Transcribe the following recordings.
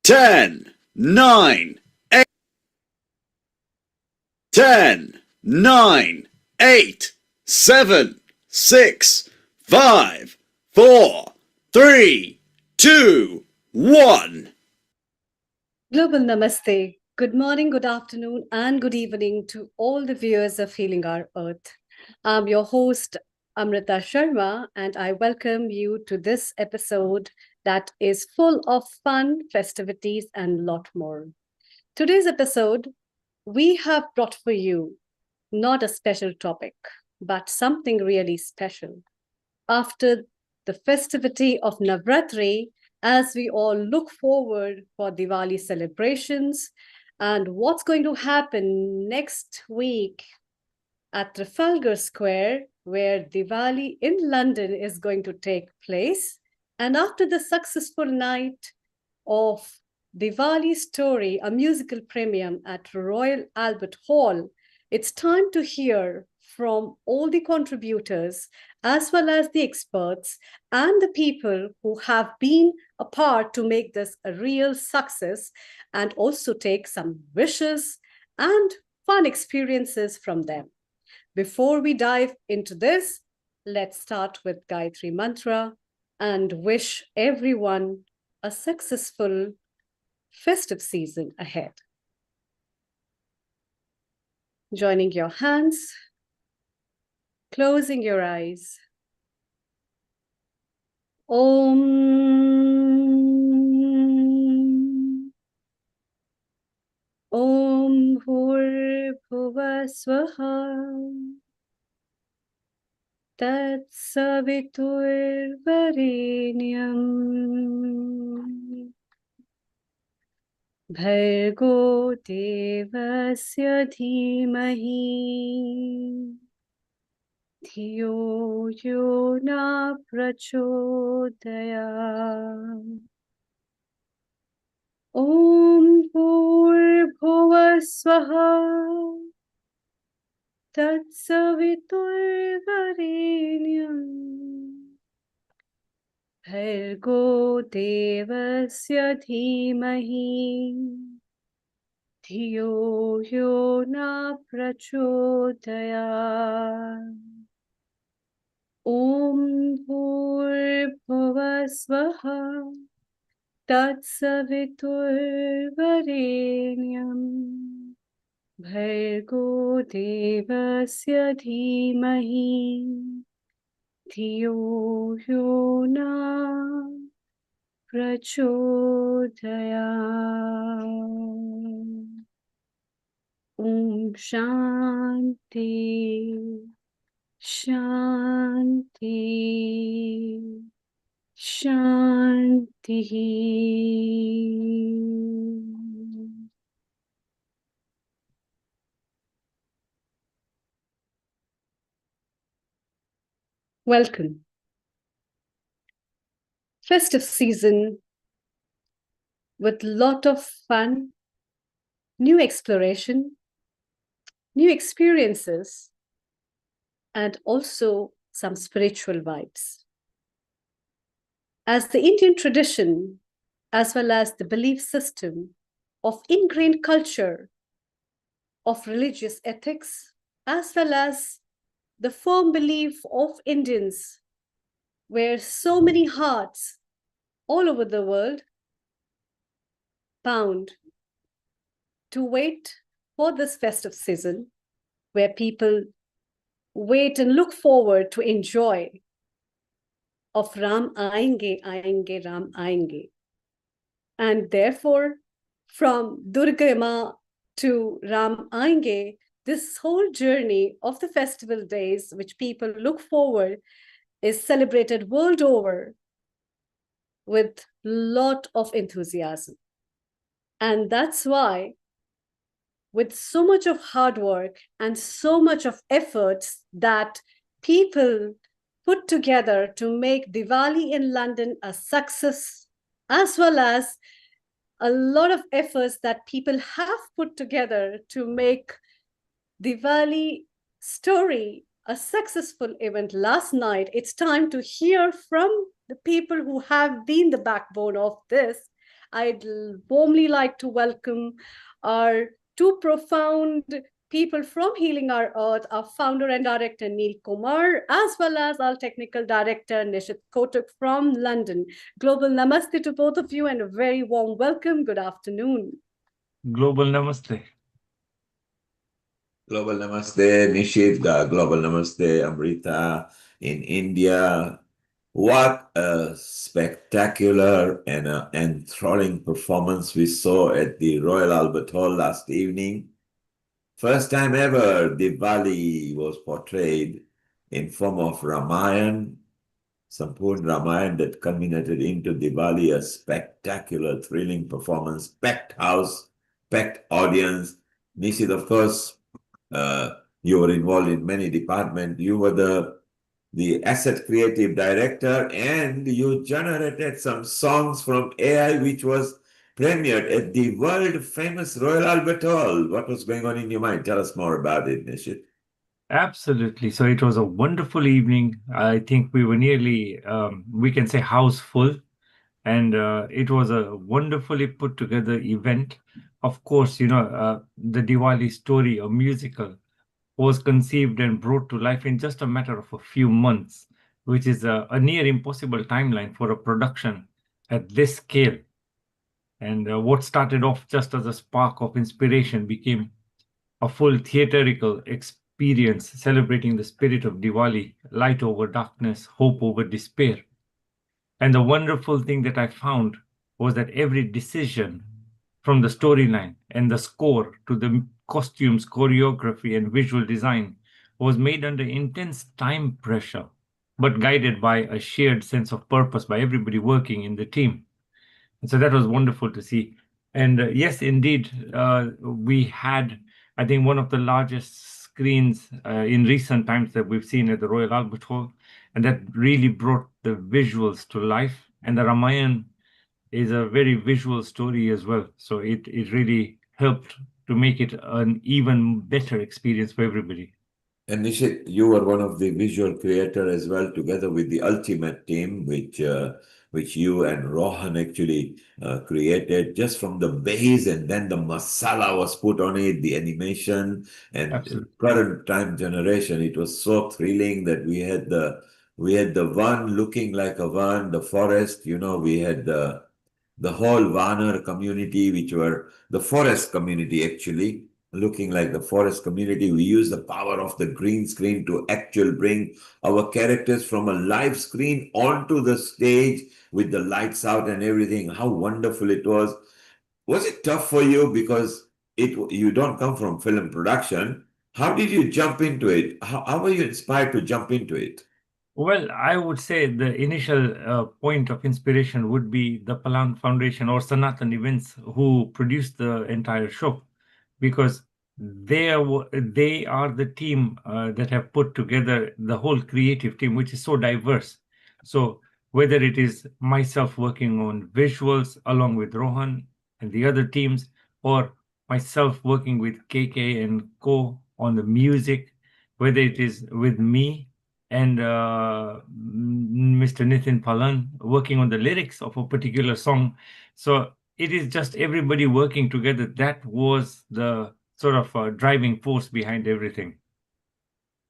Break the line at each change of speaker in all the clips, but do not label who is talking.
10, 9, 8, 10, 9, 8, 7, 6, 5, 4, 3, 2, 1.
Global Namaste. Good morning, good afternoon, and good evening to all the viewers of Healing Our Earth. I'm your host, Amrita Sharma, and I welcome you to this episode that is full of fun, festivities, and lot more. Today's episode, we have brought for you not a special topic, but something really special. After the festivity of Navratri, as we all look forward for Diwali celebrations and what's going to happen next week at Trafalgar Square, where Diwali in London is going to take place. And after the successful night of Diwali Story, a musical premiere at Royal Albert Hall, it's time to hear from all the contributors as well as the experts and the people who have been a part to make this a real success, and also take some wishes and fun experiences from them. Before we dive into this, let's start with Gayatri Mantra and wish everyone a successful festive season ahead. Joining your hands, closing your eyes. Om Bhurrbhuva Swaha Tat Savitur Varenyam Bhargo Devasya Dhimahi Dhiyo Yo Na Prachodaya Om Bhurrbhuva Swaha Tat Savitur Varenyam Bhargo Devasya Dhimahi Dhiyo Yo Na Prachodaya Om Bhurrbhuva Swaha Tat Savitur Varenyam Bhargo Devasya Dhimahi Dhiyo Yo Na Prachodaya. Om Shanti Shanti Shanti. Welcome. Festive season with lot of fun, new exploration, new experiences, and also some spiritual vibes. As the Indian tradition, as well as the belief system of ingrained culture, of religious ethics, as well as the firm belief of Indians, where so many hearts all over the world bound to wait for this festive season, where people wait and look forward to enjoy of Ram Aayenge, Aayenge, Ram Aayenge. And therefore, from Durga Ma to Ram Aayenge, this whole journey of the festival days, which people look forward, is celebrated world over with lot of enthusiasm. And that's why, with so much of hard work and so much of efforts that people put together to make Diwali in London a success, as well as a lot of efforts that people have put together to make Diwali Story a successful event last night, it's time to hear from the people who have been the backbone of this. warmly like to welcome our two profound people from Healing Our Earth, our founder and director Neil Kumar, as well as our technical director Nishit Kotak from London. Global namaste to both of you and a very warm welcome. Good afternoon.
Global Namaste.
Global Namaste, Nishit. Global Namaste, Amrita in India. What a spectacular and enthralling performance we saw at the Royal Albert Hall last evening. First time ever, Diwali was portrayed in form of Ramayan, Sampurn Ramayan that culminated into Diwali, a spectacular, thrilling performance, packed house, packed audience. Nishit, of course, you were involved in many departments. You were the asset creative director, and you generated some songs from AI, which was premiered at the world famous Royal Albert Hall. What was going on in your mind? Tell us more about it, Nishit.
Absolutely. So it was a wonderful evening. I think we were nearly, we can say, house full. And it was a wonderfully put together event. Of course, the Diwali Story, a musical, was conceived and brought to life in just a matter of a few months, which is a near impossible timeline for a production at this scale. And what started off just as a spark of inspiration became a full theatrical experience celebrating the spirit of Diwali, light over darkness, hope over despair. And the wonderful thing that I found was that every decision, from the storyline and the score to the costumes, choreography, and visual design, was made under intense time pressure, but guided by a shared sense of purpose by everybody working in the team. And so that was wonderful to see. And yes, indeed, we had, I think, one of the largest screens in recent times that we've seen at the Royal Albert Hall. And that really brought the visuals to life. And the Ramayan is a very visual story as well. So it really helped to make it an even better experience for everybody.
And Nishit, you were one of the visual creator as well, together with the Ultimate team, which you and Rohan actually created just from the base, and then the masala was put on it, the animation, and
Absolutely.
current time generation. It was so thrilling that we had the one looking like a one, the forest. We had the whole Vanar community, which were the forest community actually, looking like the forest community. We use the power of the green screen to actually bring our characters from a live screen onto the stage with the lights out and everything. How wonderful it was. Was it tough for you because you don't come from film production? How did you jump into it? How were you inspired to jump into it?
Well, I would say the initial point of inspiration would be the Palan Foundation or Sanatan Events, who produced the entire show, because they are the team that have put together the whole creative team, which is so diverse. So whether it is myself working on visuals along with Rohan and the other teams, or myself working with KK and Co on the music, whether it is with me and Mr. Nitin Palan working on the lyrics of a particular song. So it is just everybody working together. That was the sort of driving force behind everything.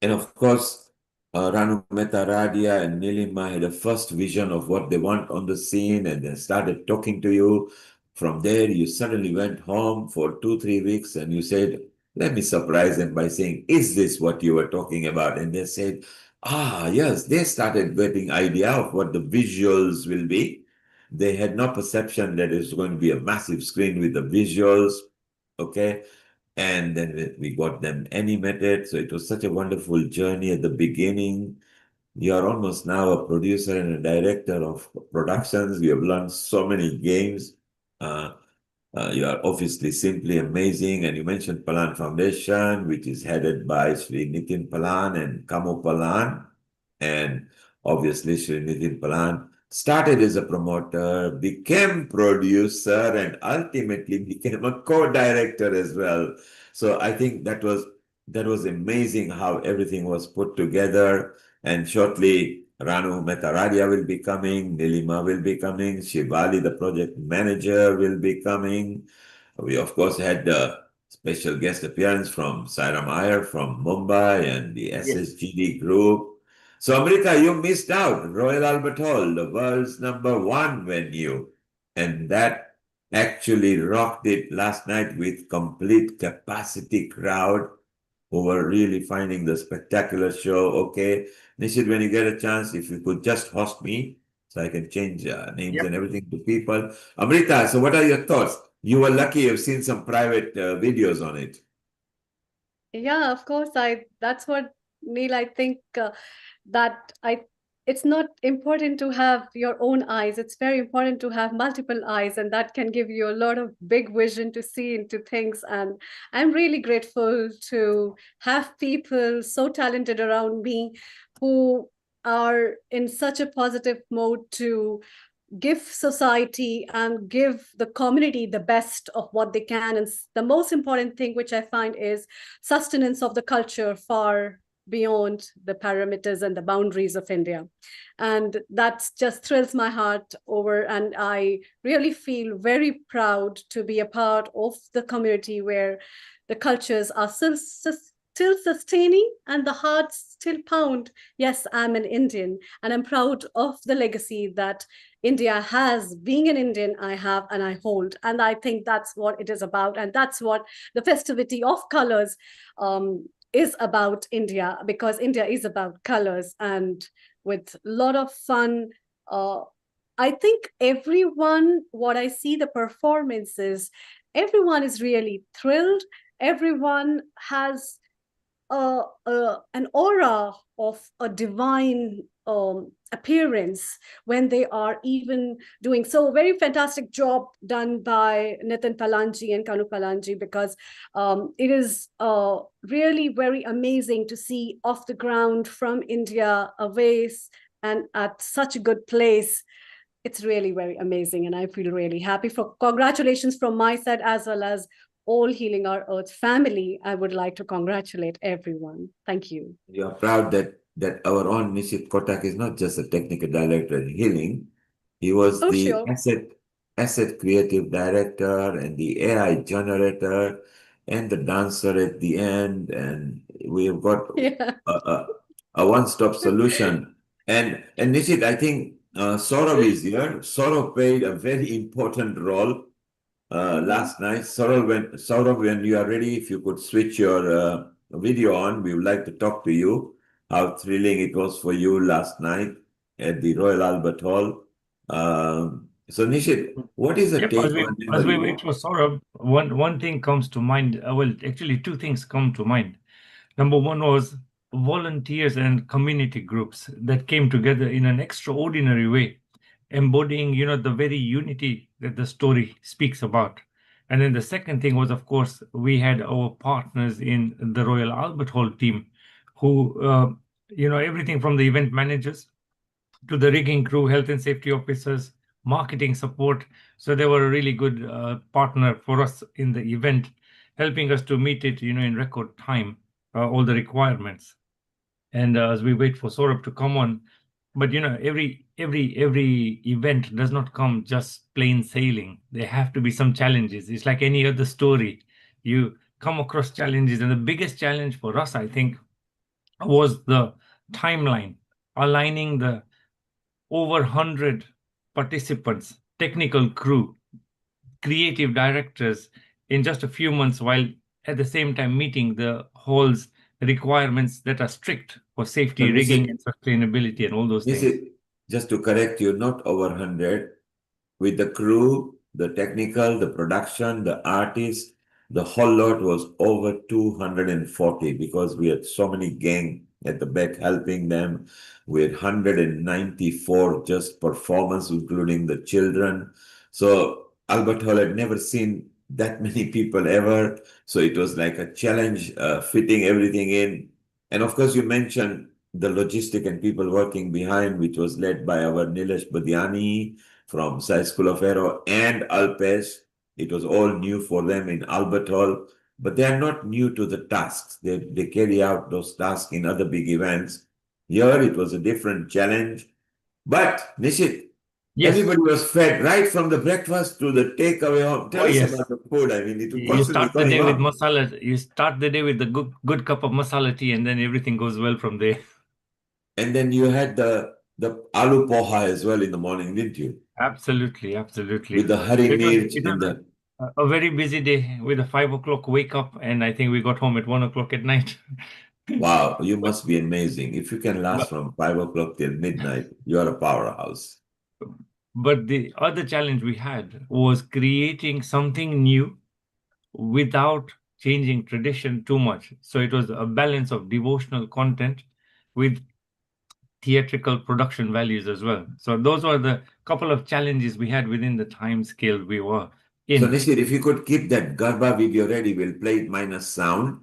And of course, Ranu Mehta Radia and Nilima had a first vision of what they want on the scene, and they started talking to you. From there, you suddenly went home for 2, 3 weeks and you said, let me surprise them by saying, is this what you were talking about? And they said, yes, they started getting idea of what the visuals will be. They had no perception that it's going to be a massive screen with the visuals. Okay. And then we got them animated. So it was such a wonderful journey at the beginning. You're almost now a producer and a director of productions. We have learned so many games. Uh, you are obviously simply amazing. And you mentioned Palan Foundation, which is headed by Sri Nitin Palan and Kamo Palan. And obviously, Sri Nitin Palan started as a promoter, became producer, and ultimately became a co-director as well. So I think that was amazing how everything was put together. And shortly, Ranu Metaradia will be coming, Nilima will be coming, Shivali, the project manager, will be coming. We, of course, had a special guest appearance from Sairam Iyer from Mumbai and the
Yes.
SSGD group. So, Amrita, you missed out. Royal Albert Hall, the world's #1 venue. And that actually rocked it last night with complete capacity crowd who were really finding the spectacular show. Okay, Nishit, when you get a chance, if you could just host me so I can change names
Yep.
and everything to people. Amrita, so what are your thoughts? You were lucky you've seen some private videos on it.
Yeah, of course. That's what, Neil, I think that I it's not important to have your own eyes. It's very important to have multiple eyes, and that can give you a lot of big vision to see into things. And I'm really grateful to have people so talented around me who are in such a positive mode to give society and give the community the best of what they can. And the most important thing which I find is sustenance of the culture far beyond the parameters and the boundaries of India. And that just thrills my heart over. And I really feel very proud to be a part of the community where the cultures are still sustaining and the hearts still pound. Yes, I'm an Indian and I'm proud of the legacy that India has. Being an Indian, I have and I hold. And I think that's what it is about. And that's what the festivity of colors is about India, because India is about colors and with a lot of fun. Uh, I think everyone, what I see the performances, everyone is really thrilled. Everyone has an aura of a divine appearance when they are even doing so. Very fantastic job done by Nitin Palanji and Kanu Palanji, because it is really very amazing to see off the ground from India away and at such a good place. It's really very amazing, and I feel really happy. For congratulations from my side, as well as all Healing Our Earth family. I would like to congratulate everyone. Thank you.
You are proud that our own Nishit Kotak is not just a technical director in healing. He was
Oh,
the
sure.
asset creative director and the AI generator and the dancer at the end. And we have got
Yeah.
a one-stop solution. And Nishit, I think Saurabh is here. Saurabh played a very important role last night. Saurabh, when you are ready, if you could switch your video on, we would like to talk to you. How thrilling it was for you last night at the Royal Albert Hall. So, Nishit, what is the
Yep.
take on
As we
memory?
wait for Saurabh, one thing comes to mind. Well, actually, two things come to mind. Number one was volunteers and community groups that came together in an extraordinary way, embodying, the very unity that the story speaks about. And then the second thing was, of course, we had our partners in the Royal Albert Hall team who, everything from the event managers to the rigging crew, health and safety officers, marketing support. So they were a really good partner for us in the event, helping us to meet it, in record time, all the requirements. And as we wait for Saurabh to come on, but every event does not come just plain sailing. There have to be some challenges. It's like any other story. You come across challenges, and the biggest challenge for us, I think, was the timeline, aligning the over 100 participants, technical crew, creative directors in just a few months, while at the same time meeting the hall's requirements that are strict for
So,
safety, rigging, and sustainability, and all those things.
Nishit, just to correct you, not over 100, with the crew, the technical, the production, the artists, the whole lot was over 240 because we had so many gang at the back helping them. We had 194 just performance, including the children. So Albert Hall had never seen that many people ever. So it was like a challenge fitting everything in. And of course, you mentioned the logistic and people working behind, which was led by our Nilesh Badiani from Sai School of Aero and Alpesh. It was all new for them in Albert Hall, but they are not new to the tasks. They carry out those tasks in other big events. Here it was a different challenge. But Nishit,
Yes.
everybody was fed right from the breakfast to the takeaway home. Tell
Oh,
us
yes.
about the food. I mean, it was
You
constantly
start the
going
day with
on.
masala. You start the day with a good cup of masala tea, and then everything goes well from there.
And then you had the aloo poha as well in the morning, didn't you?
Absolutely, absolutely.
With the hari
It was
mirch
it
and
was
the
a very busy day with a 5 o'clock wake up, and I think we got home at 1 o'clock at night.
wow, you must be amazing. If you can last
But
from 5 o'clock till midnight, you are a powerhouse.
but the other challenge we had was creating something new without changing tradition too much. So it was a balance of devotional content with theatrical production values as well. So those were the couple of challenges we had within the time scale we were
So
in.
Nishir, if you could keep that Garba video ready, we'll play it minus sound.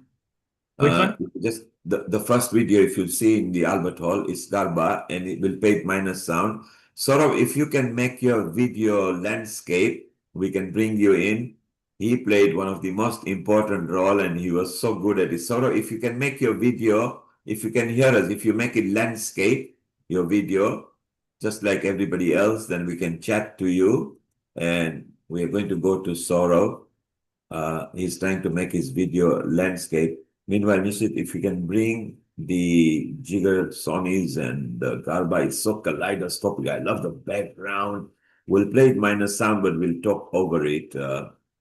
Which one?
Just the first video, if you see in the Albert Hall, is Garba and it will play it minus sound. Saurav, if you can make your video landscape, we can bring you in. He played one of the most important role and he was so good at it. Saurav, if you can make your video, if you can hear us, if you make it landscape, your video, just like everybody else, then we can chat to you. And we are going to go to Saurav. He's trying to make his video landscape. Meanwhile, Nishit, if you can bring the Jigger Sonys and the Garba, it's so kaleidoscopic. I love the background. We'll play it minus sound, but we'll talk over it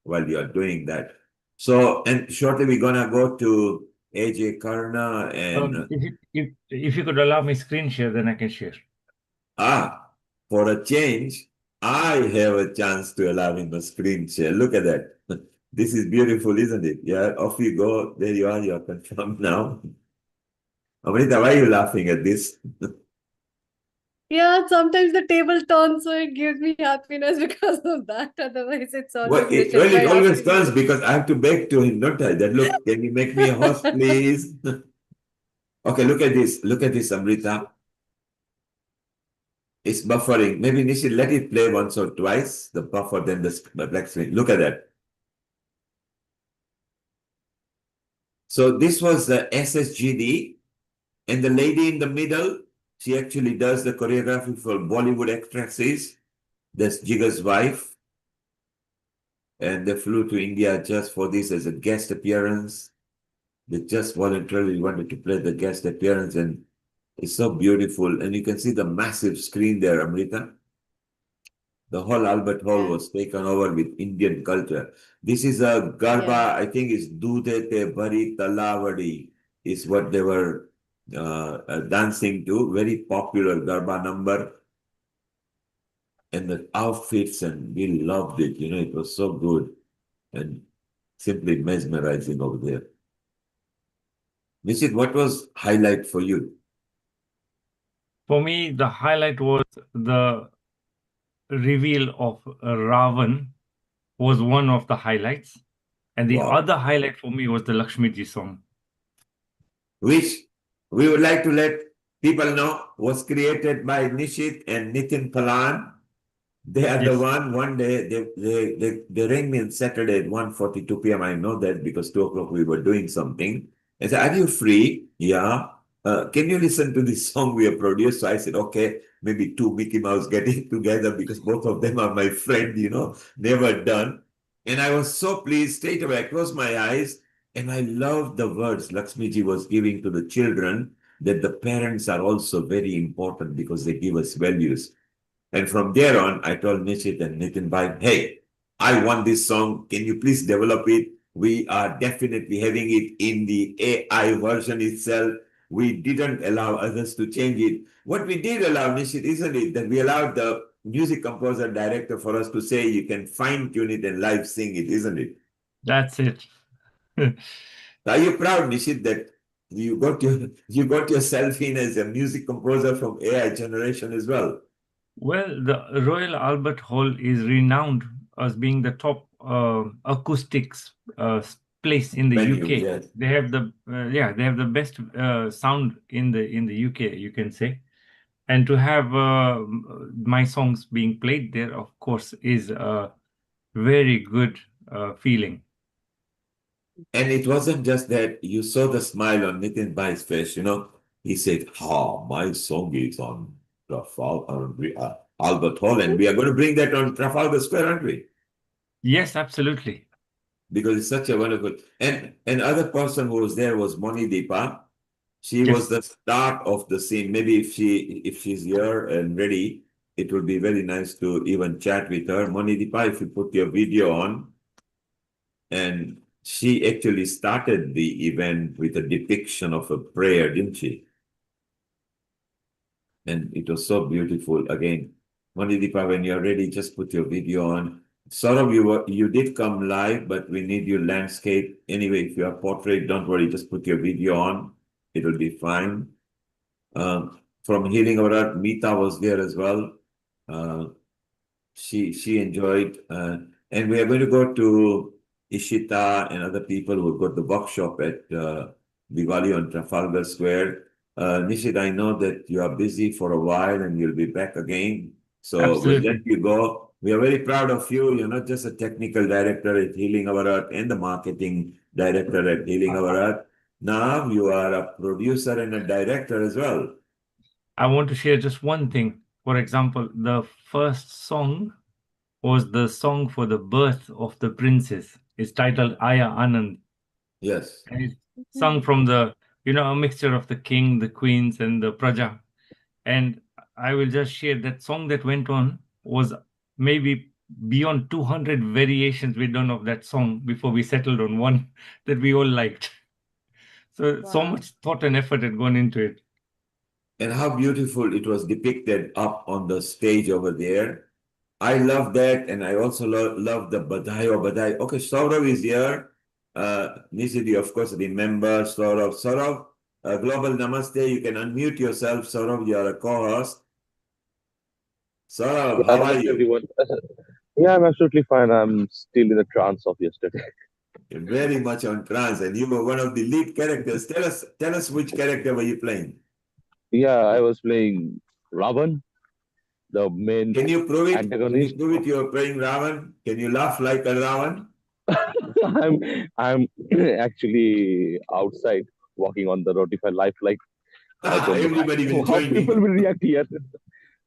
while you're doing that. So, and shortly we're gonna go to AJ Karna and
If you could allow me screen share, then I can share.
for a change, I have a chance to allow him a screen share. Look at that. This is beautiful, isn't it? Yeah, off you go. There you are. You're confirmed now. Amrita, why are you laughing at this?
Yeah, sometimes the table turns, so it gives me happiness because of that. Otherwise, it's always
Well,
Nishit
it
right
always
after
turns
you.
because I have to beg to him, don't I? That look, can you make me a host, please? Okay, look at this. Look at this, Amrita. It's buffering. Maybe Nishit, let it play once or twice. The buffer, then the black screen. Look at that. So this was the SSGD. And the lady in the middle, she actually does the choreography for Bollywood actresses. That's Jigar's wife. And they flew to India just for this as a guest appearance. They just voluntarily wanted to play the guest appearance, and it's so beautiful. And you can see the massive screen there, Amrita. The whole Albert Hall
Yeah.
was taken over with Indian culture. This is a Garba,
Yeah.
I think it's Dudete Bari Talavadi, is what they were dancing to. Very popular Garba number. And the outfits, and we loved it. You know, it was so good and simply mesmerizing over there. Nishit, what was highlight for you?
For me, the highlight was the reveal of Ravan was one of the highlights. And the
Wow.
other highlight for me was the Lakshmiji song.
Which we would like to let people know was created by Nishit and Nitin Palan. They are the
Yes.
one day they rang me on Saturday at 1:42 p.m. I know that because 2 o'clock we were doing something. I said, are you free? Yeah. Can you listen to this song we have produced? So I said, okay, maybe two Mickey Mouse getting together because both of them are my friend, you know, never done. And I was so pleased straight away. I closed my eyes and I loved the words Lakshmiji was giving to the children, that the parents are also very important because they give us values. And from there on, I told Nishit and Nitin Bhai, hey, I want this song. Can you please develop it? We are definitely having it in the AI version itself. We didn't allow others to change it. What we did allow, Nishit, isn't it, that we allowed the music composer director for us to say you can fine tune it and live sing it, isn't it?
That's it.
Are you proud, Nishit, that you got yourself in as a music composer from AI generation as well?
Well, the Royal Albert Hall is renowned as being the top acoustics place in the
Venue,
UK.
yes.
They have the best sound in the UK, you can say. And to have my songs being played there, of course, is a very good feeling.
And it wasn't just that you saw the smile on Nitin Bhai's face, you know. He said, my song is on Albert Hall, and we are going to bring that on Trafalgar Square, aren't we?
Yes, absolutely.
Because it's such a wonderful. And another person who was there was Moni Deepa. She was
Yes,
the start of the scene. Maybe if she's here and ready, it would be very nice to even chat with her. Moni Deepa, if you put your video on, and she actually started the event with a depiction of a prayer, didn't she? And it was so beautiful. Again, Manidipa, when you're ready, just put your video on. Saurabh, you did come live, but we need your landscape. Anyway, if you are portrait, don't worry, just put your video on. It'll be fine. From Healing Our Art, Meeta was there as well. She enjoyed, and we are going to go to Ishita and other people who got the workshop at Diwali on Trafalgar Square. Nishit, I know that you are busy for a while and you'll be back again. So we'll
absolutely.
let you go. We are very proud of you. You're not just a technical director at Healing Our Art and the marketing director at Healing Our Art. Now you are a producer and a director as well.
I want to share just one thing. For example, the first song was the song for the birth of the princess. It's titled Aya Anand.
Yes.
And it's sung from the, a mixture of the king, the queens, and the praja. And I will just share that song that went on was maybe beyond 200 variations we done of that song before we settled on one that we all liked. So
Wow.
much thought and effort had gone into it.
And how beautiful it was depicted up on the stage over there. I love that, and I also love the Badai or Badai. Okay, Saurav is here. Nishidi, of course, remember Saurav. Saurav, Global Namaste. You can unmute yourself. Saurav, you are a co-host. Saurav,
Yeah,
how are
namaste
you?
everyone. Yeah, I'm absolutely fine. I'm still in the trance of yesterday.
You're very much on trance, and you were one of the lead characters. Tell us which character were you playing?
Yeah, I was playing Ravan, the main
Can you prove it? Can you
antagonist.
prove it? You're playing Ravan. Can you laugh like a Ravan?
I'm actually outside walking on the road. If I life like I don't know
Everybody will
how
join
people
me.
will react here.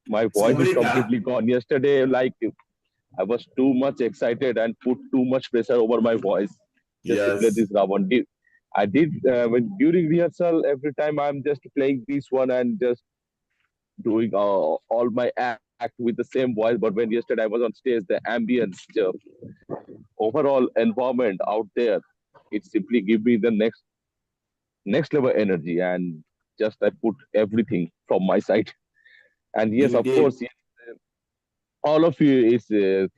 My
So,
voice is
Amrita,
completely gone. Yesterday, like I was too much excited and put too much pressure over my voice just to play
yes.
this Ravan. I did during rehearsal. Every time I'm just playing this one and just doing all my act with the same voice. But when yesterday I was on stage, the ambience, the overall environment out there, it simply give me the next level energy, and just I put everything from my side. And yes,
You
of
did.
course, yes, all of you is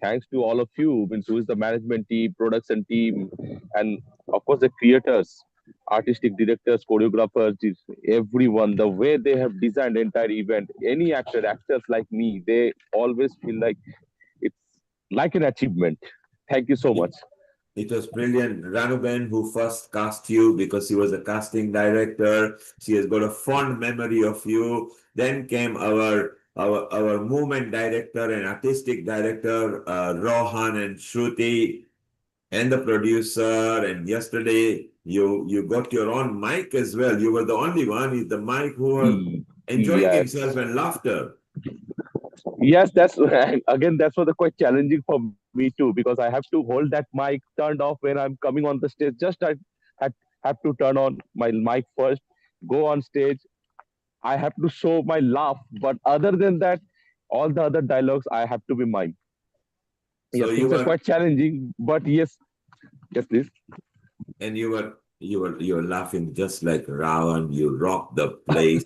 thanks to all of you, means who is the management team, production team, and of course the creators, artistic directors, choreographers, everyone. The way they have designed the entire event, any actors like me, they always feel like it's like an achievement. Thank you so
It,
much.
it was brilliant. Ranuben, who first cast you because he was a casting director, she has got a fond memory of you. Then came our movement director and artistic director, Rohan and Shruti, and the producer. And yesterday, you got your own mic as well. You were the only one with the mic who was enjoying himself
Yes.
and laughter.
Yes, that's again that's was quite challenging for me too, because I have to hold that mic turned off when I'm coming on the stage. Just I had have to turn on my mic first, go on stage. I have to show my laugh, but other than that, all the other dialogues I have to be mine. Yeah,
So you
things are
were
quite challenging, but yes, yes, please.
and you were laughing just like Ravan. You rocked the place.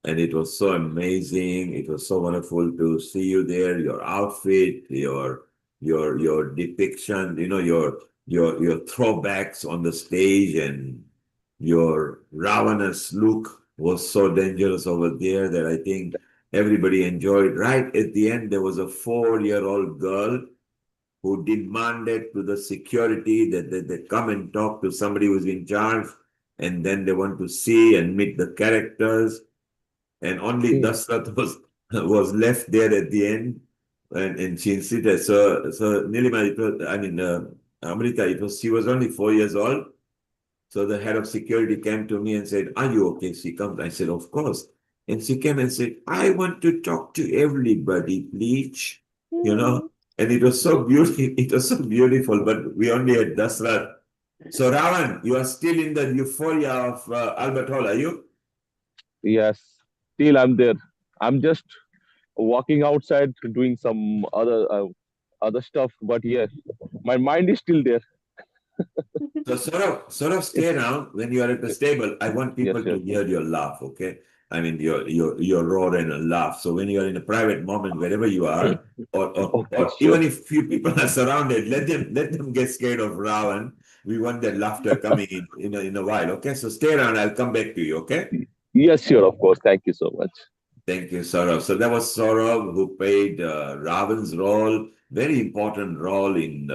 And it was so amazing. It was so wonderful to see you there. Your outfit, your depiction, your throwbacks on the stage, and your Ravanous look was so dangerous over there that I think everybody enjoyed. Right at the end, there was a 4-year-old girl who demanded to the security that they come and talk to somebody who's in charge, and then they want to see and meet the characters. And only
Mm.
Dasrat was left there at the end, and she insisted. So Nilima, Amrita, she was only 4 years old. So the head of security came to me and said, "Are you okay?" She comes. I said, "Of course." And she came and said, "I want to talk to everybody, please." You know, and it was so beautiful. It was so beautiful, but we only had Dasrat. So Ravan, you are still in the euphoria of Albert Hall, are you?
Yes, still I'm there. I'm just walking outside doing some other stuff, but yes, my mind is still there.
So sort of stay around when you are at the stable. I want
Yes,
people
sir.
to hear your laugh, okay? I mean your roar and a laugh. So when you are in a private moment, wherever you are,
Okay,
or
sure.
even if few people are surrounded, let them get scared of Ravan. We want that laughter coming in a while, okay? So stay around. I'll come back to you, okay?
Yes, sure, of course. Thank you so much.
Thank you, Saurav. So that was Saurav who played Ravan's role, very important role in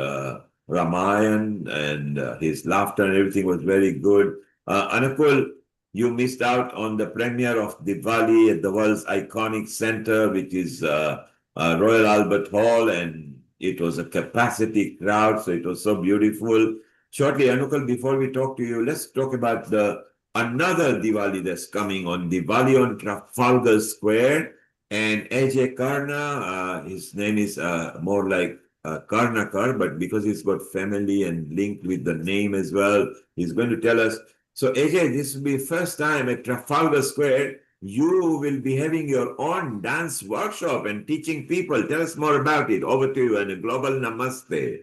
Ramayan, and his laughter and everything was very good. Anukul, you missed out on the premiere of Diwali at the world's iconic center, which is Royal Albert Hall, and it was a capacity crowd, so it was so beautiful. Shortly, Anukul, before we talk to you, let's talk about the another Diwali that's coming on Diwali on Trafalgar Square. And AJ Karna, his name is more like Karnakar, but because he's got family and linked with the name as well, he's going to tell us. So AJ, this will be first time at Trafalgar Square. You will be having your own dance workshop and teaching people. Tell us more about it. Over to you and a global namaste.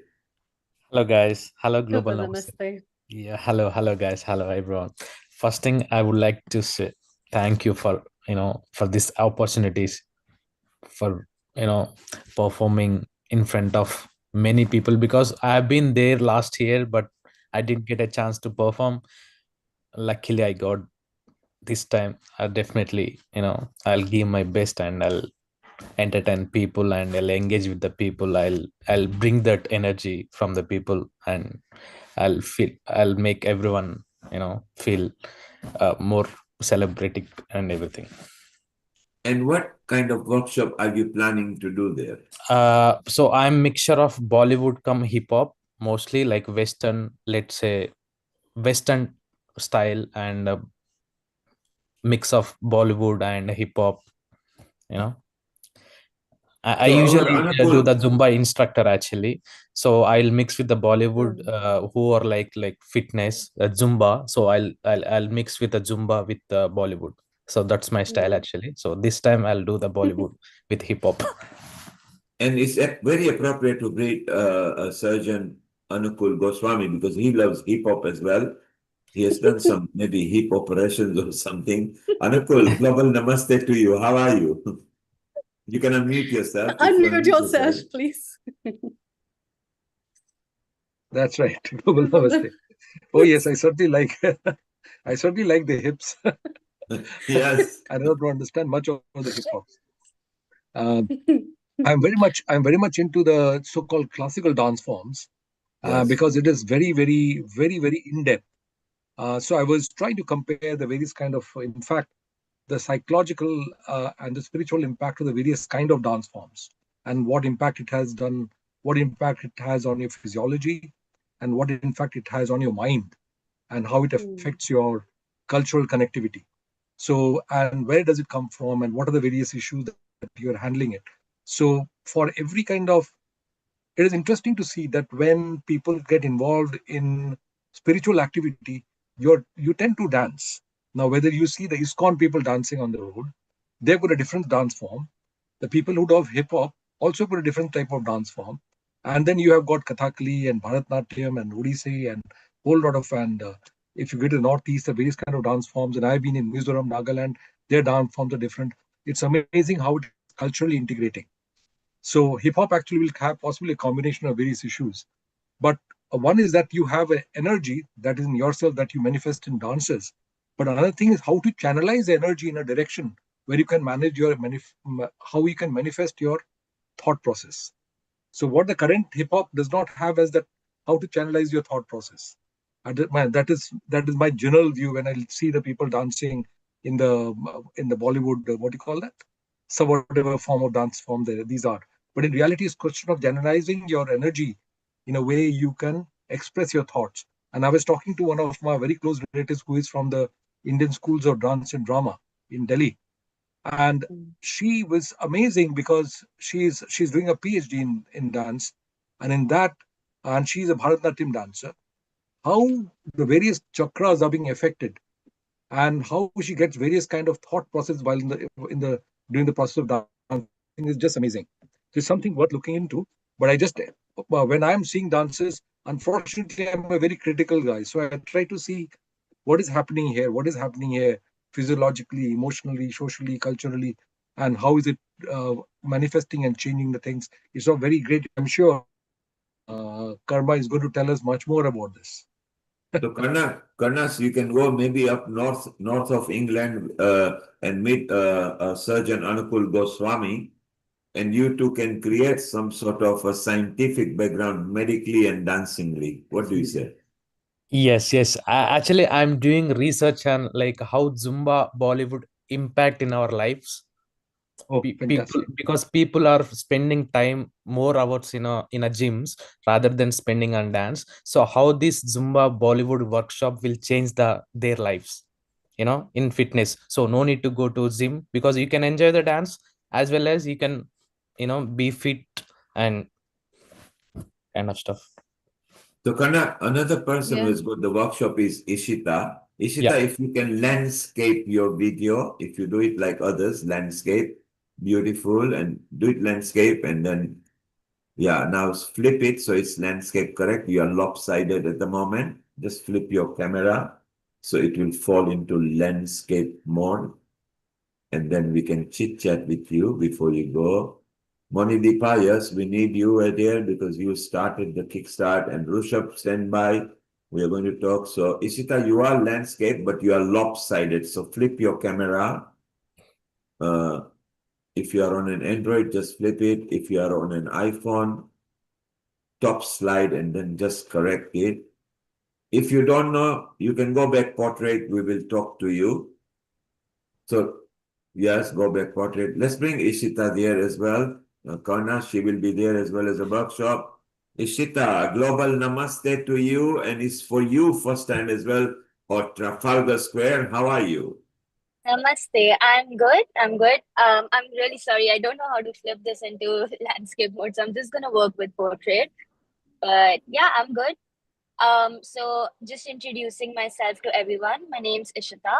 Hello guys. Hello Global
Global
Namaste.
Namaste.
Yeah, hello guys. Hello everyone. First thing I would like to say thank you for for these opportunities for performing in front of many people because I've been there last year but I didn't get a chance to perform. Luckily I got this time. I definitely I'll give my best and I'll entertain people and I'll engage with the people. I'll bring that energy from the people and I'll make everyone feel more celebrating and everything.
And what kind of workshop are you planning to do there?
So I'm mixture of Bollywood come hip hop, mostly like Western, let's say Western style and a mix of Bollywood and hip hop. You know, I
So our
usually do the
Anukul,
Zumba instructor actually. So I'll mix with the Bollywood
Mm.
who are like fitness Zumba. So I'll mix with the Zumba with the Bollywood. So that's my style
Mm.
actually. So this time I'll do the Bollywood with hip hop.
and it's very appropriate to greet a surgeon Anukul Goswami because he loves hip hop as well. He has done some maybe hip operations or something. Anukul, global namaste to you. How are you? You can unmute yourself if you
Unmute
unmute yourself.
yourself, please.
That's right. Global Namaste. Oh yes, I certainly like I certainly like the hips.
Yes.
I don't understand much of the hip hop. I'm very much into the so-called classical dance forms
Yes.
because it is very in depth. So I was trying to compare the various kind of, in fact, the psychological and the spiritual impact of the various kind of dance forms and what impact it has done, what impact it has on your physiology, and what in fact it has on your mind, and how it
Mm.
affects your cultural connectivity. So, and where does it come from, and what are the various issues that you're handling it? So, for every kind of, it is interesting to see that when people get involved in spiritual activity, you tend to dance. Now, whether you see the ISKCON people dancing on the road, they've got a different dance form. The people who do hip hop also put a different type of dance form. And then you have got Kathakali and Bharatnatyam and Odissi and whole lot of, and if you go to the Northeast, the various kind of dance forms. And I've been in Mizoram, Nagaland, their dance forms are different. It's amazing how it is culturally integrating. So hip hop actually will have possibly a combination of various issues. But one is that you have an energy that is in yourself that you manifest in dances. But another thing is how to channelize the energy in a direction where you can manage your how you can manifest your thought process. So what the current hip hop does not have is that how to channelize your thought process. That is my general view when I see the people dancing in the Bollywood. What do you call that? So whatever form of dance form these are. But in reality, it's a question of generalizing your energy in a way you can express your thoughts. And I was talking to one of my very close relatives who is from the Indian schools of dance and drama in Delhi. And she was amazing because she's doing a PhD in dance, and in that, and she's a Bharatanatyam dancer. How the various chakras are being affected, and how she gets various kind of thought process while in the during the process of dancing is just amazing. So it's something worth looking into. But I just when I'm seeing dances, unfortunately, I'm a very critical guy, so I try to see what is happening here, physiologically, emotionally, socially, culturally, and how is it manifesting and changing the things. It's all very great. I'm sure Karma is going to tell us much more about this.
So Karnas, you can go maybe up north of England and meet Surgeon Anupul Goswami, and you two can create some sort of a scientific background medically and dancingly. What do you say?
Yes. Actually, I'm doing research on like how Zumba Bollywood impact in our lives.
Oh,
People,
fantastic.
because people are spending time more hours in a gyms rather than spending on dance. So how this Zumba Bollywood workshop will change their lives, in fitness. So no need to go to gym, because you can enjoy the dance as well as you can be fit and kind of stuff.
So another person who
Yeah.
has got the workshop is Ishita.
Yeah.
Ishita, if you can landscape your video, if you do it like others, landscape, beautiful, and do it landscape, and then yeah, now flip it so it's landscape correct. You are lopsided at the moment. Just flip your camera so it will fall into landscape mode, and then we can chit chat with you before you go. Monideepa, yes, we need you there because you started the kickstart, and Rushabh, stand by. We are going to talk. So, Ishita, you are landscape, but you are lopsided. So, flip your camera. Uh, if you are on an Android, just flip it. If you are on an iPhone, top slide and then just correct it. If you don't know, you can go back portrait. We will talk to you. So, yes, go back portrait. Let's bring Ishita there as well. Karna, she will be there as well as a workshop. Ishita, global namaste to you, and it's for you first time as well, or Trafalgar Square. How are you?
Namaste. I'm good. I'm good. I'm really sorry. I don't know how to flip this into landscape mode, so I'm just gonna work with portrait. But yeah, I'm good. So just introducing myself to everyone. My name's Ishita,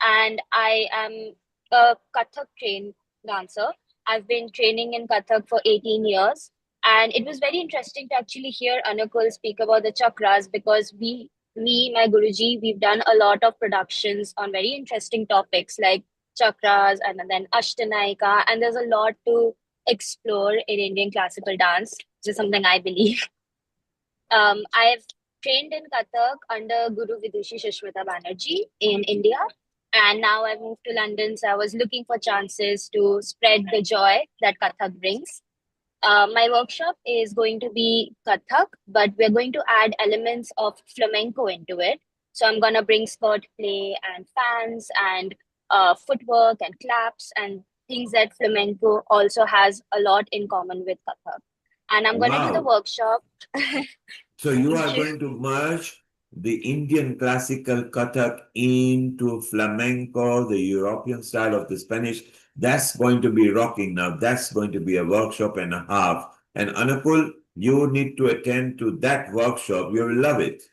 and I am a Kathak trained dancer. I've been training in Kathak for 18 years, and it was very interesting to actually hear Anukul speak about the chakras, because my Guruji, we've done a lot of productions on very interesting topics like chakras and then Ashtanayika, and there's a lot to explore in Indian classical dance, which is something I believe. I've trained in Kathak under Guru Vidushi Shashmita Banerjee in India. And now I've moved to London, so I was looking for chances to spread the joy that Kathak brings. My workshop is going to be Kathak, but we're going to add elements of flamenco into it. So I'm going to bring skirt play and fans and footwork and claps and things that flamenco also has a lot in common with Kathak. And I'm going to do the
Wow.
workshop.
So you are
Thank you.
going to merge the Indian classical Kathak into flamenco, the European style of the Spanish. That's going to be rocking now. That's going to be a workshop and a half. And Anupul, you need to attend to that workshop. You will love it.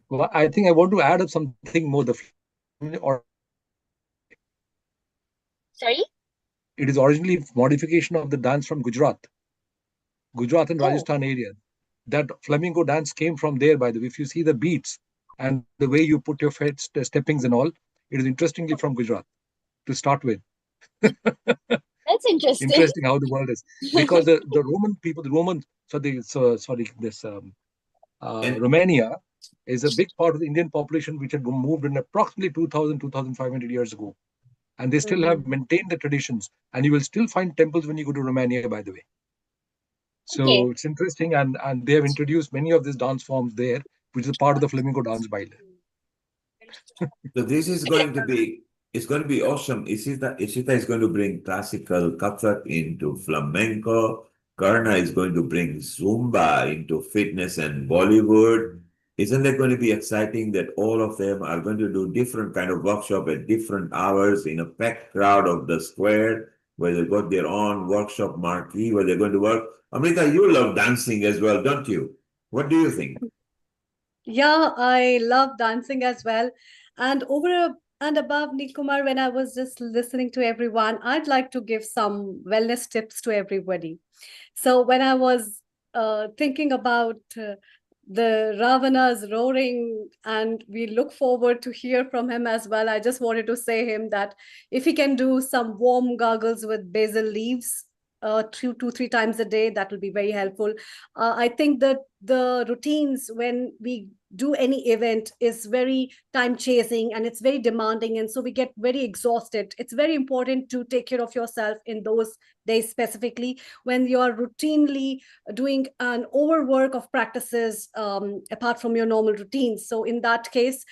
Well, I think I want to add up something more.
Sorry?
It is originally modification of the dance from Gujarat and
Oh,
Rajasthan area. That flamenco dance came from there, by the way. If you see the beats and the way you put your steppings and all, it is interestingly from Gujarat to start with.
that's interesting.
Interesting how the world is. Because the Roman people,
And
Romania is a big part of the Indian population which had moved in approximately 2,000, 2,500 years ago. And they still have
Mhm.
maintained the traditions. And you will still find temples when you go to Romania, by the way.
Okay.
So it's interesting, and they have introduced many of these dance forms there, which is a part of the flamenco dance baile.
so this is going to be, it's going to be awesome. Ishita is going to bring classical Kathak into flamenco. Karna is going to bring Zumba into fitness and Bollywood. Isn't that going to be exciting that all of them are going to do different kind of workshop at different hours in a packed crowd of the square where they got their own workshop marquee where they're going to work? Amrita, you love dancing as well, don't you? What do you think?
Yeah, I love dancing as well. And and above, Nikumar, when I was just listening to everyone, I'd like to give some wellness tips to everybody. So when I was thinking about the Ravana's roaring, and we look forward to hear from him as well, I just wanted to say him that if he can do some warm gargles with basil leaves 3 times a day, that will be very helpful. I think that the routines when we do any event is very time chasing and it's very demanding, and so we get very exhausted. It's very important to take care of yourself in those days, specifically when you are routinely doing an overwork of practices apart from your normal routines. So in that case,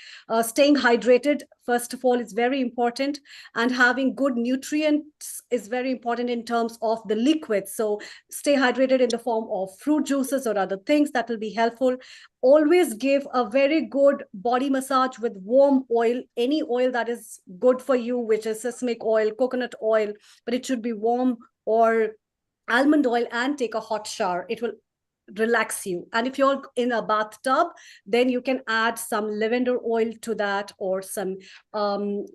staying hydrated first of all is very important, and having good nutrients is very important in terms of the liquids. So stay hydrated in the form of fruit juices or other things that will be helpful. Always give a very good body massage with warm oil, any oil that is good for you, which is sesame oil, coconut oil, but it should be warm, or almond oil, and take a hot shower. It will relax you. And if you're in a bathtub, then you can add some lavender oil to that, or some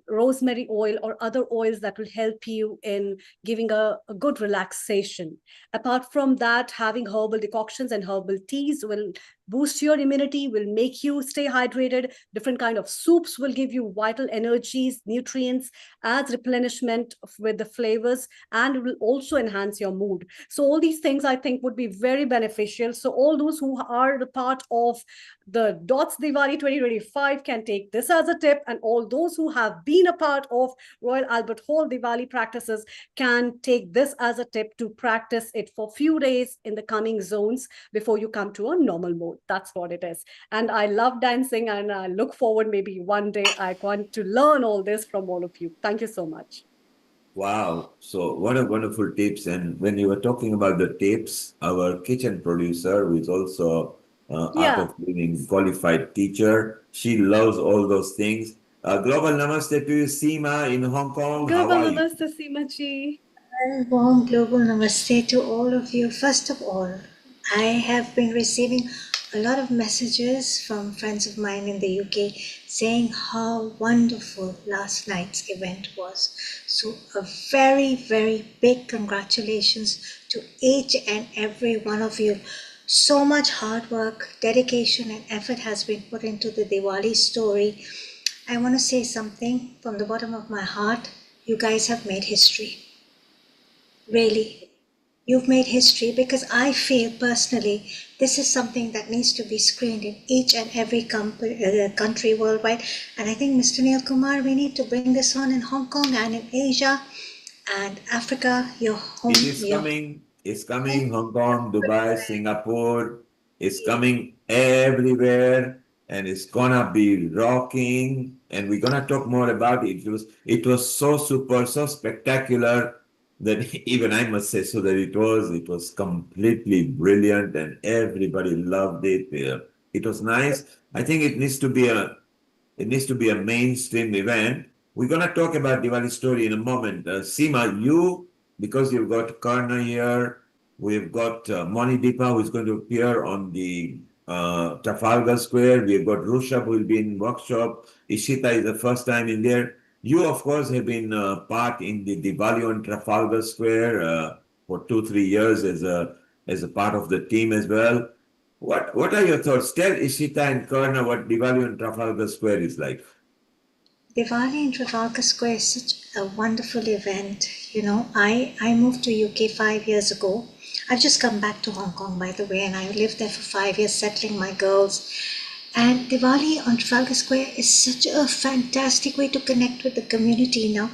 rosemary oil or other oils that will help you in giving a good relaxation. Apart from that, having herbal decoctions and herbal teas will boost your immunity, will make you stay hydrated. Different kind of soups will give you vital energies, nutrients as replenishment with the flavors, and will also enhance your mood. So all these things I think would be very beneficial. So all those who are the part of the DOTS Diwali 2025 can take this as a tip, and all those who have been a part of Royal Albert Hall Diwali practices can take this as a tip to practice it for few days in the coming zones before you come to a normal mode. That's what it is. And I love dancing, and I look forward maybe one day I want to learn all this from all of you. Thank you so much.
Wow. So what a wonderful tips. And when you were talking about the tips, our kitchen producer, who is also Art
Yeah.
of Living qualified teacher, she loves all those things. Global namaste to you, Seema in Hong Kong. How
Global
are you?
Namaste, Seema-ji.
A warm global namaste to all of you. First of all, I have been receiving a lot of messages from friends of mine in the UK saying how wonderful last night's event was. So a very, very big congratulations to each and every one of you. So much hard work, dedication, and effort has been put into the Diwali story. I want to say something from the bottom of my heart. You guys have made history. Really, you've made history, because I feel personally this is something that needs to be screened in each and every country worldwide. And I think, Mr. Neil Kumar, we need to bring this on in Hong Kong and in Asia and Africa, your home.
It is coming. It's coming. Hong Kong, Dubai, Singapore. It's coming everywhere, and it's gonna be rocking. And we're gonna talk more about it. It was so super, so spectacular that even I must say so that it was completely brilliant, and everybody loved it. It was nice. I think it needs to be a mainstream event. We're gonna talk about Diwali Story in a moment. Seema, because you've got Karna here, we've got Moni Deepa, who's going to appear on the Trafalgar Square. We've got Rushabh, who will be in workshop. Ishita is the first time in there. You, of course, have been part in the Diwali on Trafalgar Square for 2-3 years as a part of the team as well. What are your thoughts? Tell Ishita and Karna what Diwali on Trafalgar Square is like.
Diwali in Trafalgar Square is such a wonderful event. You know, I moved to UK 5 years ago. I've just come back to Hong Kong, by the way, and I lived there for 5 years, settling my girls. And Diwali on Trafalgar Square is such a fantastic way to connect with the community now.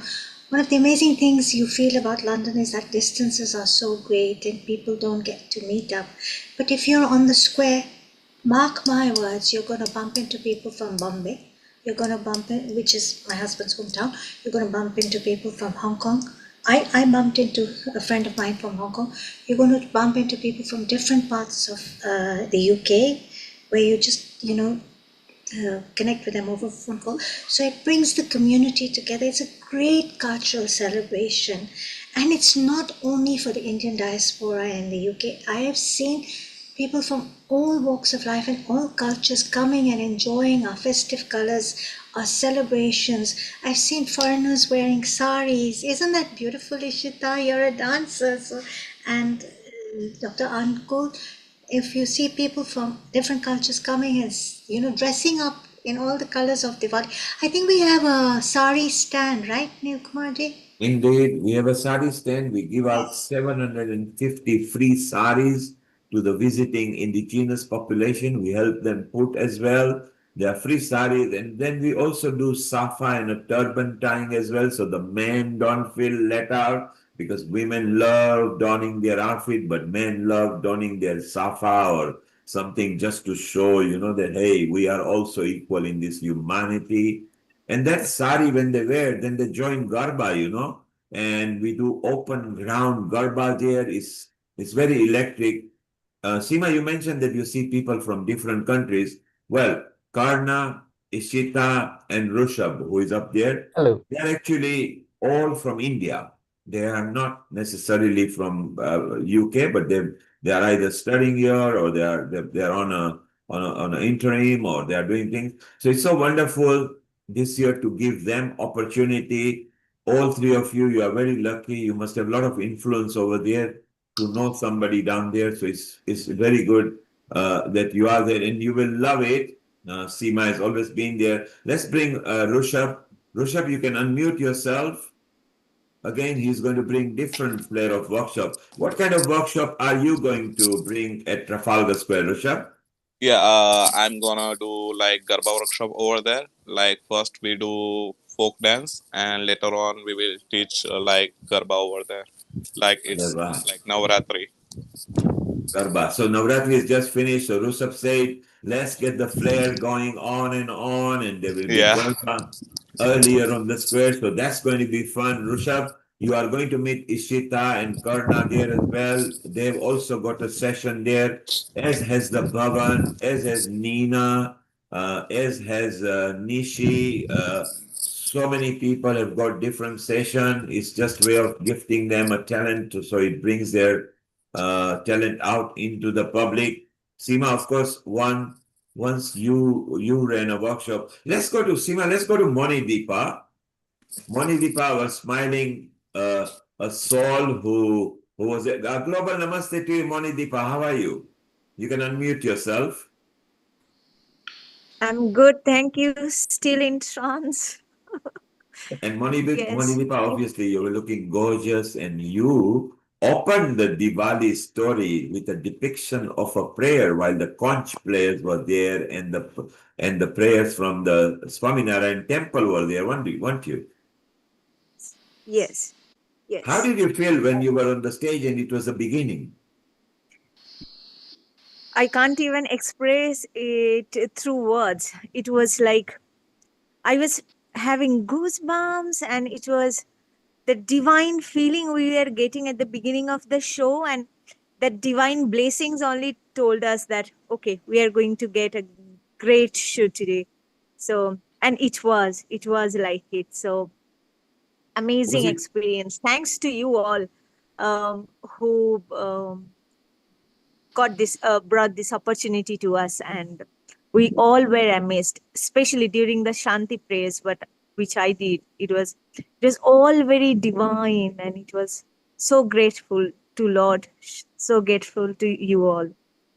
One of the amazing things you feel about London is that distances are so great and people don't get to meet up. But if you're on the square, mark my words, you're going to bump into people from Bombay. You're going to bump in, which is my husband's hometown. You're going to bump into people from Hong Kong. I bumped into a friend of mine from Hong Kong. You're going to bump into people from different parts of the UK, where you just, connect with them over phone call. So it brings the community together. It's a great cultural celebration. And it's not only for the Indian diaspora in the UK. I have seen people from all walks of life and all cultures coming and enjoying our festive colors, our celebrations. I've seen foreigners wearing saris. Isn't that beautiful, Ishita? You're a dancer. And Dr. Ankul, if you see people from different cultures coming and dressing up in all the colors of Diwali, I think we have a sari stand, right, Neil Kumar ji?
Indeed, we have a sari stand. We give out 750 free saris to the visiting indigenous population. We help them put as well. They are free saris. And then we also do safa and a turban tying as well. So the men don't feel let out because women love donning their outfit, but men love donning their safa or something just to show, that, hey, we are also equal in this humanity. And that sari, when they wear, then they join Garba, and we do open ground Garba there. It's very electric. Seema, you mentioned that you see people from different countries. Well, Karna, Ishita, and Rushabh, who is up there,
Hello.
they're actually all from India. They are not necessarily from UK, but they are either studying here or they're on an interim or they are doing things. So it's so wonderful this year to give them opportunity. All three of you are very lucky. You must have a lot of influence over there to know somebody down there. So it's very good that you are there and you will love it. Seema has always been there. Let's bring Rushabh. Rushabh, you can unmute yourself. Again, he's going to bring different flair of workshop. What kind of workshop are you going to bring at Trafalgar Square, Rushabh?
Yeah, I'm gonna do like Garba workshop over there. Like first we do folk dance, and later on we will teach like Garba over there. Like it's
Garba.
like Navaratri.
Garba. So Navratri is just finished. So Rushabh said, let's get the flair going on, and there will be
Yeah.
Garba earlier on the square. So that's going to be fun. Rushabh, you are going to meet Ishita and Karna there as well. They've also got a session there, as has the Bhavan, as has Nina, as has Nishi. So many people have got different session. It's just way of gifting them a talent, so it brings their talent out into the public. Seema, of course, once you ran a workshop. Let's go to Seema. Let's go to Moni Deepa. Moni Deepa was smiling. A soul who was a global namaste to you, Moni Deepa. How are you? You can unmute yourself.
I'm good, thank you. Still in trance.
And Monideepa,
Yes.
obviously, you were looking gorgeous, and you opened the Diwali story with a depiction of a prayer while the conch players were there, and the prayers from the Swaminarayan temple were there, weren't you?
Yes.
How
Yes.
did you feel when you were on the stage and it was the beginning?
I can't even express it through words. It was like I was having goosebumps, and it was the divine feeling we were getting at the beginning of the show, and that divine blessings only told us that okay, we are going to get a great show today. So, and it was like it. So
Was
amazing
it
experience. Thanks to you all who brought this opportunity to us, and we all were amazed, especially during the Shanti prayers, but which I did. It was all very divine, and it was so grateful to Lord, so grateful to you all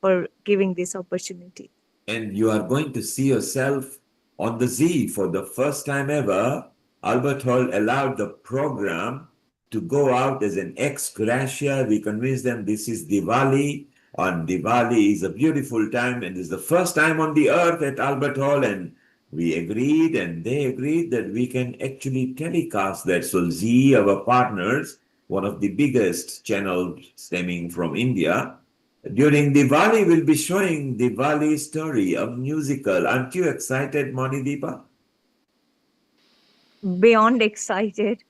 for giving this opportunity.
and you are going to see yourself on the Z for the first time ever. Albert Hall allowed the program to go out as an ex gratia. We convinced them this is Diwali. On Diwali is a beautiful time and is the first time on the earth at Albert Hall. And we agreed, and they agreed that we can actually telecast that. So Z, our partners, one of the biggest channels stemming from India, during Diwali, we'll be showing Diwali Story, a musical. Aren't you excited, Manideepa?
Beyond excited.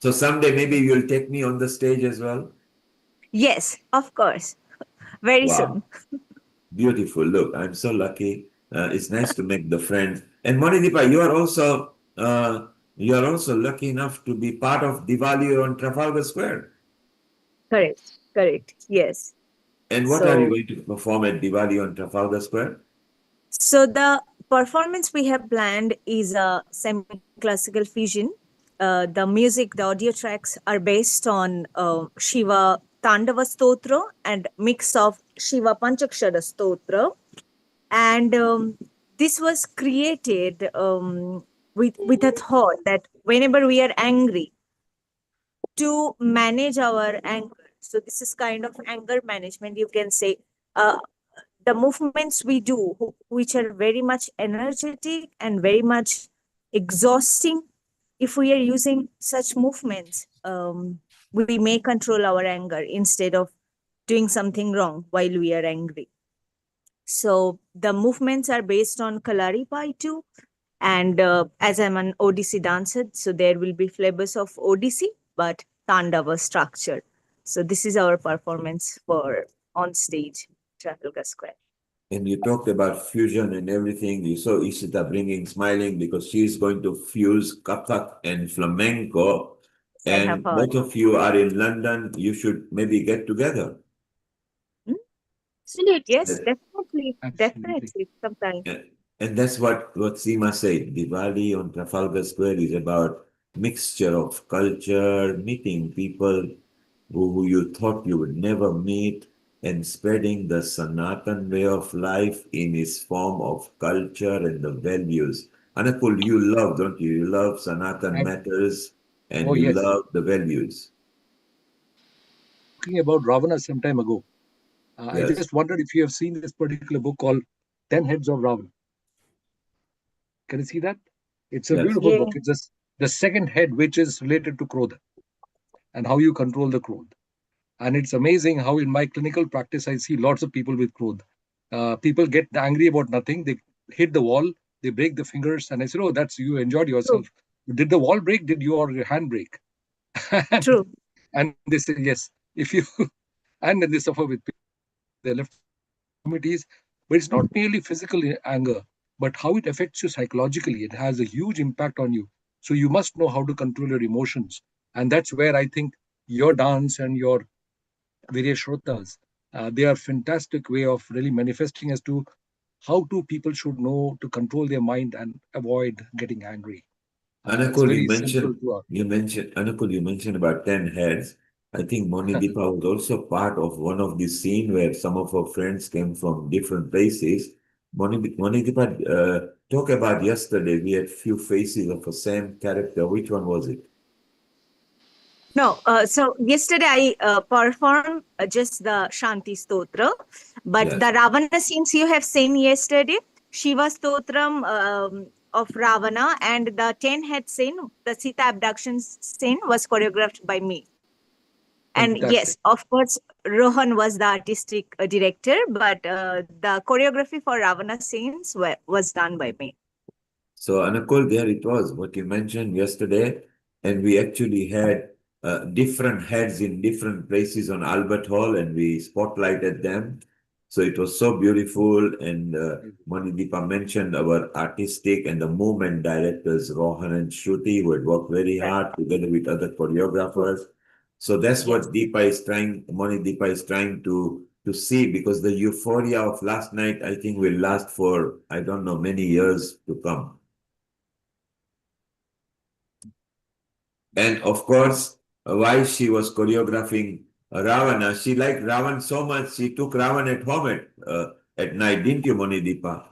So someday maybe you'll take me on the stage as well.
Yes, of course. Very
Wow.
soon.
Beautiful. Look, I'm so lucky. It's nice to make the friends. And Monideepa, you are also lucky enough to be part of Diwali on Trafalgar Square.
Correct. Yes.
And what are you
So,
going to perform at Diwali on Trafalgar Square?
so the performance we have planned is a semi-classical fusion. The music, the audio tracks are based on Shiva Tandava Stotra and mix of Shiva Panchakshara Stotra. And this was created with a thought that whenever we are angry, to manage our anger. So this is kind of anger management, you can say. Uh, the movements we do, which are very much energetic and very much exhausting, if we are using such movements, we may control our anger instead of doing something wrong while we are angry. So the movements are based on Kalari Pai too. And as I'm an Odissi dancer, so there will be flavors of Odissi, but Tandava structure. So this is our performance for on stage, Trafalgar Square.
And you talked about fusion and everything. You saw Ishita smiling because she's going to fuse Kathak and flamenco.
I have
And
heard.
both of you are in London. You should maybe get together.
Hmm?
Absolutely.
Yes,
Uh,
definitely, sometime.
And that's what Seema said. Diwali on Trafalgar Square is about mixture of culture, meeting people who you thought you would never meet, and spreading the Sanatan way of life in its form of culture and the values. Anakul, you love, don't you? You love Sanatan
And
matters and
oh
you
yes,
love the values.
talking about Ravana some time ago. I
Yes,
just wondered if you have seen this particular book called 10 Heads of Ravana. Can you see that? It's a
yes.
beautiful
Yeah.
book. It's just the second head, which is related to Krodha and how you control the Krodha. And it's amazing how in my clinical practice, I see lots of people with Krodha. People get angry about nothing. They hit the wall, they break the fingers. And I said, oh, that's you enjoyed
True.
yourself. Did the wall break? Did your hand break? and,
True.
and they say, yes. If you, and then they suffer with their left extremities. But it's not merely physical anger, but how it affects you psychologically. It has a huge impact on you. So you must know how to control your emotions. And that's where I think your dance and your various shrotas, they are fantastic way of really manifesting as to how two people should know to control their mind and avoid getting angry. It's
Anakul,
very simple to
you mentioned about 10 heads. I think Monideepa was also part of one of the scene where some of her friends came from different places. Monideepa, talk about yesterday. We had few faces of the same character. Which one was it?
No, so yesterday I performed just the Shanti Stotra, but
Yes.
the Ravana scenes you have seen yesterday, Shiva Stotram of Ravana, and the 10 head scene, the Sita abduction scene, was choreographed by me. And
fantastic.
yes, of course, Rohan was the artistic director, but the choreography for Ravana scenes was done by me.
So, Anakul, there it was, what you mentioned yesterday. And we actually had different heads in different places on Albert Hall and we spotlighted them. So it was so beautiful. And Monideepa mentioned our artistic and the movement directors, Rohan and Shruti, who had worked very hard together with other choreographers. So that's
Yes.
what Monideepa is trying to see, because the euphoria of last night, I think, will last for, I don't know, many years to come. And of course, while she was choreographing Ravana, she liked Ravan so much, she took Ravan at home at night, didn't you, Monideepa?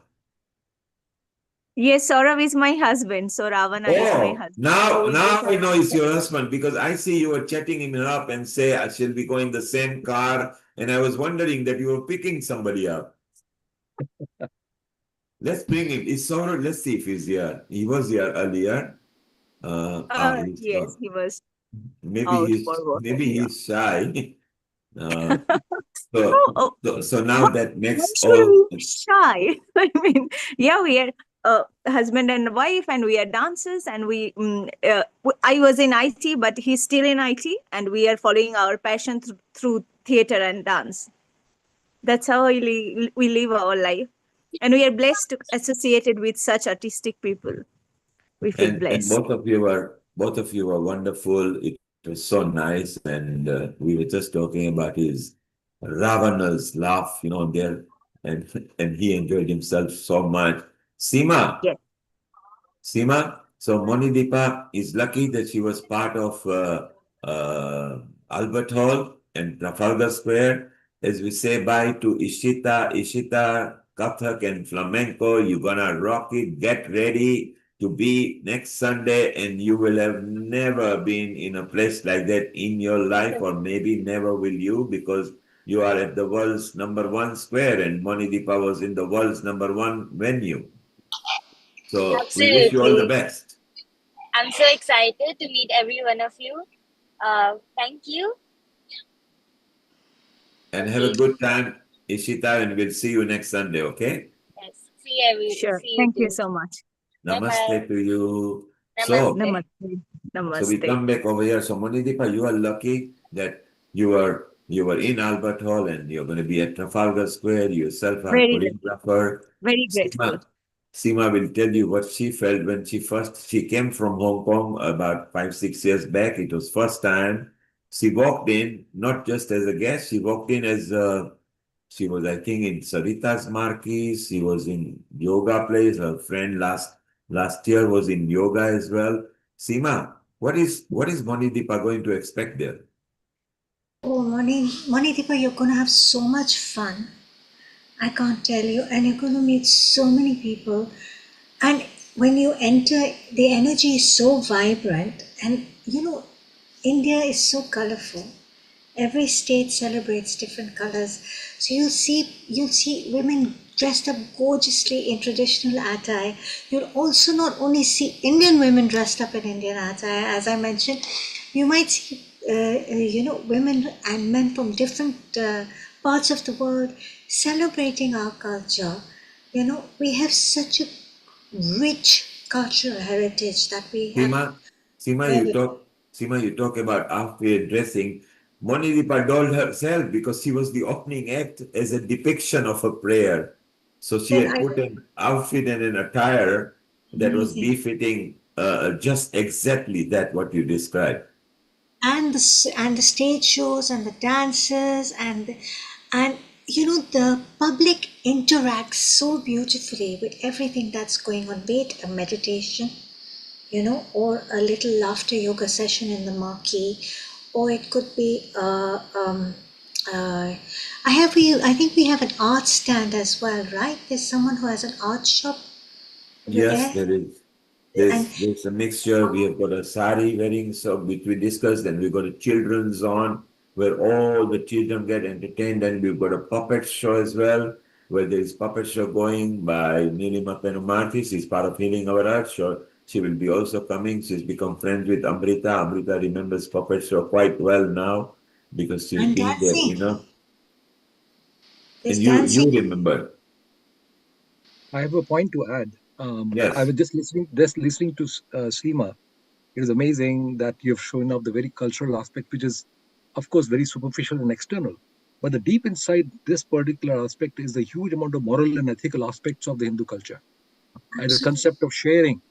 Yes, Saurav is my husband, so Ravana is my
Oh,
husband. So
now,
we
now
both
I
are.
know it's your husband, because I see you were chatting him up and say I shall be going the same car, and I was wondering that you were picking somebody up. Let's bring him. Is Saurabh? Let's see if he's here. He was here earlier. He's
Yes, he was
maybe
out for work earlier.
he's shy. Uh,
Oh, oh,
so now
why,
that
why
makes
should
all.
we be shy? I mean, yeah, we are husband and wife, and we are dancers, and I was in IT, but he's still in IT, and we are following our passion through theater and dance. That's how we live our life. And we are blessed to associated with such artistic people. We feel
And
blessed.
both of you were wonderful. It was so nice, and we were just talking about his ravenous laugh, there, and he enjoyed himself so much. Seema,
Yes.
Seema, so Monideepa is lucky that she was part of Albert Hall and Trafalgar Square. As we say bye to Ishita, Kathak and Flamenco, you're gonna rock it. Get ready to be next Sunday, and you will have never been in a place like that in your life, or maybe never will you, because you are at the world's #1 square, and Monideepa was in the world's #1 venue. So we wish you all the
Absolutely.
best.
I'm so excited to meet every one of you. Thank you.
And have a
Okay.
good time, Ishita, and we'll see you next Sunday, okay?
Yes.
Sure.
See you
Thank you
too.
so much.
Bye bye.
Namaste to you. So,
Namaste.
Namaste.
so we
Namaste.
come back over here. So Monideepa, you are lucky that you were in Albert Hall and you're going to be at Trafalgar Square. You yourself are a
Very lucky.
choreographer.
Very grateful.
Seema will tell you what she felt when she came from Hong Kong about 5, 6 years back. It was first time she walked in, not just as a guest, she walked in as she was, I think, in Sarita's Marquis. She was in yoga place. Her friend last year was in yoga as well. Seema, what is Monideepa going to expect there?
Oh, Monideepa, you're going to have so much fun. I can't tell you. And you're going to meet so many people. And when you enter, the energy is so vibrant. And, India is so colorful. Every state celebrates different colors. So you'll see women dressed up gorgeously in traditional attire. You'll also not only see Indian women dressed up in Indian attire, as I mentioned, you might see women and men from different parts of the world celebrating our culture. We have such a rich cultural heritage that we have.
Seema, Seema, you
Very.
talk, Seema, you talk about outfit dressing. Monideepa dolled herself because she was the opening act as a depiction of a prayer. So she
Then
had put an outfit and an attire that was
amazing.
befitting just exactly that what you described.
And the stage shows and the dances and the public interacts so beautifully with everything that's going on, be it a meditation, or a little laughter yoga session in the marquee, or it could be uh, I think we have an art stand as well, right? There's someone who has an art shop over
Yes,
there.
there is.
And
There's a mixture. We have got a sari wearing, so which we discussed, and we've got a children's on where all the children get entertained, and we've got a puppet show as well, where there's puppet show going by Nilima Penumarthi. She's part of Healing Our Art Show. She will be also coming. She's become friends with Amrita. Amrita remembers puppet show quite well now because she's
and
been there,
dancing.
And
There's
you
dancing.
remember.
I have a point to add. I
Yes.
was just listening to Seema. It is amazing that you've shown up the very cultural aspect, which is, of course, very superficial and external. But the deep inside this particular aspect is the huge amount of moral and ethical aspects of the Hindu culture. The
Absolutely.
concept of sharing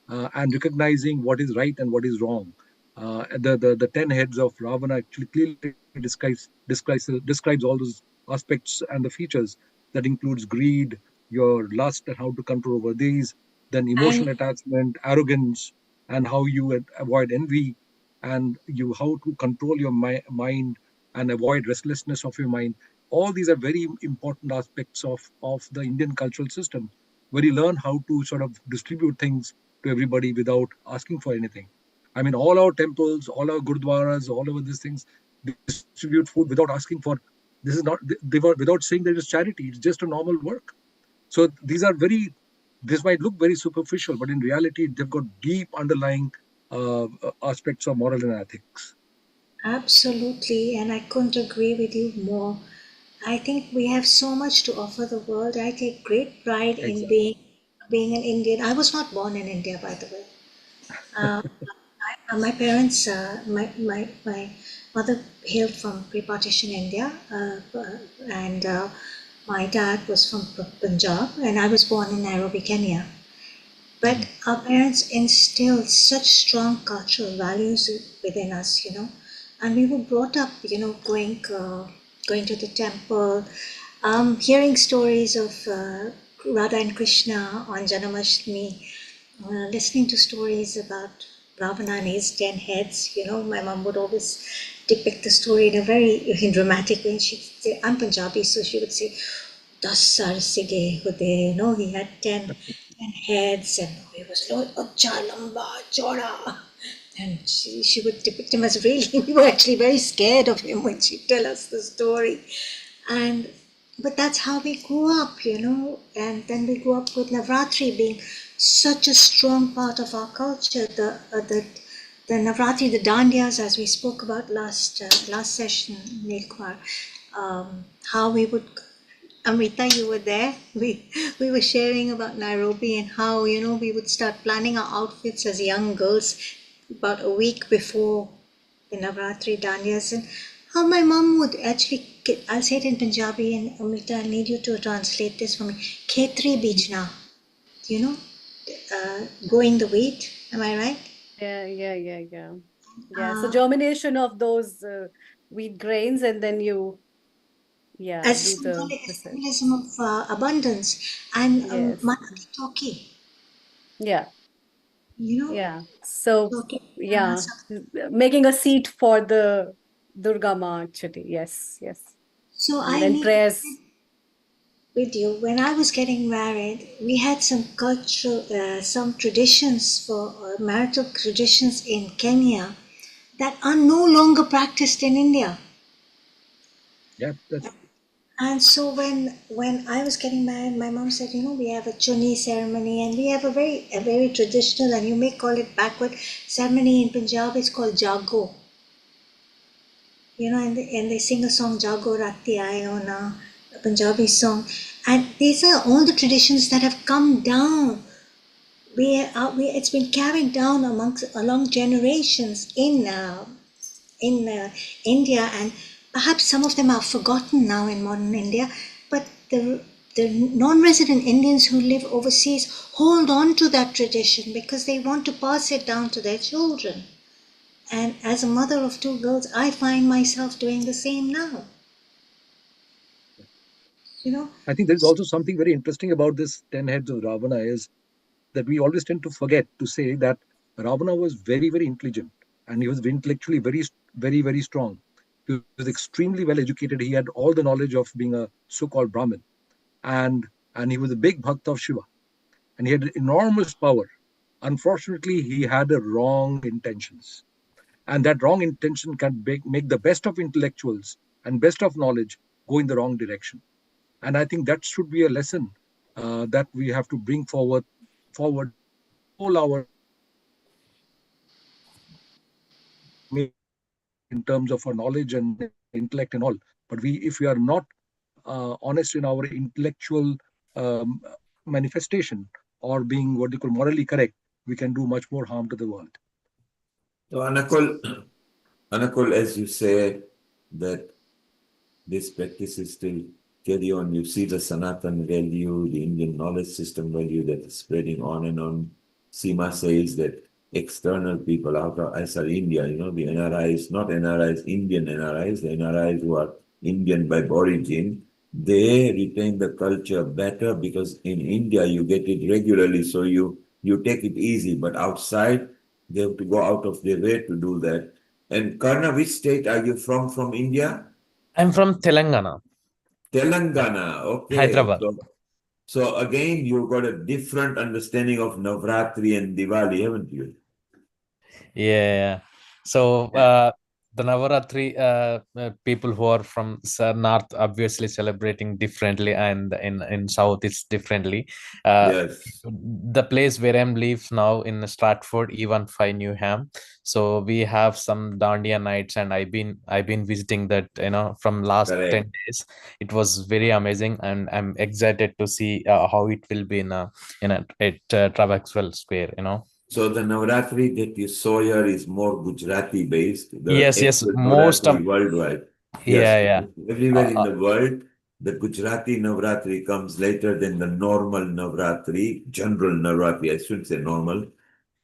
and recognizing what is right and what is wrong. The 10 heads of Ravana actually clearly describes all those aspects and the features that includes greed, your lust, and how to control over these, then
And
emotional attachment, arrogance, and how you avoid envy, and you how to control your mind and avoid restlessness of your mind. All these are very important aspects of the Indian cultural system, where you learn how to sort of distribute things to everybody without asking for anything. I mean, all our temples, all our gurdwaras, all over these things distribute food without asking for. This is not they were without saying that it's charity. It's just a normal work. So these are very. This might look very superficial, but in reality, they've got deep underlying aspects of moral and ethics.
absolutely, and I couldn't agree with you more. I think we have so much to offer the world. I take great pride in
Exactly.
being an Indian. I was not born in India, by the way. Uh, my parents, my mother hailed from pre-partition India, and my dad was from Punjab, and I was born in Nairobi, Kenya. But our parents instilled such strong cultural values within us, and we were brought up, going to the temple, hearing stories of Radha and Krishna on Janmashtami, listening to stories about Ravana and his 10 heads. My mom would always depict the story in a very dramatic way. She'd say, I'm Punjabi, so she would say, Das sar sige hude, he had 10 heads, and he was Acha, Lamba, Chora. And she would depict him as really, we were actually very scared of him when she'd tell us the story. But that's how we grew up, and then we grew up with Navratri being such a strong part of our culture. The Navratri, the Dandiyas, as we spoke about last session, Nilkumar, how we would, Amrita, you were there. We were sharing about Nairobi and how, we would start planning our outfits as young girls about a week before the Navratri Dandiyas, and how my mom would actually, I'll say it in Punjabi, and Amrita, I need you to translate this for me. Khetri bijna, growing the wheat. Am I right?
Yeah. So germination of those wheat grains, and then you,
As
do the
symbolism of abundance and
yes.
Manaki Toki,
Yeah.
you know.
Yeah. So
Toki,
making a seat for the Durga Ma actually. Yes.
So
And
I
then
need
prayers.
with you. When I was getting married, we had some cultural, some traditions for marital traditions in Kenya that are no longer practiced in India.
Yeah, that's
And so when I was getting married, my mom said, we have a chuni ceremony, and we have a very traditional, and you may call it backward ceremony in Punjab. It's called jago. And they sing a song, Jago Rati Aayo Na, a Punjabi song. And these are all the traditions that have come down. It's been carried down along generations in India, and perhaps some of them are forgotten now in modern India. But the non-resident Indians who live overseas hold on to that tradition because they want to pass it down to their children. And as a mother of two girls, I find myself doing the same now.
I think there's also something very interesting about this 10 heads of Ravana is that we always tend to forget to say that Ravana was very, very intelligent, and he was intellectually very, very, very strong. He was extremely well educated. He had all the knowledge of being a so-called Brahmin, and he was a big bhakt of Shiva, and he had enormous power. Unfortunately, he had a wrong intentions, and that wrong intention can make the best of intellectuals and best of knowledge go in the wrong direction. And I think that should be a lesson that we have to bring forward all our in terms of our knowledge and intellect and all. But if we are not honest in our intellectual manifestation or being what they call morally correct, we can do much more harm to the world.
So, Anakul, as you say that this practice is still carry on, you see the Sanatan value, the Indian knowledge system value that is spreading on and on. Seema says that external people outside India, the NRIs, not NRIs, Indian NRIs, the NRIs who are Indian by origin, they retain the culture better because in India you get it regularly, so you take it easy, but outside they have to go out of their way to do that. And Karna, which state are you from India?
I'm from Telangana.
Telangana, okay.
Hyderabad.
So again, you've got a different understanding of Navratri and Diwali, haven't you?
Yeah. So the Navaratri people who are from north obviously celebrating differently, and in south it's differently.
Yes.
The place where I'm lives now in Stratford, E15 Newham. So we have some Dandiya nights, and I've been visiting that from last
Correct.
10 days. It was very amazing, and I'm excited to see how it will be at Trafalgar Square.
So the Navratri that you saw here is more Gujarati based. The
Yes,
actual
most of
Navratri worldwide. Yes,
yeah.
everywhere in
Uh,
the world, the Gujarati Navratri comes later than the normal Navratri, general Navratri. I shouldn't say normal.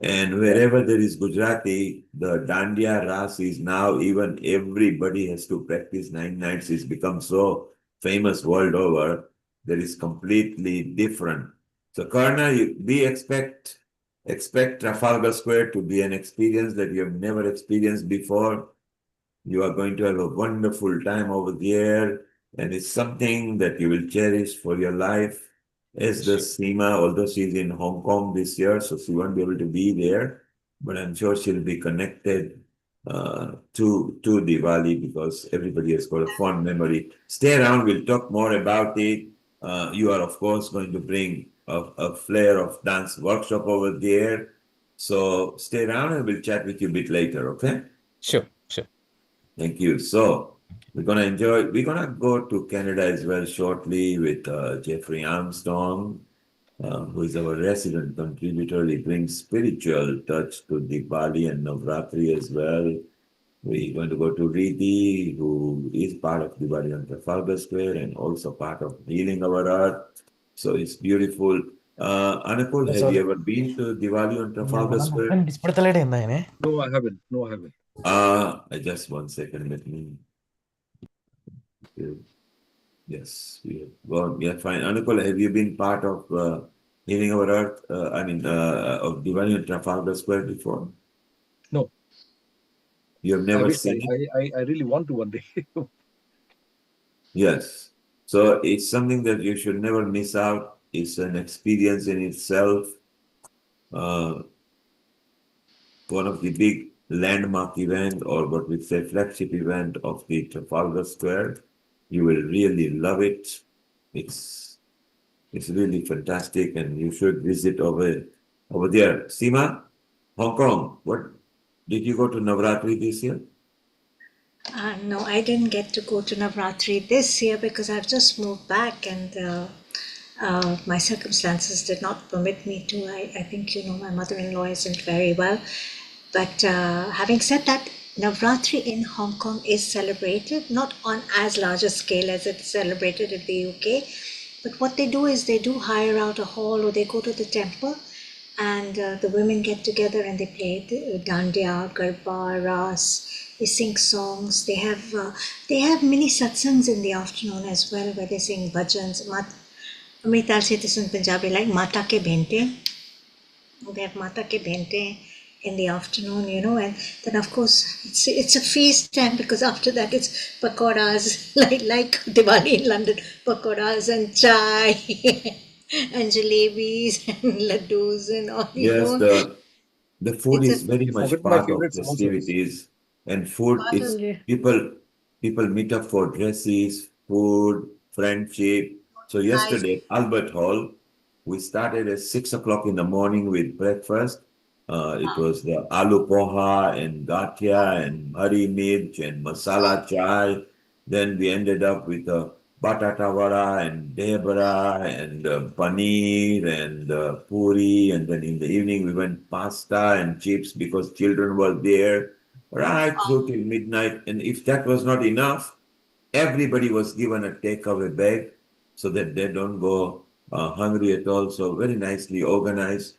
And wherever there is Gujarati, the Dandiya Ras is now even everybody has to practice 9 nights. It's become so famous world over. That is completely different. So Karna, we expect Trafalgar Square to be an experience that you have never experienced before. You are going to have a wonderful time over there, and it's something that you will cherish for your life. As the Seema, although she's in Hong Kong this year, so she won't be able to be there, but I'm sure she'll be connected to Diwali because everybody has got a fond memory. Stay around, we'll talk more about it. You are, of course, going to bring a flair of dance workshop over there. So stay around and we'll chat with you a bit later, okay?
Sure.
Thank you. So we're gonna go to Canada as well shortly with Jeffrey Armstrong, who is our resident contributor. He brings spiritual touch to Diwali and Navratri as well. We're going to go to Riti, who is part of Diwali on Trafalgar Square and also part of Healing Our Earth. So it's beautiful. Anakul, have you ever been to Diwali on Trafalgar Square?
No, I haven't. No, I haven't.
Just 1 second, let me. Yes, we have gone. Yeah, fine. Anukul, have you been part of Healing Our Earth? Of Diwali on Trafalgar Square before?
No.
You have
I
never
wish
seen it?
I really want to one day.
Yes. So it's something that you should never miss out. It's an experience in itself. One of the big landmark event or what we say flagship event of the Trafalgar Square. You will really love it. It's really fantastic, and you should visit over there. Seema, Hong Kong. What did you go to Navratri this year?
No, I didn't get to go to Navratri this year because I've just moved back and my circumstances did not permit me to. I think, my mother-in-law isn't very well. But having said that, Navratri in Hong Kong is celebrated, not on as large a scale as it's celebrated in the UK. But what they do is they do hire out a hall or they go to the temple and the women get together and they play dandiya, garba, ras. They sing songs. They have mini satsangs in the afternoon as well, where they sing bhajans. Amrita said this in Punjabi, like Mata ke bhente. They have Mata ke bhente in the afternoon, and then of course it's a feast time because after that it's pakoras, like Diwali in London, pakoras and chai and jalebis and laddus and all,
Yes, the food
It's a
is very
You
much
forgot my
part of
favorite samosas.
festivities, and food
part
is
of
people meet up for dresses, food, friendship. So yesterday, Albert Hall, we started at 6 o'clock in the morning with breakfast. It was the aloo poha and gatia and hari mirch and masala chai. Then we ended up with a batata vada and debra and paneer and puri. And then in the evening, we went pasta and chips because children were there right through till midnight. And if that was not enough, everybody was given a takeaway bag so that they don't go hungry at all. So very nicely organized.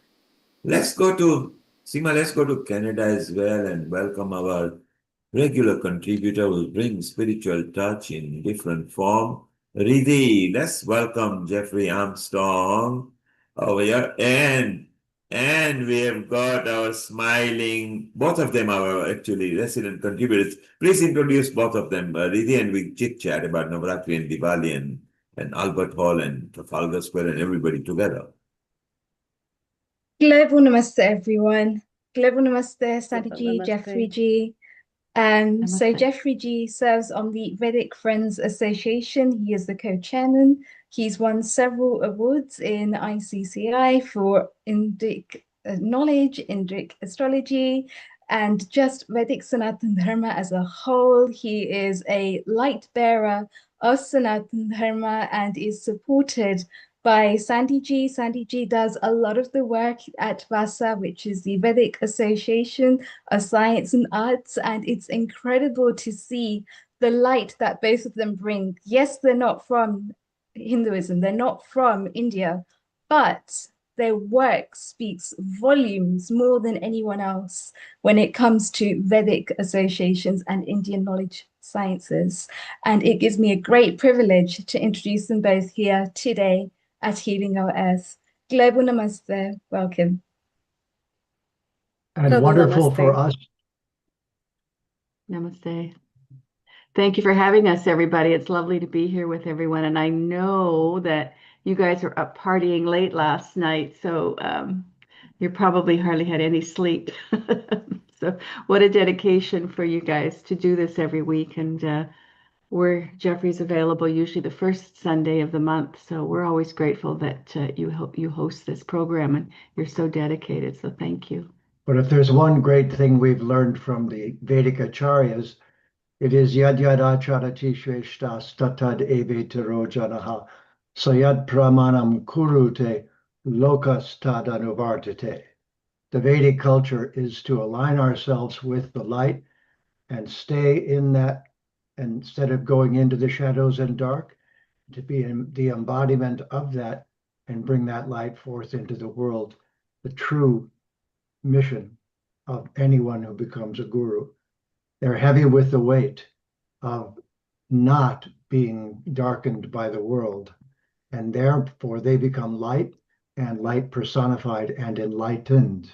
Let's go to Sima, let's go to Canada as well and welcome our regular contributor who brings spiritual touch in different form. Riddhi, let's welcome Jeffrey Armstrong over here. And we have got our smiling, both of them are actually resident contributors. Please introduce both of them, Riddhi, and we chit chat about Navratri and Diwali and Albert Hall and Trafalgar Square and everybody together.
Global Namaste, everyone. Global Namaste, Sadhji,
Namaste.
Jeffrey G. So Jeffrey G serves on the Vedic Friends Association. He is the co-chairman. He's won several awards in ICCI for Indic knowledge, Indic astrology, and just Vedic Sanatan Dharma as a whole. He is a light bearer of Sanatan Dharma and is supported by Sandy G. Sandy G does a lot of the work at VASA, which is the Vedic Association of Science and Arts, and it's incredible to see the light that both of them bring. Yes, they're not from Hinduism, they're not from India, but their work speaks volumes more than anyone else when it comes to Vedic associations and Indian knowledge sciences. And it gives me a great privilege to introduce them both here today at Healing Our Earth. Global Namaste, welcome.
And
Global
wonderful for
Namaste.
us.
Namaste. Thank you for having us, everybody. It's lovely to be here with everyone. And I know that you guys were up partying late last night, so you probably hardly had any sleep. So what a dedication for you guys to do this every week. And Jeffrey's available usually the first Sunday of the month. So we're always grateful that you host this program and you're so dedicated. So thank you.
But if there's one great thing we've learned from the Vedic Acharyas, it is yad yad acharati shveshtas tatad evetero janaha sayad pramanam kurute lokas tad anuvartate. The Vedic culture is to align ourselves with the light and stay in that, instead of going into the shadows and dark, to be in the embodiment of that and bring that light forth into the world, the true mission of anyone who becomes a guru. They're heavy with the weight of not being darkened by the world, and therefore they become light, and light personified and enlightened.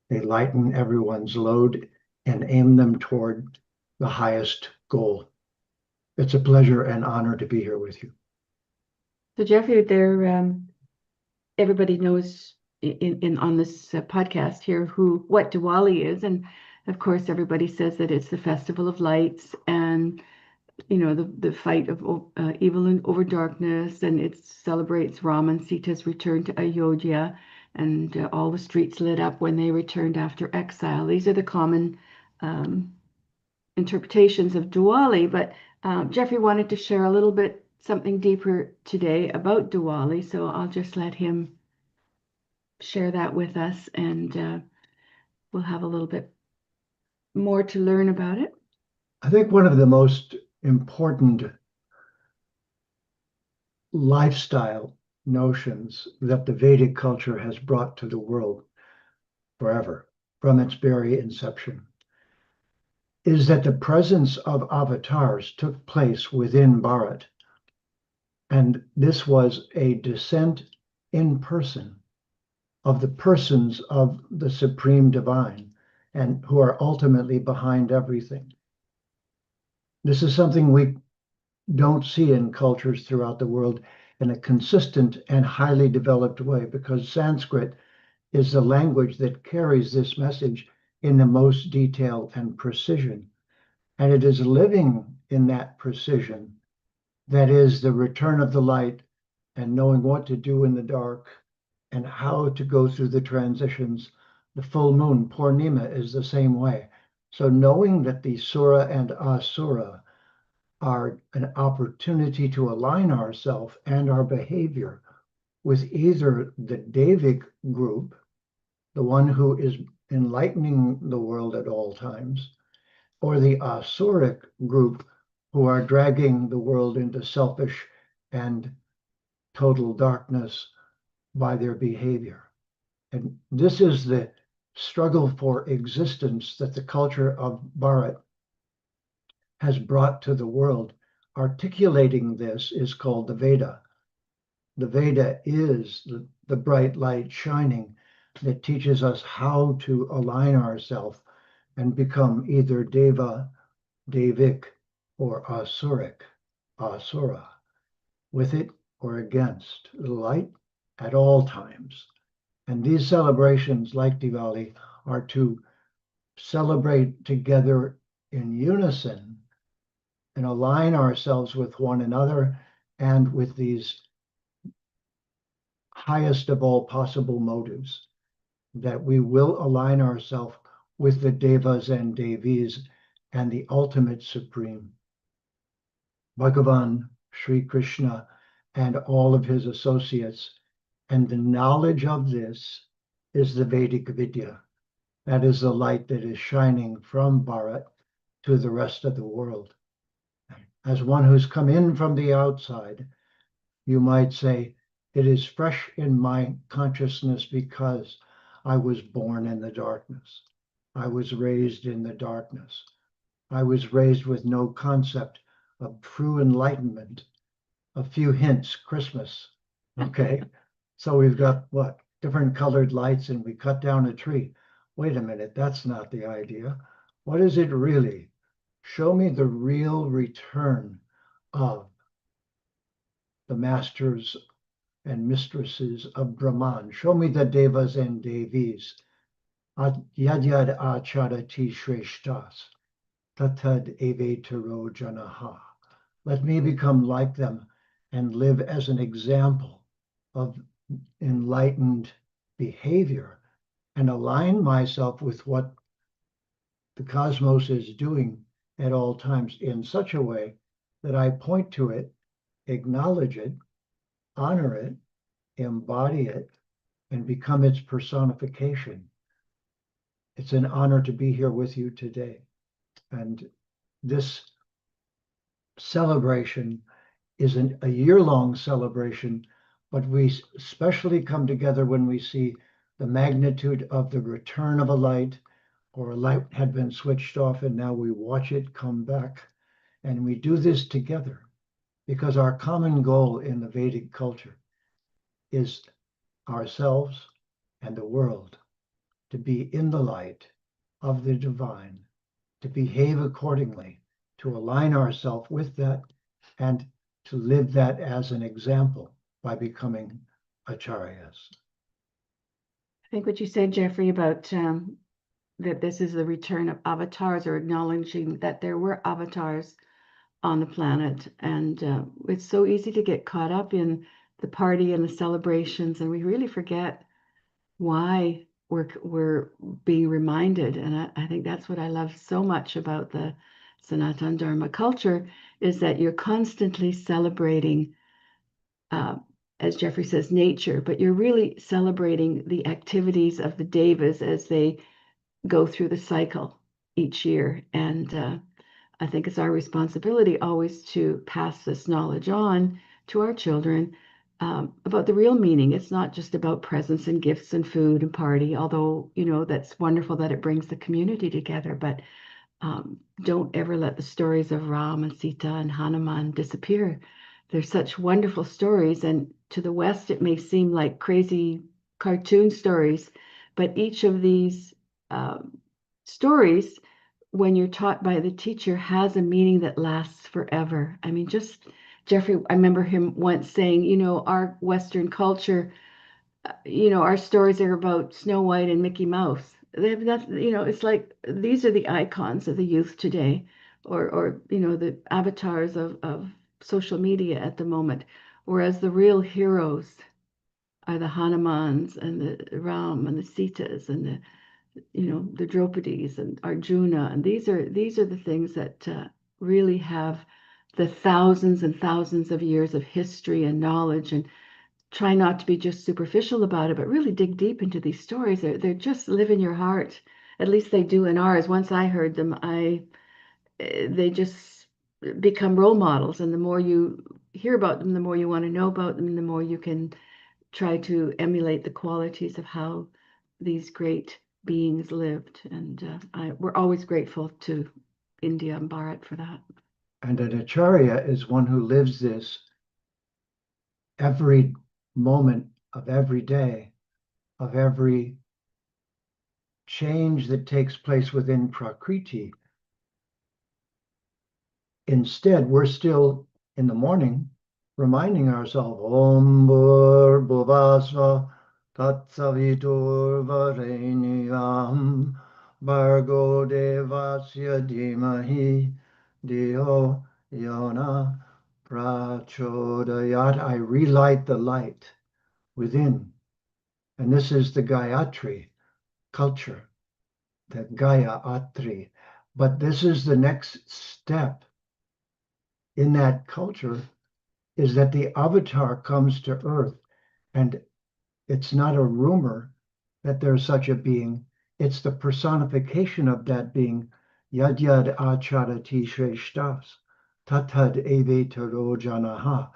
They lighten everyone's load and aim them toward the highest goal. It's a pleasure and honor to be here with you.
So Jeffrey, everybody knows on this podcast here what Diwali is, and of course everybody says that it's the festival of lights, and the fight of evil and over darkness, and it celebrates Ram and Sita's return to Ayodhya, and all the streets lit up when they returned after exile. These are the common interpretations of Diwali, but Jeffrey wanted to share a little bit something deeper today about Diwali, so I'll just let him share that with us, and we'll have a little bit more to learn about it.
I think one of the most important lifestyle notions that the Vedic culture has brought to the world forever, from its very inception, is that the presence of avatars took place within Bharat. And this was a descent in person of the persons of the Supreme Divine, and who are ultimately behind everything. This is something we don't see in cultures throughout the world in a consistent and highly developed way, because Sanskrit is the language that carries this message in the most detail and precision. And it is living in that precision that is the return of the light, and knowing what to do in the dark and how to go through the transitions. The full moon, Purnima, is the same way. So knowing that the Sura and Asura are an opportunity to align ourselves and our behavior with either the Devic group, the one who is enlightening the world at all times, or the Asuric group, who are dragging the world into selfish and total darkness by their behavior. And this is the struggle for existence that the culture of Bharat has brought to the world. Articulating this is called the Veda. The Veda is the bright light shining that teaches us how to align ourselves and become either Deva, Devic, or Asuric, Asura, with it or against the light at all times. And these celebrations, like Diwali, are to celebrate together in unison and align ourselves with one another and with these highest of all possible motives, that we will align ourselves with the Devas and Devis and the ultimate supreme, Bhagavan Sri Krishna, and all of his associates. And the knowledge of this is the Vedic Vidya. That is the light that is shining from Bharat to the rest of the world. As one who's come in from the outside, you might say, it is fresh in my consciousness because I was born in the darkness. I was raised in the darkness. I was raised with no concept of true enlightenment. A few hints, Christmas. Okay. So we've got what? Different colored lights, and we cut down a tree. Wait a minute, that's not the idea. What is it really? Show me the real return of the masters and mistresses of Brahman. Show me the devas and devis. Yad yad acharati shreshtas, tatad evetaro janaha. Let me become like them and live as an example of enlightened behavior and align myself with what the cosmos is doing at all times in such a way that I point to it, acknowledge it, honor it, embody it, and become its personification. It's an honor to be here with you today. And this celebration is a year-long celebration, but we especially come together when we see the magnitude of the return of a light, or a light had been switched off and now we watch it come back. And we do this together because our common goal in the Vedic culture is ourselves and the world to be in the light of the divine, to behave accordingly, to align ourselves with that, and to live that as an example by becoming acharyas.
I think what you said, Jeffrey, about that this is the return of avatars, or acknowledging that there were avatars on the planet. And it's so easy to get caught up in the party and the celebrations, and we really forget why we're being reminded. And I think that's what I love so much about the Sanatana Dharma culture, is that you're constantly celebrating, as Jeffrey says, nature, but you're really celebrating the activities of the devas as they go through the cycle each year. And I think it's our responsibility always to pass this knowledge on to our children, about the real meaning. It's not just about presents and gifts and food and party, although, that's wonderful that it brings the community together. But don't ever let the stories of Ram and Sita and Hanuman disappear. They're such wonderful stories, and to the West, it may seem like crazy cartoon stories, but each of these stories, when you're taught by the teacher, has a meaning that lasts forever. I mean, just Jeffrey, I remember him once saying, our Western culture, our stories are about Snow White and Mickey Mouse. They have nothing, it's like these are the icons of the youth today, or the avatars of social media at the moment, whereas the real heroes are the Hanumans and the Ram and the Sitas and the Draupadis and Arjuna. And these are the things that really have the thousands and thousands of years of history and knowledge. And try not to be just superficial about it, but really dig deep into these stories. They're just live in your heart. At least they do in ours. Once I heard them, they just become role models. And the more you hear about them, the more you want to know about them, the more you can try to emulate the qualities of how these great beings lived. And we're always grateful to India and Bharat for that.
And an acharya is one who lives this every moment of every day, of every change that takes place within Prakriti. Instead, we're still in the morning reminding ourselves, Om Bhur Bhuvasva Tatsavitur Vareniyam Bhargo Devasya Dhimahi Dio Yona Prachodayat. I relight the light within. And this is the Gayatri culture, the Gayatri. But this is the next step in that culture, is that the avatar comes to Earth, and it's not a rumor that there's such a being. It's the personification of that being. Yad yad acharati shreshtas, tatad evetaro janaha,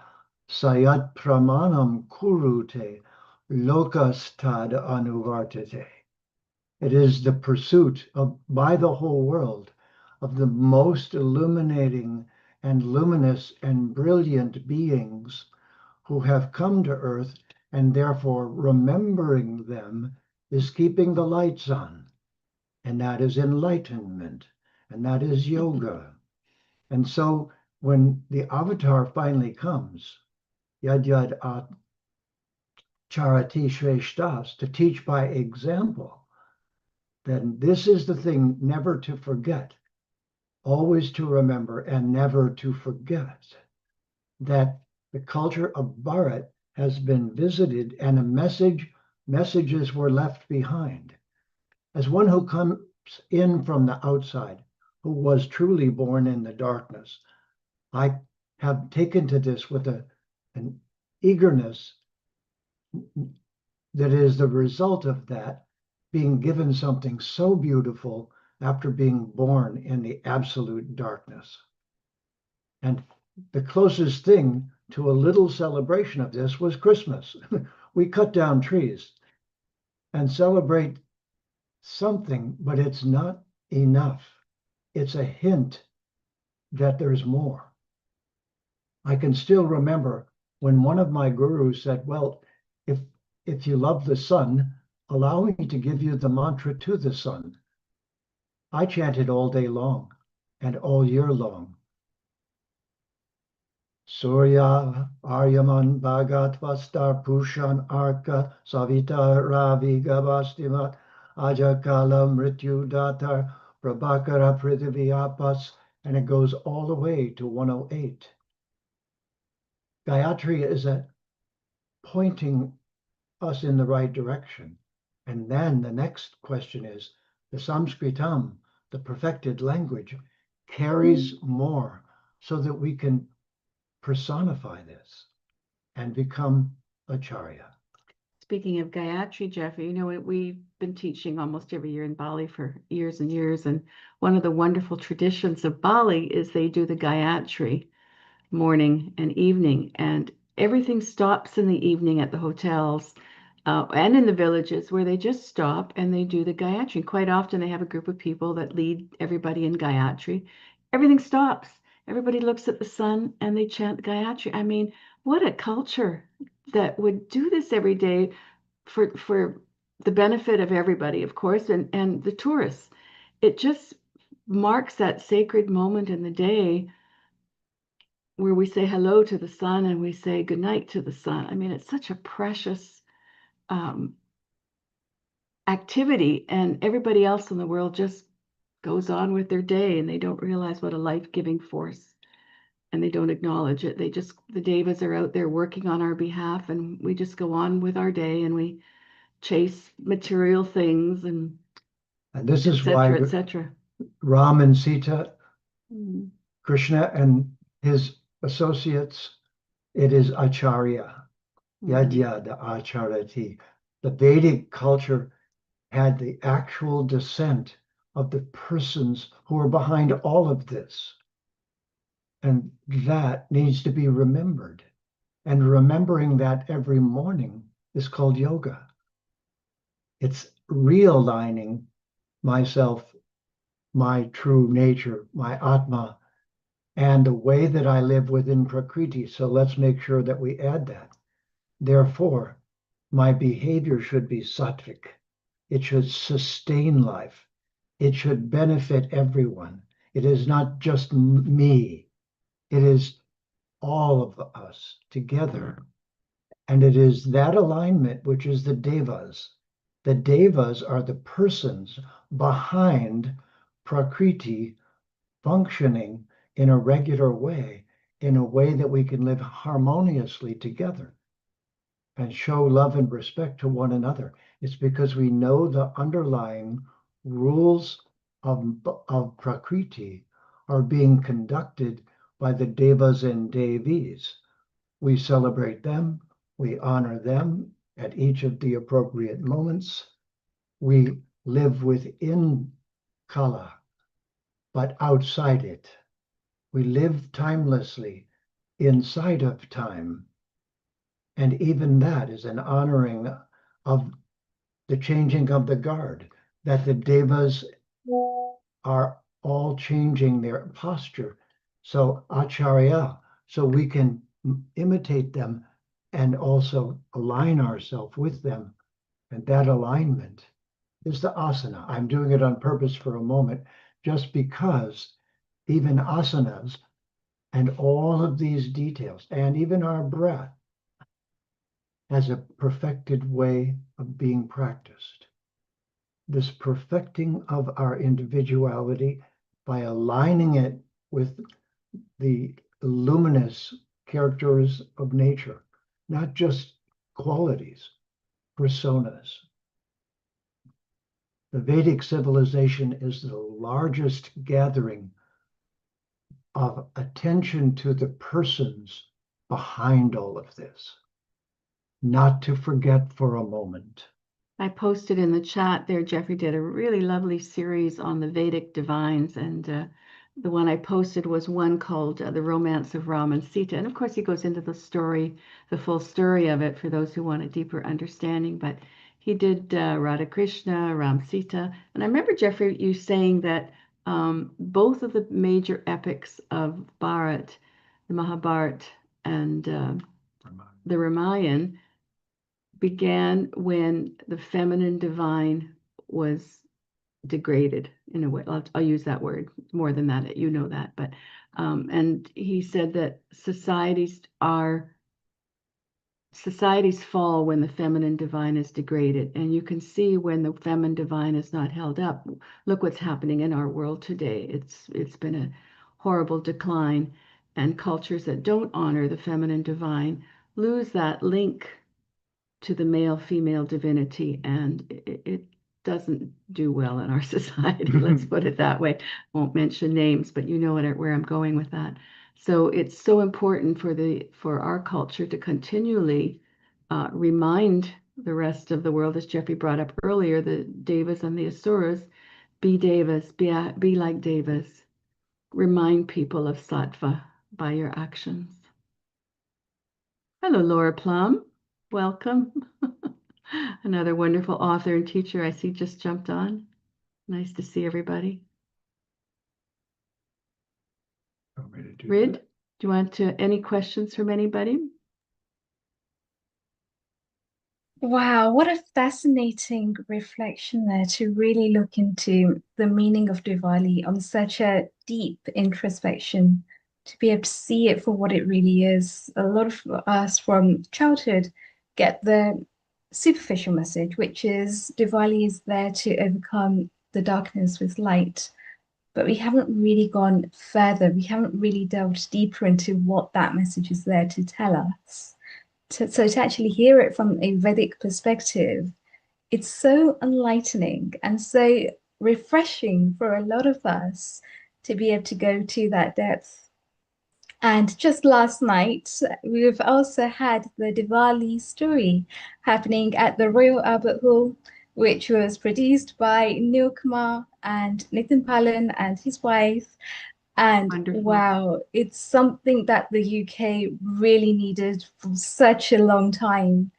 sayat pramanam kurute, lokastad anuvartate. It is the pursuit of, by the whole world, of the most illuminating and luminous and brilliant beings who have come to Earth, and therefore remembering them is keeping the lights on. And that is enlightenment, and that is yoga. And so when the avatar finally comes, Yad Yad Charati Shreshtas, to teach by example, then this is the thing never to forget, always to remember and never to forget, that the culture of Bharat has been visited and messages were left behind. As one who comes in from the outside, who was truly born in the darkness, I have taken to this with an eagerness that is the result of that, being given something so beautiful after being born in the absolute darkness. And the closest thing to a little celebration of this was Christmas. We cut down trees and celebrate something, but it's not enough. It's a hint that there's more. I can still remember when one of my gurus said, well, if you love the sun, allow me to give you the mantra to the sun. I chanted all day long and all year long. Surya Aryaman Bhagatvastar Pushan Arka Savita Ravi Gavastimat Ajakala Mrityu Datar Prabhakara Prithivyapas, and it goes all the way to 108. Gayatri is pointing us in the right direction. And then the next question is, the Sanskritam, the perfected language, carries more so that we can personify this and become Acharya.
Speaking of Gayatri, Jeffrey, you know, we've been teaching almost every year in Bali for years and years. And one of the wonderful traditions of Bali is they do the Gayatri morning and evening. And everything stops in the evening at the hotels and in the villages, where they just stop and they do the Gayatri. Quite often they have a group of people that lead everybody in Gayatri. Everything stops. Everybody looks at the sun and they chant Gayatri. I mean, what a culture that would do this every day for the benefit of everybody, of course, and the tourists. It just marks that sacred moment in the day where we say hello to the sun and we say goodnight to the sun. I mean, it's such a precious activity, and everybody else in the world just goes on with their day and they don't realize what a life-giving force, and they don't acknowledge it. The devas are out there working on our behalf, and we just go on with our day and we chase material things and
this is why
etc.
Ram and Sita, Krishna and his associates, it is Acharya, Yad Yad Acharati. The Vedic culture had the actual descent of the persons who are behind all of this. And that needs to be remembered. And remembering that every morning is called yoga. It's realigning myself, my true nature, my Atma, and the way that I live within Prakriti. So let's make sure that we add that. Therefore, my behavior should be sattvic. It should sustain life. It should benefit everyone. It is not just me. It is all of us together. And it is that alignment which is the devas. The devas are the persons behind Prakriti functioning in a regular way, in a way that we can live harmoniously together and show love and respect to one another. It's because we know the underlying rules of Prakriti are being conducted by the devas and devis. We celebrate them. We honor them at each of the appropriate moments. We live within Kala, but outside it. We live timelessly inside of time. And even that is an honoring of the changing of the guard, that the devas are all changing their posture. So acharya, so we can imitate them and also align ourselves with them. And that alignment is the asana. I'm doing it on purpose for a moment, just because even asanas and all of these details, and even our breath, has a perfected way of being practiced. This perfecting of our individuality by aligning it with the luminous characters of nature, not just qualities, personas. The Vedic civilization is the largest gathering of attention to the persons behind all of this, not to forget for a moment.
I posted in the chat there, Jeffrey did a really lovely series on the Vedic divines, and the one I posted was one called The Romance of Ram and Sita. And of course, he goes into the story, the full story of it for those who want a deeper understanding. But he did Radha Krishna, Ram Sita. And I remember, Jeffrey, you saying that both of the major epics of Bharat, the Mahabharata and the Ramayana, began when the feminine divine was degraded in a way. I'll use that word more than that. You know that, but and he said that societies fall when the feminine divine is degraded, and you can see when the feminine divine is not held up. Look what's happening in our world today. It's been a horrible decline, and cultures that don't honor the feminine divine lose that link to the male-female divinity, and it doesn't do well in our society. Let's put it that way. Won't mention names, but you know where I'm going with that. So it's so important for our culture to continually remind the rest of the world, as Jeffrey brought up earlier, the devas and the asuras, be devas, be like devas. Remind people of sattva by your actions. Hello, Laura Plum. Welcome. Another wonderful author and teacher I see just jumped on. Nice to see everybody. Rid, do you want any questions from anybody?
Wow, what a fascinating reflection there to really look into the meaning of Diwali on such a deep introspection, to be able to see it for what it really is. A lot of us from childhood get the superficial message, which is Diwali is there to overcome the darkness with light. But we haven't really gone further. We haven't really delved deeper into what that message is there to tell us. So to actually hear it from a Vedic perspective, it's so enlightening and so refreshing for a lot of us to be able to go to that depth. And just last night, we've also had the Diwali Story happening at the Royal Albert Hall, which was produced by Neil Kumar and Nitin Palan and his wife. And
wonderful.
Wow, it's something that the UK really needed for such a long time,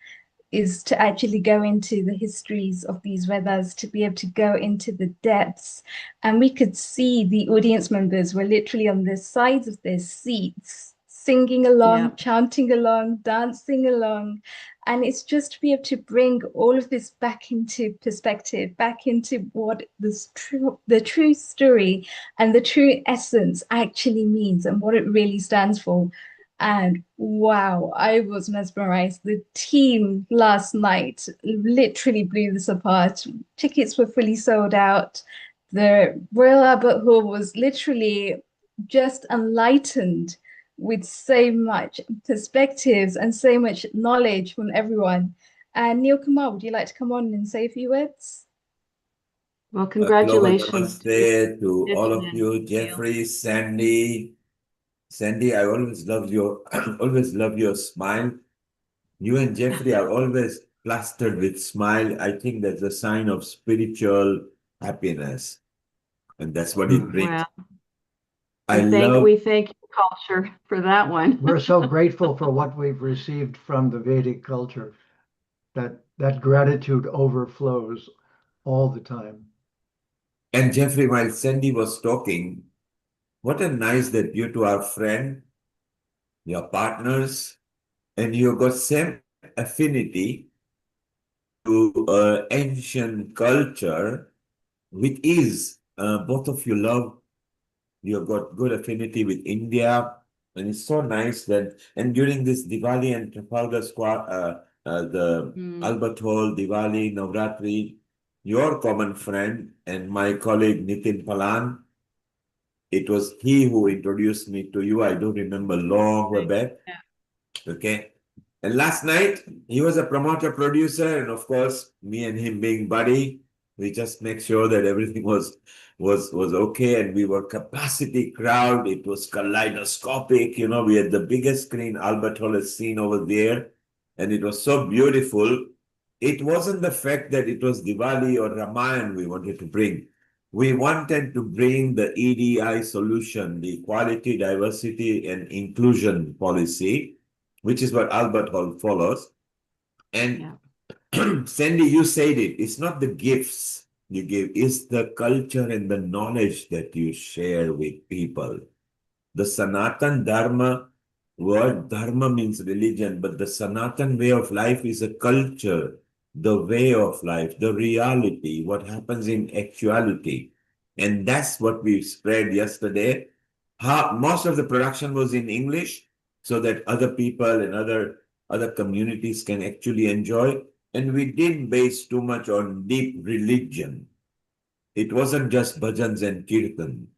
is to actually go into the histories of these Vedas, to be able to go into the depths. And we could see the audience members were literally on the sides of their seats, singing along, chanting along, dancing along. And it's just to be able to bring all of this back into perspective, back into what the true story and the true essence actually means and what it really stands for. And wow, I was mesmerized. The team last night literally blew this apart. Tickets were fully sold out. The Royal Albert Hall was literally just enlightened with so much perspectives and so much knowledge from everyone. And Neil Kumar, would you like to come on and say a few words?
Well, congratulations.
Namaste to all of you, Jeffrey, Sandy, Sandy, I always love your always love your smile. You and Jeffrey are always plastered with smile. I think that's a sign of spiritual happiness, and that's what it brings.
Well,
I love.
we thank you, culture, for that one.
We're so grateful for what we've received from the Vedic culture. That gratitude overflows all the time.
And Jeffrey, while Sandy was talking, what a nice that you two are friends, your partners, and you got same affinity to ancient culture, which is both of you love. You've got good affinity with India, and it's so nice that. And during this Diwali and Trafalgar Square, the Albert Hall, Diwali, Navratri, your common friend and my colleague Nitin Palan, it was he who introduced me to you. I don't remember long way back.
Yeah.
Okay. And last night, he was a promoter producer, and of course, me and him being buddy, we just make sure that everything was okay, and we were capacity crowd. It was kaleidoscopic, we had the biggest screen Albert Hall has seen over there, and it was so beautiful. It wasn't the fact that it was Diwali or Ramayan we wanted to bring. We wanted to bring the EDI solution, the Equality, Diversity, and Inclusion policy, which is what Albert Hall follows. And Sandy, you said it. It's not the gifts you give, it's the culture and the knowledge that you share with people. The Sanatan Dharma word, Dharma means religion, but the Sanatan way of life is a culture, the way of life, the reality, what happens in actuality. And that's what we spread yesterday. Most of the production was in English, so that other people and other communities can actually enjoy. And we didn't base too much on deep religion. It wasn't just bhajans and kirtan,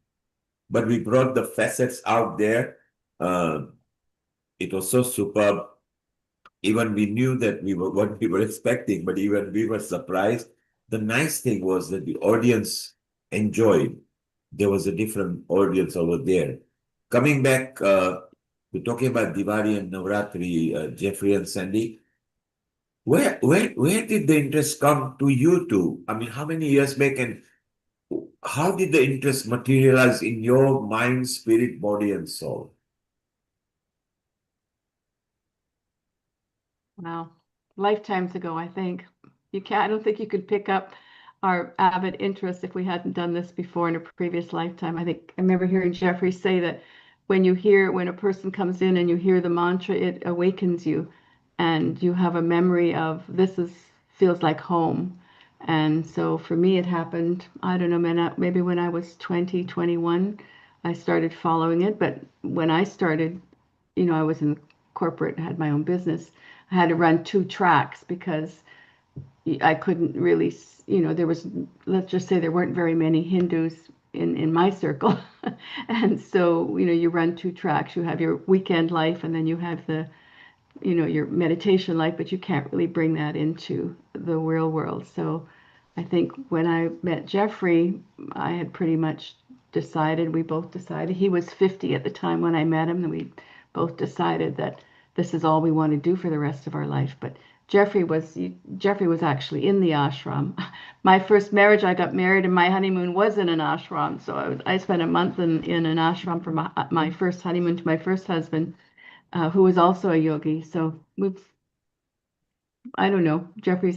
but we brought the facets out there. It was so superb. Even we knew that we were what we were expecting, but even we were surprised. The nice thing was that the audience enjoyed. There was a different audience over there. Coming back to talking about Diwali and Navratri, Jeffrey and Sandy, where did the interest come to you two? I mean, how many years back, and how did the interest materialize in your mind, spirit, body, and soul?
Wow. Lifetimes ago, I think. I don't think you could pick up our avid interest if we hadn't done this before in a previous lifetime. I remember hearing Jeffrey say that when a person comes in and you hear the mantra, it awakens you and you have a memory of feels like home. And so for me, it happened, I don't know, maybe when I was 20, 21, I started following it. But when I started, I was in corporate, had my own business. I had to run 2 tracks because I couldn't really, let's just say there weren't very many Hindus in my circle. And so, you run 2 tracks. You have your weekend life and then you have your meditation life, but you can't really bring that into the real world. So I think when I met Jeffrey, I had pretty much decided, we both decided, he was 50 at the time when I met him, and we both decided that this is all we want to do for the rest of our life. But Jeffrey was actually in the ashram. My first marriage, I got married, and my honeymoon was in an ashram. So I spent a month in an ashram for my first honeymoon to my first husband, who was also a yogi. So I don't know. Jeffrey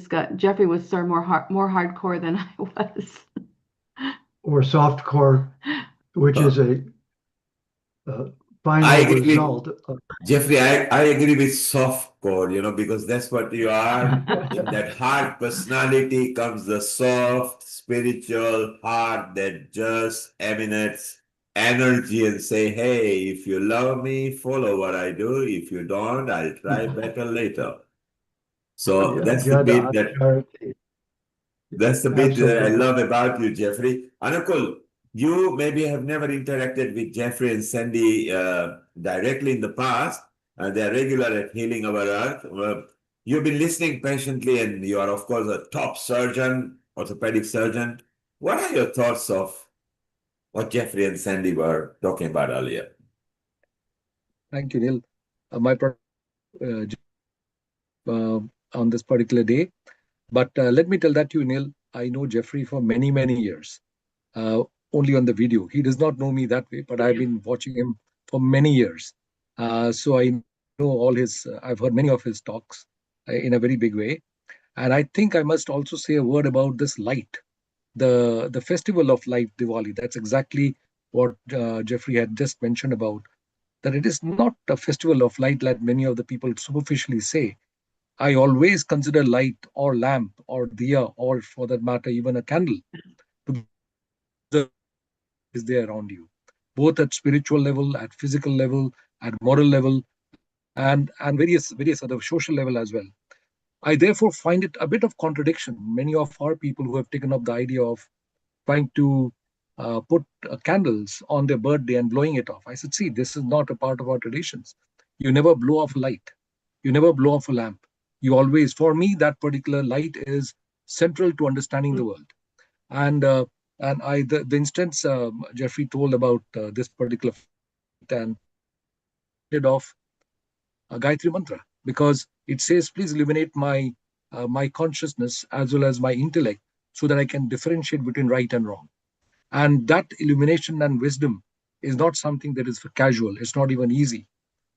was far more hardcore than I was.
Or softcore, which is a final result.
Jeffrey, I agree with softcore, because that's what you are. In that hard personality comes the soft, spiritual heart that just emanates energy and say, hey, if you love me, follow what I do. If you don't, I'll try better later. So that's the bit that I love about you, Jeffrey. Anukul, you maybe have never interacted with Jeffrey and Sandy directly in the past. They're regular at Healing Our Earth. You've been listening patiently, and you are, of course, a top surgeon, orthopedic surgeon. What are your thoughts of what Jeffrey and Sandy were talking about earlier?
Thank you, Neil. My on this particular day. But let me tell that to you, Neil. I know Jeffrey for many, many years, only on the video. He does not know me that way, but I've been watching him for many years. So I know all his, I've heard many of his talks in a very big way. And I think I must also say a word about this light, the festival of light, Diwali. That's exactly what Jeffrey had just mentioned about, that it is not a festival of light like many of the people superficially say. I always consider light or lamp or diya, or for that matter, even a candle, to be the is there around you, both at spiritual level, at physical level, at moral level, and various other social level as well. I therefore find it a bit of contradiction. Many of our people who have taken up the idea of trying to put candles on their birthday and blowing it off. I said, see, this is not a part of our traditions. You never blow off a light. You never blow off a lamp. You always, for me, that particular light is central to understanding the world. And the instance Jeffrey told about this particular and of a Gayatri mantra, because it says, please illuminate my consciousness as well as my intellect so that I can differentiate between right and wrong. And that illumination and wisdom is not something that is casual. It's not even easy.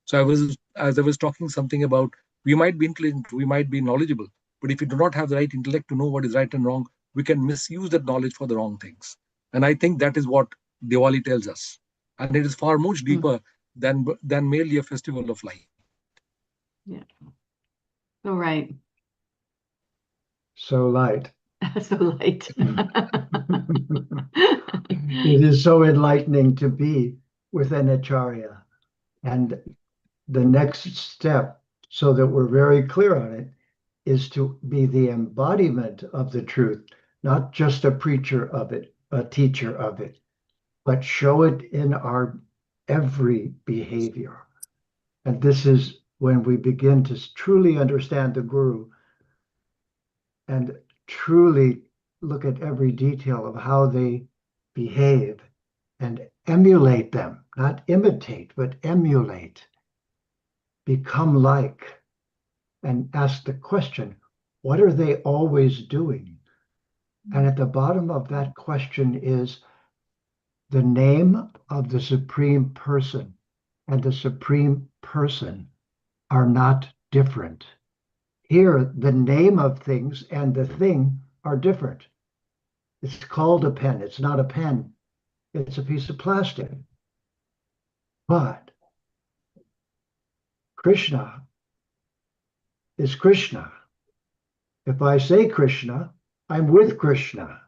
So as I was talking something about, we might be intelligent, we might be knowledgeable, but if we do not have the right intellect to know what is right and wrong, we can misuse that knowledge for the wrong things. And I think that is what Diwali tells us. And it is far much deeper than merely a festival of light.
Yeah. So right.
So light.
So light.
It is so enlightening to be with an acharya. And the next step, so that we're very clear on it, is to be the embodiment of the truth, not just a preacher of it, a teacher of it, but show it in our every behavior. And this is when we begin to truly understand the Guru and truly look at every detail of how they behave and emulate them, not imitate, but emulate, become like, and ask the question, what are they always doing? And at the bottom of that question is the name of the Supreme Person, and the Supreme Person are not different. Here, the name of things and the thing are different. It's called a pen. It's not a pen. It's a piece of plastic. But Krishna is Krishna. If I say Krishna, I'm with Krishna.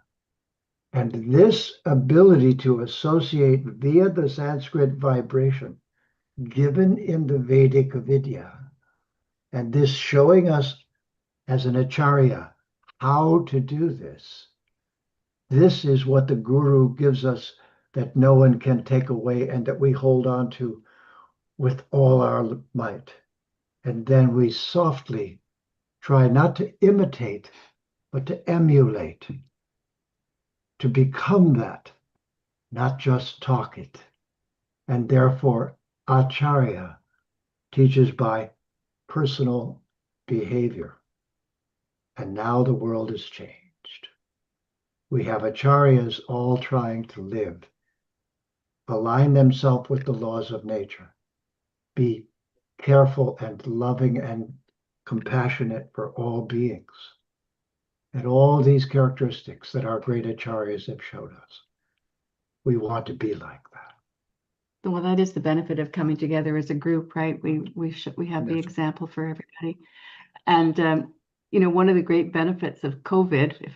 And this ability to associate via the Sanskrit vibration given in the Vedic Vidya, and this showing us as an acharya how to do this. This is what the Guru gives us that no one can take away and that we hold on to with all our might. And then we softly try not to imitate, but to emulate, to become that, not just talk it. And therefore, Acharya teaches by personal behavior. And now the world has changed. We have Acharyas all trying to live, align themselves with the laws of nature, be careful and loving and compassionate for all beings. And all these characteristics that our great acharyas have showed us. We want to be like that.
Well, that is the benefit of coming together as a group, right? We have the example for everybody. And one of the great benefits of COVID,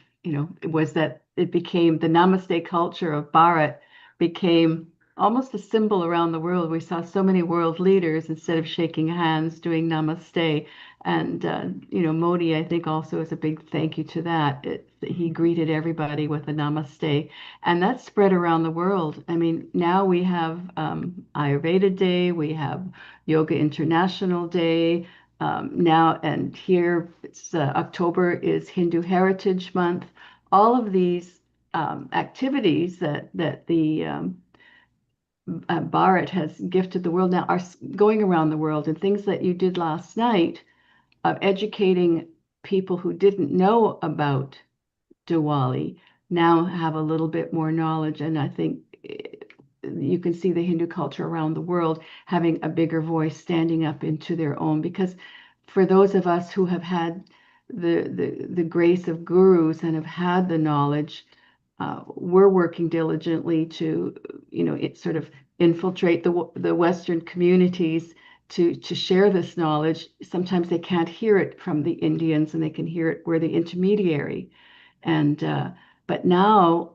was that it became the Namaste culture of Bharat became almost a symbol around the world. We saw so many world leaders, instead of shaking hands, doing Namaste. And Modi, I think, also is a big thank you to that. He greeted everybody with a Namaste, and that spread around the world. I mean, now we have Ayurveda Day, we have Yoga International Day. Now, and here it's October is Hindu Heritage Month. All of these activities that the Bharat has gifted the world now are going around the world, and things that you did last night of educating people who didn't know about Diwali now have a little bit more knowledge. And I think you can see the Hindu culture around the world having a bigger voice, standing up into their own. Because for those of us who have had the grace of gurus and have had the knowledge, we're working diligently to, sort of infiltrate the Western communities to share this knowledge. Sometimes they can't hear it from the Indians, and they can hear it where the intermediary. And but now,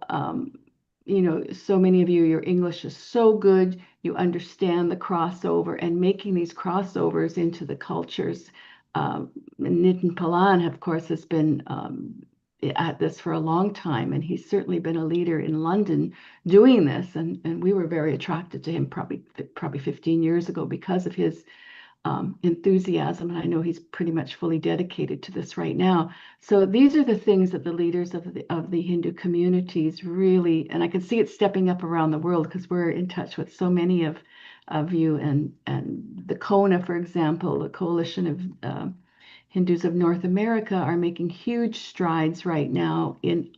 so many of you, your English is so good, you understand the crossover, and making these crossovers into the cultures. Nitin Palan, of course, has been at this for a long time, and he's certainly been a leader in London doing this. And we were very attracted to him probably 15 years ago because of his enthusiasm, and I know he's pretty much fully dedicated to this right now. So these are the things that the leaders of the Hindu communities really, and I can see it stepping up around the world because we're in touch with so many of you, and the KONA, for example, the Coalition of Hindus of North America, are making huge strides right now in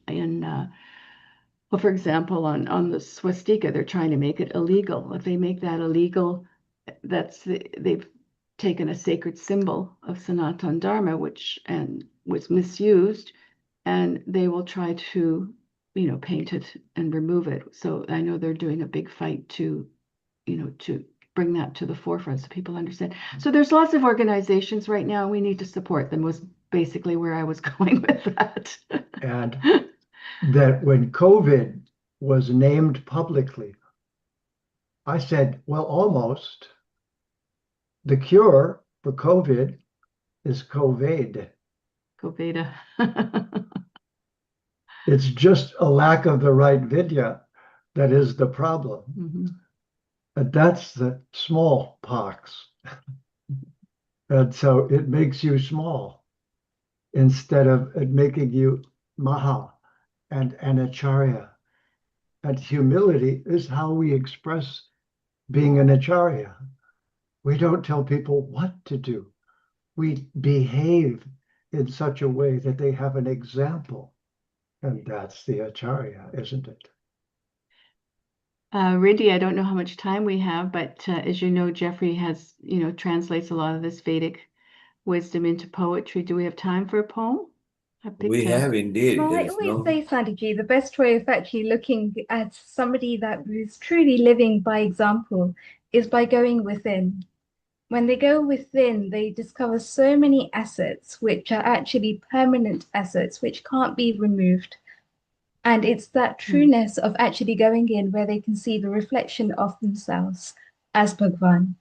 well, for example, on the swastika, they're trying to make it illegal. If they make that illegal, they've taken a sacred symbol of Sanatan Dharma, which was misused, and they will try to, paint it and remove it. So I know they're doing a big fight to bring that to the forefront so people understand. So there's lots of organizations right now. We need to support them, was basically where I was going with that.
And that when COVID was named publicly, I said, well, almost. The cure for COVID is COVID.
COVID.
It's just a lack of the right vidya that is the problem.
Mm-hmm.
And that's the smallpox. And so it makes you small instead of it making you maha and an acharya. And humility is how we express being an acharya. We don't tell people what to do. We behave in such a way that they have an example. And that's the acharya, isn't it?
Rindy, I don't know how much time we have, but as you know, Jeffrey has, translates a lot of this Vedic wisdom into poetry. Do we have time for a poem?
We have indeed.
Well,
There
I
is
always
no.
say, Sadhji, the best way of actually looking at somebody that is truly living by example is by going within. When they go within, they discover so many assets which are actually permanent assets which can't be removed. And it's that trueness of actually going in where they can see the reflection of themselves as Bhagwan.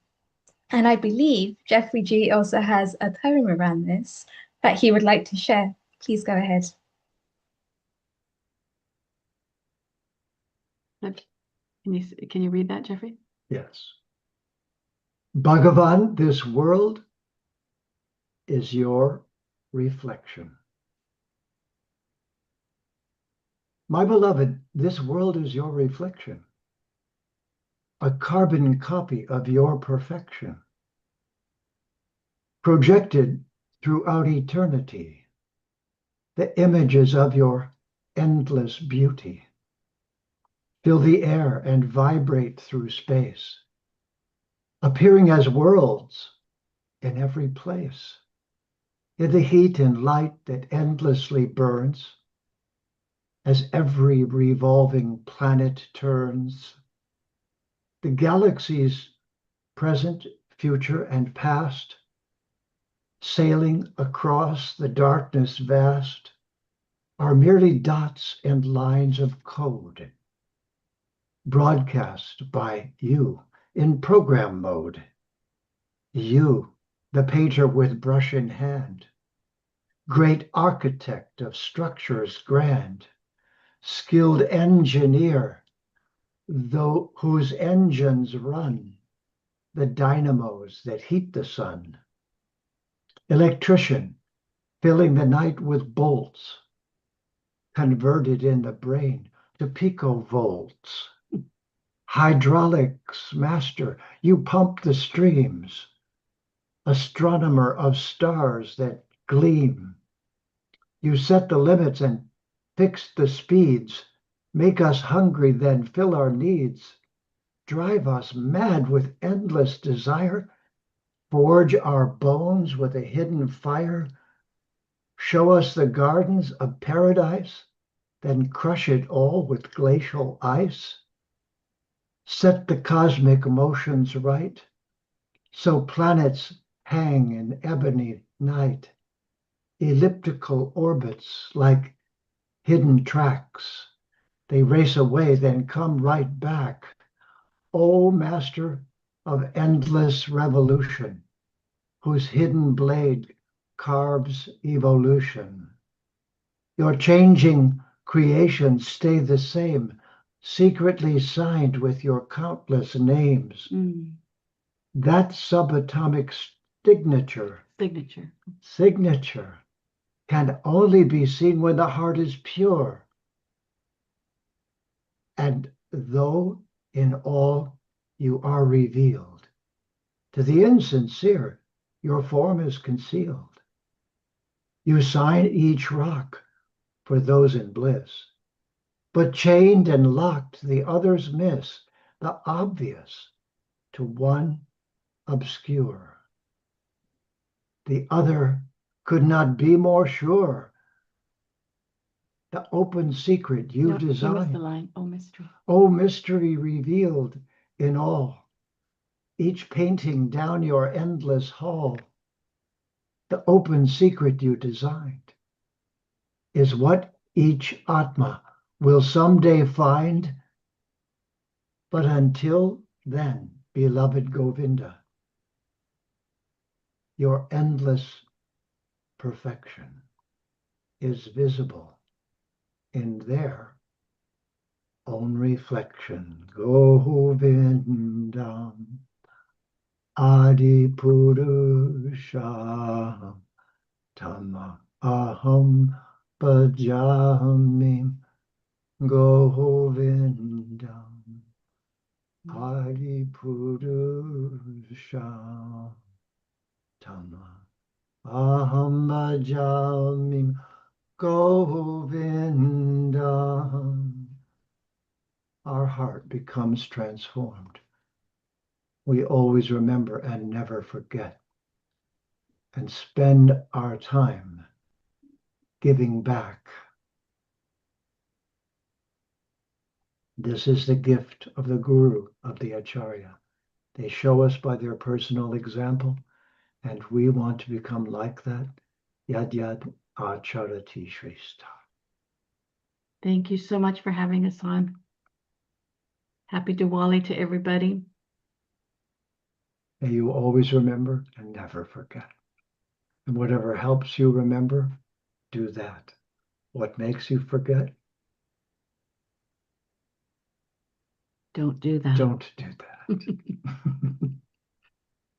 And I believe Jeffrey G also has a poem around this that he would like to share. Please go ahead.
Can you read that, Jeffrey?
Yes. Bhagavan, this world is your reflection. My beloved, this world is your reflection, a carbon copy of your perfection, projected throughout eternity, the images of your endless beauty fill the air and vibrate through space, appearing as worlds in every place, in the heat and light that endlessly burns, as every revolving planet turns, the galaxies present, future, and past, sailing across the darkness vast, are merely dots and lines of code, broadcast by you in program mode. You, the painter with brush in hand, great architect of structures grand, skilled engineer, though whose engines run the dynamos that heat the sun, electrician filling the night with bolts, converted in the brain to picovolts, Hydraulics master, you pump the streams. Astronomer of stars that gleam. You set the limits and fix the speeds. Make us hungry, then fill our needs. Drive us mad with endless desire. Forge our bones with a hidden fire. Show us the gardens of paradise, then crush it all with glacial ice. Set the cosmic motions right, so planets hang in ebony night. Elliptical orbits like hidden tracks. They race away, then come right back. O master of endless revolution, whose hidden blade carves evolution. Your changing creations stay the same, secretly signed with your countless names. That subatomic signature can only be seen when the heart is pure. And though in all you are revealed, to the insincere your form is concealed. You sign each rock for those in bliss, but chained and locked the others miss the obvious to one obscure. The other could not be more sure. The open secret you design.
The line, oh mystery.
Oh mystery revealed in all. Each painting down your endless hall. The open secret you designed is what each Atma will someday find. But until then, beloved Govinda, your endless perfection is visible in their own reflection. Govinda Adi Purusha Tama Aham Bhajami Govinda Adi Purusha Tama Aham Bhajami Govinda. Our heart becomes transformed. We always remember and never forget, and spend our time giving back. This is the gift of the Guru, of the Acharya. They show us by their personal example, and we want to become like that. Yad yad acharati shrestha.
Thank you so much for having us on. Happy Diwali to everybody.
May you always remember and never forget. And whatever helps you remember, do that. What makes you forget?
Don't do that.
Don't do that.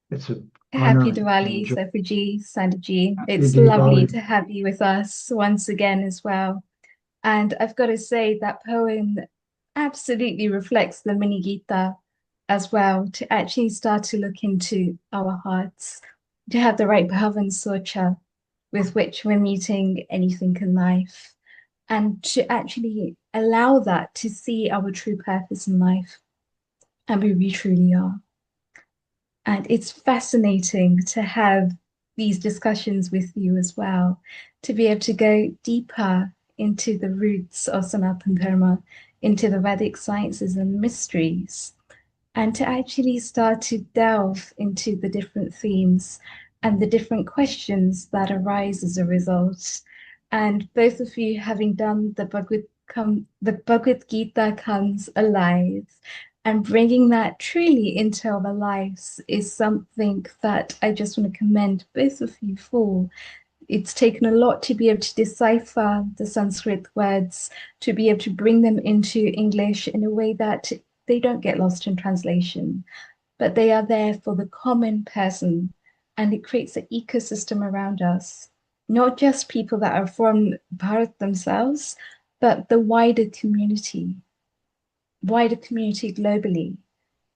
It's a
Happy
honor
Diwali,
and joy.
Safuji, Sandaji.
Happy
It's lovely
Diwali.
to have you with us once again as well. And I've got to say that poem absolutely reflects the mini Gita as well, to actually start to look into our hearts, to have the right bhavan socha with which we're meeting anything in life, and to actually allow that to see our true purpose in life and who we truly are. And it's fascinating to have these discussions with you as well, to be able to go deeper into the roots of Sanatana Dharma, into the Vedic sciences and mysteries, and to actually start to delve into the different themes and the different questions that arise as a result. And both of you having done the Bhagavad Gita comes alive, and bringing that truly into our lives is something that I just want to commend both of you for. It's taken a lot to be able to decipher the Sanskrit words, to be able to bring them into English in a way that they don't get lost in translation, but they are there for the common person, and it creates an ecosystem around us, not just people that are from Bharat themselves, but the wider community. wider community globally.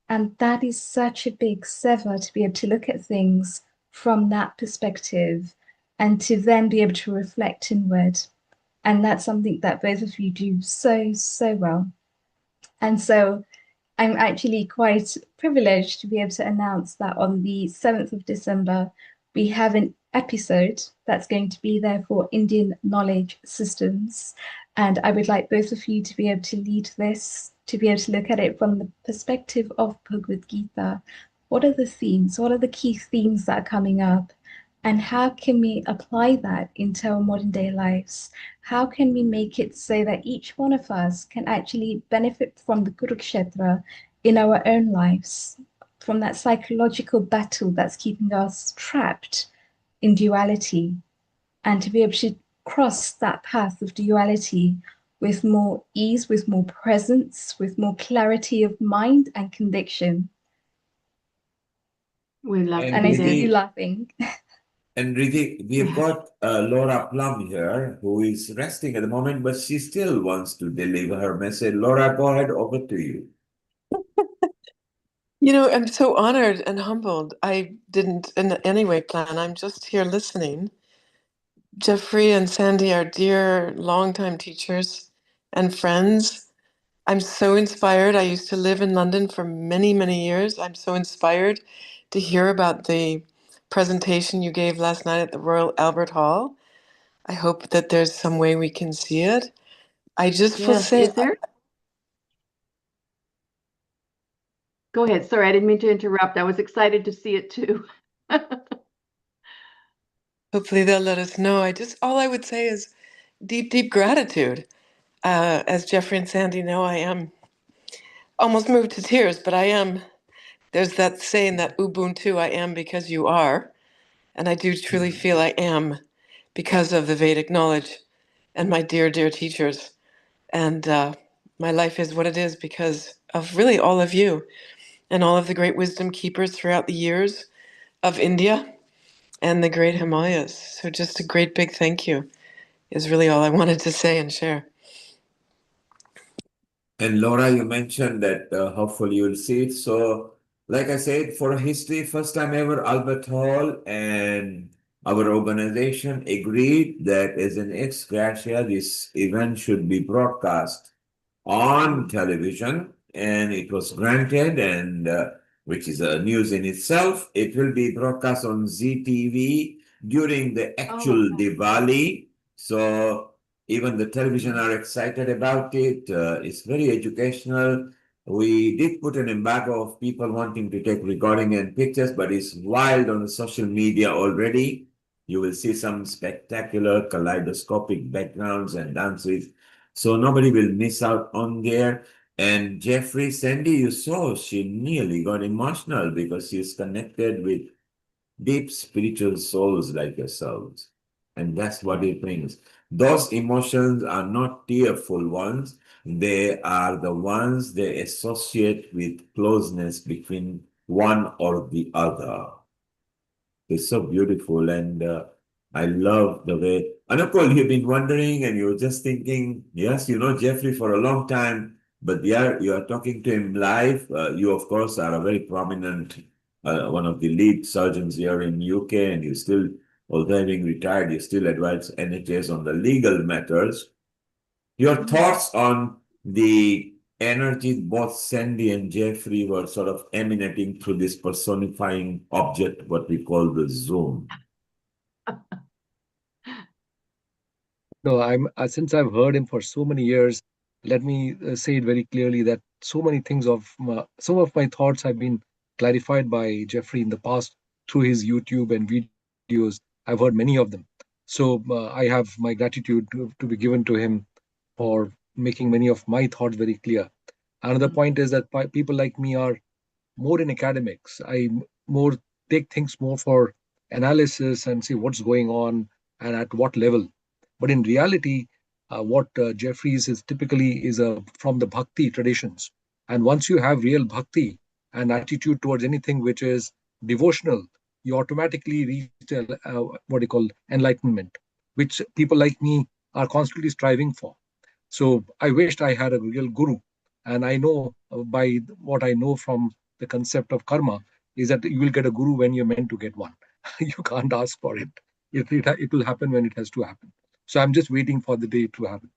And that is such a big sever to be able to look at things from that perspective and to then be able to reflect inward. And that's something that both of you do so, so well. And so I'm actually quite privileged to be able to announce that on the 7th of December, we have an episode that's going to be there for Indian knowledge systems. And I would like both of you to be able to lead this, to be able to look at it from the perspective of Bhagavad Gita. What are the themes? What are the key themes that are coming up? And how can we apply that into our modern day lives? How can we make it so that each one of us can actually benefit from the Kurukshetra in our own lives, from that psychological battle that's keeping us trapped in duality, and to be able to cross that path of duality with more ease, with more presence, with more clarity of mind and conviction.
We love
And I see you laughing.
And Rithi, we've got Laura Plum here, who is resting at the moment, but she still wants to deliver her message. Laura, go ahead, over to you.
You know, I'm so honored and humbled. I didn't in any way plan. I'm just here listening. Jeffrey and Sandy are dear, longtime teachers and friends. I'm so inspired. I used to live in London for many, many years. I'm so inspired to hear about the presentation you gave last night at the Royal Albert Hall. I hope that there's some way we can see it. I just will
Yes,
say,
is there? Go ahead. Sorry, I didn't mean to interrupt. I was excited to see it too.
hopefully they'll let us know. All I would say is deep, deep gratitude. As Jeffrey and Sandy know, I am almost moved to tears, but there's that saying that Ubuntu, I am because you are. And I do truly feel I am because of the Vedic knowledge and my dear, dear teachers. And my life is what it is because of really all of you and all of the great wisdom keepers throughout the years of India and the great Himalayas. So just a great big thank you is really all I wanted to say and share.
And Laura, you mentioned that hopefully you'll see it. So, like I said, for history, first time ever, Albert Hall and our organization agreed that as an ex gratia, this event should be broadcast on television, and it was granted, and which is a news in itself. It will be broadcast on ZTV during the actual Diwali. So even the television are excited about it. It's very educational. We did put an embargo of people wanting to take recording and pictures, but it's wild on the social media already. You will see some spectacular kaleidoscopic backgrounds and dances. So nobody will miss out on there. And Jeffrey, Sandy, you saw she nearly got emotional because she's connected with deep spiritual souls like yourselves. And that's what it brings. Those emotions are not tearful ones. They are the ones they associate with closeness between one or the other. It's so beautiful, and I love the way. Anupol, you've been wondering, and you're just thinking, yes, you know Jeffrey for a long time, but yeah, you are talking to him live. You, of course, are a very prominent, one of the lead surgeons here in UK, and you still, although having retired, you still advise NHS on the legal matters. Your thoughts on the energy both Sandy and Jeffrey were sort of emanating through this personifying object, what we call the Zoom.
No, since I've heard him for so many years, let me say it very clearly that so many things some of my thoughts have been clarified by Jeffrey in the past through his YouTube and videos. I've heard many of them. So I have my gratitude to be given to him for making many of my thoughts very clear. Another point is that people like me are more in academics. I more take things more for analysis and see what's going on and at what level. But in reality, what Jeffries is typically is from the bhakti traditions. And once you have real bhakti and attitude towards anything which is devotional, you automatically reach what you call enlightenment, which people like me are constantly striving for. So I wished I had a real guru And I know by what I know from the concept of karma is that you will get a guru when you're meant to get one. You can't ask for it. It will happen when it has to happen. So I'm just waiting for the day to happen.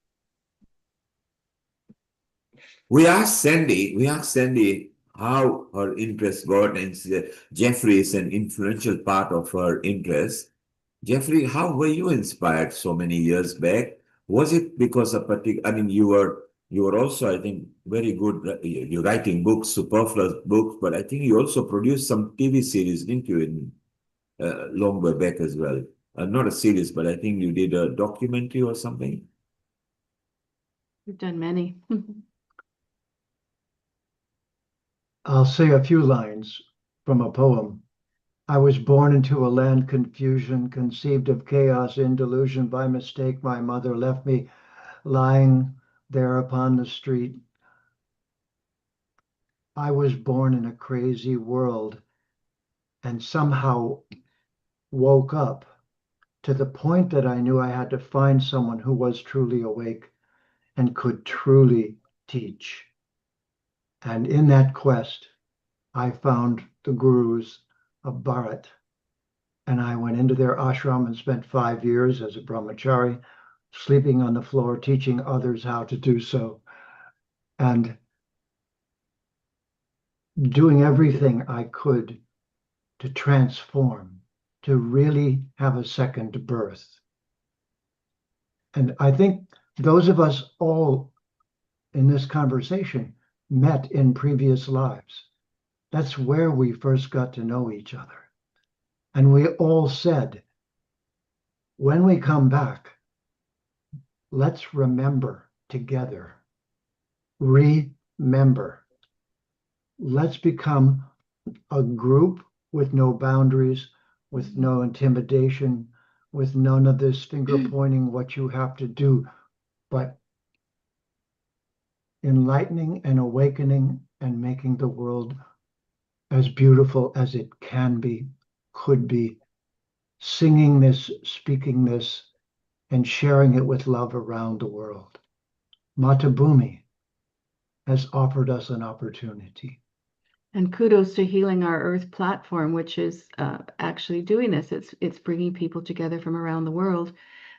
We asked Sandy how her interest got, and Jeffrey is an influential part of her interest. Jeffrey, how were you inspired so many years back? Was it because of particular? I mean, you were also, I think, very good. You're writing books, superfluous books, but I think you also produced some TV series, didn't you, in long way back as well? Not a series, but I think you did a documentary or something.
We've done many.
I'll say a few lines from a poem. I was born into a land confusion, conceived of chaos in delusion. By mistake, my mother left me lying there upon the street. I was born in a crazy world and somehow woke up to the point that I knew I had to find someone who was truly awake and could truly teach. And in that quest, I found the gurus of Bharat. And I went into their ashram and spent 5 years as a brahmachari, sleeping on the floor, teaching others how to do so, and doing everything I could to transform, to really have a second birth. And I think those of us all in this conversation met in previous lives. That's where we first got to know each other. And we all said, when we come back, let's remember together. Remember. Let's become a group with no boundaries, with no intimidation, with none of this finger pointing what you have to do, but enlightening and awakening and making the world as beautiful as it can be, could be, singing this, speaking this, and sharing it with love around the world. Mata Bhumi has offered us an opportunity.
And kudos to Healing Our Earth platform, which is actually doing this. It's bringing people together from around the world.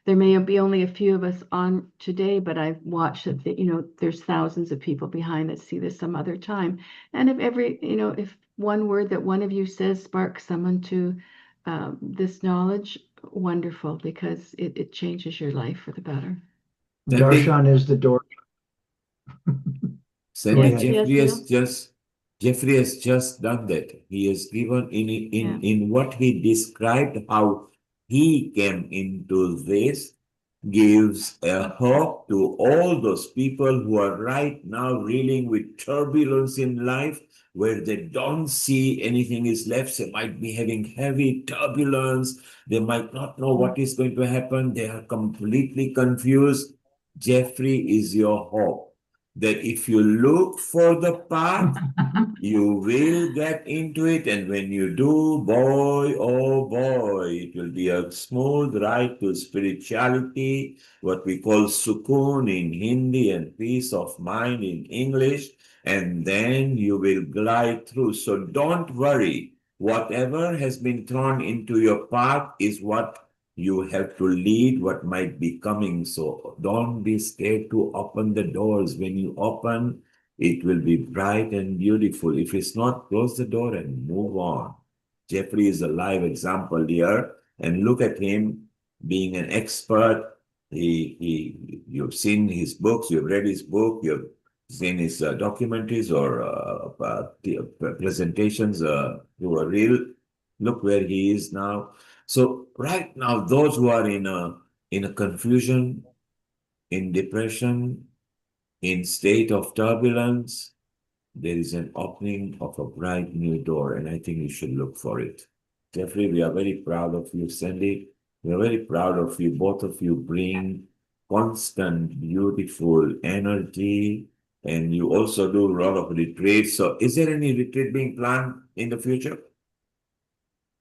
There may be only a few of us on today, but I've watched that, there's thousands of people behind that see this some other time. And if one word that one of you says sparks someone to this knowledge, wonderful, because it changes your life for the better.
Darshan is the door.
Sandy,
Yes,
Jeffrey has just done that. He has given in what he described how he came into this, gives a hope to all those people who are right now reeling with turbulence in life, where they don't see anything is left. They might be having heavy turbulence. They might not know what is going to happen. They are completely confused. Jeffrey is your hope. That if you look for the path, you will get into it. And when you do, boy, oh boy, it will be a smooth ride to spirituality, what we call sukoon in Hindi and peace of mind in English. And then you will glide through. So don't worry. Whatever has been thrown into your path is what you have to lead, what might be coming. So don't be scared to open the doors. When you open, it will be bright and beautiful. If it's not, close the door and move on. Jeffrey is a live example here. And look at him being an expert. You've seen his books, you've read his book, you've seen his documentaries or presentations through a reel. Look where he is now. So right now, those who are in a confusion, in depression, in state of turbulence, there is an opening of a bright new door, and I think you should look for it. Jeffrey, we are very proud of you. Sandy, we are very proud of you. Both of you bring constant, beautiful energy, and you also do a lot of retreats. So is there any retreat being planned in the future?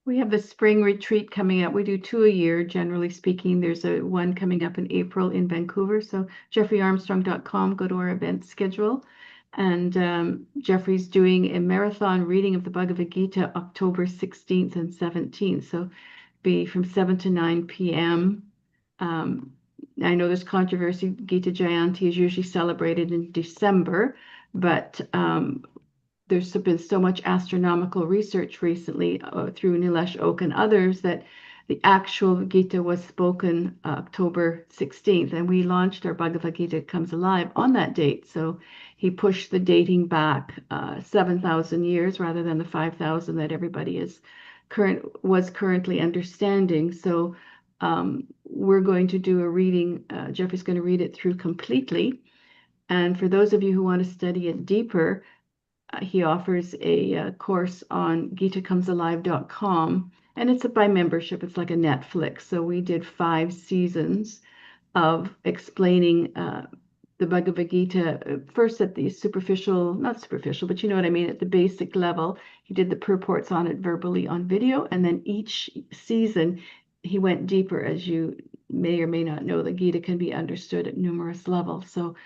We have the spring retreat coming up. We do 2 a year, generally speaking. There's one coming up in April in Vancouver. So jeffreyarmstrong.com, go to our event schedule. And Jeffrey's doing a marathon reading of the Bhagavad Gita October 16th and 17th. So be from 7 to 9 p.m. I know there's controversy. Gita Jayanti is usually celebrated in December, but there's been so much astronomical research recently through Nilesh Oak and others that the actual Gita was spoken October 16th, and we launched our Bhagavad Gita Comes Alive on that date. So he pushed the dating back 7,000 years rather than the 5,000 that everybody was currently understanding. So we're going to do a reading. Jeffrey's going to read it through completely. And for those of you who want to study it deeper, he offers a course on GitaComesAlive.com, and it's by membership. It's like a Netflix. So we did 5 seasons of explaining the Bhagavad Gita, first at the superficial, not superficial, but you know what I mean, at the basic level. He did the purports on it verbally on video, and then each season he went deeper. As you may or may not know, the Gita can be understood at numerous levels. So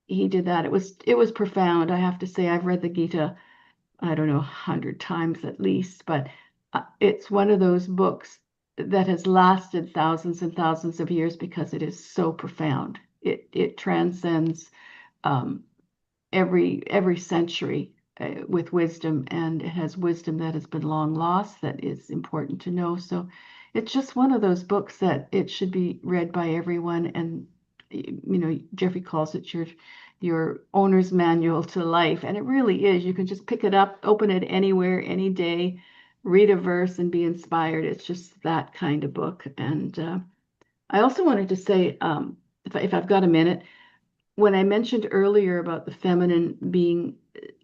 he did that. It was profound. I have to say, I've read the Gita, I don't know, 100 times at least, but it's one of those books that has lasted thousands and thousands of years because it is so profound. It transcends every century with wisdom, and it has wisdom that has been long lost that is important to know. So it's just one of those books that it should be read by everyone. And you know, Jeffrey calls it your owner's manual to life, and it really is. You can just pick it up, open it anywhere, any day, read a verse and be inspired. It's just that kind of book. And I also wanted to say, if I've got a minute, when I mentioned earlier about the feminine being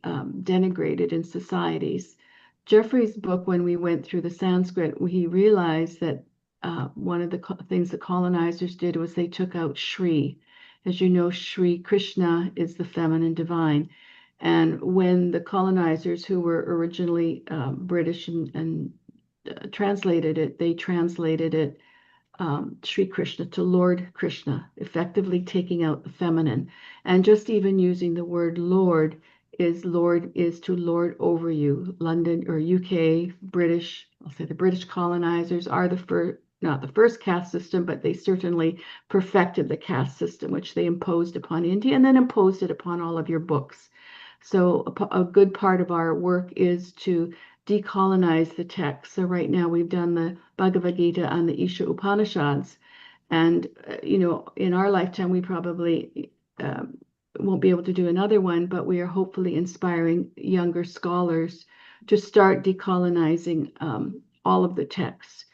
denigrated in societies, Jeffrey's book, when we went through the Sanskrit, he realized that one of the things the colonizers did was they took out Shri. As you know, Shri Krishna is the feminine divine. And when the colonizers, who were originally British and translated it, they translated it Sri Krishna to Lord Krishna, effectively taking out the feminine. And just even using the word Lord is to lord over you. London or UK, British, I'll say the British colonizers are not the first caste system, but they certainly perfected the caste system, which they imposed upon India and then imposed it upon all of your books. So a good part of our work is to decolonize the text. So right now we've done the Bhagavad Gita and the Isha Upanishads. And, you know, in our lifetime, we probably won't be able to do another one, but we are hopefully inspiring younger scholars to start decolonizing all of the texts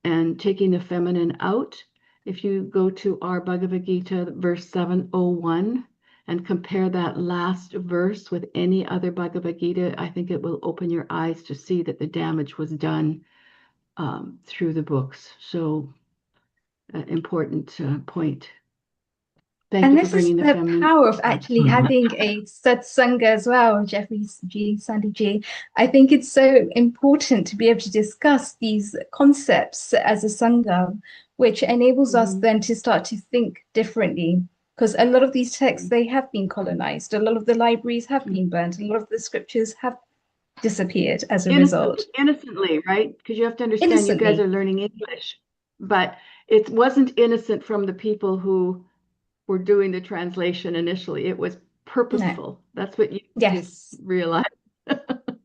and taking the feminine out. If you go to our Bhagavad Gita, verse 701, and compare that last verse with any other Bhagavad Gita, I think it will open your eyes to see that the damage was done through the books. So, important point. Thank
And
you for
this is
bringing the
the
feminine.
power of actually having a satsanga as well, Jeffrey G, Sandy G. I think it's so important to be able to discuss these concepts as a sangha, which enables us then to start to think differently. Because a lot of these texts, they have been colonized. A lot of the libraries have been burnt. A lot of the scriptures have disappeared as a result.
Innocently, right? Because you have to understand, you guys are learning English, but it wasn't innocent from the people who were doing the translation initially. It was purposeful. That's what you realize.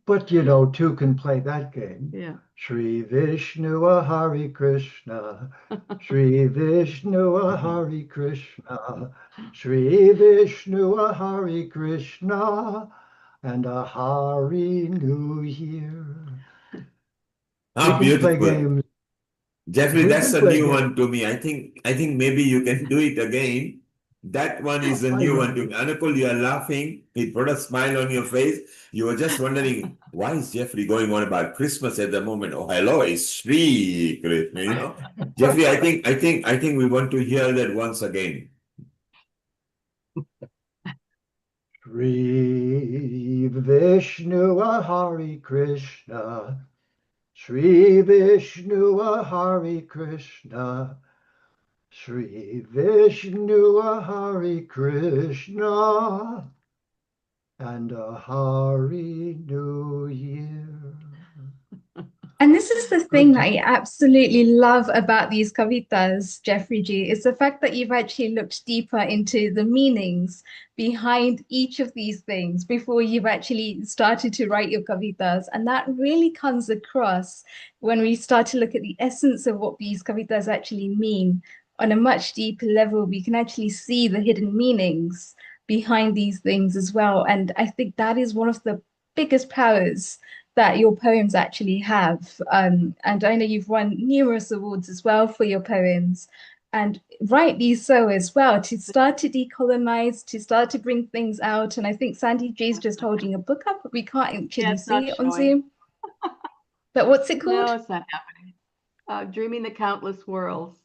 But you know, two can play that game.
Yeah.
Shri Vishnu Hari Krishna, Shri Vishnu Hari Krishna, Shri Vishnu Hari Krishna, and a Hari New Year.
Ah, beautiful. Jeffrey, that's a new one to me. I think maybe you can do it again. That one is a new one to me. Anukul, you are laughing. It put a smile on your face. You were just wondering, why is Jeffrey going on about Christmas at the moment? Oh, hello, it's Sri Krishna, you know. Jeffrey, I think we want to hear that once again.
Shri Vishnu Hari Krishna, Shri Vishnu Hari Krishna, Shri Vishnu Hari Krishna, and a Hari New Year.
And this is the thing
Good.
that I absolutely love about these kavitas, Jeffrey G, is the fact that you've actually looked deeper into the meanings behind each of these things before you've actually started to write your kavitas. And that really comes across when we start to look at the essence of what these kavitas actually mean on a much deeper level. We can actually see the hidden meanings behind these things as well. And I think that is one of the biggest powers that your poems actually have. And I know you've won numerous awards as well for your poems, and rightly so as well, to start to decolonize, to start to bring things out. And I think Sandy J's just holding a book up, but we can't actually
it's not
see it on
showing.
Zoom. But what's it called?
No, it's not happening. Dreaming the Countless Worlds.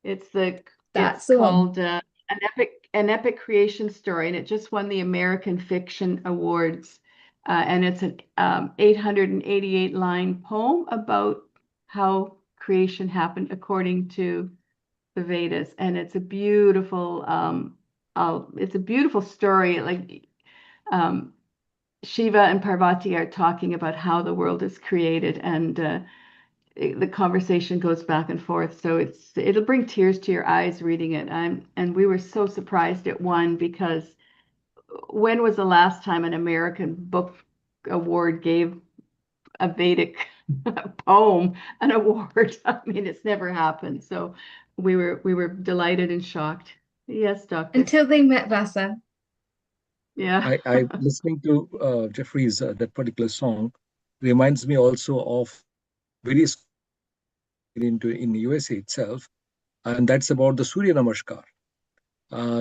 It's called an epic creation story, and it just won the American Fiction Awards. And it's an 888 line poem about how creation happened according to the Vedas, and it's a beautiful story. Like Shiva and Parvati are talking about how the world is created, and the conversation goes back and forth. So it'll bring tears to your eyes reading it. And we were so surprised it won, because when was the last time an American Book Award gave a Vedic poem an award? I mean, it's never happened. So we were delighted and shocked. Yes, Doctor.
Until they met Vasa.
Yeah.
I listening to Jeffrey's that particular song reminds me also of various in USA itself, and that's about the Surya Namaskar.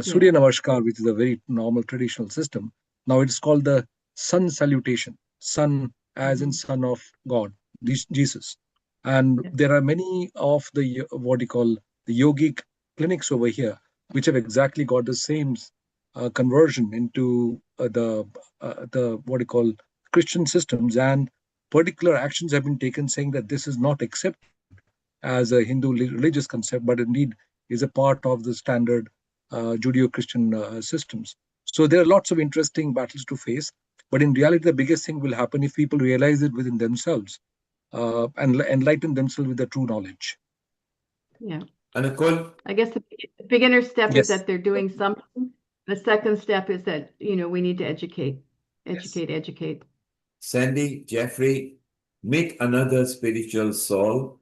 Surya Namaskar, which is a very normal traditional system. Now it's called the sun salutation. Sun as in son of God, Jesus. And there are many of the what you call the yogic clinics over here, which have exactly got the same conversion into the what you call Christian systems, and particular actions have been taken saying that this is not accepted as a Hindu religious concept, but indeed is a part of the standard Judeo-Christian systems. So there are lots of interesting battles to face, but in reality, the biggest thing will happen if people realize it within themselves and enlighten themselves with the true knowledge.
Yeah.
And Nicole?
I guess the beginner step
Yes.
is that they're doing something. The second step is that, we need to educate.
Sandy, Jeffrey, meet another spiritual soul.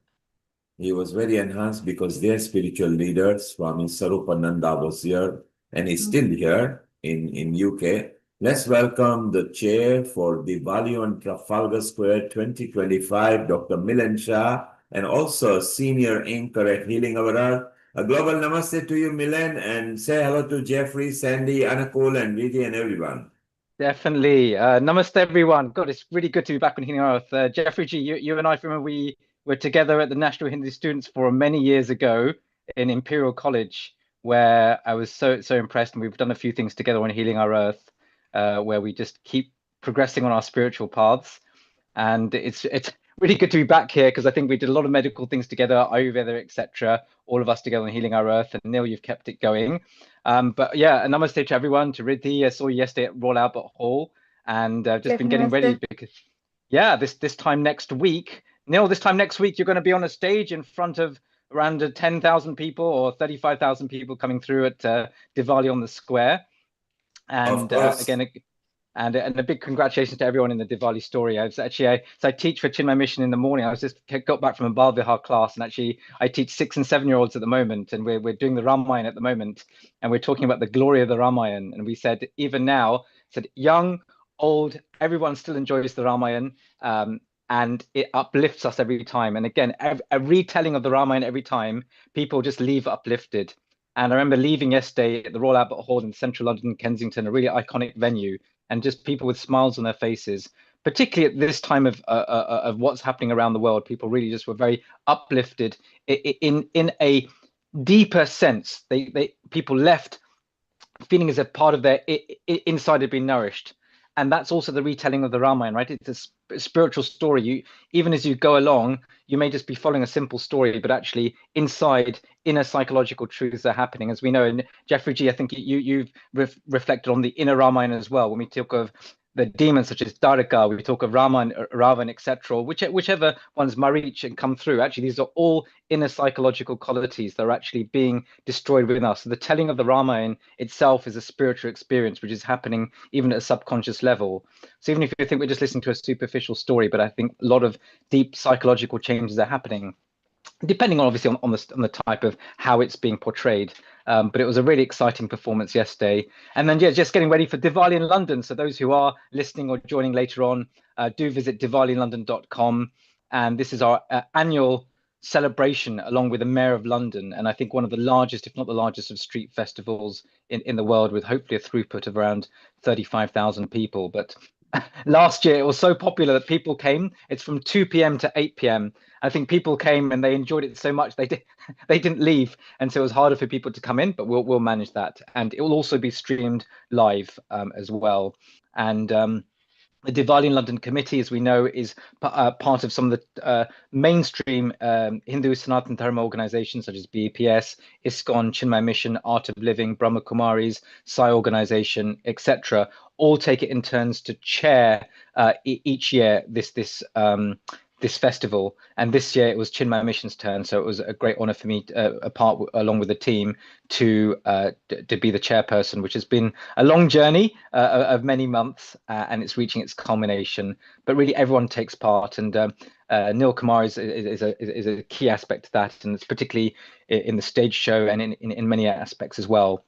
He was very enhanced because their spiritual leader, Swami Sarupananda, was here and is still here in UK. Let's welcome the chair for Diwali on Trafalgar Square 2025, Dr. Milan Shah, and also a senior anchor at Healing Our Earth. A global namaste to you, Milan, and say hello to Jeffrey, Sandy, Anakul, and Vijay, and everyone.
Definitely. Namaste, everyone. God, it's really good to be back on Healing Our Earth. Jeffrey G, you and I remember we were together at the National Hindu Students Forum many years ago in Imperial College, where I was so impressed, and we've done a few things together on Healing Our Earth, where we just keep progressing on our spiritual paths. And it's really good to be back here, because I think we did a lot of medical things together, Ayurveda, etc., all of us together on Healing Our Earth. And Neil, you've kept it going. But yeah, a namaste to everyone, to Riddhi. I saw you yesterday at Royal Albert Hall, and just been getting ready, because this time next week, Neil, this time next week, you're going to be on a stage in front of around 10,000 people or 35,000 people coming through at Diwali on the Square. And again, and a big congratulations to everyone in the Diwali Story. I teach for Chinmay Mission in the morning. I got back from a Bal Vihar class, and actually I teach 6 and 7 year olds at the moment, and we're doing the Ramayana at the moment, and we're talking about the glory of the Ramayana. And we said, even now, young, old, everyone still enjoys the Ramayana, and it uplifts us every time. And again, a retelling of the Ramayana every time, people just leave uplifted. And I remember leaving yesterday at the Royal Albert Hall in central London, Kensington, a really iconic venue, and just people with smiles on their faces, particularly at this time of what's happening around the world. People really just were very uplifted in a deeper sense. People left feeling as if part of their inside had been nourished. And that's also the retelling of the Ramayana, right? It's spiritual story. Even as you go along, you may just be following a simple story, but actually inside inner psychological truths are happening. As we know, and Jeffrey G, I think you've reflected on the inner Ramayana as well. When we talk of the demons such as Darika, we talk of Ravan, etc., whichever ones Marich and come through. Actually, these are all inner psychological qualities that are actually being destroyed within us. So the telling of the Ramayana itself is a spiritual experience which is happening even at a subconscious level. So even if you think we're just listening to a superficial story, but I think a lot of deep psychological changes are happening, depending on obviously on the type of how it's being portrayed. But it was a really exciting performance yesterday. And then, yeah, just getting ready for Diwali in London. So those who are listening or joining later on, do visit diwalilondon.com. And this is our annual celebration along with the Mayor of London. And I think one of the largest, if not the largest, of street festivals in the world, with hopefully a throughput of around 35,000 people. But last year it was so popular that people came. It's from 2 p.m. to 8 p.m. I think people came and they enjoyed it so much they didn't leave, and so it was harder for people to come in. But we'll manage that, and it will also be streamed live as well. And the Diwali in London committee, as we know, is part of some of the mainstream Hindu Sanatan Dharma organizations such as BPS, ISKCON, Chinmay Mission, Art of Living, Brahma Kumaris, Sai organization, etc. All take it in turns to chair each year this festival. And this year it was Chinmay Mission's turn, so it was a great honor for me, along with the team, to be the chairperson, which has been a long journey of many months, and it's reaching its culmination. But really, everyone takes part, and Neil Kumar is a key aspect to that, and it's particularly in the stage show and in many aspects as well.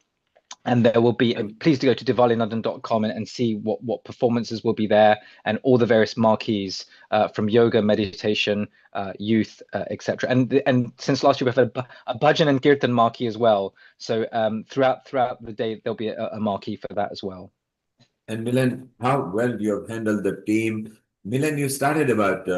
And there will be, please do go to diwalilondon.com and see what performances will be there, and all the various marquees from yoga, meditation, youth, etc. And since last year we've had a bhajan and kirtan marquee as well. So throughout the day there'll be a marquee for that as well.
And Milan, how well you have handled the team. Milan, you started about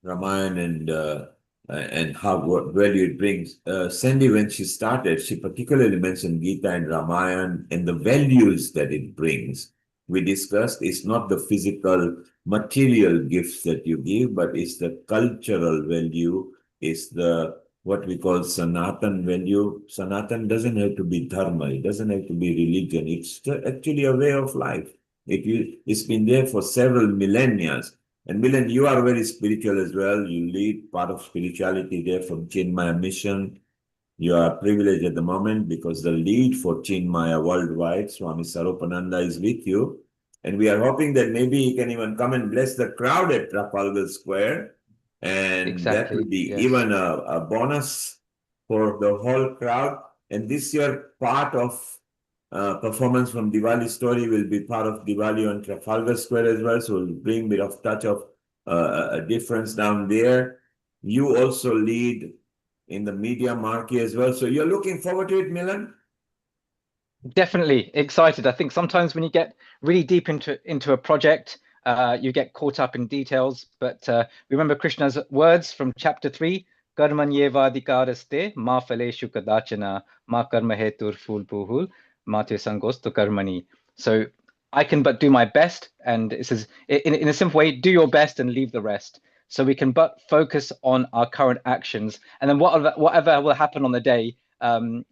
Ramayana and how well it brings. Sandy, when she started, she particularly mentioned Gita and Ramayana and the values that it brings. We discussed it's not the physical material gifts that you give, but it's the cultural value, it's the what we call Sanatan value. Sanatan doesn't have to be dharma, it doesn't have to be religion, it's actually a way of life. It's been there for several millennia. And Milan, you are very spiritual as well. You lead part of spirituality there from Chinmaya Mission. You are privileged at the moment because the lead for Chinmaya worldwide, Swami Saropananda, is with you. And we are hoping that maybe he can even come and bless the crowd at Trafalgar Square. And that will be even a bonus for the whole crowd. And this year, part of performance from Diwali Story will be part of Diwali on Trafalgar Square as well. So we'll bring a bit of touch of a difference down there. You also lead in the media marquee as well. So you're looking forward to it, Milan?
Definitely excited. I think sometimes when you get really deep into a project, you get caught up in details. But remember Krishna's words from chapter 3, Karmanyeva adhikaraste ma phaleshu kadachana ma karma hetur phul puhul mate sangosto karmani. So I can but do my best, and it says in a simple way, do your best and leave the rest. So we can but focus on our current actions, and then whatever will happen on the day,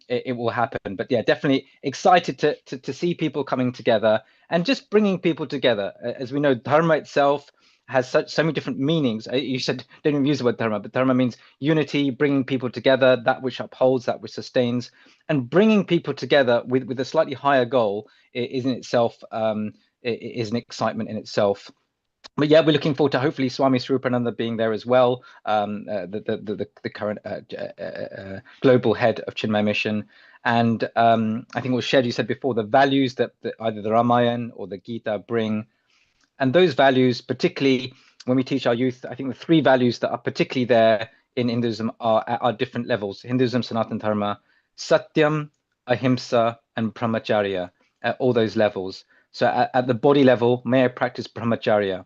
it will happen. But yeah, definitely excited to see people coming together and just bringing people together. As we know, dharma itself has so many different meanings. You said don't even use the word dharma, but dharma means unity, bringing people together, that which upholds, that which sustains, and bringing people together with a slightly higher goal is in itself is an excitement in itself. But yeah, we're looking forward to hopefully Swami Swarupananda being there as well, the current global head of Chinmay Mission. And I think it was shared, you said before, the values that either the Ramayana or the Gita bring. And those values, particularly when we teach our youth, I think the three values that are particularly there in Hinduism are at different levels. Hinduism, Sanatan Dharma, Satyam, Ahimsa, and Brahmacharya, at all those levels. So at the body level, may I practice Brahmacharya,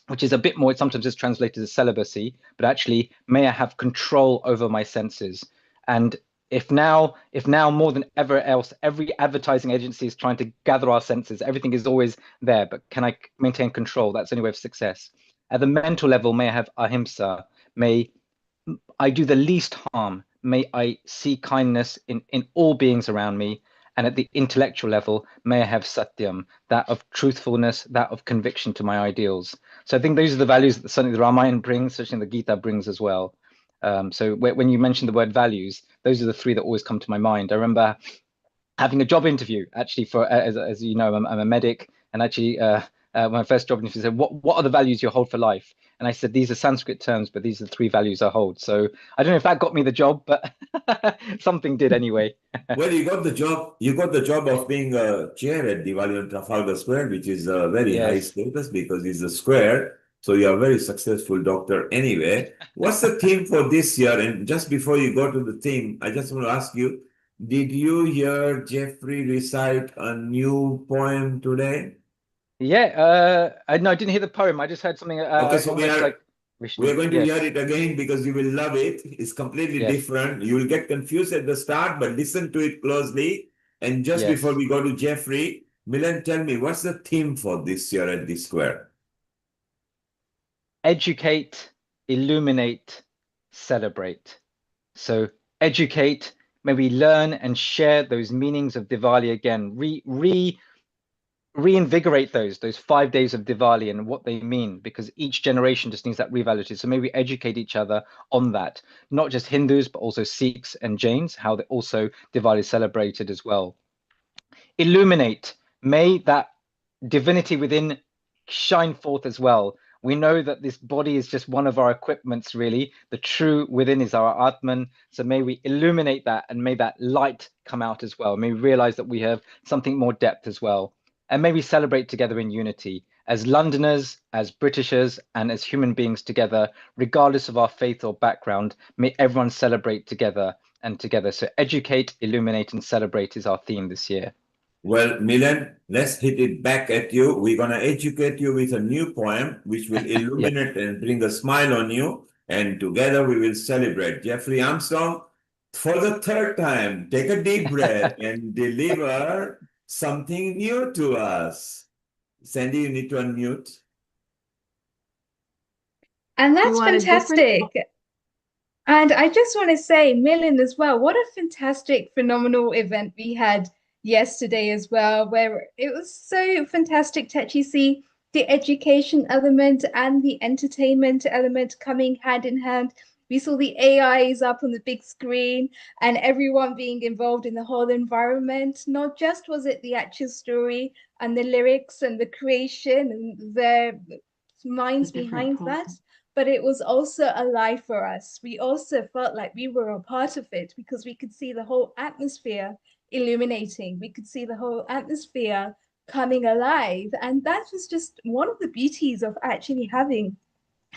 which is a bit more, sometimes it's translated as celibacy, but actually, may I have control over my senses. And if now more than ever else, every advertising agency is trying to gather our senses, everything is always there, but can I maintain control? That's the only way of success. At the mental level, may I have ahimsa. May I do the least harm. May I see kindness in all beings around me. And at the intellectual level, may I have satyam, that of truthfulness, that of conviction to my ideals. So I think those are the values that certainly the Ramayana brings, certainly the Gita brings as well. So when you mention the word values, those are the three that always come to my mind. I remember having a job interview actually for, as you know, I'm a medic, and actually my first job interview said, what are the values you hold for life? And I said, these are Sanskrit terms, but these are the three values I hold. So I don't know if that got me the job, but something did anyway.
Well, you got the job. You got the job of being a chair at Diwali on Trafalgar Square, which is a very high status because it's a square. So you are a very successful doctor anyway. What's the theme for this year? And just before you go to the theme, I just want to ask you, did you hear Jeffrey recite a new poem today?
Yeah, no, I didn't hear the poem. I just heard something
Okay, so
almost like Vishnu.
we are going to hear it again because you will love it. It's completely different. You will get confused at the start, but listen to it closely. And just before we go to Jeffrey, Milan, tell me, what's the theme for this year at the Square?
Educate, illuminate, celebrate. So educate, may we learn and share those meanings of Diwali again, reinvigorate those 5 days of Diwali and what they mean, because each generation just needs that reevaluated. So maybe educate each other on that, not just Hindus, but also Sikhs and Jains, how they also Diwali is celebrated as well. Illuminate, may that divinity within shine forth as well. We know that this body is just one of our equipments, really. The true within is our Atman. So may we illuminate that and may that light come out as well. May we realize that we have something more depth as well. And may we celebrate together in unity as Londoners, as Britishers, and as human beings together, regardless of our faith or background. May everyone celebrate together and together. So educate, illuminate, and celebrate is our theme this year.
Well, Milan, let's hit it back at you. We're going to educate you with a new poem, which will illuminate and bring a smile on you. And together we will celebrate. Jeffrey Armstrong, for the third time, take a deep breath and deliver something new to us. Sandy, you need to unmute.
And that's fantastic. And I just want to say, Milan, as well, what a fantastic, phenomenal event we had yesterday as well, where it was so fantastic to actually see the education element and the entertainment element coming hand in hand. We saw the AIs up on the big screen and everyone being involved in the whole environment. Not just was it the actual story and the lyrics and the creation and the minds behind that, but it was also alive for us. We also felt like we were a part of it because we could see the whole atmosphere illuminating. We could see the whole atmosphere coming alive. And that was just one of the beauties of actually having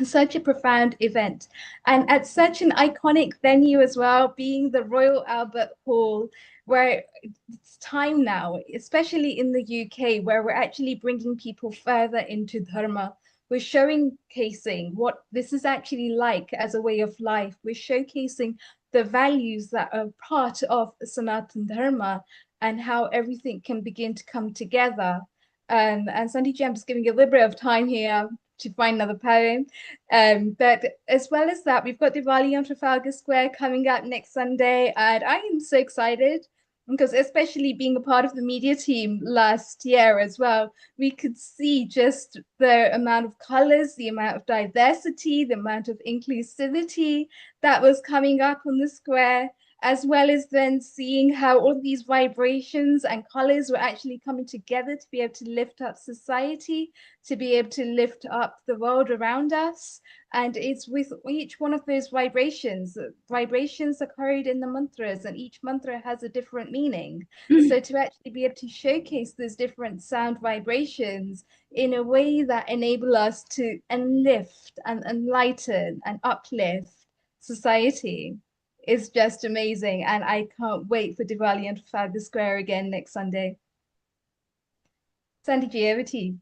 such a profound event and at such an iconic venue as well, being the Royal Albert Hall, where it's time now, especially in the UK, where we're actually bringing people further into dharma. We're showcasing what this is actually like as a way of life. We're showcasing the values that are part of Sanatan Dharma and how everything can begin to come together. And Sandy Ji, I'm just giving you a little bit of time here to find another poem. But as well as that, we've got Diwali on Trafalgar Square coming up next Sunday. And I am so excited because especially being a part of the media team last year as well, we could see just the amount of colors, the amount of diversity, the amount of inclusivity that was coming up on the square, as well as then seeing how all these vibrations and colors were actually coming together to be able to lift up society, to be able to lift up the world around us. And it's with each one of those vibrations are carried in the mantras, and each mantra has a different meaning. So to actually be able to showcase those different sound vibrations in a way that enable us to enlift and enlighten and uplift society is just amazing. And I can't wait for Diwali on Trafalgar Square again next Sunday. Sandy G, over to you.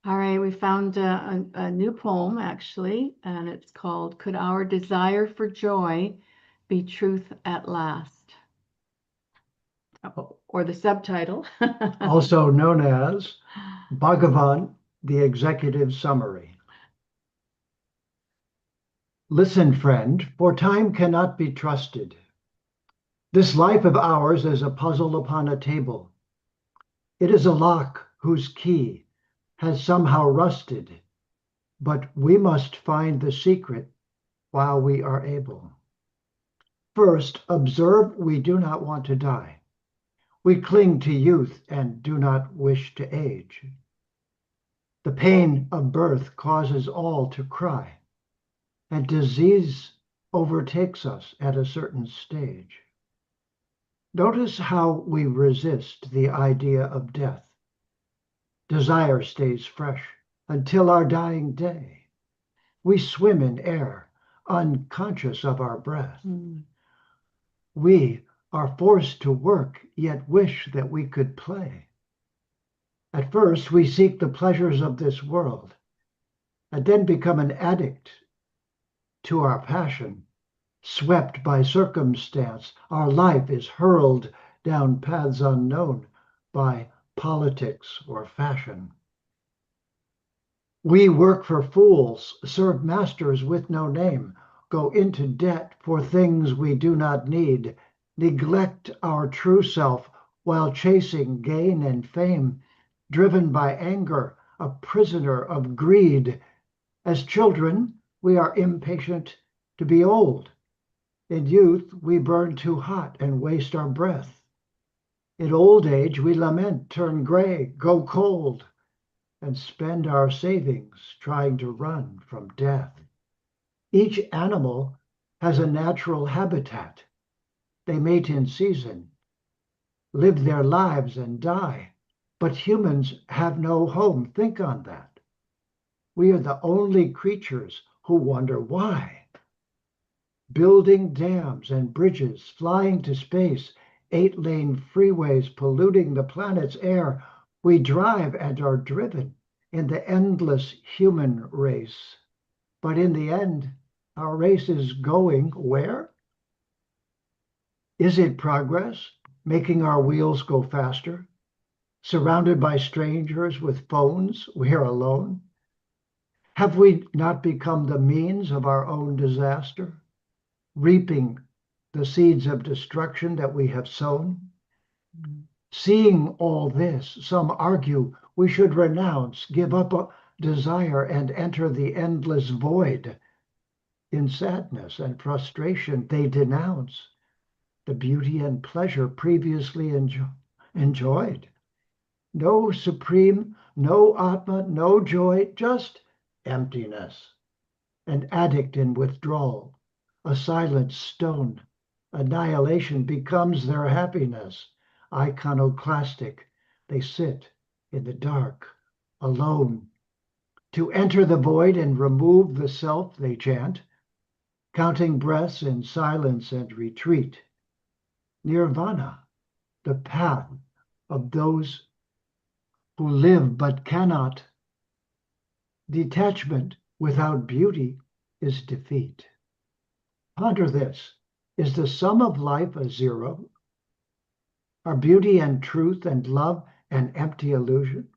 All right, we found a new poem, actually, and it's called Could Our Desire for Joy Be Truth at Last? Or the subtitle.
Also known as Bhagavan the executive summary. Listen, friend, for time cannot be trusted. This life of ours is a puzzle upon a table. It is a lock whose key has somehow rusted, but we must find the secret while we are able. First, observe we do not want to die. We cling to youth and do not wish to age. The pain of birth causes all to cry, and disease overtakes us at a certain stage. Notice how we resist the idea of death. Desire stays fresh until our dying day. We swim in air, unconscious of our breath. We are forced to work, yet wish that we could play. At first, we seek the pleasures of this world, and then become an addict to our passion. Swept by circumstance, our life is hurled down paths unknown by politics or fashion. We work for fools, serve masters with no name, go into debt for things we do not need, neglect our true self while chasing gain and fame, driven by anger, a prisoner of greed. As children, we are impatient to be old. In youth, we burn too hot and waste our breath. In old age, we lament, turn gray, go cold, and spend our savings trying to run from death. Each animal has a natural habitat. They mate in season, live their lives and die. But humans have no home. Think on that. We are the only creatures who wonder why. Building dams and bridges, flying to space, 8-lane freeways polluting the planet's air, we drive and are driven in the endless human race. But in the end, our race is going where? Is it progress, making our wheels go faster? Surrounded by strangers with phones, we are alone? Have we not become the means of our own disaster, reaping the seeds of destruction that we have sown? Seeing all this, some argue we should renounce, give up a desire, and enter the endless void. In sadness and frustration, they denounce the beauty and pleasure previously enjoyed. No supreme, no Atma, no joy, just emptiness. An addict in withdrawal, a silent stone. Annihilation becomes their happiness. Iconoclastic, they sit in the dark, alone. To enter the void and remove the self, they chant, counting breaths in silence and retreat. Nirvana, the path of those who live but cannot. Detachment without beauty is defeat. Ponder this. Is the sum of life a zero? Are beauty and truth and love an empty illusion?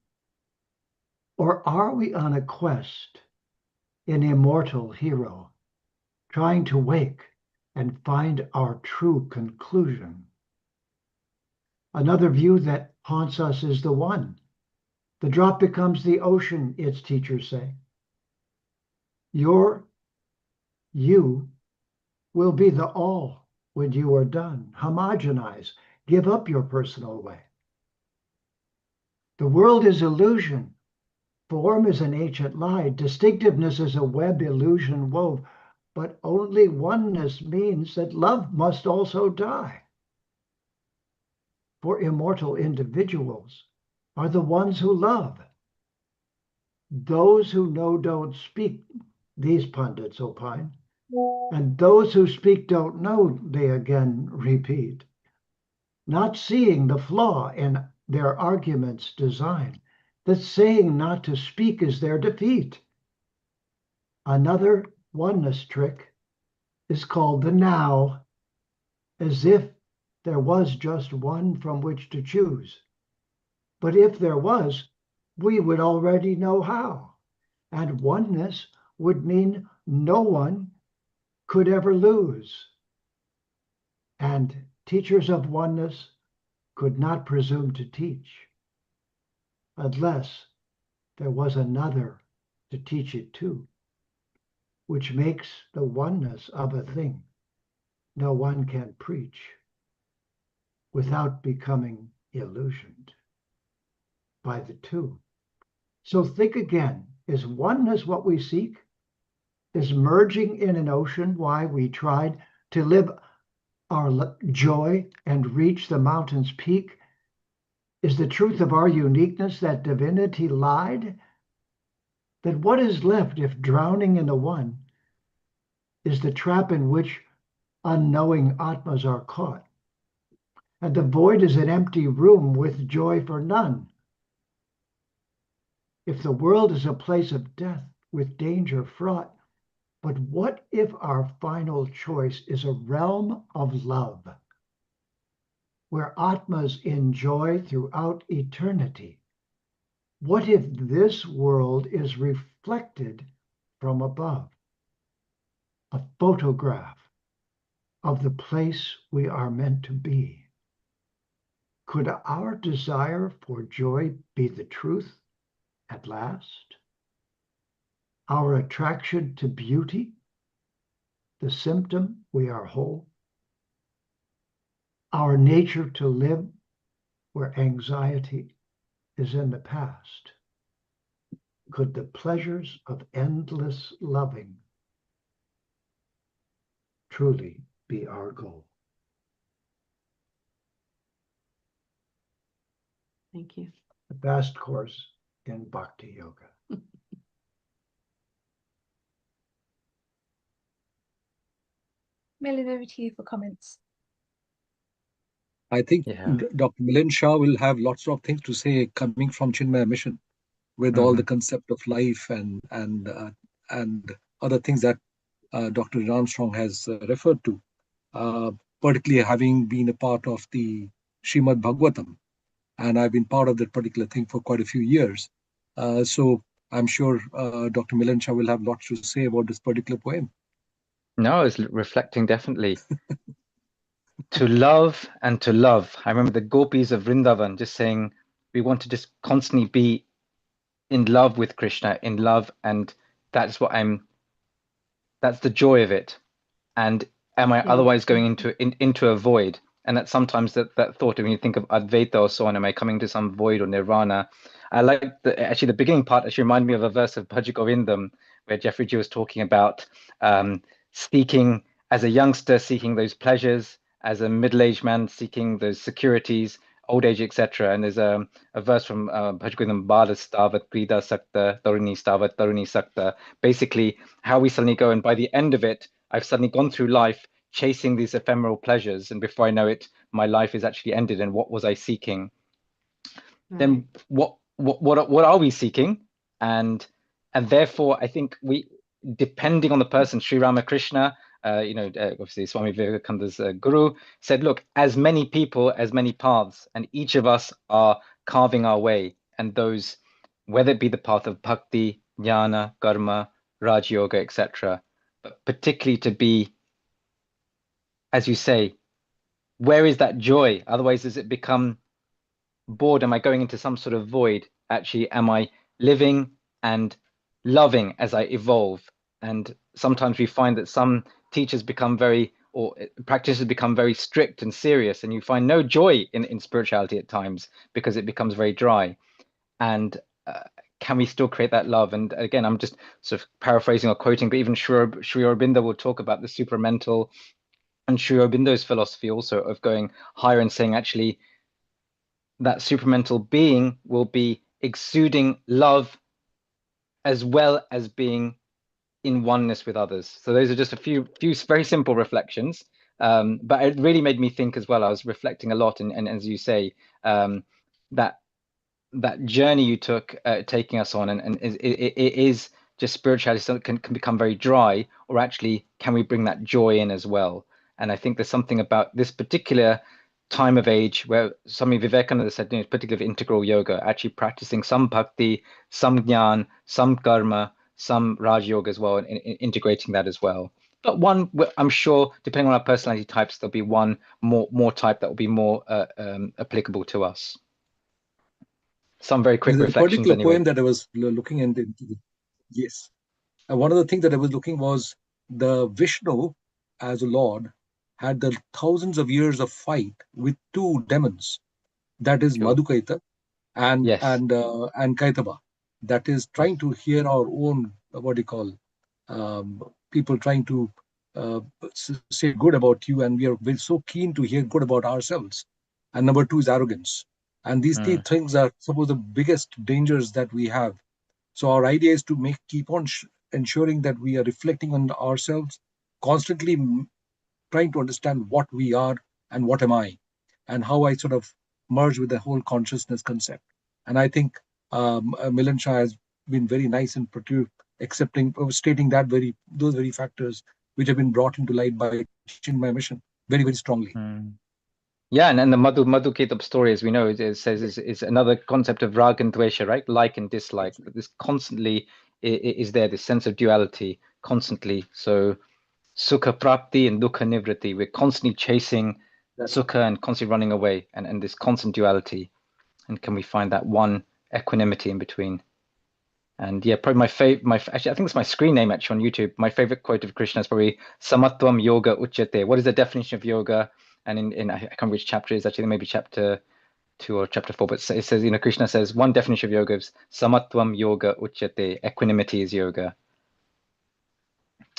Or are we on a quest, an immortal hero, trying to wake and find our true conclusion? Another view that haunts us is the one. The drop becomes the ocean, its teachers say. You will be the all when you are done. Homogenize, give up your personal way. The world is illusion. Form is an ancient lie. Distinctiveness is a web illusion wove. But only oneness means that love must also die. For immortal individuals are the ones who love. Those who know don't speak, these pundits opine. And those who speak don't know, they again repeat. Not seeing the flaw in their argument's design, that saying not to speak is their defeat. Another oneness trick is called the now, as if there was just one from which to choose. But if there was, we would already know how. And oneness would mean no one could ever lose. And teachers of oneness could not presume to teach unless there was another to teach it to, which makes the oneness of a thing no one can preach without becoming illusioned by the two. So think again, is oneness what we seek? Is merging in an ocean why we tried to live our joy and reach the mountain's peak? Is the truth of our uniqueness that divinity lied? Then what is left if drowning in the one is the trap in which unknowing Atmas are caught? And the void is an empty room with joy for none. If the world is a place of death with danger fraught, but what if our final choice is a realm of love, where Atmas enjoy throughout eternity? What if this world is reflected from above, a photograph of the place we are meant to be? Could our desire for joy be the truth at last? Our attraction to beauty, the symptom we are whole? Our nature to live where anxiety is in the past? Could the pleasures of endless loving truly be our goal?
Thank you.
The vast course in Bhakti Yoga.
Millie, over to you for comments.
I think
Yeah.
Dr. Milind Shah will have lots of things to say coming from Chinmaya Mission, with all the concept of life and other things that Dr. Armstrong has referred to, particularly having been a part of the Srimad Bhagavatam, and I've been part of that particular thing for quite a few years. So I'm sure Dr. Milind Shah will have lots to say about this particular poem.
No, it's reflecting definitely. To love and to love. I remember the gopis of Vrindavan just saying, we want to just constantly be in love with Krishna, in love, and that's the joy of it. And am I otherwise going into a void? And that sometimes that thought, when you think of Advaita or so on, am I coming to some void or nirvana? I like actually the beginning part actually reminded me of a verse of Bhaja Govindam, where Jeffrey G was talking about seeking, as a youngster, seeking those pleasures, as a middle-aged man, seeking those securities, old age, etc. And there's a verse from Bhaja Govindam, Bala stavat krida sakta, taruni stavat taruni sakta, basically how we suddenly go, and by the end of it, I've suddenly gone through life chasing these ephemeral pleasures, and before I know it, my life is actually ended. And what was I seeking? Right. Then what are we seeking? And therefore, I think we, depending on the person, Sri Ramakrishna, obviously Swami Vivekananda's guru, said, look, as many people, as many paths, and each of us are carving our way. And those, whether it be the path of bhakti, jnana, karma, Raj Yoga, etc., but particularly to be, as you say, where is that joy? Otherwise, does it become bored? Am I going into some sort of void? Actually, am I living and loving as I evolve? And sometimes we find that some teachers become or practitioners become very strict and serious, and you find no joy in spirituality at times because it becomes very dry. And can we still create that love? And again, I'm just sort of paraphrasing or quoting, but even Sri Aurobindo will talk about the supramental, and Sri Aurobindo's philosophy also of going higher and saying, actually, that supramental being will be exuding love as well as being in oneness with others. So those are just a few very simple reflections. But it really made me think as well. I was reflecting a lot, and as you say, that journey you took, taking us on, and it is just spirituality can become very dry, or actually can we bring that joy in as well? And I think there's something about this particular time of age where Swami Vivekananda said, particularly integral yoga, actually practicing some bhakti, some jnana, some karma, some Raj Yoga as well, and integrating that as well. But one, I'm sure, depending on our personality types, there'll be one more type that will be more applicable to us. Some very quick
There's a
reflections
particular
anyway.
poem that I was looking into. Yes. And one of the things that I was looking was the Vishnu as a Lord had the thousands of years of fight with two demons. That is
Sure.
Madhukaita and
Yes.
and Kaitaba. That is trying to hear our own people trying to say good about you, and we're so keen to hear good about ourselves. And number two is arrogance. And these three things are some of the biggest dangers that we have. So our idea is to keep on ensuring that we are reflecting on ourselves, constantly trying to understand what we are and what am I, and how I sort of merge with the whole consciousness concept. And I think Milan Shah has been very nice in stating those very factors which have been brought into light by teaching my mission very, very strongly.
Yeah, and the Madhu Kitab story, as we know, it says is another concept of rag and dvesha, right? Like and dislike. This constantly is there, this sense of duality, constantly. So sukha prapti and dukkha nivriti. We're constantly chasing sukha and constantly running away, and this constant duality. And can we find that one equanimity in between? And yeah, probably actually, I think it's my screen name actually on YouTube. My favorite quote of Krishna is probably Samatvam Yoga Uchyate. What is the definition of yoga? And in I can't remember which chapter it is, actually, maybe chapter 2 or chapter 4, but it says, Krishna says one definition of yoga is Samatvam Yoga Uchyate. Equanimity is yoga.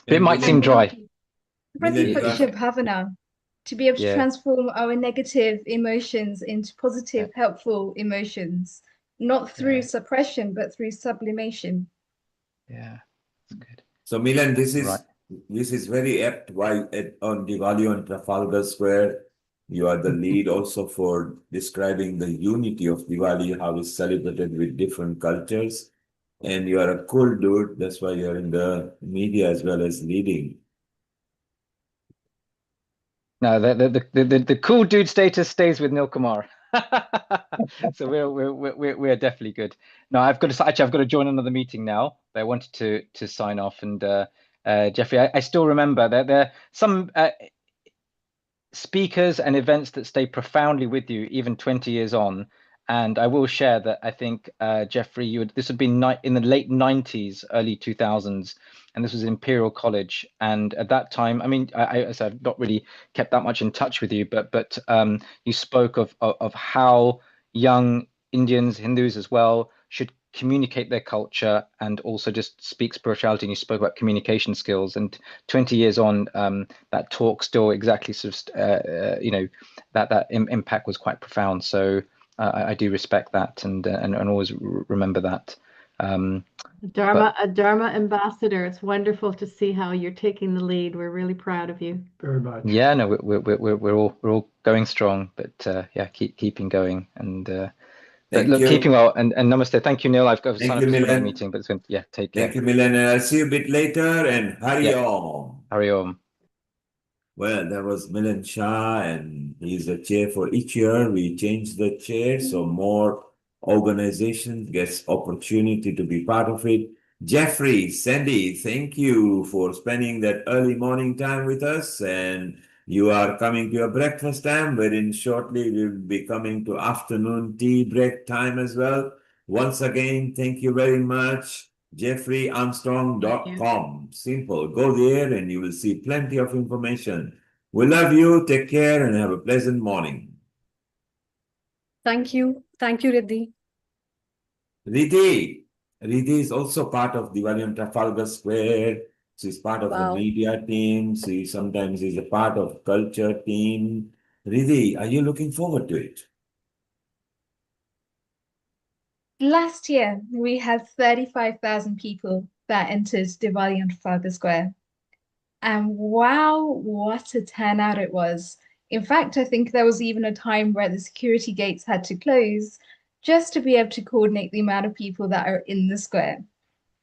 But it might seem dry.
Pratipakshya bhavana, to be able to transform our negative emotions into positive, helpful emotions, not through suppression, but through sublimation.
Yeah, that's good.
So Milan, this is very apt. Why on Diwali on Trafalgar Square, you are the lead also for describing the unity of Diwali, how it's celebrated with different cultures. And you are a cool dude. That's why you're in the media as well as leading.
No, the cool dude status stays with Nil Kumar. So we're definitely good. No, I've got to join another meeting now. But I wanted to sign off, and Jeffrey, I still remember that there are some speakers and events that stay profoundly with you even 20 years on. And I will share that I think, Jeffrey, this would be in the late 90s, early 2000s, and this was Imperial College. And at that time, I mean, I've not really kept that much in touch with you, but you spoke of how young Indians, Hindus as well, should communicate their culture and also just speak spirituality. And you spoke about communication skills. And 20 years on, that talk still exactly sort of, that impact was quite profound. So I do respect that and always remember that.
A Dharma ambassador. It's wonderful to see how you're taking the lead. We're really proud of you.
Very much.
Yeah, no, we're all going strong, but yeah, keeping going and. But look, keeping well, and namaste. Thank you, Neil. I've got to sign up to another meeting, but it's going to, take care.
Thank you, Milan. And I'll see you a bit later. And Hari Om.
Hari Om.
Well, that was Milan Shah, and he's the chair for each year. We change the chair, so more organizations gets opportunity to be part of it. Jeffrey, Sandy, thank you for spending that early morning time with us. And you are coming to your breakfast time, wherein shortly we'll be coming to afternoon tea break time as well. Once again, thank you very much. JeffreyArmstrong.com. Simple. Go there and you will see plenty of information. We love you. Take care and have a pleasant morning.
Thank you. Thank you, Riddhi.
Riddhi is also part of Diwali on Trafalgar Square. She's part of the media team. She sometimes is a part of culture team. Riddhi, are you looking forward to it?
Last year, we had 35,000 people that entered Diwali on Trafalgar Square. And wow, what a turnout it was. In fact, I think there was even a time where the security gates had to close just to be able to coordinate the amount of people that are in the square.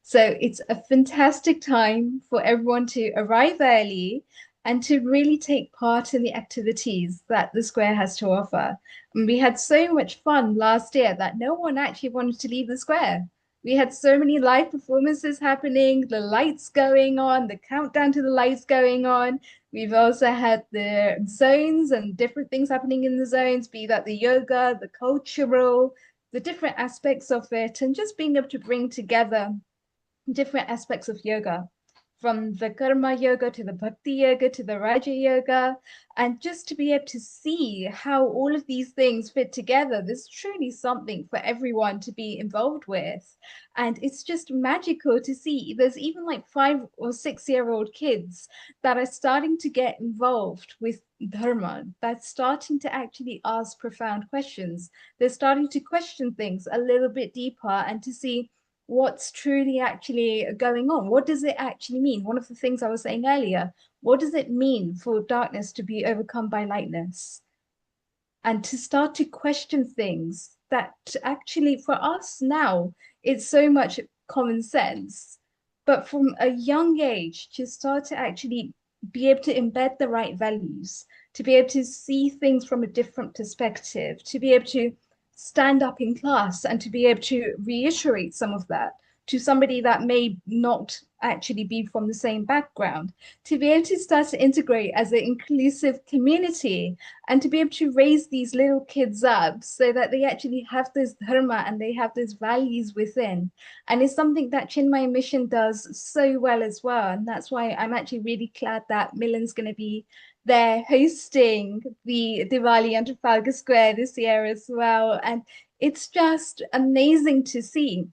So it's a fantastic time for everyone to arrive early and to really take part in the activities that the square has to offer. And we had so much fun last year that no one actually wanted to leave the square. We had so many live performances happening, the lights going on, the countdown to the lights going on. We've also had the zones and different things happening in the zones, be that the yoga, the cultural, the different aspects of it, and just being able to bring together different aspects of yoga, from the karma yoga to the bhakti yoga to the raja yoga, and just to be able to see how all of these things fit together. There's truly something for everyone to be involved with, and it's just magical to see. There's even like 5 or 6-year-old kids that are starting to get involved with dharma, that's starting to actually ask profound questions. They're starting to question things a little bit deeper and to see what's truly actually going on. What does it actually mean? One of the things I was saying earlier, what does it mean for darkness to be overcome by lightness? And to start to question things that actually for us now, it's so much common sense. But from a young age, to start to actually be able to embed the right values, to be able to see things from a different perspective, to be able to stand up in class and to be able to reiterate some of that to somebody that may not actually be from the same background, to be able to start to integrate as an inclusive community and to be able to raise these little kids up so that they actually have this dharma and they have those values within. And it's something that Chinmay Mission does so well as well. And that's why I'm actually really glad that Milan's going to be there hosting the Diwali on Trafalgar Square this year as well. And it's just amazing to see.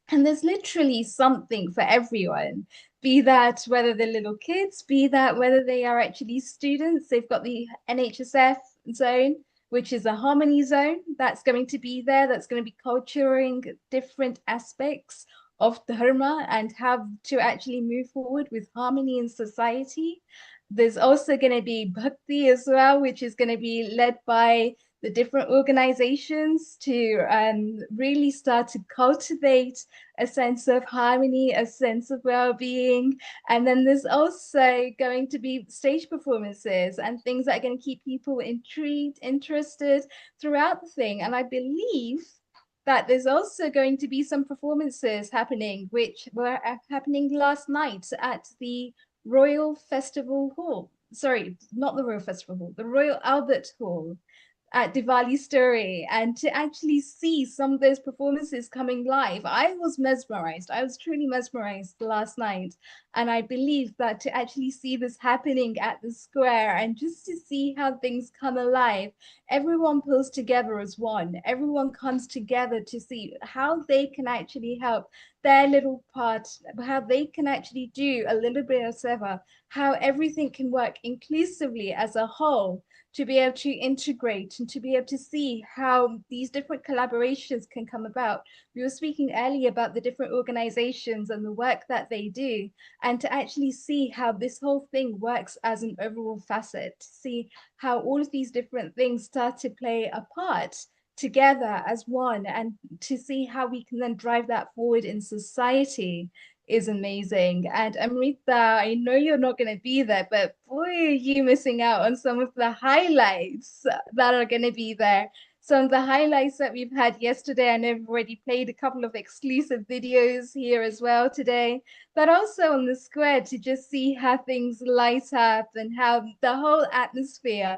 And there's literally something for everyone, be that whether they're little kids, be that whether they are actually students. They've got the NHSF zone, which is a harmony zone that's going to be there, that's going to be culturing different aspects of dharma and how to actually move forward with harmony in society. There's also going to be bhakti as well, which is going to be led by the different organizations to really start to cultivate a sense of harmony, a sense of well-being. And then there's also going to be stage performances and things that are going to keep people intrigued, interested throughout the thing. And I believe that there's also going to be some performances happening, which were happening last night at the Royal Festival Hall. Sorry, not the Royal Festival Hall, the Royal Albert Hall at Diwali Story, and to actually see some of those performances coming live, I was mesmerized. I was truly mesmerized last night. And I believe that to actually see this happening at the square and just to see how things come alive, everyone pulls together as one. Everyone comes together to see how they can actually help their little part, how they can actually do a little bit of seva, how everything can work inclusively as a whole, to be able to integrate and to be able to see how these different collaborations can come about. We were speaking earlier about the different organizations and the work that they do, and to actually see how this whole thing works as an overall facet, to see how all of these different things start to play a part together as one, and to see how we can then drive that forward in society is amazing. And Amrita, I know you're not going to be there, but boy, are you missing out on some of the highlights that are going to be there. Some of the highlights that we've had yesterday, and I've already played a couple of exclusive videos here as well today, but also on the square to just see how things light up and how the whole atmosphere.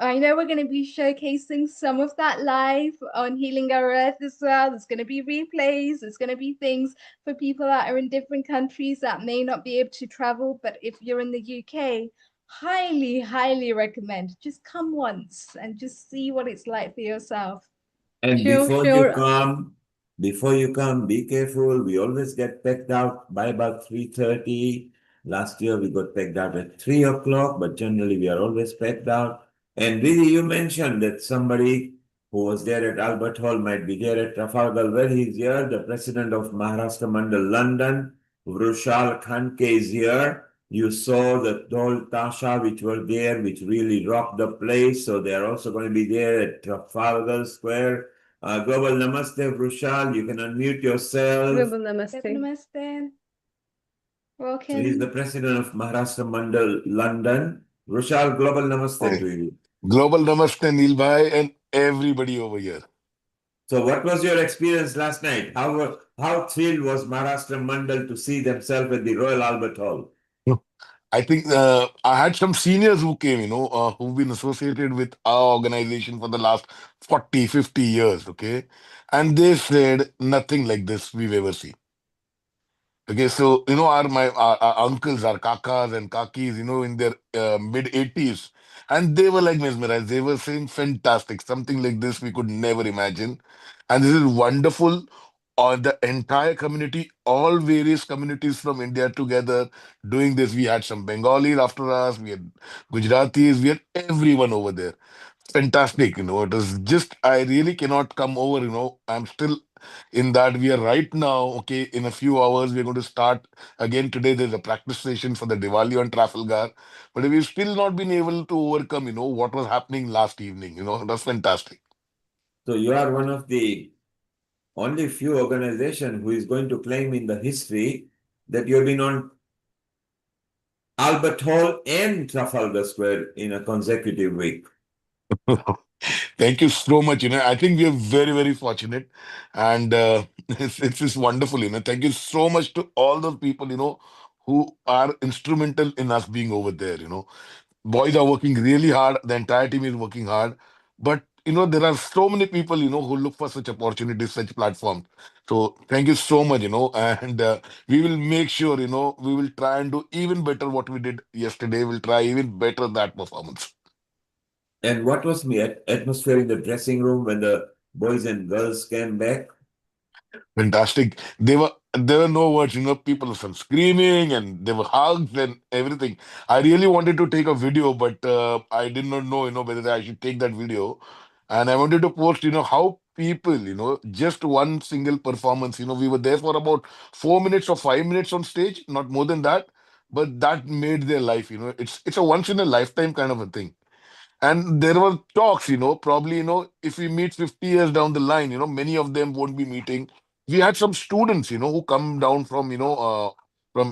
I know we're going to be showcasing some of that live on Healing Our Earth as well. There's going to be replays. There's going to be things for people that are in different countries that may not be able to travel. But if you're in the UK, highly, highly recommend. Just come once and just see what it's like for yourself.
And
Sure,
before you come, be careful. We always get pegged out by about 3:30. Last year we got pegged out at 3 o'clock, but generally we are always pegged out. And really, you mentioned that somebody who was there at Albert Hall might be there at Trafalgar. Well, he's here. The president of Maharashtra Mandal London, Vrushal Khanke, is here. You saw the Dol Tasha which were there, which really rocked the place. So they're also going to be there at Trafalgar Square. Global Namaste, Vrushal. You can unmute yourself.
Global Namaste.
Namaste.
So he's the
Welcome.
president of Maharashtra Mandal, London. Roshal, global namaste
Hey,
to you.
global namaste, Neil bhai, and everybody over here.
So what was your experience last night? How thrilled was Maharashtra Mandal to see themselves at the Royal Albert Hall?
I think I had some seniors who came, who've been associated with our organization for the last 40, 50 years, okay? And they said nothing like this we've ever seen. Okay, so our uncles, our kakas and kakis, in their mid 80s, and they were like mesmerized. They were saying fantastic, something like this we could never imagine, and this is wonderful. The entire community, all various communities from India together doing this. We had some Bengalis after us, we had Gujaratis, we had everyone over there. Fantastic, it was just I really cannot come over. I'm still in that we are right now. Okay, in a few hours we're going to start again. Today there's a practice session for the Diwali on Trafalgar, but we've still not been able to overcome what was happening last evening. That's fantastic.
So you are one of the only few organization who is going to claim in the history that you have been on Albert Hall and Trafalgar Square in a consecutive week.
Thank you so much. I think we are very, very fortunate, and it's just wonderful. Thank you so much to all those people, who are instrumental in us being over there. Boys are working really hard. The entire team is working hard, but there are so many people, who look for such opportunities, such platforms. So thank you so much. And we will make sure, we will try and do even better what we did yesterday. We'll try even better that performance.
And what was the atmosphere in the dressing room when the boys and girls came back?
Fantastic. There were no words, people were some screaming and there were hugs and everything. I really wanted to take a video, but I did not know, whether I should take that video. And I wanted to post, how people, just one single performance, we were there for about 4 minutes or 5 minutes on stage, not more than that, but that made their life, it's a once in a lifetime kind of a thing. And there were talks, probably, if we meet 50 years down the line, many of them won't be meeting. We had some students, who come down from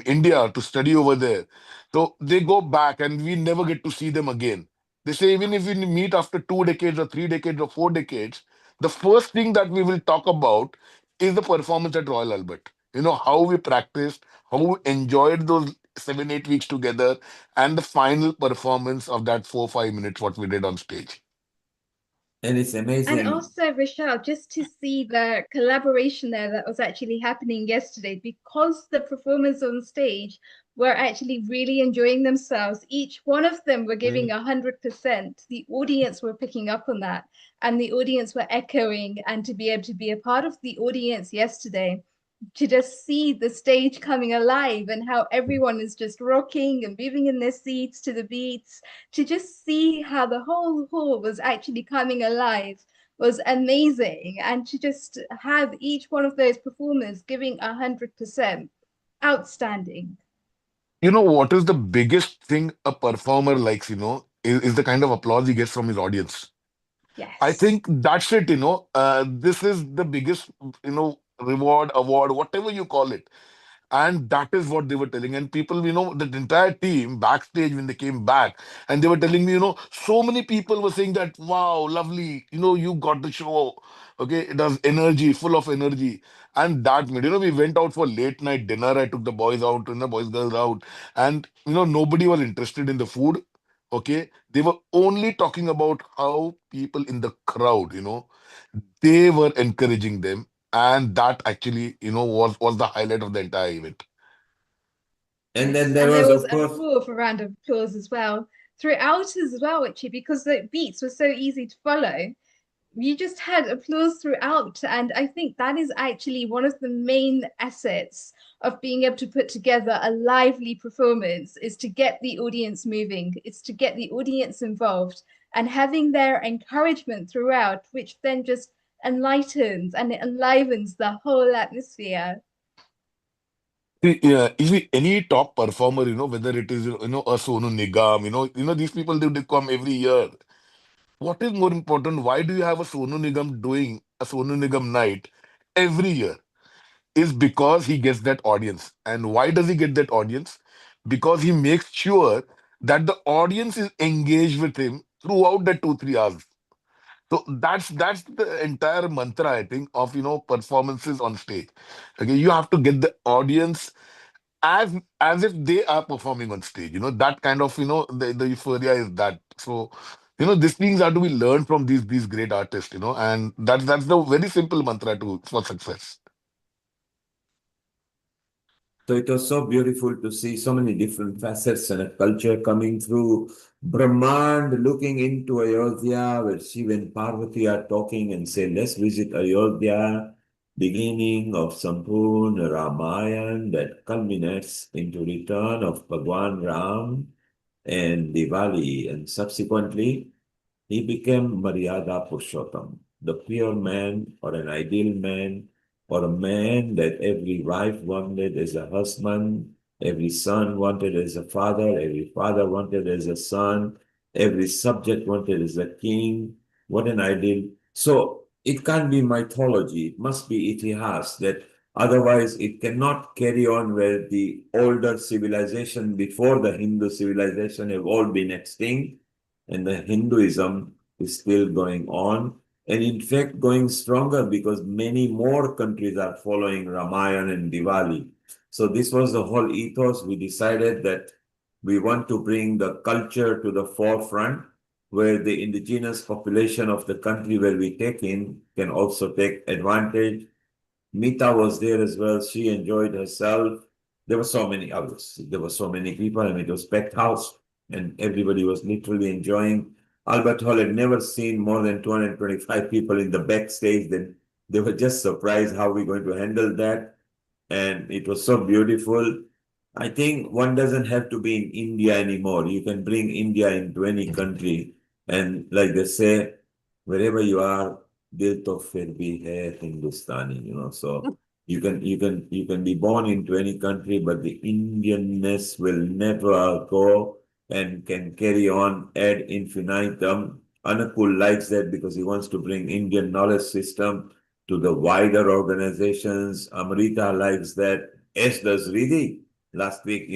India to study over there. So they go back and we never get to see them again. They say even if we meet after 2 decades or 3 decades or 4 decades, the first thing that we will talk about is the performance at Royal Albert. How we practiced, how we enjoyed those 7, 8 weeks together, and the final performance of that 4, 5 minutes what we did on stage.
And it's
And
amazing.
also, Rochelle, just to see the collaboration there that was actually happening yesterday, because the performers on stage were actually really enjoying themselves. Each one of them were giving 100%. The audience were picking up on that, and the audience were echoing. And to be able to be a part of the audience yesterday, to just see the stage coming alive and how everyone is just rocking and moving in their seats to the beats, to just see how the whole hall was actually coming alive was amazing. And to just have each one of those performers giving 100%, outstanding.
What is the biggest thing a performer likes, is the kind of applause he gets from his audience.
Yes.
I think that's it, this is the biggest, reward, award, whatever you call it. And that is what they were telling. And people, the entire team backstage when they came back, and they were telling me, so many people were saying that, wow, lovely, you got the show. Okay, it has energy, full of energy. And that made, we went out for late night dinner. I took the boys out and the boys, girls out. And, nobody was interested in the food. Okay, they were only talking about how people in the crowd, they were encouraging them, and that actually was the highlight of the entire event.
And
Yes,
then there
and
was,
there was
of
a
course,
roar of a round of applause as well throughout as well, actually, because the beats were so easy to follow. You just had applause throughout, and I think that is actually one of the main assets of being able to put together a lively performance, is to get the audience moving, it's to get the audience involved, and having their encouragement throughout, which then just enlightens and it enlivens the whole atmosphere.
See, yeah, if any top performer, whether it is a Sonu Nigam, these people they come every year. What is more important? Why do you have a Sonu Nigam doing a Sonu Nigam night every year? is because he gets that audience. And why does he get that audience? Because he makes sure that the audience is engaged with him throughout the 2 3 hours. So that's the entire mantra, I think, of performances on stage. Okay, you have to get the audience as if they are performing on stage. That kind of the euphoria is that. So these things are to be learned from these great artists. And that's the very simple mantra to for success.
So it was so beautiful to see so many different facets and a culture coming through. Brahmand looking into Ayodhya, where Shiva and Parvati are talking and say, let's visit Ayodhya, beginning of Sampurna Ramayana that culminates into return of Bhagwan Ram and Diwali. And subsequently, he became Maryada Purushottam, the pure man or an ideal man or a man that every wife wanted as a husband, every son wanted as a father, every father wanted as a son, every subject wanted as a king. What an ideal. So it can't be mythology, it must be itihas, that otherwise it cannot carry on where the older civilization before the Hindu civilization have all been extinct and the Hinduism is still going on, and in fact going stronger because many more countries are following Ramayana and Diwali. So this was the whole ethos. We decided that we want to bring the culture to the forefront, where the indigenous population of the country where we take in can also take advantage. Mita was there as well. She enjoyed herself. There were so many others. There were so many people, and it was packed house, and everybody was literally enjoying. Albert Hall had never seen more than 225 people in the backstage. Then they were just surprised how we're going to handle that, and it was so beautiful. I think one doesn't have to be in India anymore. You can bring India into any country, and like they say, wherever you are, dil to fir bhi hai Hindustani. So you can be born into any country, but the Indianness will never go and can carry on ad infinitum. Anakul likes that because he wants to bring Indian knowledge system to the wider organizations. Amrita likes that, as does Riddhi. Last week,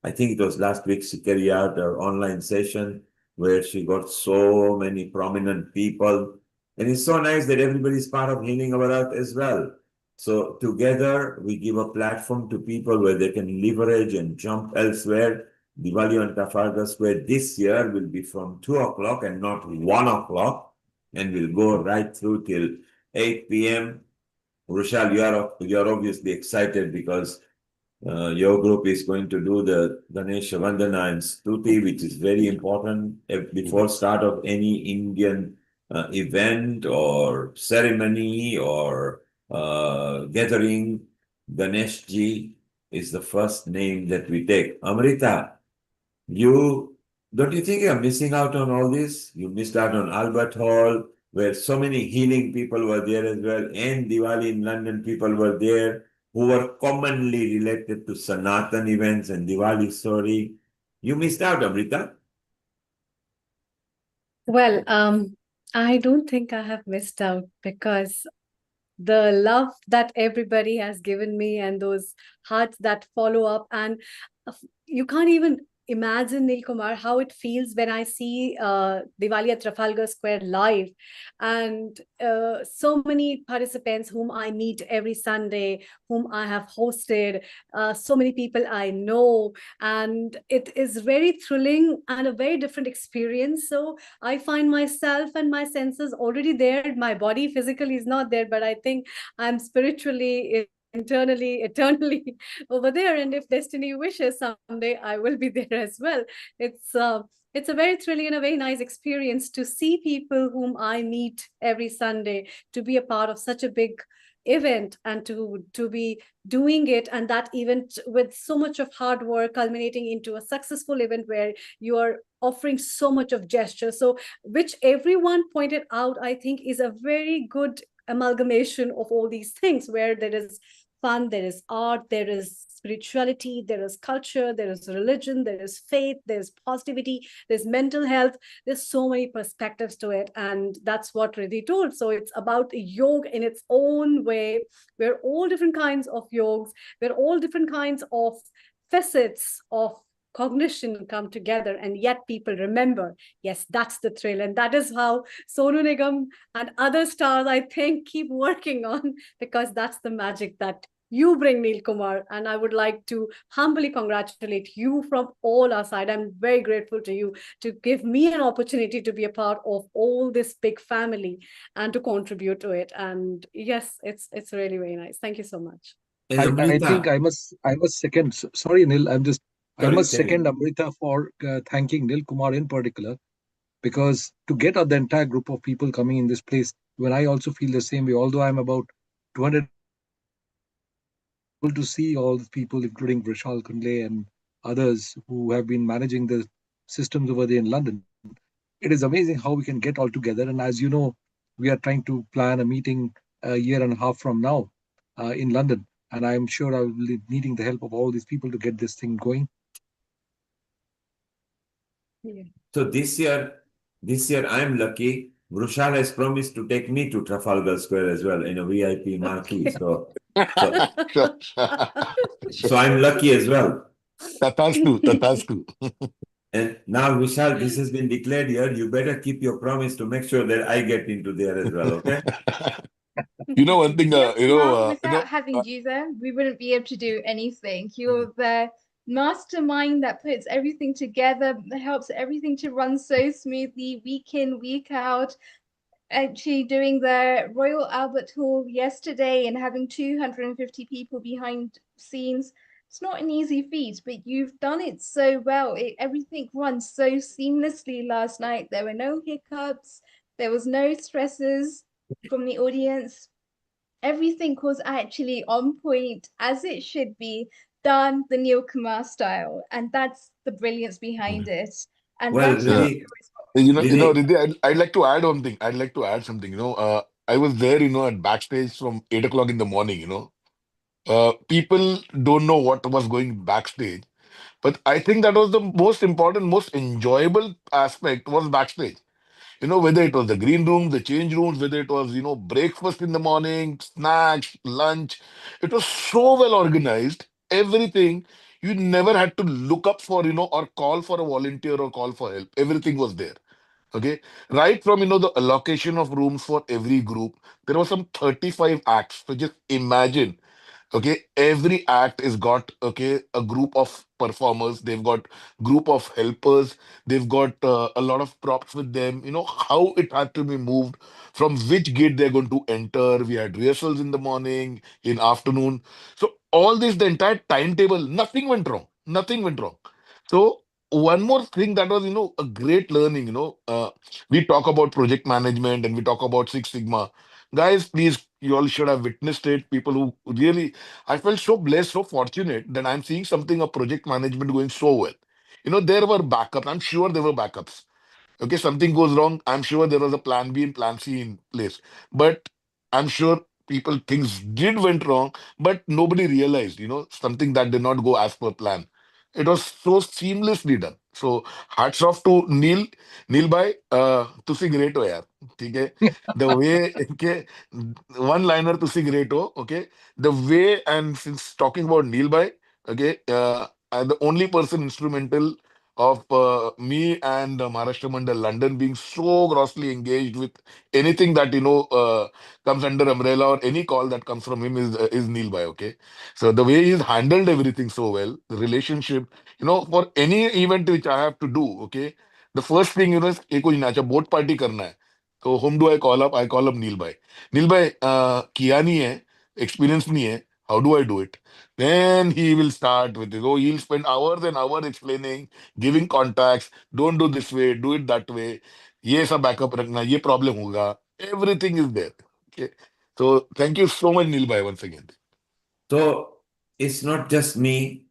I think it was last week, she carried out her online session where she got so many prominent people. And it's so nice that everybody's part of Healing Our Earth as well. So together, we give a platform to people where they can leverage and jump elsewhere. Diwali on Trafalgar Square this year will be from 2 o'clock and not 1 o'clock. And we'll go right through till 8 p.m. Rochelle, you're obviously excited because your group is going to do the Ganesha Vandana and Stuti, which is very important before start of any Indian event or ceremony or gathering. Ganesh Ji is the first name that we take. Amrita, don't you think you're missing out on all this? You missed out on Albert Hall, where so many healing people were there as well, and Diwali in London people were there who were commonly related to Sanatan events and Diwali story. You missed out, Amrita.
Well, I don't think I have missed out because the love that everybody has given me and those hearts that follow up, and you can't even imagine, Neil Kumar, how it feels when I see Diwali at Trafalgar Square live, and so many participants whom I meet every Sunday, whom I have hosted, so many people I know, and it is very thrilling and a very different experience. So I find myself and my senses already there. My body physically is not there, but I think I'm spiritually, internally, eternally over there. And if destiny wishes, someday I will be there as well. It's a very thrilling and a very nice experience to see people whom I meet every Sunday, to be a part of such a big event and to be doing it, and that event with so much of hard work culminating into a successful event where you are offering so much of gesture. So which everyone pointed out, I think, is a very good amalgamation of all these things, where there is fun, there is art, there is spirituality, there is culture, there is religion, there is faith, there's positivity, there's mental health. There's so many perspectives to it. And that's what Riddhi told. So it's about yoga in its own way. We're all different kinds of yogs. We're all different kinds of facets of cognition come together, and yet people remember. Yes, that's the thrill. And that is how Sonu Nigam and other stars, I think, keep working on, because that's the magic that you bring, Neil Kumar. And I would like to humbly congratulate you from all our side. I'm very grateful to you to give me an opportunity to be a part of all this big family and to contribute to it. And yes, it's really very nice. Thank you so much.
And
I think
Amrita,
I must second. Sorry, Nil. I
sorry,
must
carry
second
on.
Amrita for thanking Nil Kumar in particular, because to get the entire group of people coming in this place, when I also feel the same way, although I'm about 200, to see all the people, including Vishal Kundle and others who have been managing the systems over there in London. It is amazing how we can get all together. And as you know, we are trying to plan a meeting a year and a half from now in London. And I'm sure I will be needing the help of all these people to get this thing going.
Yeah.
So this year I'm lucky. Vrushal has promised to take me to Trafalgar Square as well in a VIP marquee. So
Sure.
so I'm lucky as well.
Tatastu, tatastu.
And now, Vishal, this has been declared here. You better keep your promise to make sure that I get into there as well, okay?
You know one thing,
Kumar, without having you there, we wouldn't be able to do anything. You're the mastermind that puts everything together, that helps everything to run so smoothly, week in, week out. Actually doing the Royal Albert Hall yesterday and having 250 people behind scenes. It's not an easy feat, but you've done it so well. Everything runs so seamlessly last night. There were no hiccups. There was no stresses from the audience. Everything was actually on point, as it should be, done the Neil Kumar style. And that's the brilliance behind it. And
Well,
that's
Yeah.
Riddhi,
Riddhi, I'd like to add one thing. I'd like to add something. I was there, at backstage from 8 o'clock in the morning. People don't know what was going backstage, but I think that was the most important, most enjoyable aspect was backstage. Whether it was the green room, the change rooms, whether it was, breakfast in the morning, snacks, lunch, it was so well organized. Everything, you never had to look up for, or call for a volunteer or call for help. Everything was there. Okay. Right from, the allocation of rooms for every group, there was some 35 acts. So just imagine. Okay, every act is got, okay, a group of performers, they've got group of helpers, they've got a lot of props with them, how it had to be moved, from which gate they're going to enter. We had rehearsals in the morning, in afternoon. So all this, the entire timetable, nothing went wrong, nothing went wrong. So one more thing that was, a great learning. We talk about project management and we talk about Six Sigma. Guys, please, you all should have witnessed it. People who really, I felt so blessed, so fortunate that I'm seeing something of project management going so well. There were backups. I'm sure there were backups. Okay, something goes wrong. I'm sure there was a plan B and plan C in place. But I'm sure things did went wrong, but nobody realized, something that did not go as per plan. It was so seamlessly done. So hats off to Neil. Neil bhai, तुसी great हो यार. ठीक है? The way, okay, one liner तुसी great हो. Okay, the way, and since talking about Neil bhai, okay, I'm the only person instrumental of me and Maharashtra Mandal London being so grossly engaged with anything that comes under umbrella, or any call that comes from him is Neil Bhai. Okay, so the way he's handled everything so well, the relationship, for any event which I have to do, okay, the first thing is एक कोई नाचा boat party करना है, तो whom do I call up? I call up Neil Bhai. Neil Bhai, किया नहीं है, experience नहीं है, how do I do it? Then he will start with it. Oh, he'll spend hours and hours explaining, giving contacts. Don't do this way, do it that way. ये सब backup रखना, ये problem होगा. Everything is there. Okay. So thank you so much, Neil Bhai, once again.
so it's not just me.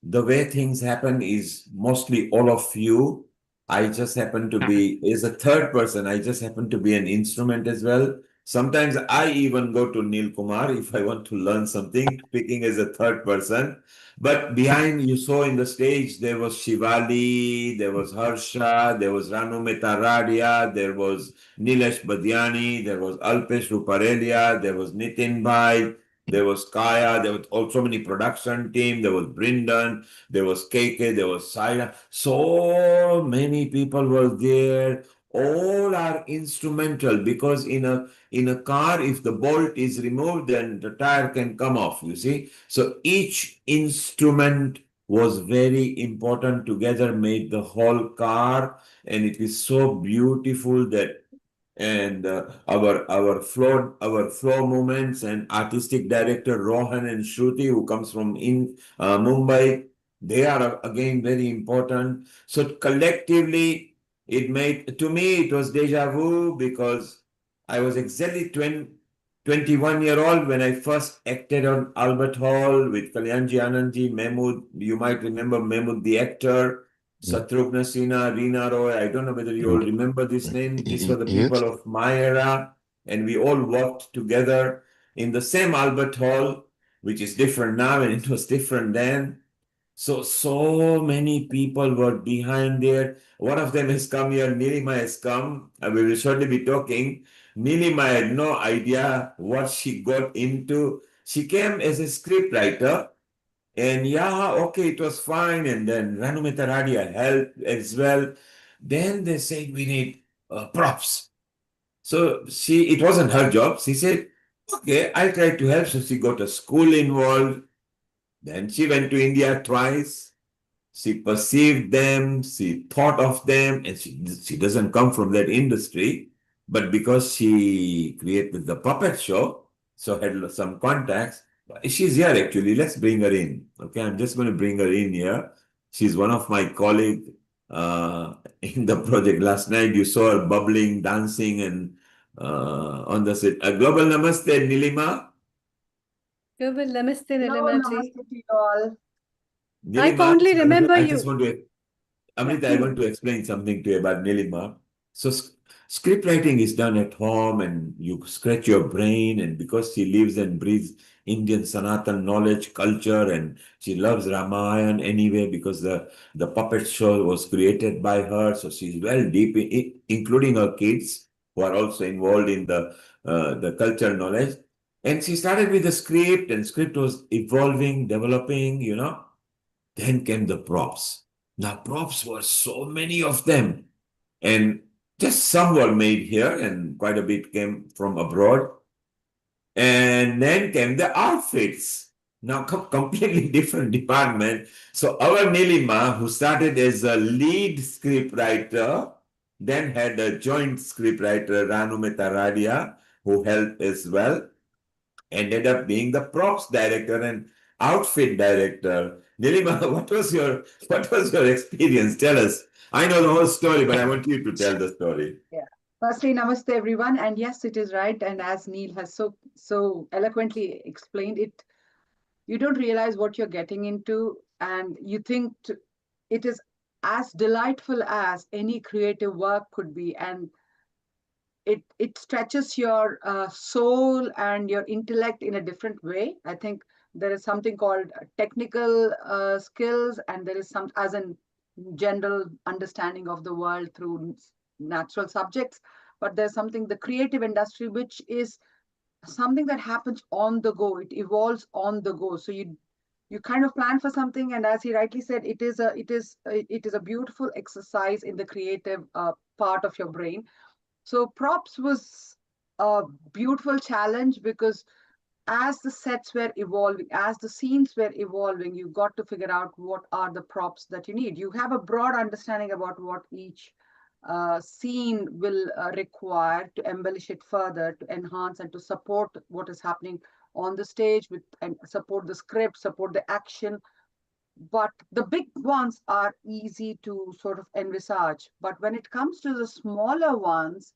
The way things happen is mostly all of you. I just happen to be, as a third person, I just happen to be an instrument as well. Sometimes I even go to Neil Kumar if I want to learn something, speaking as a third person. But behind, you saw in the stage, there was Shivali, there was Harsha, there was Ranu Metaradia, there was Nilesh Badiani, there was Alpesh Ruparelia, there was Nitin Bhai, there was Kaya, there was also many production team, there was Brindan, there was KK, there was Saira. So many people were there. All are instrumental because in a car, if the bolt is removed, then the tire can come off, you see. So each instrument was very important, together made the whole car, and it is so beautiful that and our floor movements and artistic director Rohan and Shruti, who comes from in Mumbai, they are again very important. So collectively, it made, to me it was deja vu because I was exactly 21-year-old when I first acted on Albert Hall with Kalyanji Anandji, Mehmood. You might remember Mehmood the actor, Satrughna Sinha, Reena Roy. I don't know whether you all remember this name. These were the
Yes.
people of my era, and we all worked together in the same Albert Hall, which is different now, and it was different then. So many people were behind there. One of them has come here, Nilima has come. We will shortly be talking. Nilima had no idea what she got into. She came as a script writer, and yeah, okay, it was fine. And then Ranu Metaradia helped as well. Then they said, we need props. So it wasn't her job. She said, okay, I'll try to help. So she got a school involved. Then she went to India twice. She perceived them, she thought of them, and she doesn't come from that industry, but because she created the puppet show, so had some contacts. She's here actually. Let's bring her in. Okay, I'm just going to bring her in here. She's one of my colleagues in the project. Last night you saw her bubbling, dancing, and on the set. Global Namaste, Nilima.
Global Namaste,
Hello,
Nilima ji.
namaste to you all.
I
Nilima,
fondly remember
I
you.
just want to Amrita, I want to explain something to you about Nilima. So, script writing is done at home, and you scratch your brain. And because she lives and breathes Indian Sanatan knowledge, culture, and she loves Ramayan anyway, because the puppet show was created by her. So she's well deep in it, including her kids who are also involved in the culture knowledge. And she started with the script, and script was evolving, developing, Then came the props. Now, props were so many of them, and just some were made here, and quite a bit came from abroad. And then came the outfits. Now, completely different department. So, our Nilima, who started as a lead script writer, then had a joint script writer, Ranu Metaradia, who helped as well, ended up being the props director and outfit director. Nilima, what was your experience? Tell us. I know the whole story, but I want you to tell the story.
Yeah. Firstly, namaste everyone. And yes, it is right. And as Neil has so eloquently explained it, you don't realize what you're getting into, and you think it is as delightful as any creative work could be. And it stretches your soul and your intellect in a different way. I think there is something called technical skills, and there is some as in general understanding of the world through natural subjects. But there's something, the creative industry, which is something that happens on the go. It evolves on the go. So you kind of plan for something, and as he rightly said, it is a beautiful exercise in the creative part of your brain. So props was a beautiful challenge because as the sets were evolving, as the scenes were evolving, you got to figure out what are the props that you need. You have a broad understanding about what each scene will require to embellish it further, to enhance and to support what is happening on the stage, and support the script, support the action. But the big ones are easy to sort of envisage. But when it comes to the smaller ones,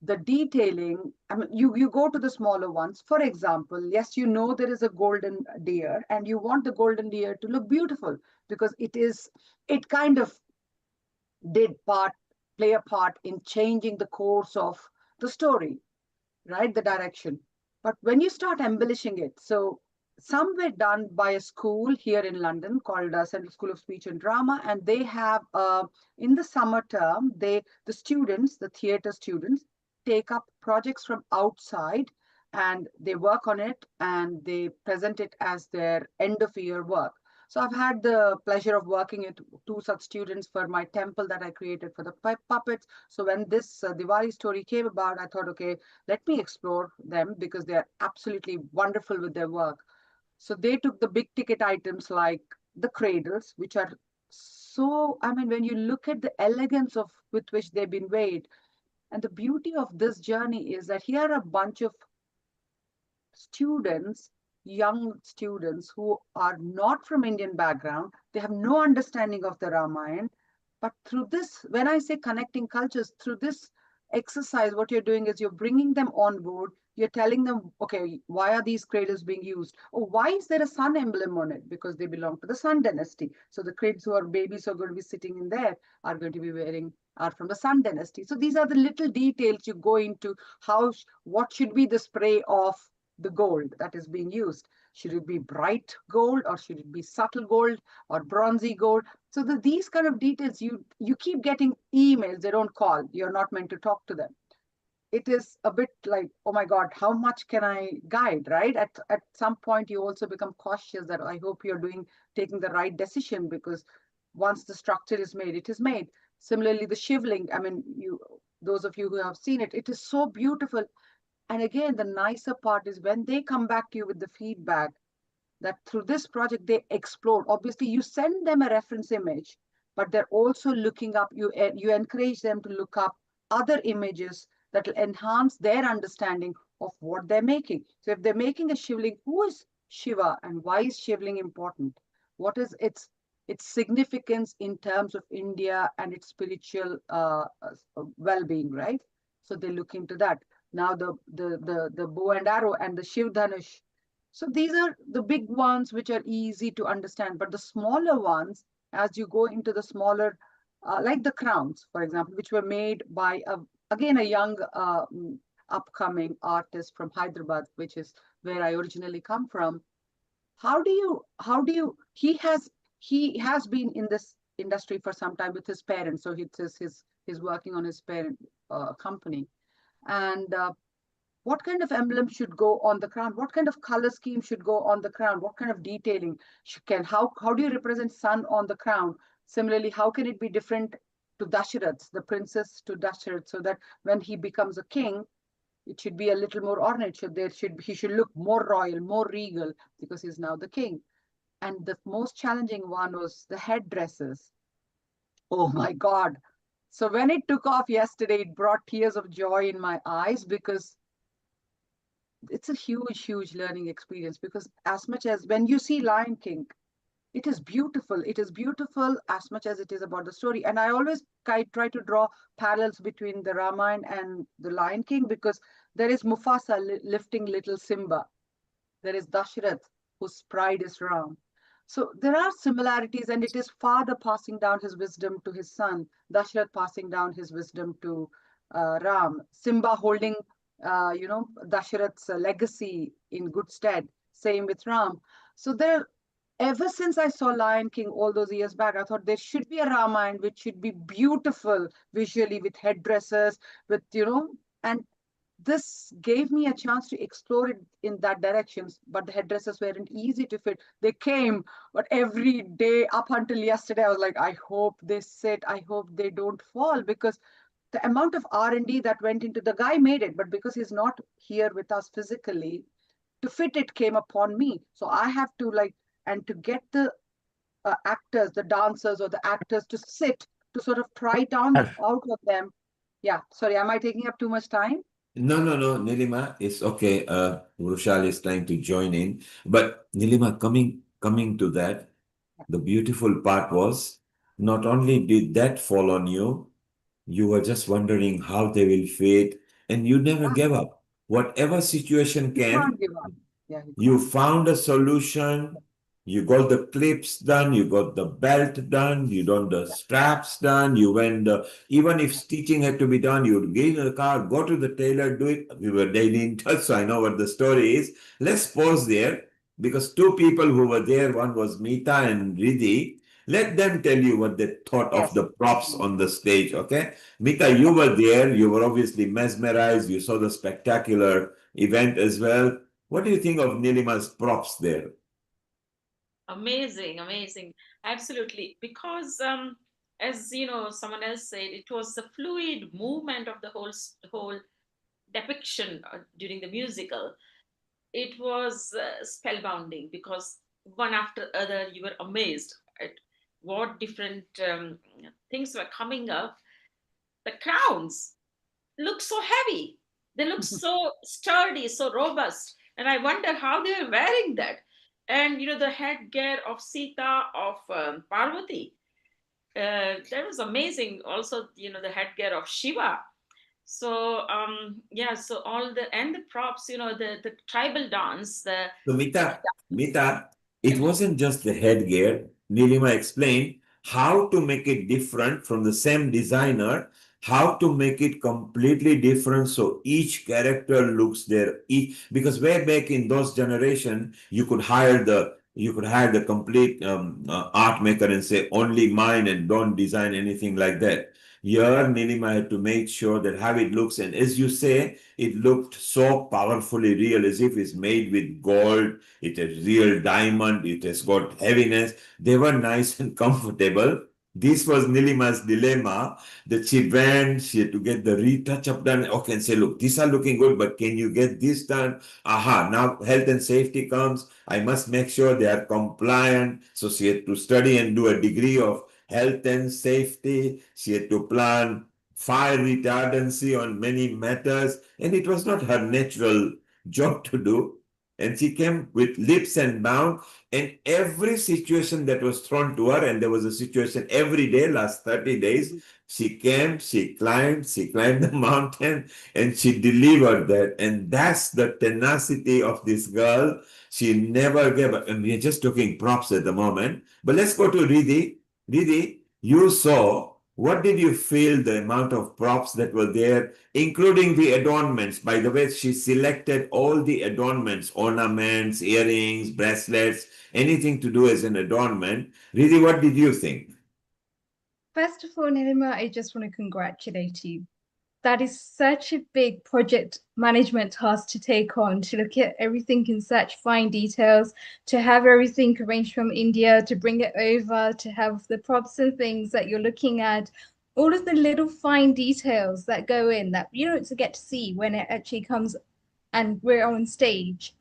the detailing, I mean, you go to the smaller ones. For example, yes, there is a golden deer, and you want the golden deer to look beautiful because it kind of play a part in changing the course of the story. right? The direction. But when you start embellishing it, so some were done by a school here in London called Central School of Speech and Drama, and they have in the summer term, the students, the theater students, take up projects from outside and they work on it and they present it as their end of year work. So I've had the pleasure of working with two such students for my temple that I created for the puppets. So when this Diwali story came about, I thought, okay, let me explore them because they are absolutely wonderful with their work. So they took the big ticket items like the cradles, which are so, I mean, when you look at the elegance of with which they've been weighed, and the beauty of this journey is that here are a bunch of students, young students who are not from Indian background, they have no understanding of the Ramayana. But through this, when I say connecting cultures, through this exercise, what you're doing is you're bringing them on board. You're telling them, okay, why are these cradles being used? Or why is there a sun emblem on it? Because they belong to the Sun dynasty. So the cradles who are babies who are going to be sitting in there are going to be are from the Sun dynasty. So these are the little details you go into what should be the spray of the gold that is being used. Should it be bright gold or should it be subtle gold or bronzy gold? So these kind of details, you keep getting emails, they don't call. You're not meant to talk to them. It is a bit like, oh my God, how much can I guide, right? At some point, you also become cautious that I hope you're taking the right decision because once the structure is made, it is made. Similarly, the shivling, I mean, those of you who have seen it, it is so beautiful. And again, the nicer part is when they come back to you with the feedback that through this project, they explore. Obviously, you send them a reference image, but they're also looking up, you encourage them to look up other images that will enhance their understanding of what they're making. So if they're making a shivling, who is Shiva and why is shivling important? What is its significance in terms of India and its spiritual well-being, right? So they look into that. Now the bow and arrow and the Shiv Dhanush. So these are the big ones which are easy to understand, but the smaller ones, as you go into the smaller, like the crowns, for example, which were made by again a young upcoming artist from Hyderabad, which is where I originally come from. How do you he has been in this industry for some time with his parents, so he's working on his parent company. And what kind of emblem should go on the crown? What kind of color scheme should go on the crown? What kind of detailing how do you represent sun on the crown? Similarly, how can it be different to Dasharath, the princess to Dasharath, so that when he becomes a king, it should be a little more ornate. He should look more royal, more regal, because he's now the king. And the most challenging one was the headdresses. Oh my God. So when it took off yesterday, it brought tears of joy in my eyes because it's a huge, huge learning experience. Because as much as when you see Lion King, it is beautiful. It is beautiful as much as it is about the story. And I always try to draw parallels between the Ramayana and the Lion King because there is Mufasa lifting little Simba. There is Dasharath, whose pride is Ram. So there are similarities, and it is father passing down his wisdom to his son, Dasharath passing down his wisdom to Ram, Simba holding, Dasharath's legacy in good stead. Same with Ram. So ever since I saw Lion King all those years back, I thought there should be a Ramayana which should be beautiful visually with headdresses, with, and this gave me a chance to explore it in that direction, but the headdresses weren't easy to fit. They came, but every day up until yesterday, I was like, I hope they sit, I hope they don't fall, because the amount of R&D that went into the guy made it, but because he's not here with us physically, to fit it came upon me. So I have to and to get the actors, the dancers or the actors to sit, to sort of try it out of them. Yeah, sorry, am I taking up too much time?
No, Nilima, it's okay. Rushal is trying to join in. But Nilima, coming to that, the beautiful part was not only did that fall on you, you were just wondering how they will fit, and you never gave up. Whatever situation
You
came,
can't give up. Yeah,
you found a solution, You got the clips done, you got the belt done, you done the straps done, you went, even if stitching had to be done, you would get in the car, go to the tailor, do it. We were daily in touch, so I know what the story is. Let's pause there because two people who were there, one was Mita and Riddhi. Let them tell you what they thought of the props on the stage, okay? Mita, you were there, you were obviously mesmerized, you saw the spectacular event as well. What do you think of Nilima's props there?
Amazing, amazing. Absolutely. Because as you know, someone else said, it was the fluid movement of the whole depiction during the musical. It was spellbounding because one after other you were amazed at what different things were coming up. The crowns look so heavy. They look so sturdy, so robust. And I wonder how they were wearing that. And, the headgear of Sita, of Parvati, that was amazing. Also, the headgear of Shiva. So, so and the props, the tribal dance,
So Mita, it wasn't just the headgear. Nilima explained how to make it different from the same designer, how to make it completely different so each character looks there. Because way back in those generation, you could hire the complete art maker and say only mine and don't design anything like that. Here, Nilima had to make sure that how it looks, and as you say, it looked so powerfully real, as if it's made with gold. It has real diamond. It has got heaviness. They were nice and comfortable. This was Nilima's dilemma that she went, she had to get the retouch up done. Okay, and say, look, these are looking good, but can you get this done? Aha, now health and safety comes. I must make sure they are compliant. So she had to study and do a degree of health and safety. She had to plan fire retardancy on many matters, and it was not her natural job to do. And she came with leaps and bounds, and every situation that was thrown to her, and there was a situation every day, last 30 days, she came, she climbed the mountain, and she delivered that. And that's the tenacity of this girl. She never gave up. And we're just talking props at the moment. But let's go to Riddhi. Riddhi, you saw, what did you feel the amount of props that were there, including the adornments? By the way, she selected all the adornments, ornaments, earrings, bracelets, anything to do as an adornment. Riddhi, what did you think?
First of all, Nilima, I just want to congratulate you. That is such a big project management task to take on, to look at everything in such fine details, to have everything arranged from India, to bring it over, to have the props and things that you're looking at, all of the little fine details that go in that you don't get to see when it actually comes and we're on stage.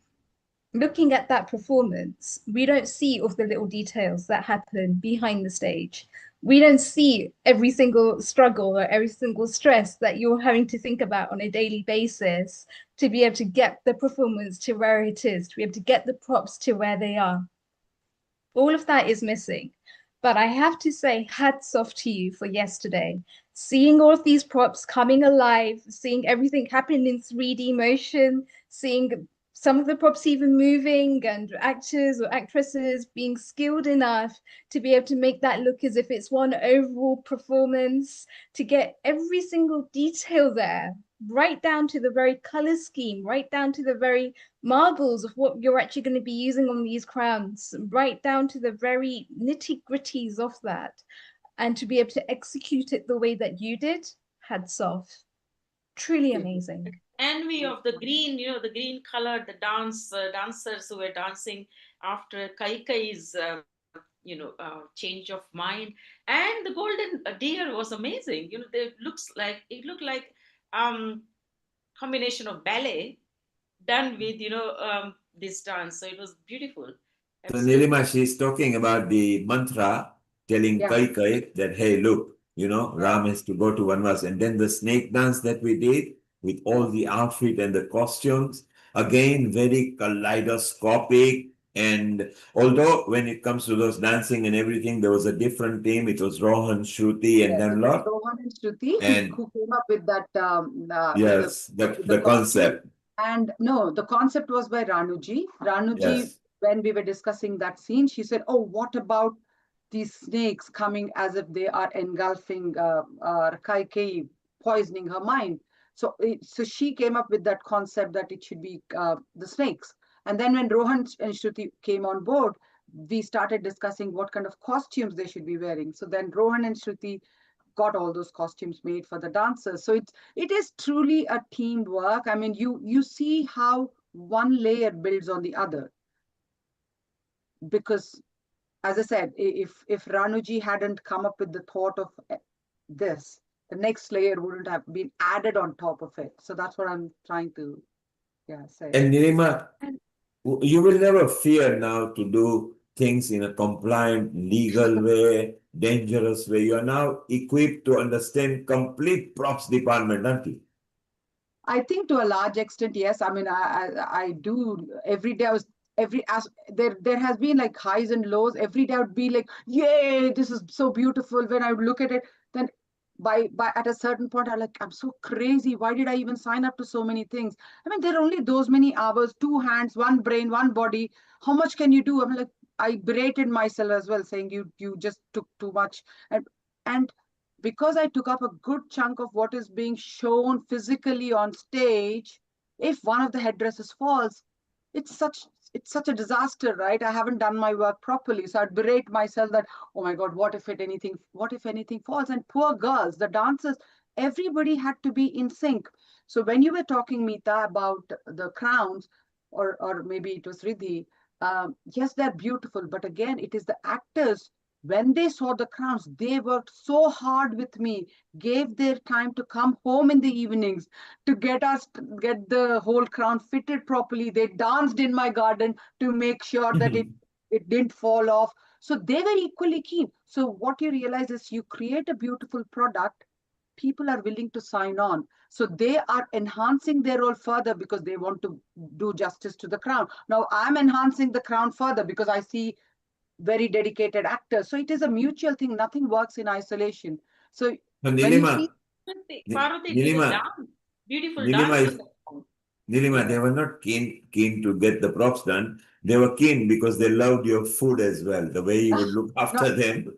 Looking at that performance, we don't see all the little details that happen behind the stage. We don't see every single struggle or every single stress that you're having to think about on a daily basis to be able to get the performance to where it is, to be able to get the props to where they are. All of that is missing. But I have to say, hats off to you for yesterday. Seeing all of these props coming alive, seeing everything happen in 3D motion, seeing some of the props even moving, and actors or actresses being skilled enough to be able to make that look as if it's one overall performance, to get every single detail there, right down to the very color scheme, right down to the very marbles of what you're actually going to be using on these crowns, right down to the very nitty-gritties of that, and to be able to execute it the way that you did, hats off. Truly amazing.
Envy of the green, the green color, the dancers who were dancing after Kaikai's, change of mind, and the golden deer was amazing. It looked like combination of ballet done with this dance. So it was beautiful.
So Nilima, she's talking about the mantra telling
Yeah.
Kaikai that, hey, look, Ram has to go to Vanvas. And then the snake dance that we did with all the outfit and the costumes, again, very kaleidoscopic. And although when it comes to those dancing and everything, there was a different team. It was Rohan, Shruti, and Danlot.
Rohan and Shruti
And
who came up with that.
Yes, the concept.
And no, the concept was by Ranuji. Ranuji
Yes.
when we were discussing that scene, she said, "Oh, what about these snakes coming as if they are engulfing Kaikeyi, poisoning her mind?" So she came up with that concept that it should be the snakes. And then when Rohan and Shruti came on board, we started discussing what kind of costumes they should be wearing. So then Rohan and Shruti got all those costumes made for the dancers. So it is truly a teamwork. I mean, you see how one layer builds on the other. Because, as I said, if Ranuji hadn't come up with the thought of this, the next layer wouldn't have been added on top of it. So that's what I'm trying to say.
And Nilima, you will never fear now to do things in a compliant, legal way, dangerous way. You are now equipped to understand complete props department, aren't you?
I think to a large extent, yes. I mean, I do every day. There has been like highs and lows. Every day I would be like, "Yay, this is so beautiful." When I would look at it, then by at a certain point, I'm so crazy. Why did I even sign up to so many things? I mean, there are only those many hours, two hands, one brain, one body. How much can you do? I'm like, I berated myself as well, saying you just took too much, and because I took up a good chunk of what is being shown physically on stage, if one of the headdresses falls, it's such a disaster, right? I haven't done my work properly. So I'd berate myself that, oh my God, what if anything falls? And poor girls, the dancers, everybody had to be in sync. So when you were talking, Meeta, about the crowns, or maybe it was Riddhi, yes, they're beautiful, but again, it is the actors. When they saw the crowns, they worked so hard with me, gave their time to come home in the evenings to get the whole crown fitted properly. They danced in my garden to make sure that it didn't fall off. So they were equally keen. So what you realize is you create a beautiful product, people are willing to sign on. So they are enhancing their role further because they want to do justice to the crown. Now I'm enhancing the crown further because I see very dedicated actors. So it is a mutual thing. Nothing works in isolation. So when you see
Parvati did a
Nilima,
dance, beautiful
Nilima,
dance.
Nilima, they were not keen to get the props done. They were keen because they loved your food as well, the way you would look after them.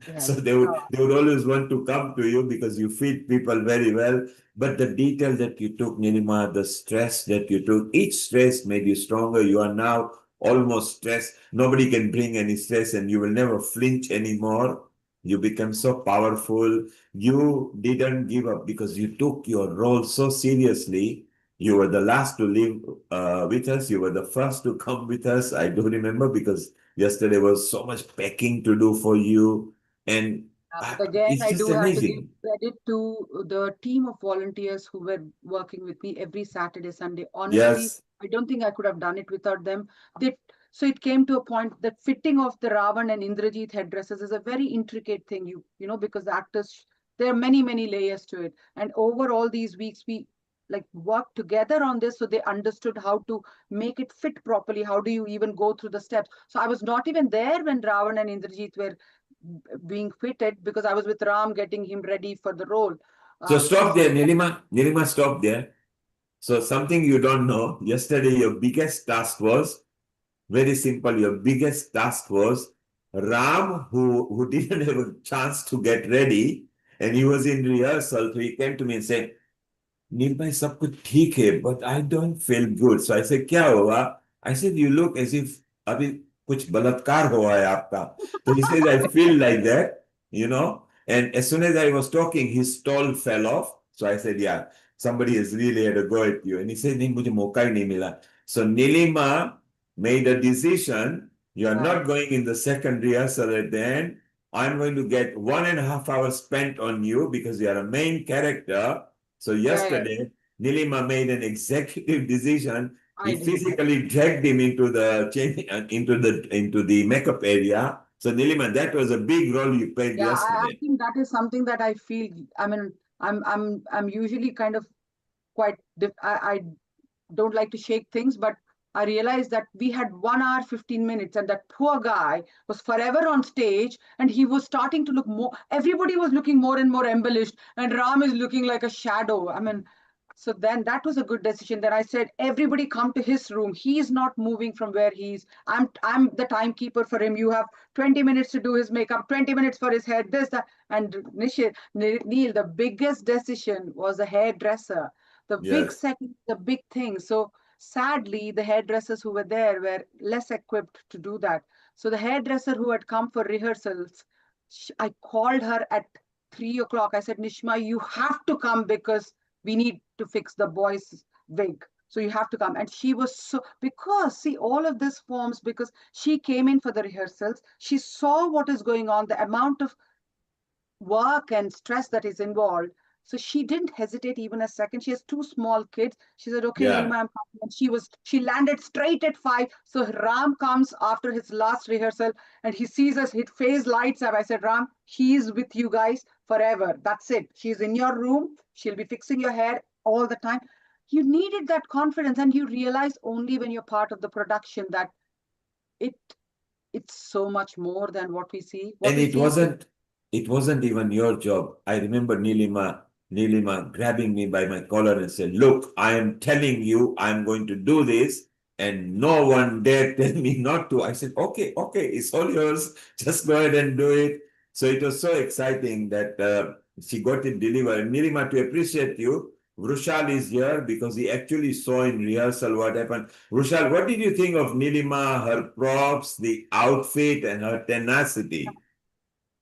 Yes.
So they would always want to come to you because you feed people very well. But the detail that you took, Nilima, the stress that you took, each stress made you stronger. You are now almost stressed. Nobody can bring any stress and you will never flinch anymore. You become so powerful. You didn't give up because you took your role so seriously. You were the last to leave with us. You were the first to come with us. I do remember because yesterday was so much packing to do for you. And
But again,
it's
I
just
do have to give
amazing.
credit to the team of volunteers who were working with me every Saturday, Sunday. Honestly,
Yes.
I don't think I could have done it without them. So it came to a point that fitting of the Ravan and Indrajit headdresses is a very intricate thing, because the actors, there are many, many layers to it. And over all these weeks, we like worked together on this so they understood how to make it fit properly. How do you even go through the steps? So I was not even there when Ravan and Indrajit were being fitted because I was with Ram getting him ready for the role.
So
And
stop there, Nilima. Nilima, stop there. So something you don't know. Yesterday, your biggest task was very simple. Your biggest task was Ram, who didn't have a chance to get ready, and he was in rehearsal. So he came to me and said, नील भाई सब कुछ ठीक है but I don't feel good. So I said क्या हुआ? I said you look as if अभी कुछ बलात्कार हुआ है आपका. So he says I feel like that, you know. And as soon as I was talking, his stall fell off. So I said yeah, somebody has really had a go at you. And he said नहीं मुझे मौका ही नहीं मिला. So Nilima made a decision. You are not going in the second rehearsal at the end. I'm going to get 1.5 hours spent on you because you are a main character. So yesterday, Nilima made an executive decision. He physically dragged him into the into the makeup area. So Nilima, that was a big role you played
I
yesterday.
think that is something that I feel. I mean, I'm usually kind of quite. I don't like to shake things, but I realized that we had 1 hour 15 minutes, and that poor guy was forever on stage, and he was starting to look more. Everybody was looking more and more embellished, and Ram is looking like a shadow. I mean, So then that was a good decision. Then I said, everybody come to his room. He's not moving from where he's. I'm the timekeeper for him. You have 20 minutes to do his makeup, 20 minutes for his hair, this, that. And Neil, the biggest decision was a hairdresser. The big
Yes.
second, the big thing. So sadly, the hairdressers who were there were less equipped to do that. So the hairdresser who had come for rehearsals, I called her at 3 o'clock. I said, Nishma, you have to come because we need to fix the boy's wig. So you have to come. And she was so, because see, all of this forms because she came in for the rehearsals. She saw what is going on, the amount of work and stress that is involved. So she didn't hesitate even a second. She has two small kids. She said, okay,
Yeah.
Nilima, I'm coming. And she landed straight at 5. So Ram comes after his last rehearsal and he sees us, his face lights up. I said, Ram, he is with you guys forever. That's it. She's in your room. She'll be fixing your hair all the time. You needed that confidence, and you realize only when you're part of the production that it it's so much more than what we see. What
And
we see is
it wasn't even your job. I remember Nilima grabbing me by my collar and said, look, I am telling you, I'm going to do this, and no one dare tell me not to. I said, okay, it's all yours. Just go ahead and do it. So it was so exciting that she got it delivered. And Nilima, to appreciate you, Vrushal is here because he actually saw in rehearsal what happened. Vrushal, what did you think of Nilima, her props, the outfit, and her tenacity?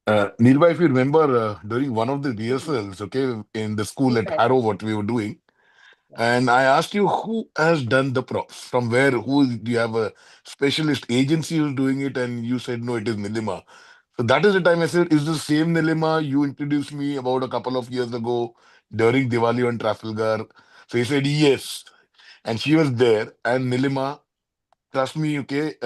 Nilba, if you remember, during one of the rehearsals, okay, in the school at
yes,
Harrow, what we were doing,
yes.
and I asked you who has done the props, from where, who do you have a specialist agency who's doing it, and you said no, it is Nilima. So that is the time I said, is the same Nilima you introduced me about a couple of years ago during Diwali on Trafalgar? So he said yes, and she was there, and Nilima, trust me, okay,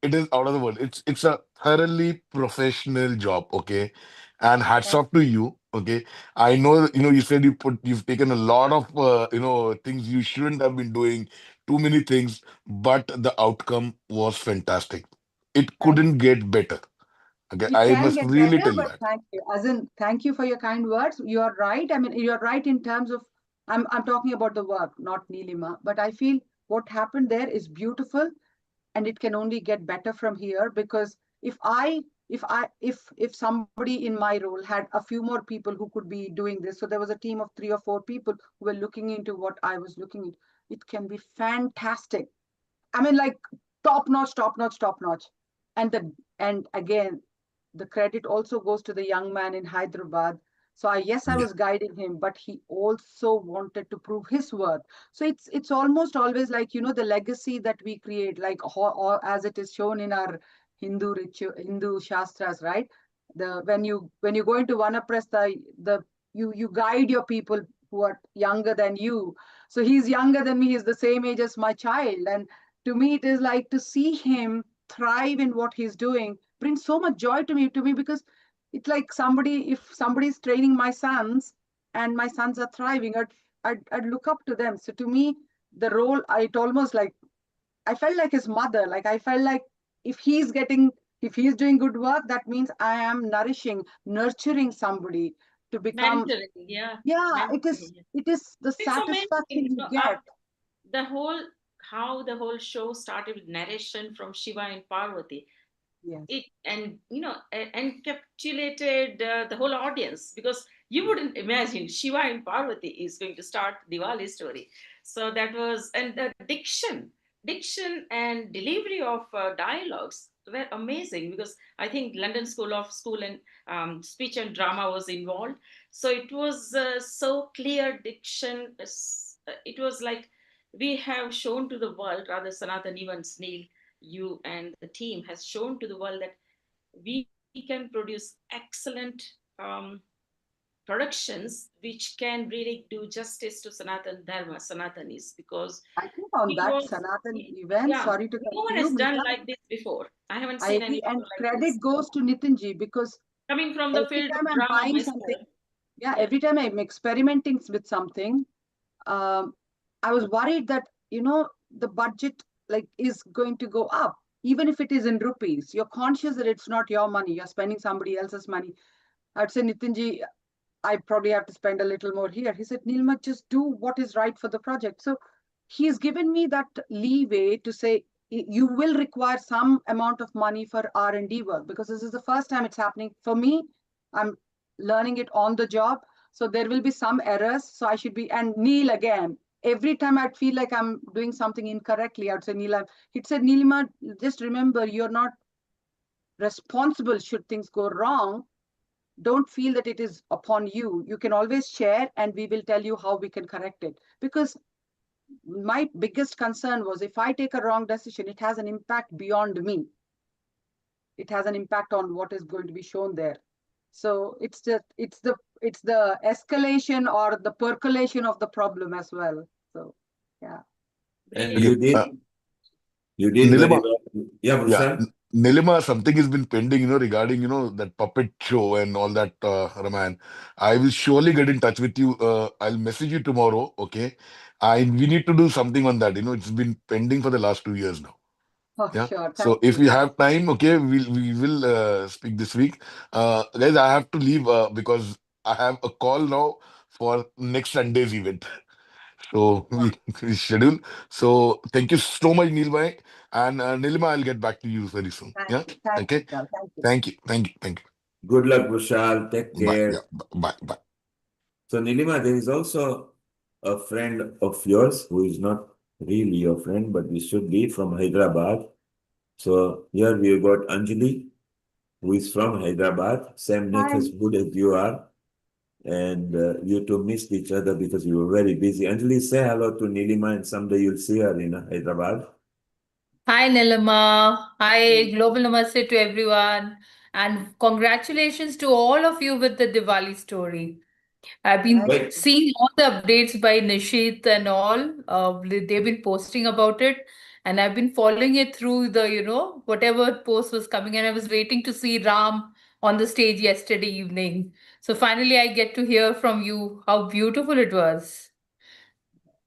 it is out of the world. It's a thoroughly professional job, okay? And hats off to you, okay? I know, you said you've taken a lot of things you shouldn't have been doing, too many things, but the outcome was fantastic. It
Thank
couldn't get better. Okay,
It
I
can
must
get
really
better,
tell you
but
that.
thank you. As in, thank you for your kind words. You are right. I mean, you're right in terms of I'm talking about the work, not Neelima. But I feel what happened there is beautiful, and it can only get better from here because if somebody in my role had a few more people who could be doing this, so there was a team of 3 or 4 people who were looking into what I was looking at, it can be fantastic. I mean, like top notch, top notch, top notch. And again, the credit also goes to the young man in Hyderabad. So I
Yeah.
was guiding him, but he also wanted to prove his worth. So it's almost always like the legacy that we create, like or as it is shown in our Hindu ritual, Hindu shastras, right? The when you go into Vanaprastha, the you guide your people who are younger than you. So he's younger than me. He's the same age as my child, and to me it is like to see him thrive in what he's doing brings so much joy to me because it's like if somebody's training my sons and my sons are thriving, I'd look up to them. So to me, the role, it almost like I felt like his mother. Like I felt like if he's doing good work, that means I am nurturing somebody to become.
Mentoring, yeah,
Yeah,
mentoring. Yeah.
it is the
It's
satisfaction
amazing.
you get.
The whole how the whole show started with narration from Shiva and Parvati.
Yes.
It and encapsulated the whole audience because you wouldn't imagine Shiva and Parvati is going to start Diwali story. So that was, and the diction and delivery of dialogues were amazing because I think London School and Speech and Drama was involved. So it was so clear diction. It was like we have shown to the world, rather Sanatan, even Sneel, you and the team has shown to the world that we can produce excellent productions which can really do justice to Sanatan Dharma, Sanatanis, because
I think on
it
that
was,
Sanatan event,
yeah,
sorry to cut
no one
you,
has done
Mita,
like this before. I haven't
I
seen
agree.
any show
And
like this.
credit goes to Nitinji because
Coming from the
every
field
time
of
I'm
drama
buying something,
myself, yeah.
every time I'm experimenting with something, um, I was worried that, the budget like is going to go up, even if it is in rupees. You're conscious that it's not your money, you're spending somebody else's money. I'd say, Nitinji, I probably have to spend a little more here. He said, Nilma, just do what is right for the project. So he's given me that leeway to say, you will require some amount of money for R&D work, because this is the first time it's happening. For me, I'm learning it on the job. So there will be some errors. So I should be, and Neil again, every time I'd feel like I'm doing something incorrectly, I'd say, Neil, he'd said, Nilma, just remember, you're not responsible should things go wrong. Don't feel that it is upon you. You can always share and we will tell you how we can correct it. Because my biggest concern was, if I take a wrong decision, it has an impact beyond me. It has an impact on what is going to be shown there. So it's the escalation or the percolation of the problem as well. So yeah.
And
Okay.
you did very
Nilima,
well. Yeah,
yeah,
Bhushan?
Nilima, something has been pending, regarding, that puppet show and all that, Raman. I will surely get in touch with you. I'll message you tomorrow, okay? We need to do something on that. It's been pending for the last 2 years now.
Oh,
Yeah.
sure.
So
Thank
if
you.
we have time, okay, we will speak this week. Guys, I have to leave because I have a call now for next Sunday's event. So we schedule. So thank you so much, Neelbhai. And Nilima, I'll get back to you very soon.
Thank
Yeah.
you. Thank you,
Okay.
Vishal. Thank you.
Thank you. Thank you. Thank you.
Good luck, Bhushan. Take
Bye.
care.
Yeah. Bye. Bye.
So, Nilima, there is also a friend of yours who is not really your friend, but we should be, from Hyderabad. So here we got Anjali, who is from Hyderabad, same
Hi.
neighborhood as you are. And you two missed each other because you were very busy. Anjali, say hello to Nilima, and someday you'll see her in Hyderabad.
Hi, Nilima. Hi, global namaste to everyone. And congratulations to all of you with the Diwali story. I've been
Wait,
seeing all the updates by Nishit and all. They've been posting about it. And I've been following it through the, whatever post was coming. And I was waiting to see Ram on the stage yesterday evening. So finally, I get to hear from you how beautiful it was.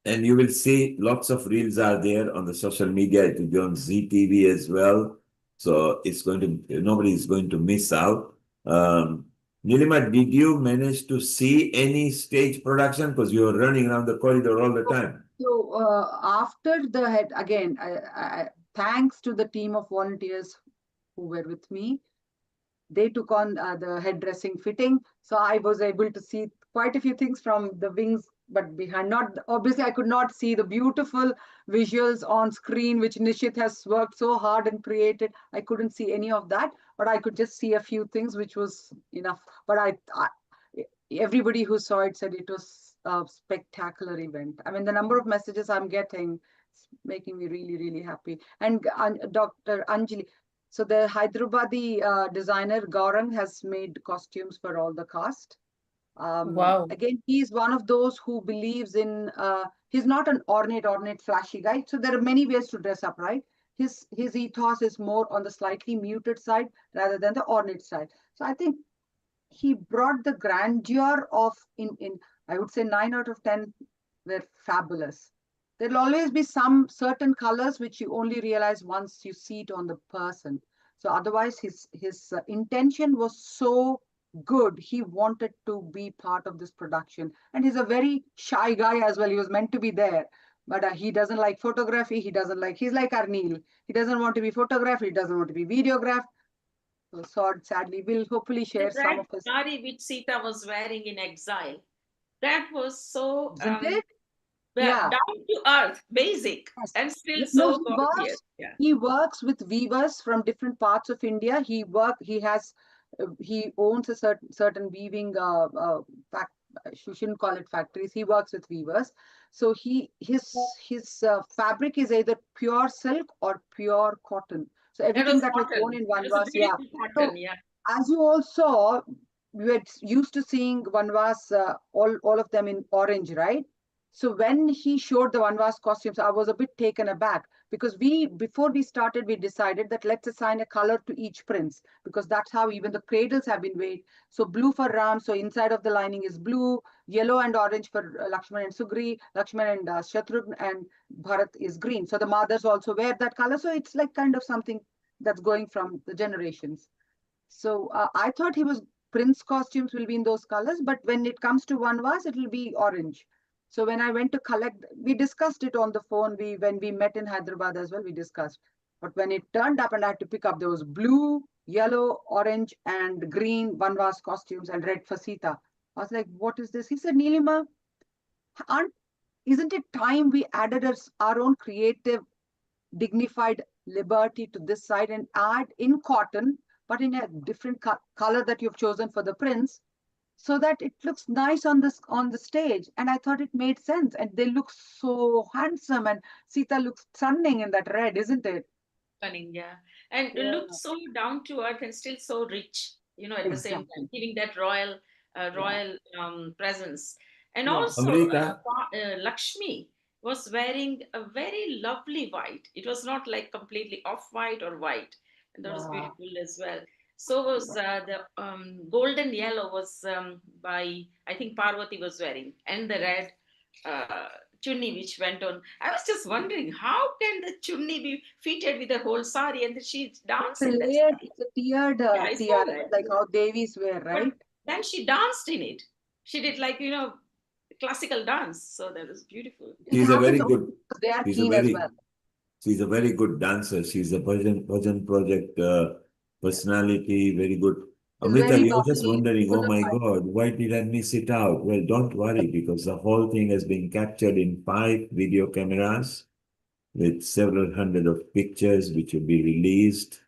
and you will see lots of reels are there on the social media. It will be on ZTV as well. So it's going to, nobody is going to miss out. Nilima, did you manage to see any stage production? Because you were running around the corridor all the time.
So after the head, again, thanks to the team of volunteers who were with me, they took on the head dressing fitting. So I was able to see quite a few things from the wings, but behind. Not obviously, I could not see the beautiful visuals on screen, which Nishit has worked so hard and created. I couldn't see any of that, but I could just see a few things, which was enough. But everybody who saw it said it was a spectacular event. I mean, the number of messages I'm getting is making me really, really happy. And Dr. Anjali, so the Hyderabadi designer Gaurang has made costumes for all the cast.
Wow.
Again, he's one of those who believes in, he's not an ornate, flashy guy. So there are many ways to dress up, right? His ethos is more on the slightly muted side rather than the ornate side. So I think he brought the grandeur of, in I would say 9 out of 10 were fabulous. There'll always be some certain colors which you only realize once you see it on the person. So otherwise, his intention was so good. He wanted to be part of this production, and he's a very shy guy as well. He was meant to be there, but he doesn't like photography. He's like Arnil. He doesn't want to be photographed. He doesn't want to be videographed. So sadly, we'll hopefully share
The
some
red
of his.
sari which Sita was wearing in exile, that was so
Isn't it? Yeah.
down to earth, basic,
Yes.
and still
No,
so gorgeous. Yeah.
he works with weavers from different parts of India. He owns a certain weaving you shouldn't call it factories. He works with weavers. So his fabric is either pure silk or pure cotton. So
That
everything
was
that was worn
cotton.
in
It was
Vanvas,
a
yeah.
beautiful
So
cotton, yeah.
as you all saw, we were used to seeing Vanvas, all of them in orange, right? So when he showed the Vanvas costumes, I was a bit taken aback because before we started, we decided that let's assign a color to each prince because that's how even the cradles have been made. So blue for Ram, so inside of the lining is blue, yellow and orange for Lakshman and Sugri, Lakshman and Shatrugn, and Bharat is green. So the mothers also wear that color. So it's like kind of something that's going from the generations. So I thought he was prince costumes will be in those colors, but when it comes to one vase, it will be orange. So when I went to collect, we discussed it on the phone. When we met in Hyderabad as well, we discussed. But when it turned up and I had to pick up, there was blue, yellow, orange, and green one vase costumes and red for Sita. I was like, what is this? He said, Nilima, isn't it time we added our own creative, dignified liberty to this side and add in cotton, but in a different color that you've chosen for the prince, so that it looks nice on the stage? And I thought it made sense, and they look so handsome, and Sita looks stunning in that red, isn't it?
Stunning, yeah. And it
Yeah.
looks so down to earth and still so rich, at the same time,
Exactly.
giving that royal, presence. And
Yeah.
also,
Amrita,
Lakshmi was wearing a very lovely white. It was not like completely off white or white, and that was
Yeah.
beautiful as well. So was the golden yellow was by, I think, Parvati was wearing, and the red uh, chunni which went on. I was just wondering, how can the chunni be fitted with the whole sari and then she danced in that sari?
It's a tiered
Yeah, I saw
tiara,
that.
like how Devis wear,
But
right?
then she danced in it. She did like, classical dance. So that was beautiful.
It
she's a very
happens
good,
because they are
she's a
keen as
very,
well.
she's a very good dancer. She's a Bhajan project personality, very good.
It's
Amrita,
very
you're just
bubbly,
wondering,
full
oh
of
my
life.
God, why did I miss it out? Well, don't worry, because the whole thing has been captured in 5 video cameras with several hundred of pictures, which will be released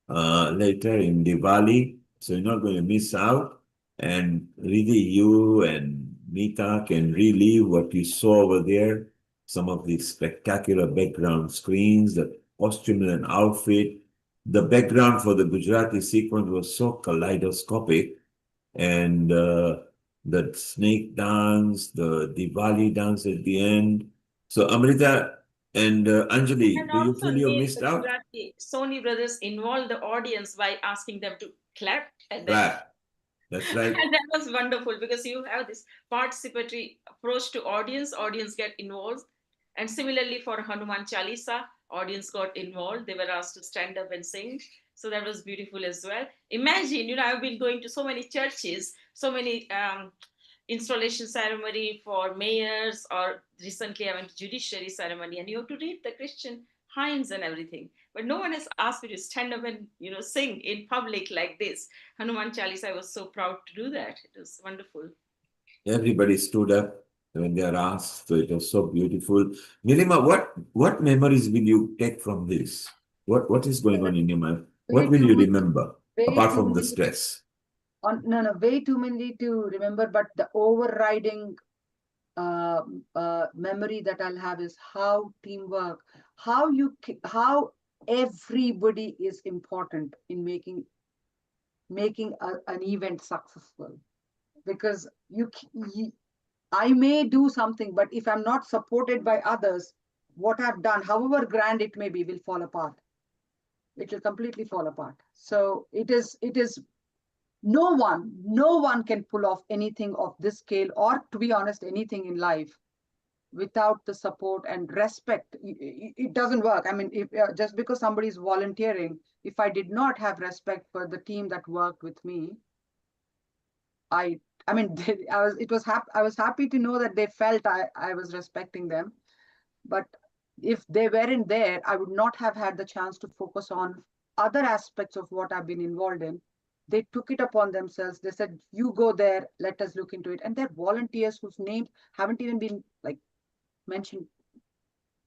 later in Diwali. So you're not going to miss out. And really, you and Nita can relive what you saw over there. Some of the spectacular background screens, the costume and outfit. The background for the Gujarati sequence was so kaleidoscopic. And the snake dance, the Diwali dance at the end. So Amrita and Anjali,
And
do you
also
feel you
Neil
missed out?
Gujarati, Sony Brothers involved the audience by asking them to clap at that.
Right. That's right.
And that was wonderful because you have this participatory approach to audience get involved. And similarly for Hanuman Chalisa, audience got involved. They were asked to stand up and sing. So that was beautiful as well. Imagine, I've been going to so many churches, so many installation ceremony for mayors, or recently I went to judiciary ceremony, and you have to read the Christian hymns and everything. But no one has asked me to stand up and sing in public like this. Hanuman Chalisa, I was so proud to do that. It was wonderful.
Everybody stood up when they are asked. So it was so beautiful. Nilima, what memories will you take from this? What is going on in your mind? What will you remember
Way
apart
too
from the
many,
stress?
no, way too many to remember, but the overriding memory that I'll have is how teamwork, how everybody is important in making an event successful. Because I may do something, but if I'm not supported by others, what I've done, however grand it may be, will fall apart. It will completely fall apart. So it is no one can pull off anything of this scale, or to be honest, anything in life, without the support and respect. It doesn't work. I mean, if just because somebody is volunteering, if I did not have respect for the team that worked with me, I mean, I was happy to know that they felt I was respecting them. But if they weren't there, I would not have had the chance to focus on other aspects of what I've been involved in. They took it upon themselves. They said, you go there, let us look into it. And they're volunteers whose names haven't even been mentioned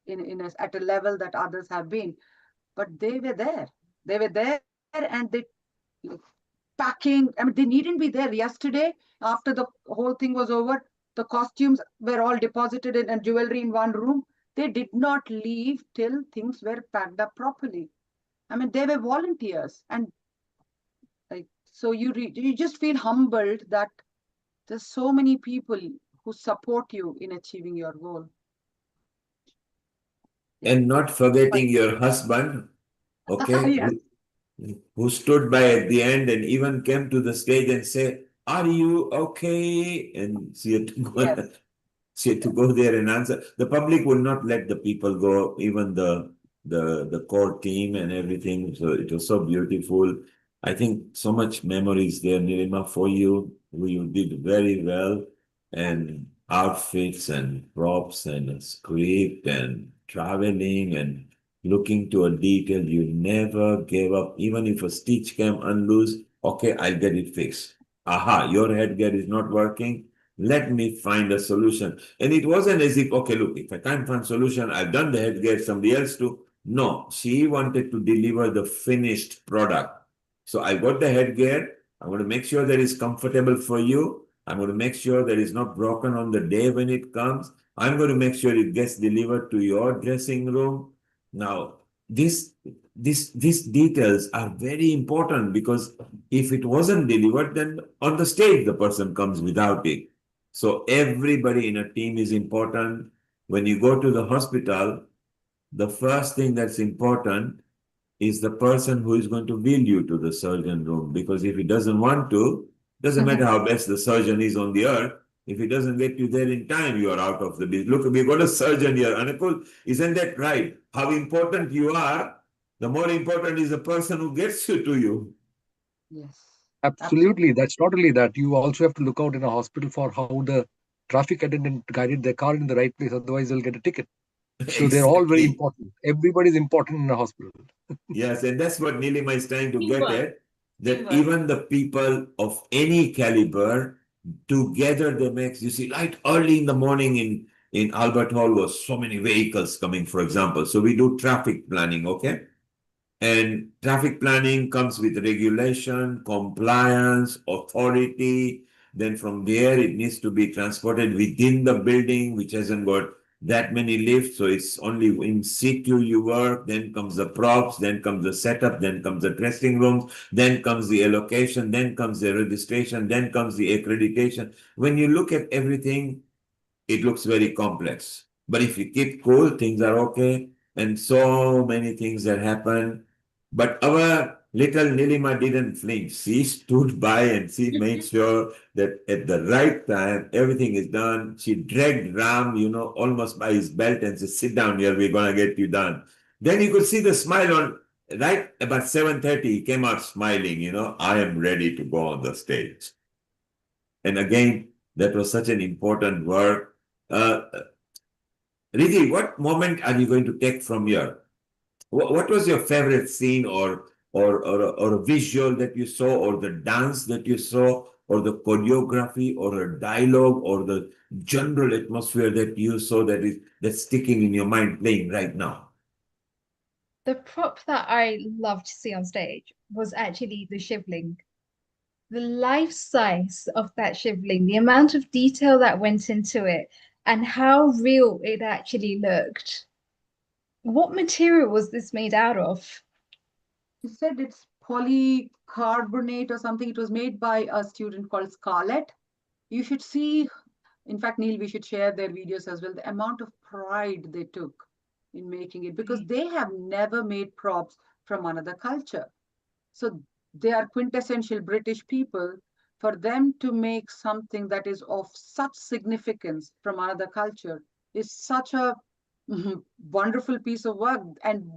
at a level that others have been. But they were there. They were there, and they packing. I mean, they needn't be there. Yesterday, after the whole thing was over, the costumes were all deposited in, and jewelry in one room. They did not leave till things were packed up properly. I mean, they were volunteers, and so you just feel humbled that there's so many people who support you in achieving your goal.
And not forgetting your husband, okay,
Yes.
who stood by at the end and even came to the stage and say, "Are you okay?" And she had to go,
Yes.
she had to go there and answer. The public would not let the people go, even the core team and everything. So it was so beautiful. I think so much memories there, Nilima, for you. You did very well, and outfits and props and a script and traveling and looking to a detail. You never gave up. Even if a stitch came unloose, okay, I'll get it fixed. Aha, your headgear is not working. Let me find a solution. And it wasn't as if, okay, look, if I can't find solution, I've done the headgear, somebody else do. No, she wanted to deliver the finished product. So I got the headgear. I'm going to make sure that it's comfortable for you. I'm going to make sure that it's not broken on the day when it comes. I'm going to make sure it gets delivered to your dressing room. Now, these details are very important, because if it wasn't delivered, then on the stage the person comes without it. So everybody in a team is important. When you go to the hospital, the first thing that's important is the person who is going to wheel you to the surgeon room. Because if he doesn't want to, doesn't matter how best the surgeon is on the earth, if he doesn't get you there in time, you are out of the business. Look, we've got a surgeon here. Anukul, isn't that right? How important you are, the more important is the person who gets you to you.
Yes.
Absolutely. That's not only that. You also have to look out in a hospital for how the traffic attendant guided their car in the right place. Otherwise, they'll get a ticket. So they're all very important. Everybody's important in a hospital.
Yes, and that's what Nilima is trying to get
Teamwork.
at. That
Teamwork.
even the people of any caliber together, they make, you see, right early in the morning in Albert Hall was so many vehicles coming, for example. So we do traffic planning, okay? And traffic planning comes with regulation, compliance, authority. Then from there, it needs to be transported within the building, which hasn't got that many lifts. So it's only in situ you work. Then comes the props, then comes the setup, then comes the dressing rooms, then comes the allocation, then comes the registration, then comes the accreditation. When you look at everything, it looks very complex. But if you keep cool, things are okay. And so many things that happen. But our little Nilima didn't flinch. She stood by and she made sure that at the right time, everything is done. She dragged Ram, almost by his belt and said, sit down here, we're going to get you done. Then you could see the smile on, right about 7:30, he came out smiling, I am ready to go on the stage. And again, that was such an important work. Riddhi, what moment are you going to take from here? What was your favorite scene or a visual that you saw, or the dance that you saw, or the choreography, or a dialogue, or the general atmosphere that you saw that's sticking in your mind playing right now?
The prop that I loved to see on stage was actually the shivling. The life size of that shivling, the amount of detail that went into it, and how real it actually looked. What material was this made out of?
You said it's polycarbonate or something. It was made by a student called Scarlett. You should see, in fact, Neil, we should share their videos as well, the amount of pride they took in making it, because they have never made props from another culture. So they are quintessential British people. For them to make something that is of such significance from another culture is such a wonderful piece of work. And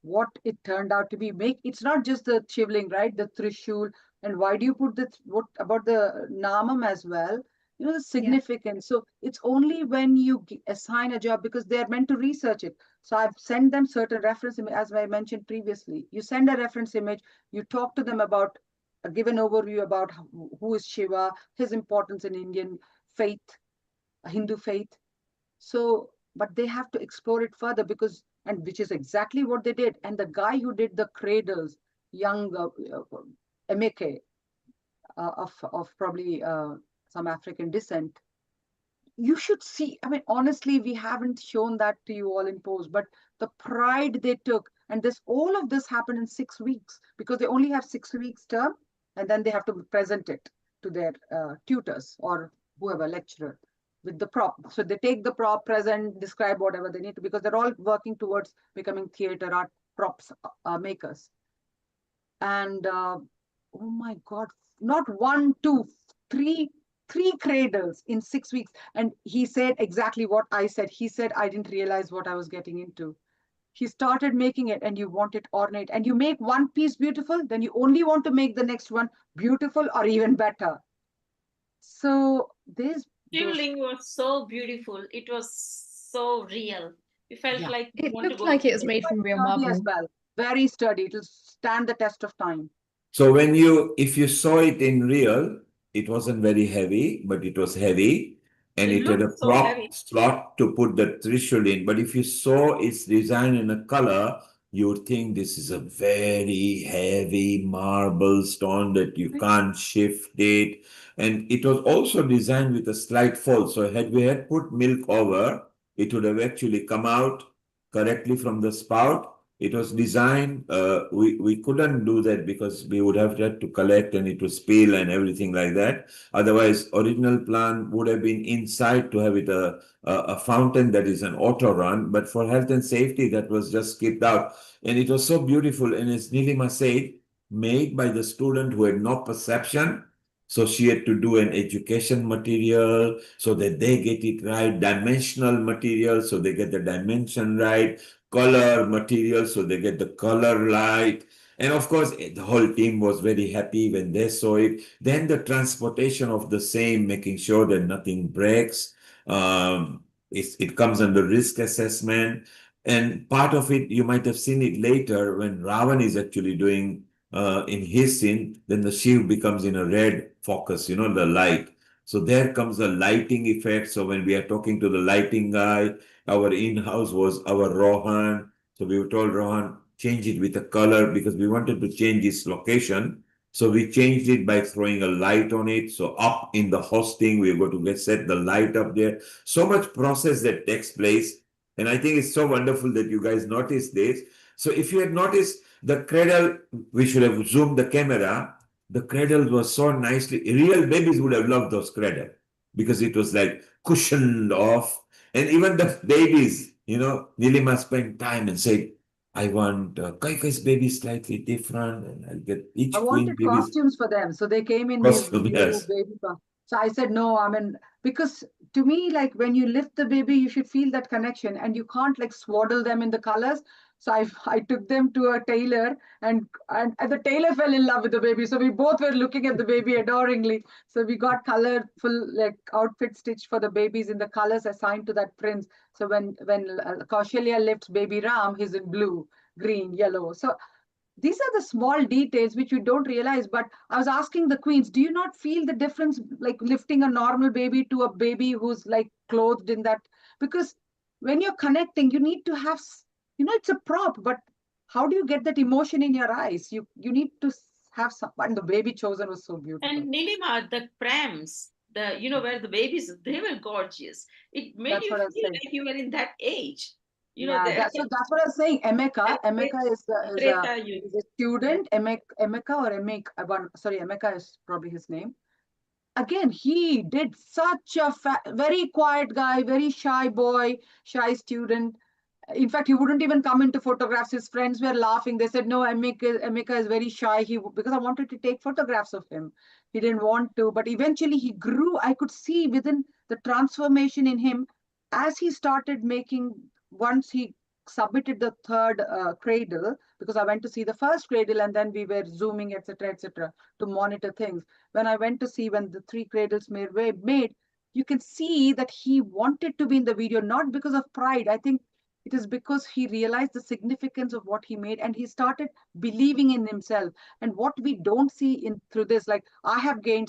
what it turned out to be, it's not just the shivling, right? The trishul. And why do you put what about the namam as well? The significance. So it's only when you assign a job, because they're meant to research it. So I've sent them certain reference image, as I mentioned previously. You send a reference image, you talk to them about give an overview about who is Shiva, his importance in Indian faith, Hindu faith. So, but they have to explore it further, and which is exactly what they did. And the guy who did the cradles, young Emeke, of probably some African descent, you should see. I mean, honestly, we haven't shown that to you all in pose, but the pride they took, and all of this happened in 6 weeks, because they only have 6 weeks term, and then they have to present it to their tutors or whoever, lecturer, with the prop. So they take the prop, present, describe whatever they need to, because they're all working towards becoming theater art props makers. And oh my God, not one, two, three cradles in 6 weeks. And he said exactly what I said. He said, I didn't realize what I was getting into. he started making it, and you want it ornate, and you make one piece beautiful, then you only want to make the next one beautiful or even better. So there's those.
Shivling was so beautiful. It was so real. We felt
Yeah.
like we
It
want to
looked
go
like it was
to
made from real
Sturdy as
marble.
well. Very sturdy. It'll stand the test of time.
So if you saw it in real, it wasn't very heavy, but it was heavy, and
It
it had a
looked so heavy.
prop slot to put the Trishul in. But if you saw its design in a color, you would think this is a very heavy marble stone that you can't shift it. And it was also designed with a slight fold. So had we had put milk over, it would have actually come out correctly from the spout. It was designed, we couldn't do that because we would have had to collect and it would spill and everything like that. Otherwise, original plan would have been inside to have it a fountain that is an auto run, but for health and safety, that was just skipped out. And it was so beautiful. And as Nilima said, made by the student who had no perception. So she had to do an education material so that they get it right, dimensional material so they get the dimension right, color material so they get the color right. And of course, the whole team was very happy when they saw it. Then the transportation of the same, making sure that nothing breaks. It comes under risk assessment. And part of it, you might have seen it later when Ravan is actually doing in his scene, then the Shiv becomes in a red focus, the light. So there comes the lighting effect. So when we are talking to the lighting guy, our in-house was our Rohan. So we were told, Rohan, change it with a color because we wanted to change its location. So we changed it by throwing a light on it. So up in the hosting, we were going to set the light up there. So much process that takes place. And I think it's so wonderful that you guys noticed this. So if you had noticed the cradle, we should have zoomed the camera. The cradle was so nicely, real babies would have loved those cradle because it was like cushioned off. And even the babies, Nilima spent time and said, I want Kaikai's baby slightly different, and I'll get
I
each queen
wanted
baby's
costumes for them. So they came in these
costume.
new
Yes.
baby. So I said, no, because to me, like when you lift the baby, you should feel that connection and you can't like swaddle them in the colors. So I took them to a tailor and the tailor fell in love with the baby. So we both were looking at the baby adoringly. So we got colorful like outfit stitched for the babies in the colors assigned to that prince. So when Kaushalya lifts baby Ram, he's in blue, green, yellow. So these are the small details which you don't realize. But I was asking the queens, do you not feel the difference like lifting a normal baby to a baby who's like clothed in that? Because when you're connecting, you need to have, it's a prop, but how do you get that emotion in your eyes? You need to have some, and the baby chosen was so beautiful.
And Nilima, the prams, where the babies, they were gorgeous. It made
That's
you
what I was
feel
saying.
like you were in that age.
Yeah, that's what I was saying. Emeka is
Treta youth.
is a student. Emeka or Emek, sorry, Emeka is probably his name. Again, he did such a very quiet guy, very shy boy, shy student. In fact, he wouldn't even come into photographs. His friends were laughing. They said, no, Emeka is very shy. Because I wanted to take photographs of him. He didn't want to, but eventually he grew. I could see within the transformation in him as he started making, once he submitted the third cradle, because I went to see the first cradle and then we were zooming, etc., to monitor things. When I went to see when the three cradles were made, you can see that he wanted to be in the video, not because of pride. I think it is because he realized the significance of what he made and he started believing in himself. And what we don't see in through this, like I have gained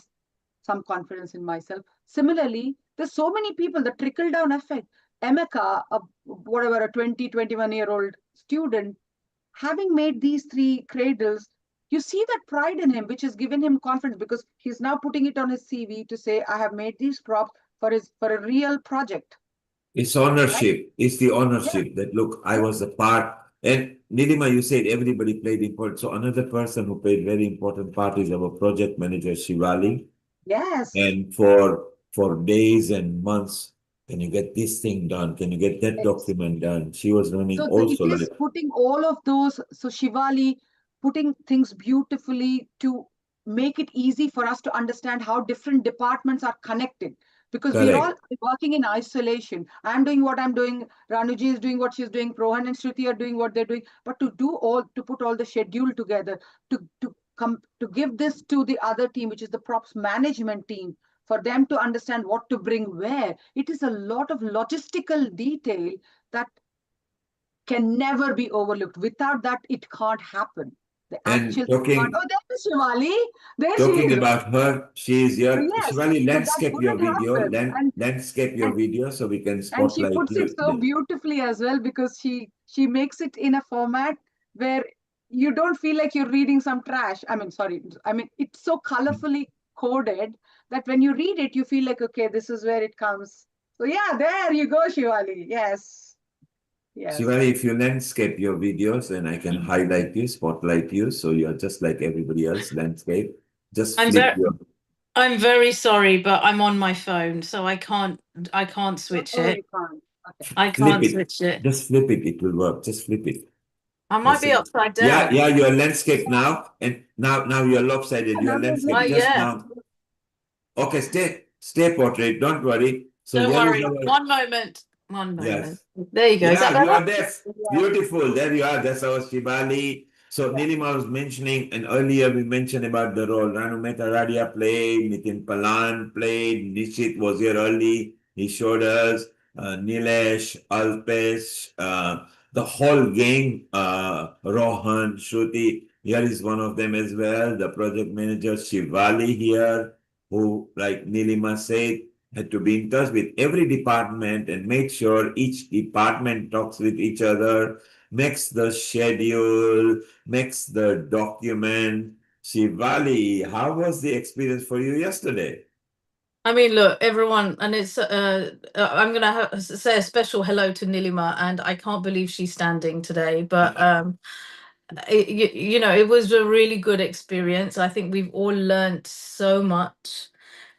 some confidence in myself. Similarly, there's so many people, the trickle down effect. Emeka, a 20, 21-year-old student, having made these three cradles, you see that pride in him, which has given him confidence because he's now putting it on his CV to say, I have made these props for a real project.
It's ownership. It's the ownership that, look, I was a part. And Nilima, you said everybody played important. So another person who played very important part is our project manager, Shivali.
Yes.
And for days and months, can you get this thing done? Can you get that document done? She was running
So
also
it is
like
putting all of those, so Shivali putting things beautifully to make it easy for us to understand how different departments are connected. because we're all
Correct.
working in isolation. I'm doing what I'm doing, Ranuji is doing what she's doing, Rohan and Shruti are doing what they're doing. But to put all the schedule together, to give this to the other team, which is the props management team, for them to understand what to bring where, it is a lot of logistical detail that can never be overlooked. Without that, it can't happen. The actual
And talking
oh, there's Shivali. There she
talking
is.
about her, she is here.
Yes,
Shivali,
so that
landscape your
wouldn't
video.
happen.
Landscape your
And
video so we can
and she
spotlight
puts it so
you.
beautifully as well, because she makes it in a format where you don't feel like you're reading some trash. I mean, sorry. I mean, it's so colorfully coded that when you read it, you feel like, okay, this is where it comes. So yeah, there you go, Shivali. Yes. Yes.
Shivali, if you landscape your videos, then I can highlight you, spotlight you, so you're just like everybody else, landscape. Just flip your.
I'm very sorry, but I'm on my phone, so I can't switch
Oh,
it.
you can't. Okay.
I
Flip
can't
it.
switch it.
Just flip it. It will work. Just flip it.
I might
That's
be
it.
upside
Yeah,
down.
yeah, you're landscape now, and now you're lopsided. You're landscape
Oh
just
yeah.
now. Okay, stay portrait. Don't worry. So
Don't
here is
worry.
our.
One moment. One moment.
Yes.
There you go. Is that
Yeah, you
better?
are deaf. Beautiful. There you are. That's our Shivali. So Nilima was mentioning, and earlier we mentioned about the role. Ranu Metaradia played, Nitin Palan played, Nishit was here early. He showed us, Nilesh, Alpesh, the whole gang, Rohan, Shruti. Here is one of them as well. The project manager Shivali here, who, like Nilima said, had to be in touch with every department and make sure each department talks with each other, makes the schedule, makes the document. Shivali, how was the experience for you yesterday?
I mean, look, everyone, and it's I'm gonna say a special hello to Nilima, and I can't believe she's standing today. But you know, it was a really good experience. I think we've all learnt so much.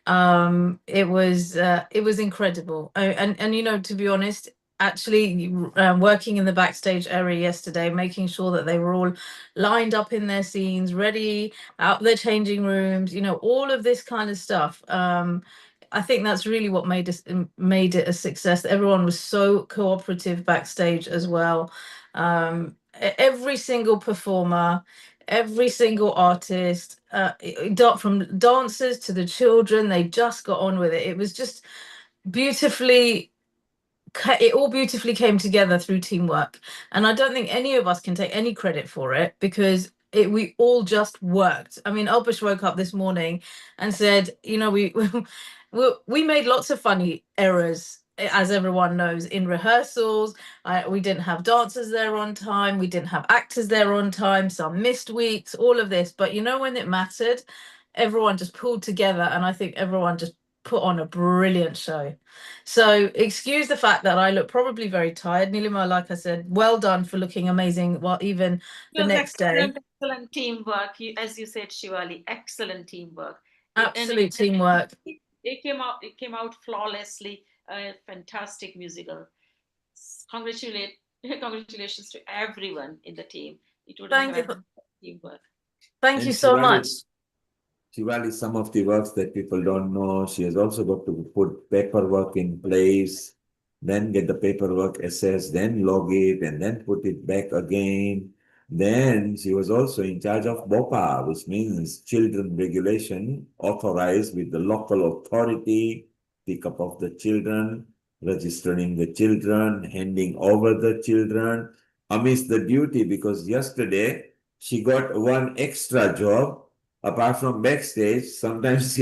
It was incredible. And you know, to be honest, actually working in the backstage area yesterday, making sure that they were all lined up in their scenes, ready, out their changing rooms, you know, all of this kind of stuff. I think that's really what made it a success. Everyone was so cooperative backstage as well. Every single performer, every single artist, from dancers to the children, they just got on with it. It was just beautifully, it all beautifully came together through teamwork. And I don't think any of us can take any credit for it, because we all just worked. I mean, Alpesh woke up this morning and said, you know, we made lots of funny errors, as everyone knows, in rehearsals. We didn't have dancers there on time. We didn't have actors there on time. Some missed weeks, all of this. But you know, when it mattered, everyone just pulled together. And I think everyone just put on a brilliant show. So excuse the fact that I look probably very tired. Nilima, like I said, well done for looking amazing. Well, even the next day.
Excellent teamwork. As you said, Shivali, excellent teamwork.
Absolute teamwork.
It came out flawlessly. A fantastic musical. Congratulations to everyone in the team. It would have been teamwork.
Thank you so much.
Shivali, some of the works that people don't know, she has also got to put paperwork in place, then get the paperwork assessed, then log it, and then put it back again. Then she was also in charge of BOPA, which means children regulation, authorized with the local authority, pick up of the children, registering the children, handing over the children, amidst the duty, because yesterday she got one extra job. Apart from backstage, sometimes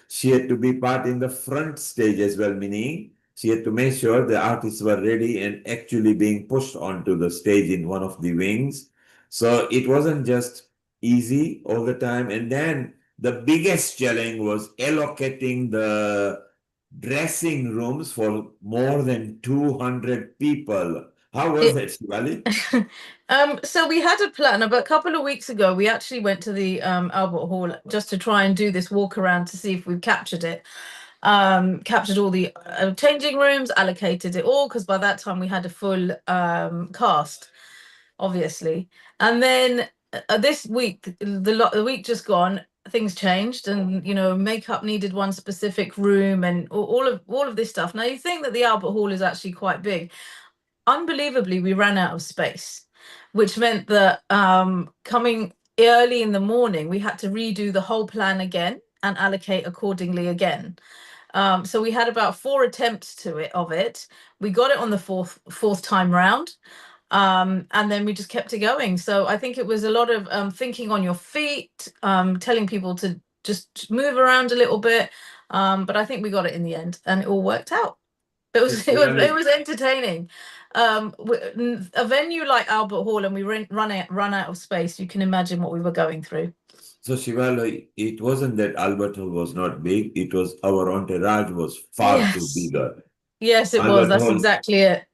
she had to be part in the front stage as well, meaning she had to make sure the artists were ready and actually being pushed onto the stage in one of the wings. So it wasn't just easy all the time. And then the biggest challenge was allocating the dressing rooms for more than 200 people. How was that, Shivali?
So we had a plan, but a couple of weeks ago, we actually went to the Albert Hall just to try and do this walk around to see if we captured it. Captured all the changing rooms, allocated it all, because by that time we had a full cast, obviously. And then this week, the week just gone, things changed, and makeup needed one specific room, and all of this stuff. Now you think that the Albert Hall is actually quite big. Unbelievably, we ran out of space, which meant that coming early in the morning, we had to redo the whole plan again and allocate accordingly again. So we had about 4 attempts of it. We got it on the fourth time round. And then we just kept it going. So I think it was a lot of thinking on your feet, telling people to just move around a little bit. But I think we got it in the end, and it all worked out. It was entertaining. A venue like Albert Hall, and we run out of space. You can imagine what we were going through.
So Shivalo, it wasn't that Albert Hall was not big, it was our entourage was far too bigger.
Yes, it was.
Albert
That's
Hall,
exactly it.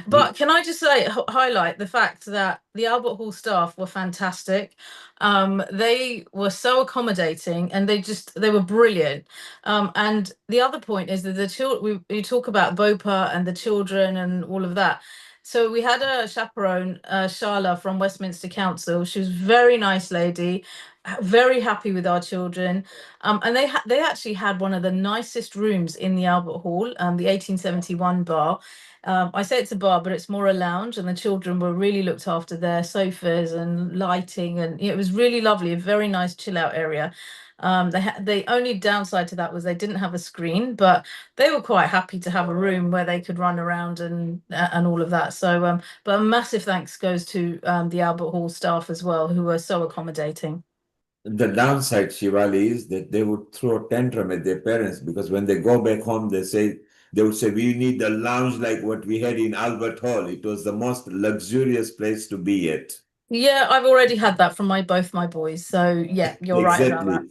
But can I just say, highlight the fact that the Albert Hall staff were fantastic. They were so accommodating, and they were brilliant. And the other point is that the children, we talk about BOPA and the children and all of that. So we had a chaperone, Sharla from Westminster Council. She was a very nice lady, very happy with our children. And they actually had one of the nicest rooms in the Albert Hall, the 1871 bar. I say it's a bar, but it's more a lounge, and the children were really looked after there, sofas and lighting, and it was really lovely, a very nice chill out area. The only downside to that was they didn't have a screen, but they were quite happy to have a room where they could run around and all of that. So, but a massive thanks goes to the Albert Hall staff as well, who were so accommodating.
The downside, Shivali, is that they would throw a tantrum at their parents because when they go back home, they would say, we need a lounge like what we had in Albert Hall. It was the most luxurious place to be at.
Yeah, I've already had that from both my boys. So yeah, you're right about that.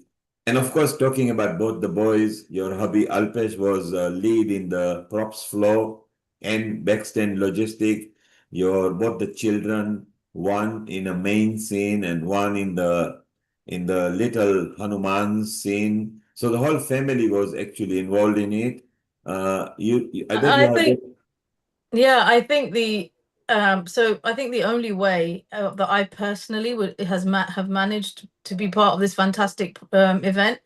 And of course, talking about both the boys, your hubby Alpesh was lead in the props flow and backstage logistic. Both the children, one in a main scene and one in the little Hanuman scene. So the whole family was actually involved in it.
I think the only way that I personally have managed to be part of this fantastic event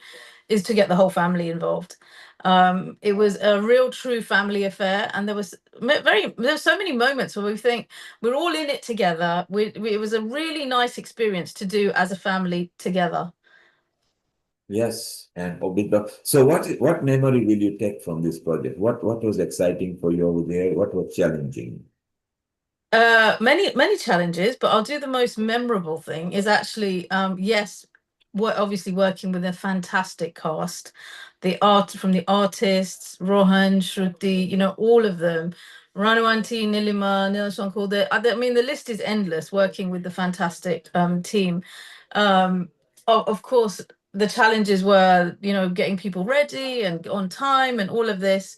is to get the whole family involved. It was a real true family affair, and there were so many moments where we think we're all in it together. It was a really nice experience to do as a family together.
Yes, and so what memory will you take from this project? What was exciting for you over there? What was challenging?
Many challenges, but I'll do the most memorable thing is actually yes, we're obviously working with a fantastic cast. The artists, Rohan, Shruti, all of them. Ranu Auntie, Nilima, Nil Shankar, I mean, the list is endless, working with the fantastic team. Of course, the challenges were, getting people ready and on time and all of this.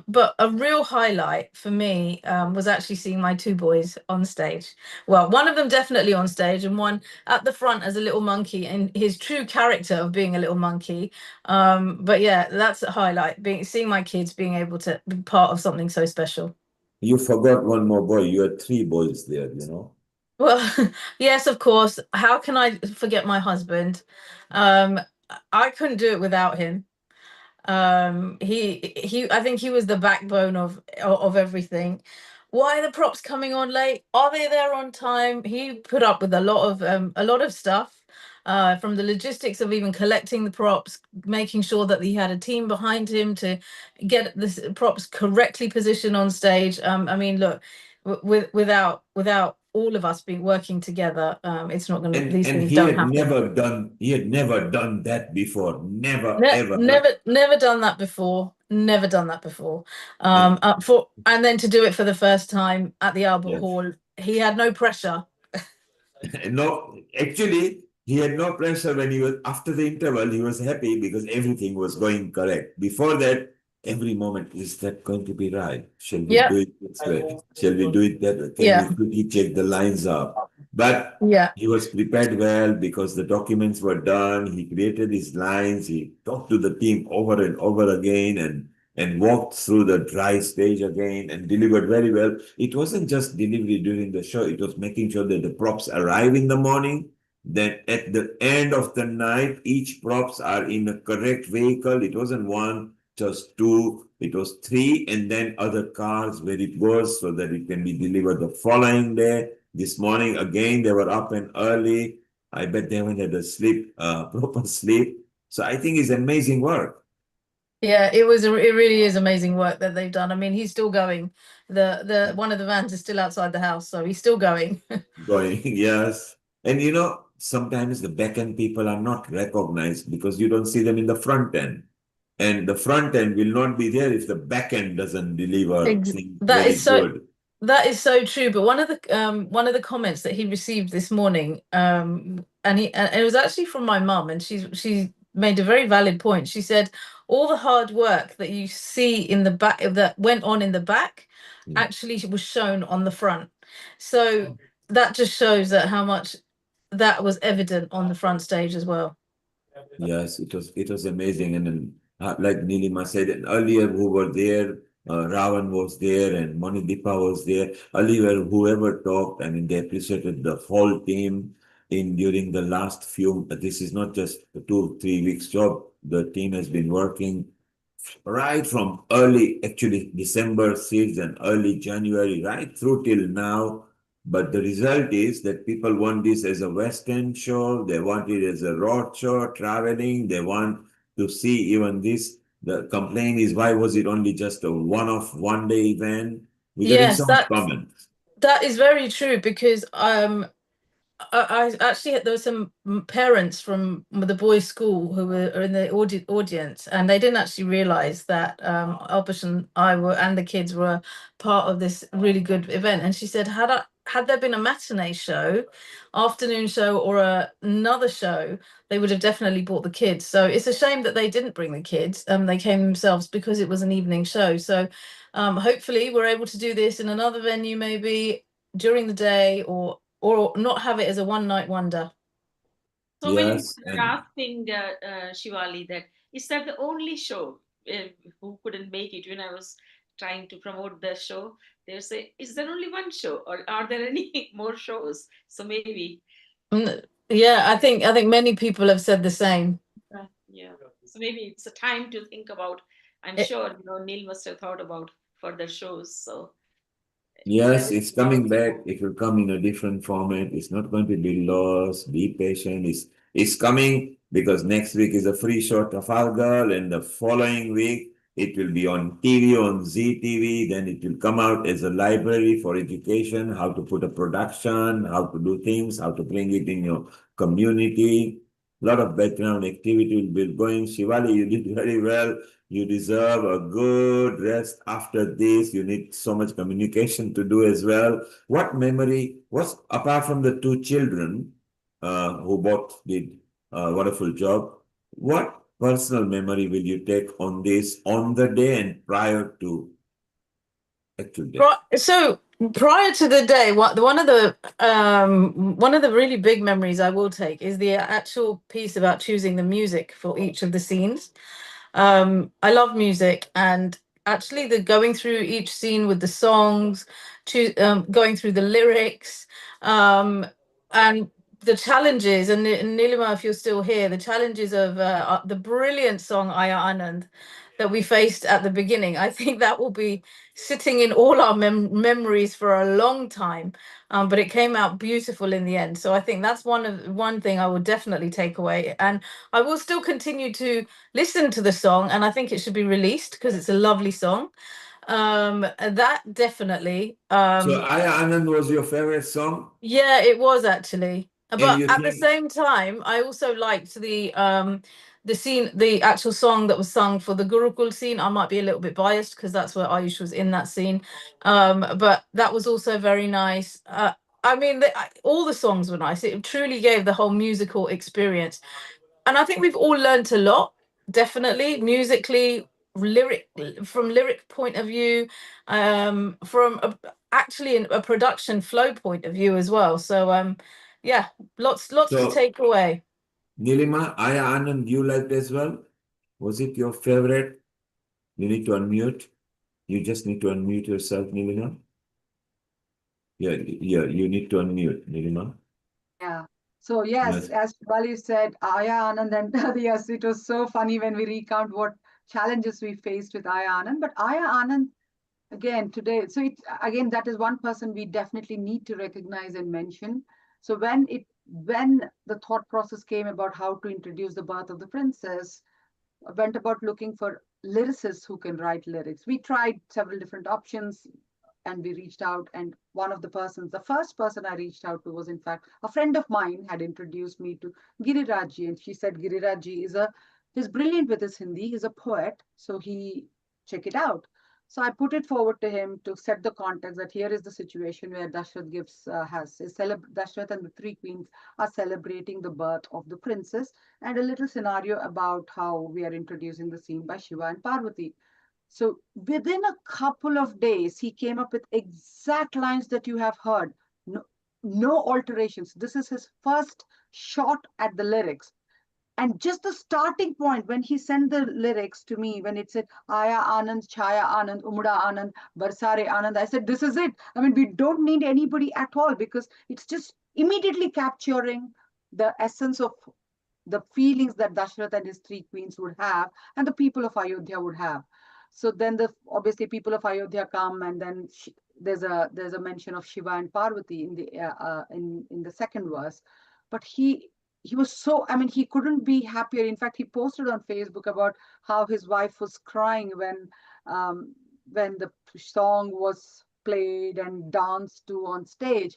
But a real highlight for me was actually seeing my 2 boys on stage. Well, one of them definitely on stage, and one at the front as a little monkey, and his true character of being a little monkey. But yeah, that's a highlight, seeing my kids being able to be part of something so special.
You forgot one more boy. You had 3 boys there,
Well, yes, of course. How can I forget my husband? I couldn't do it without him. I think he was the backbone of everything. Why are the props coming on late? Are they there on time? He put up with a lot of stuff. From the logistics of even collecting the props, making sure that he had a team behind him to get the props correctly positioned on stage. I mean, look, without all of us working together, it's not going to. These things don't happen.
He had never done that before. Never
done that before. Never done that before. And then to do it for the first time at the Albert Hall, he had no pressure.
No, actually, he had no pressure when he was after the interval. He was happy because everything was going correct. Before that, every moment, is that going to be right? Shall we do it this way? Shall we do it that way? Can we quickly check the lines up? But he was prepared well because the documents were done. He created his lines. He talked to the team over and over again and walked through the dry stage again and delivered very well. It wasn't just delivery during the show. It was making sure that the props arrive in the morning Then at the end of the night, each props are in a correct vehicle. It wasn't one, just two, it was three, and then other cars where it goes so that it can be delivered the following day. This morning again, they were up and early. I bet they haven't had a sleep, proper sleep. So I think it's amazing work.
Yeah, it really is amazing work that they've done. I mean, he's still going. The one of the vans is still outside the house, so he's still going.
Going, yes. And sometimes the back end people are not recognized because you don't see them in the front end. And the front end will not be there if the back end doesn't deliver things
That
very
is so
good.
that is so true. But one of the comments that he received this morning, and it was actually from my mum, and she made a very valid point. She said all the hard work that you see in the back that went on in the back actually was shown on the front. So that just shows that how much that was evident on the front stage as well.
Yes, it was amazing. And then, like Nilima said, and earlier who were there, Ravan was there and Monidipa was there. Earlier, whoever talked, I mean, they appreciated the whole team in during the last few. This is not just a 2 3 weeks job. The team has been working right from early, actually December 6th and early January, right through till now. But the result is that people want this as a West End show. They want it as a road show, traveling. They want to see even this. The complaint is, why was it only just a one-off, one-day event? We're getting
Yes,
some comments.
that is very true because I actually there were some parents from the boys' school who were in the audience, and they didn't actually realize that Albish and I were and the kids were part of this really good event. And she said, had there been a matinee show, afternoon show, or another show, they would have definitely brought the kids. So it's a shame that they didn't bring the kids. They came themselves because it was an evening show. So hopefully we're able to do this in another venue, maybe during the day, or not have it as a one night wonder.
So many
Yes,
people are asking Shivali that is that the only show who couldn't make it when I was trying to promote the show. They say, is there only one show or are there any more shows? So maybe.
Yeah, I think many people have said the same.
Yeah. So maybe it's a time to think about. I'm sure Neil must have thought about further shows. So
yes, it's coming back. It will come in a different format. It's not going to be lost. Be patient. It's coming because next week is a free show, Trafalgar, and the following week it will be on TV, on ZTV. Then it will come out as a library for education, how to put a production, how to do things, how to bring it in your community. A lot of background activity will be going. Shivali, you did very well. You deserve a good rest after this. You need so much communication to do as well. What memory was, apart from the two children who both did a wonderful job, what personal memory will you take on this on the day and prior to actual day?
So prior to the day, one of the really big memories I will take is the actual piece about choosing the music for each of the scenes. I love music, and actually the going through each scene with the songs, going through the lyrics, and the challenges, and Nilima, if you're still here, the challenges of the brilliant song Aya Anand that we faced at the beginning. I think that will be sitting in all our memories for a long time. But it came out beautiful in the end. So I think that's one thing I will definitely take away. And I will still continue to listen to the song, and I think it should be released because it's a lovely song. That definitely.
So Aya Anand was your favorite song?
Yeah, it was actually. But
you
at the
think
same time, I also liked the scene, the actual song that was sung for the Gurukul scene. I might be a little bit biased because that's where Ayush was in that scene. But that was also very nice. I mean, all the songs were nice. It truly gave the whole musical experience. And I think we've all learned a lot, definitely, musically, from lyric point of view, from actually a production flow point of view as well. So yeah, lots to take away.
Nilima, Aya Anand, you liked as well? Was it your favorite? You need to unmute. You just need to unmute yourself, Nilima. Yeah, you need to unmute, Nilima.
Yeah. So yes,
Yes.
as Bali said, Aya Anand, and yes, it was so funny when we recount what challenges we faced with Aya Anand. But Aya Anand, again today, so it again that is one person we definitely need to recognize and mention. So when the thought process came about how to introduce the birth of the princess, I went about looking for lyricists who can write lyrics. We tried several different options and we reached out. And one of the persons, the first person I reached out to was in fact a friend of mine had introduced me to Girirajji. And she said Girirajji he's brilliant with his Hindi. He's a poet. So check it out. So I put it forward to him to set the context that here is the situation where Dashrath Dashrath and the three queens are celebrating the birth of the princess, and a little scenario about how we are introducing the scene by Shiva and Parvati. So within a couple of days, he came up with exact lines that you have heard. No, no alterations. This is his first shot at the lyrics. And just the starting point when he sent the lyrics to me, when it said Aya Anand, Chaya Anand, Umuda Anand, Barsare Anand, I said, this is it. I mean, we don't need anybody at all because it's just immediately capturing the essence of the feelings that Dashrath and his three queens would have and the people of Ayodhya would have. So then obviously people of Ayodhya come, and then there's a mention of Shiva and Parvati in the second verse. But he was so, I mean, he couldn't be happier. In fact, he posted on Facebook about how his wife was crying when the song was played and danced to on stage.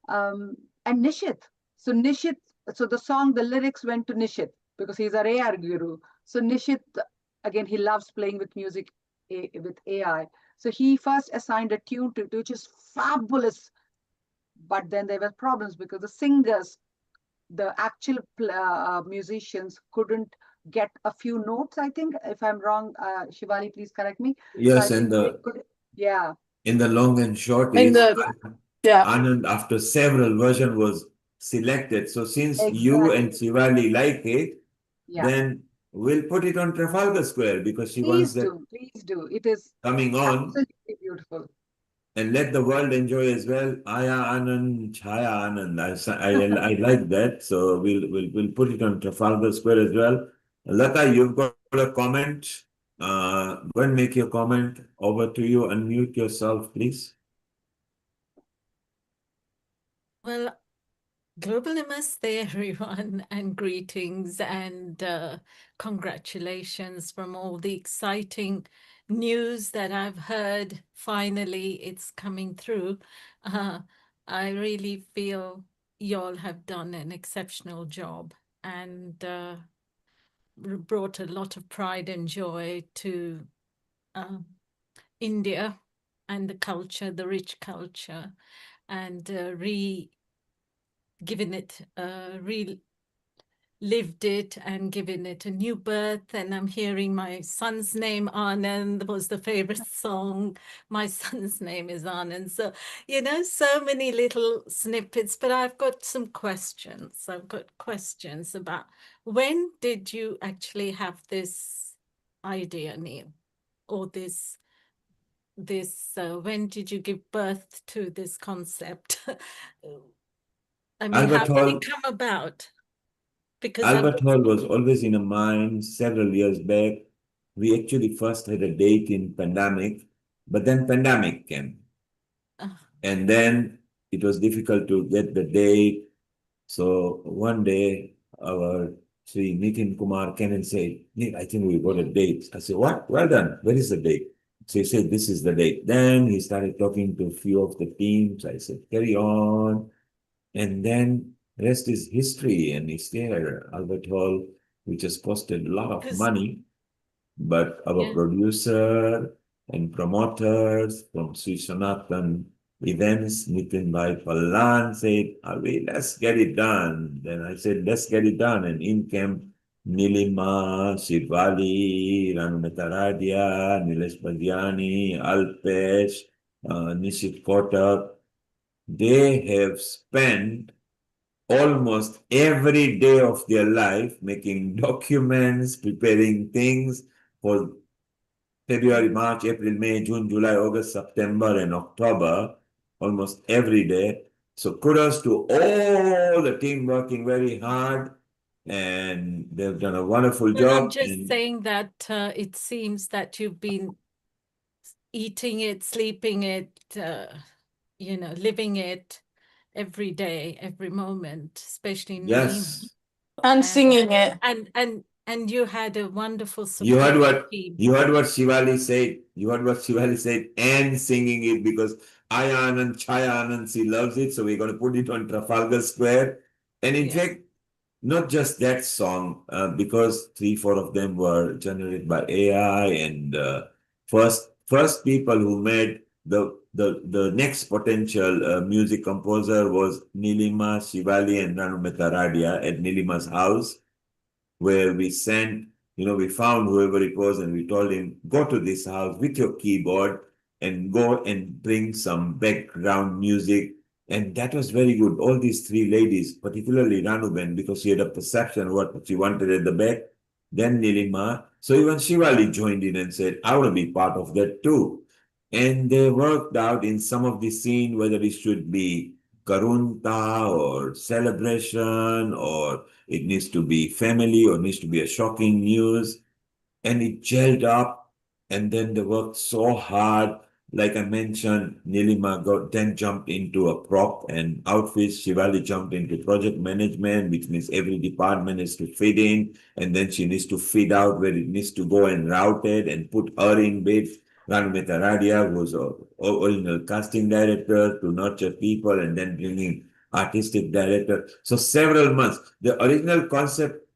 And Nishit. So the song, the lyrics went to Nishit because he's a Rayar guru. So Nishit, again, he loves playing with music with AI. So he first assigned a tune to it, which is fabulous. But then there were problems because the singers, the actual musicians couldn't get a few notes, I think. If I'm wrong, Shivali, please correct me. So I
Yes,
think
and
they could, yeah.
in the long and short
In
is
the yeah.
Anand, after several version was selected. So since you and
Exactly.
Shivali like it,
Yeah.
then we'll put it on Trafalgar Square because she wants
Please
that
do. Please do. It is
coming on,
absolutely beautiful.
and let the world enjoy as well. Aya Anand, Chaya Anand. I like that. So we'll put it on Trafalgar Square as well. Lata, you've got a comment. Go and make your comment. Over to you. Unmute yourself, please.
Well, global namaste, everyone, and greetings and congratulations from all the exciting news that I've heard. Finally, it's coming through. I really feel y'all have done an exceptional job and brought a lot of pride and joy to India and the culture, the rich culture, and given it lived it and given it a new birth. And I'm hearing my son's name, Anand, was the favorite song. My son's name is Anand. So, so many little snippets, but I've got some questions. I've got questions about when did you actually have this idea, Neil, or when did you give birth to this concept? I mean, how
Albert
did
Hall.
it come about? Because
Albert Hall was always in a mind several years back. We actually first had a date in pandemic, but then pandemic came. And then it was difficult to get the date. So one day our Sri Nitin Kumar came and said, Nick, I think we got a date. I said, what? Well done. Where is the date? So he said, this is the date. Then he started talking to a few of the teams. I said, carry on. And then rest is history, and it's there, Albert Hall, which has costed a lot of money. But our producer and promoters from Sri Sanatan Events, Nitin Bhai Pallan, said, let's get it done. Then I said, let's get it done. And in came Nilima, Shivali, Ranumeta Radia, Nilesh Badiani, Alpesh, Nishit Kotak. They have spent almost every day of their life making documents, preparing things for February, March, April, May, June, July, August, September, and October, almost every day. So kudos to all the team working very hard, and they've done a wonderful
Well, I'm
job.
just
And
saying that it seems that you've been eating it, sleeping it, living it every day, every moment, especially Nilim.
yes,
And singing it.
And you had a wonderful
you heard
support team.
Shivali said. You heard what Shivali said, and singing it because Aya Anand, Chaya Anand, she loves it. So we're going to put it on Trafalgar Square. And in fact, not just that song, because 3, 4 of them were generated by AI, and first people who made the next potential music composer was Nilima, Shivali, and Ranumeta Radia at Nilima's house, where we sent, we found whoever it was and we told him, go to this house with your keyboard and go and bring some background music. And that was very good. All these 3 ladies, particularly Ranuben, because she had a perception of what she wanted at the back, then Nilima. So even Shivali joined in and said, I want to be part of that too. And they worked out in some of the scene whether it should be Karunta or celebration, or it needs to be family, or needs to be a shocking news. And it gelled up. And then they worked so hard. Like I mentioned, Nilima then jumped into a prop and outfits. Shivali jumped into project management, which means every department has to fit in. And then she needs to feed out where it needs to go and route it and put her in bed. Ranumeta Radia, who was our original casting director, to nurture people and then bringing artistic director. So several months. The original concept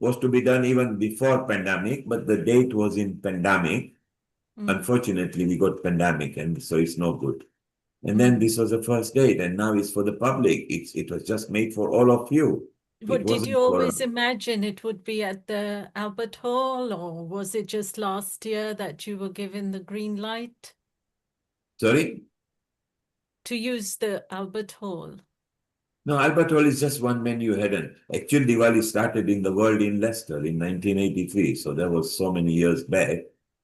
was to be done even before pandemic, but the date was in pandemic. Unfortunately, we got pandemic, and so it's no good. And then this was the first date, and now it's for the public. It was just made for all of you.
But did you always imagine it would be at the Albert Hall, or was it just last year that you were given the green light?
Sorry?
To use the Albert Hall.
No, Albert Hall is just one menu hidden. Actually, Diwali started in the world in Leicester in 1983. So that was so many years back.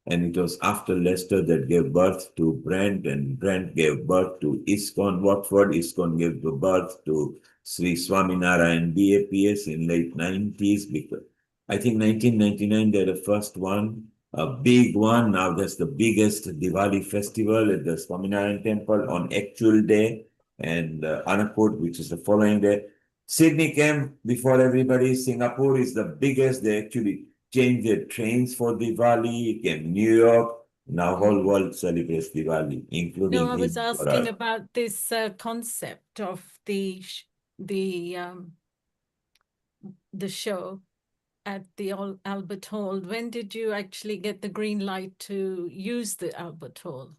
And it was after Leicester that gave birth to Brent, and Brent gave birth to ISKCON Watford. ISKCON gave birth to Sri Swaminarayan BAPS in late 90s. Because I think 1999, they're the first one, a big one. Now that's the biggest Diwali festival at the Swaminarayan Temple on actual day. And Anakut, which is the following day. Sydney came before everybody. Singapore is the biggest. They actually changed their trains for Diwali. Came New York. Now whole world celebrates Diwali, including
No, I was
India.
asking about this concept of the show at the Albert Hall. When did you actually get the green light to use the Albert Hall?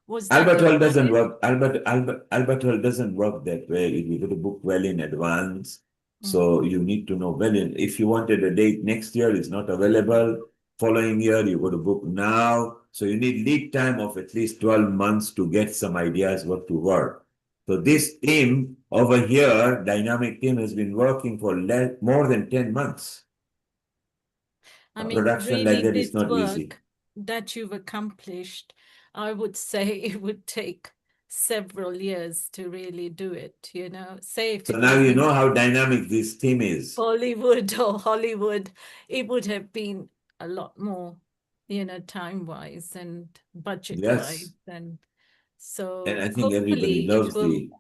Was that
Albert Hall doesn't work. Albert Hall doesn't work that way. You got to book well in advance. So you need to know well if you wanted a date next year, it's not available. Following year, you got to book now. So you need lead time of at least 12 months to get some ideas what to work. So this team over here, dynamic team, has been working for more than 10 months.
I mean,
Production
really,
like that
this
is not
work
easy.
that you've accomplished, I would say it would take several years to really do it, Say if
So
it
now
was
you
in
know how dynamic this team is.
Bollywood or Hollywood, it would have been a lot more, time-wise and budget-wise. And so
And I think everybody
hopefully
loves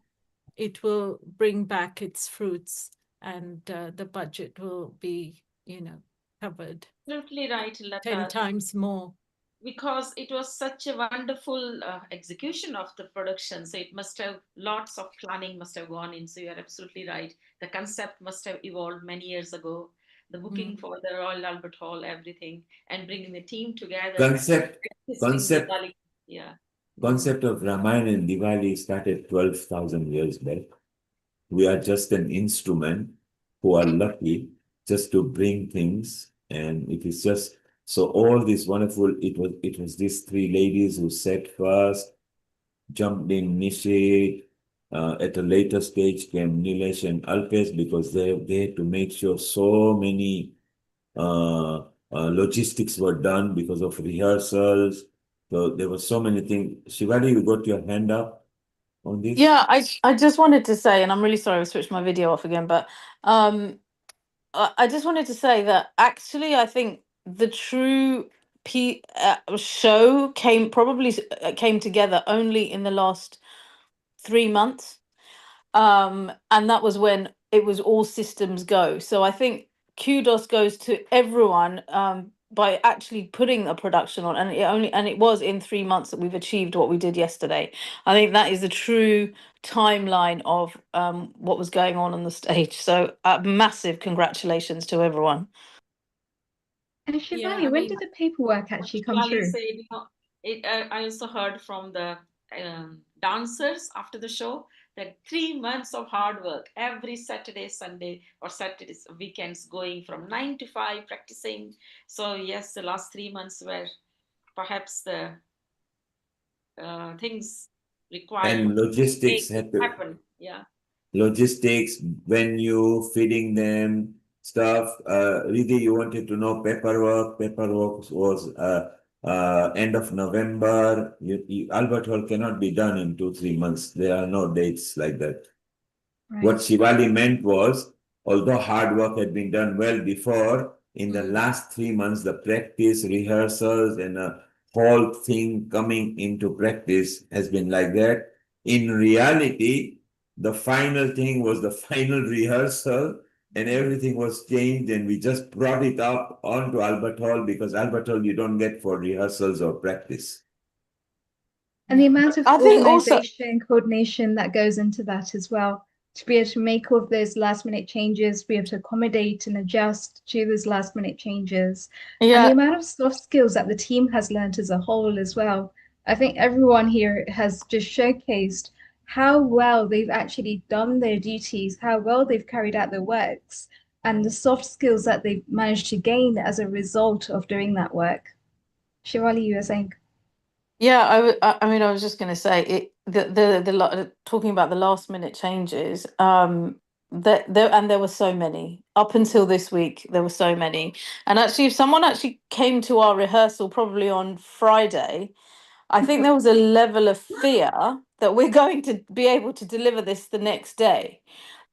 it will bring back its fruits, and the budget will be, covered
Absolutely right,
10
Lata.
times more.
Because it was such a wonderful execution of the production. So it must have lots of planning must have gone in. So you're absolutely right. The concept must have evolved many years ago. The booking for the Royal Albert Hall, everything, and bringing the team together.
concept
Diwali. Yeah.
Concept of Ramayana and Diwali started 12,000 years back. We are just an instrument who are lucky just to bring things, and it is just so all this wonderful. It was these 3 ladies who sat first, jumped in Nishi. At a later stage came Nilesh and Alpesh because they had to make sure so many logistics were done because of rehearsals. So there were so many things. Shivali, you got your hand up? on this?
Yeah, I just wanted to say, and I'm really sorry I switched my video off again, but I just wanted to say that actually I think the true show came together only in the last 3 months. And that was when it was all systems go. So I think kudos goes to everyone by actually putting a production on, and it was in 3 months that we've achieved what we did yesterday. I think that is the true timeline of what was going on the stage. So massive congratulations to everyone.
And
Yeah,
Shivani,
I
when
mean,
did the paperwork
what
actually come
Shivali
through?
said, I also heard from the dancers after the show that 3 months of hard work every Saturday, Sunday, or Saturdays, weekends, going from 9 to 5 practicing. So yes, the last 3 months were perhaps the things required
And
to
logistics
make it
had to,
happen. Yeah.
logistics, venue, feeding them, stuff. Riddhi, you wanted to know paperwork. Paperwork was end of November. Albert Hall cannot be done in 2-3 months. There are no dates like that. What
Right.
Shivali meant was, although hard work had been done well before, in the last 3 months, the practice, rehearsals, and a whole thing coming into practice has been like that. In reality, the final thing was the final rehearsal, and everything was changed, and we just brought it up onto Albert Hall because Albert Hall you don't get for rehearsals or practice.
And the amount of
I think also
organization, coordination that goes into that as well, to be able to make all of those last minute changes, be able to accommodate and adjust to those last minute changes, and the
yeah.
amount of soft skills that the team has learned as a whole as well. I think everyone here has just showcased how well they've actually done their duties, how well they've carried out their works, and the soft skills that they've managed to gain as a result of doing that work. Shivali, you were saying?
Yeah, I mean, I was just going to say it. Talking about the last minute changes. There were so many up until this week. There were so many, and actually, if someone actually came to our rehearsal probably on Friday, I think there was a level of fear that we're going to be able to deliver this the next day.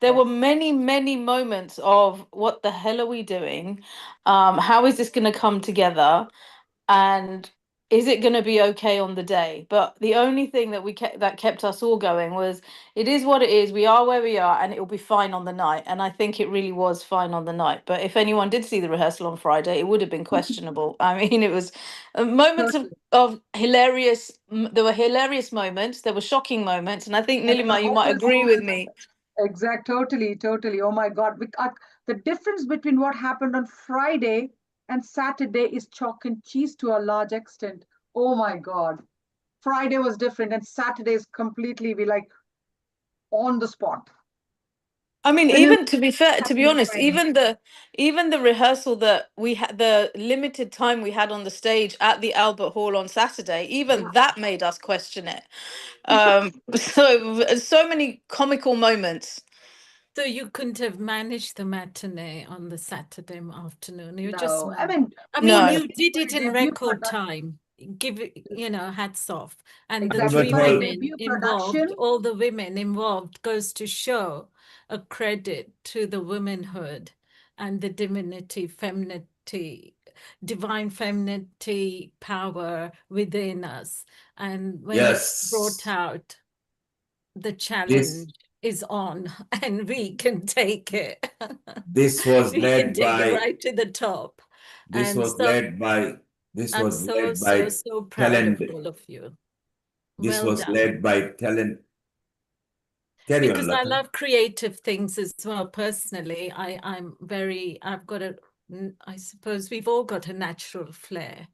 There were many, many moments of what the hell are we doing? How is this going to come together? And is it going to be okay on the day? But the only thing that kept us all going was it is what it is. We are where we are, and it will be fine on the night. And I think it really was fine on the night. But if anyone did see the rehearsal on Friday, it would have been questionable. I mean, it was moments of hilarious. There were hilarious moments. There were shocking moments, and I think
And the
Nilima, you might
hopeless
agree with
moments.
me.
Exact, totally, totally. Oh my God. The difference between what happened on Friday and Saturday is chalk and cheese to a large extent. Oh my God. Friday was different, and Saturday is completely we like on the spot.
I mean,
But no,
even to be
happened on
honest,
Friday.
even the rehearsal that we had, the limited time we had on the stage at the Albert Hall on Saturday, even that made us question it. So many comical moments.
So you couldn't have managed the matinee on the Saturday afternoon. You just
No, I
went.
mean,
I mean,
No.
you did
for
it
a
in
debut
record
production,
time. Give it, hats off. And the
exactly,
Albert
three
for a
Hall,
women
debut
involved,
production,
all the women involved, goes to show a credit to the womanhood and the divinity, femininity, divine femininity power within us. And when it's brought
yes,
out, the
this
challenge is on and we can take it.
this was
We can
led
take it
by
right to the top.
this
And
was
so
led by this
I'm
was
so,
led
so,
by
so proud of
talent.
all of you.
This
Well
was
done.
led by talent. Carry on,
Because I
Lata.
love creative things as well. Personally, I've got I suppose we've all got a natural flair,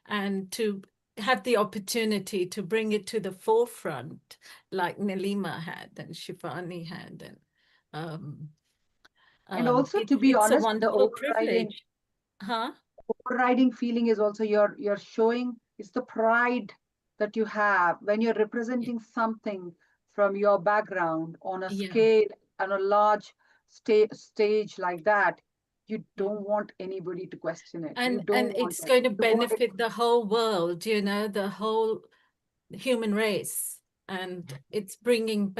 and to have the opportunity to bring it to the forefront, like Nilima had and Shivani had, and
and also to be
it's a
honest, the
wonderful privilege. Huh?
overriding feeling is also you're showing it's the pride that you have when you're representing something from your background on a
Yeah.
scale and a large stage like that. You don't want anybody to question it. You
And
don't want
it's
it.
going to
You want it.
benefit the whole world, the whole human race. and it's bringing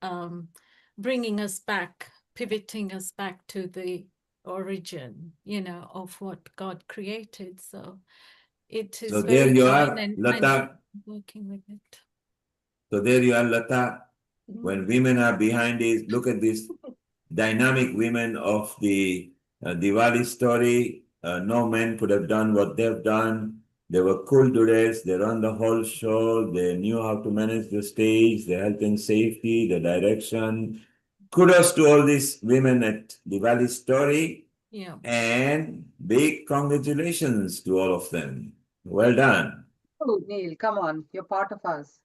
us back, pivoting us back to the origin, of what God created. So it is
So there
very
you
fine,
are,
and
Lata.
working with it.
So there you are, Lata. When women are behind this, look at this dynamic women of the Diwali story. No men could have done what they've done. They were cool dudes. They run the whole show. They knew how to manage the stage, the health and safety, the direction. Kudos to all these women at Diwali Story.
Yeah.
And big congratulations to all of them. Well done.
Oh, Neil, come on. You're part of us.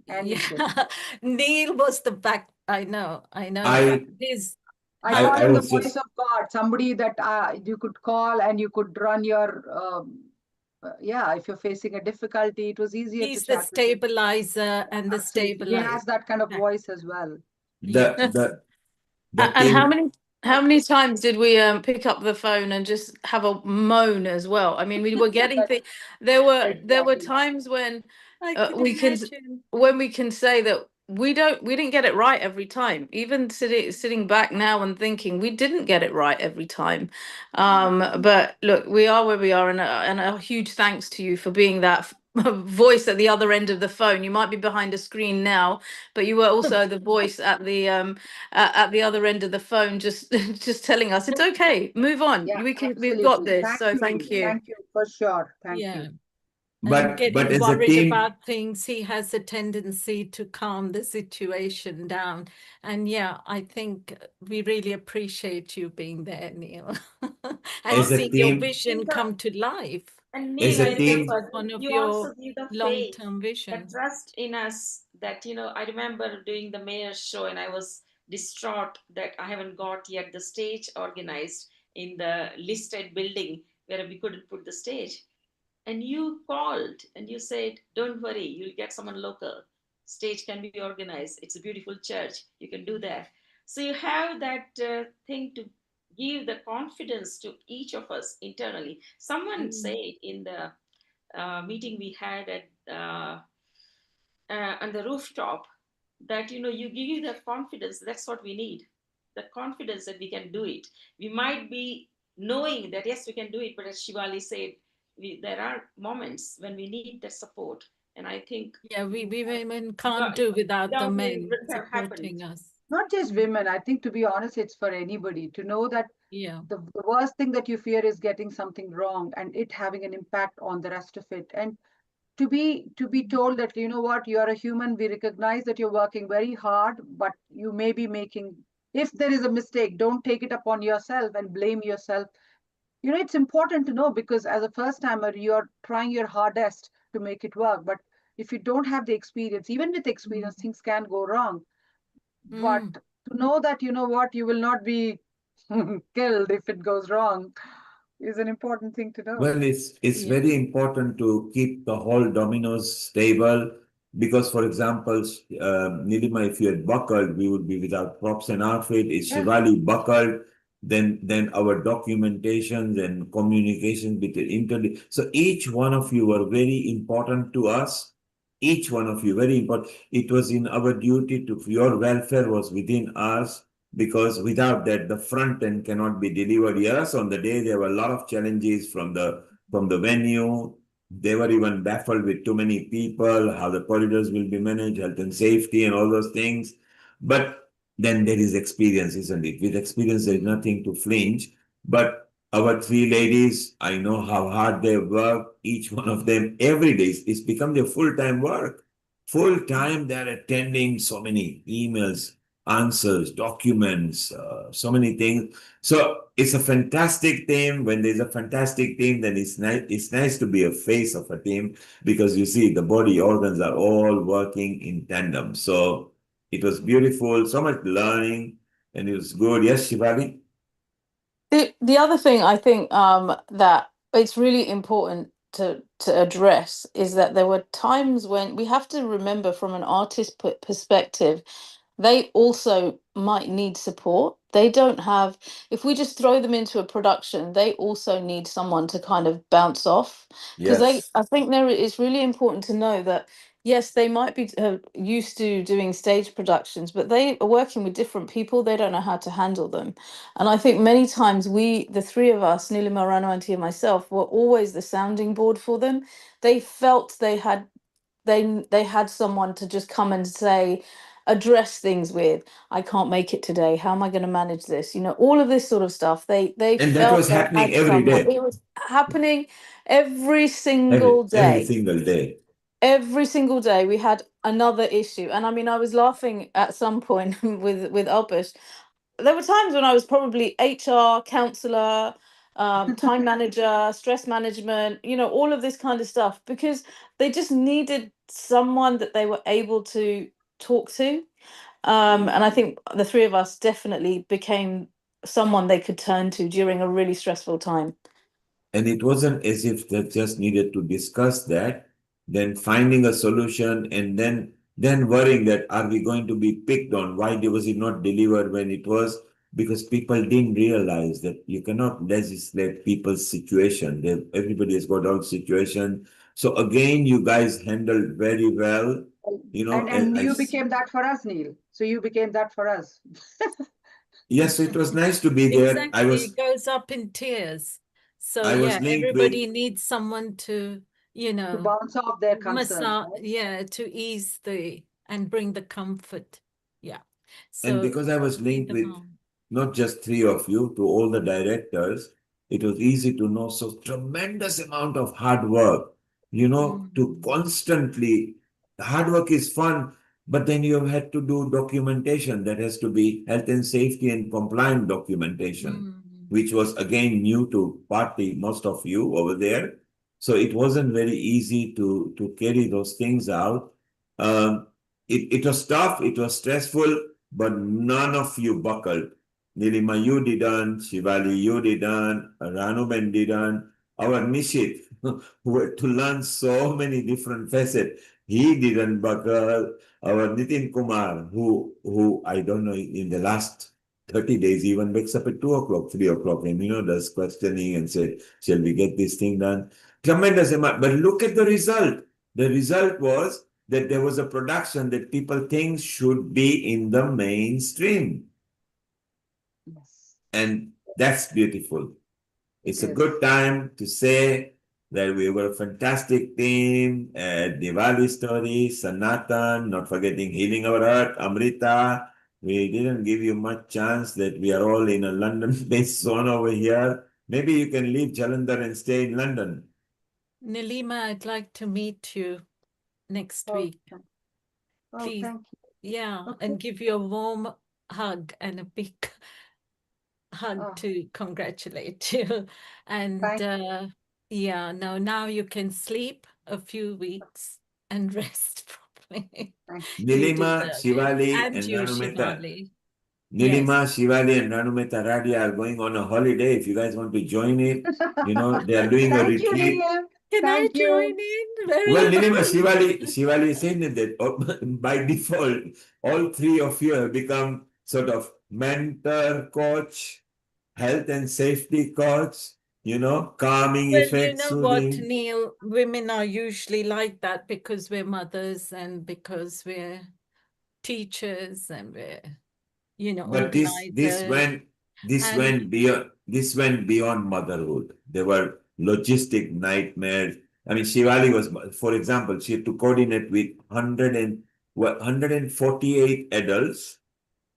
And you should.
Yeah, Neil was the back. I know.
I
His
I call
I
him the
was
voice
just
of God, somebody that you could call and you could run your, yeah, if you're facing a difficulty, it was easier to
he's the
chat with him.
stabilizer and the
Absolutely. He has that kind of voice as well.
Yeah.
the
And
team.
how many times did we pick up the phone and just have a moan as well? I mean, we were getting there were times when
I can
we can
imagine.
when we can say that we didn't get it right every time. Even sitting back now and thinking we didn't get it right every time. But look, we are where we are, and a huge thanks to you for being that voice at the other end of the phone. You might be behind a screen now, but you were also the voice at the other end of the phone, just just telling us it's okay, move on.
Yeah,
We've got
absolutely.
this.
Thank
So
you.
thank you.
Thank you for sure. Thank
Yeah.
you.
And
But
getting
as a
worried
team,
about things, he has a tendency to calm the situation down. And yeah, I think we really appreciate you being there, Neil, and
as a
seeing your
team,
vision come to life.
And
as
Neil, I
a team,
remember
One of
you
your
also give the faith,
long-term
the
vision.
trust in us that, I remember doing the mayor's show and I was distraught that I haven't got yet the stage organized in the listed building where we couldn't put the stage. And you called and you said, don't worry, you'll get someone local. Stage can be organized. It's a beautiful church. You can do that. So you have that thing to give the confidence to each of us internally. Someone said in the meeting we had at on the rooftop that you give that confidence. That's what we need, the confidence that we can do it. We might be knowing that yes, we can do it, but as Shivali said, there are moments when we need the support, and I think
Yeah, we women can't do without the
without it
men
wouldn't have happened.
supporting us.
Not just women. I think, to be honest, it's for anybody to know that
Yeah.
the worst thing that you fear is getting something wrong and it having an impact on the rest of it. And to be told that, you know what, you're a human, we recognize that you're working very hard, but you may be making, if there is a mistake, don't take it upon yourself and blame yourself. It's important to know, because as a first timer, you're trying your hardest to make it work. But if you don't have the experience, even with experience, things can go wrong. But to know that, you know what, you will not be killed if it goes wrong is an important thing to know.
well, it's very important to keep the whole dominoes stable because, for example, Nilima, if you had buckled, we would be without props and outfit. If Shivali buckled, then our documentations and communication between so each one of you were very important to us. Each one of you very important. It was in our duty to your welfare was within us because without that the front end cannot be delivered. Yes, on the day there were a lot of challenges from the venue. They were even baffled with too many people, how the corridors will be managed, health and safety and all those things. But then there is experience, isn't it? With experience there is nothing to flinch. But our three ladies, I know how hard they work, each one of them every day. It's become their full-time work. Full-time they're attending so many emails, answers, documents, so many things. So it's a fantastic team. When there's a fantastic team, then it's nice. It's nice to be a face of a team because you see the body organs are all working in tandem. So it was beautiful, so much learning, and it was good. Yes, Shivali?
The other thing I think that it's really important to address is that there were times when we have to remember from an artist perspective, they also might need support. They don't have, if we just throw them into a production, they also need someone to kind of bounce off. Because
Yes.
I think it's really important to know that yes, they might be used to doing stage productions, but they are working with different people. They don't know how to handle them. And I think many times we, the three of us, Nilima, Rano, Auntie, and myself, were always the sounding board for them. They felt they had someone to just come and say, address things with. I can't make it today. How am I going to manage this? You know, all of this sort of stuff. They
And that
felt
was
they
happening
had
every
someone.
day,
It was happening every
every
single
every
day.
single day.
Every single day we had another issue. And I mean, I was laughing at some point with Alpesh. There were times when I was probably HR, counselor, time manager, stress management, you know, all of this kind of stuff, because they just needed someone that they were able to talk to. And I think the three of us definitely became someone they could turn to during a really stressful time.
And it wasn't as if they just needed to discuss that, then finding a solution, and then worrying that are we going to be picked on? Why was it not delivered when it was? Because people didn't realize that you cannot legislate people's situation. Everybody has got own situation. So again, you guys handled very well. You know,
And you became that for us, Neil. So you became that for us.
yes, it was nice to be there.
Exactly. It goes up in tears. So
I was
yeah,
linked with
everybody needs someone to, you
To
know,
bounce off their concerns, right?
yeah, to ease and bring the comfort. Yeah.
And
So
because I was
be
linked
the
with
balm.
not just three of you, to all the directors, it was easy to know. So tremendous amount of hard work, you know, to constantly, hard work is fun, but then you have had to do documentation that has to be health and safety and compliant documentation, which was again new to partly most of you over there. So it wasn't very easy to carry those things out. Um, it was tough, it was stressful, but none of you buckled. Nilima, you didn't. Shivali, you didn't. Ranuben didn't. Our Nishit, who had to learn so many different facets, he didn't buckle. Our Nitin Kumar, who I don't know, in the last 30 days, even wakes up at 2 o'clock, 3 o'clock, and, you know, does questioning and say, shall we get this thing done? Tremendous amount. But look at the result. The result was that there was a production that people think should be in the mainstream.
Yes.
And that's beautiful. It's a
is.
good time to say that we were a fantastic team at Diwali Story, Sanatan, not forgetting Healing Our Earth, Amrita. We didn't give you much chance that we are all in a London-based zone over here. Maybe you can leave Jalandhar and stay in London.
Nilima, I'd like to meet you next week. Please.
Thank you.
Yeah,
Okay.
and give you a warm hug and a big hug to congratulate you. And yeah, no, now you can sleep a few weeks and rest properly. You
Nilima,
deserve it.
Shivali,
And
and
you,
Ranumeta.
Shivali.
Nilima, Shivali, and Ranumeta Radia are going on a holiday. If you guys want to join it, you know, they are doing a
Thank you,
retreat.
Neil.
Can I
Thank you.
join in? Very
Well, Nilima,
important.
Shivali is saying that by default, all three of you have become sort of mentor, coach, health and safety coach, you know, calming
Well, you
effect,
know what,
soothing.
Neil? Women are usually like that because we're mothers and because we're teachers and we're, you know,
But this
organizers.
went this
And
went beyond motherhood. There were logistic nightmares. I mean, Shivali was, for example, she had to coordinate with 148 adults,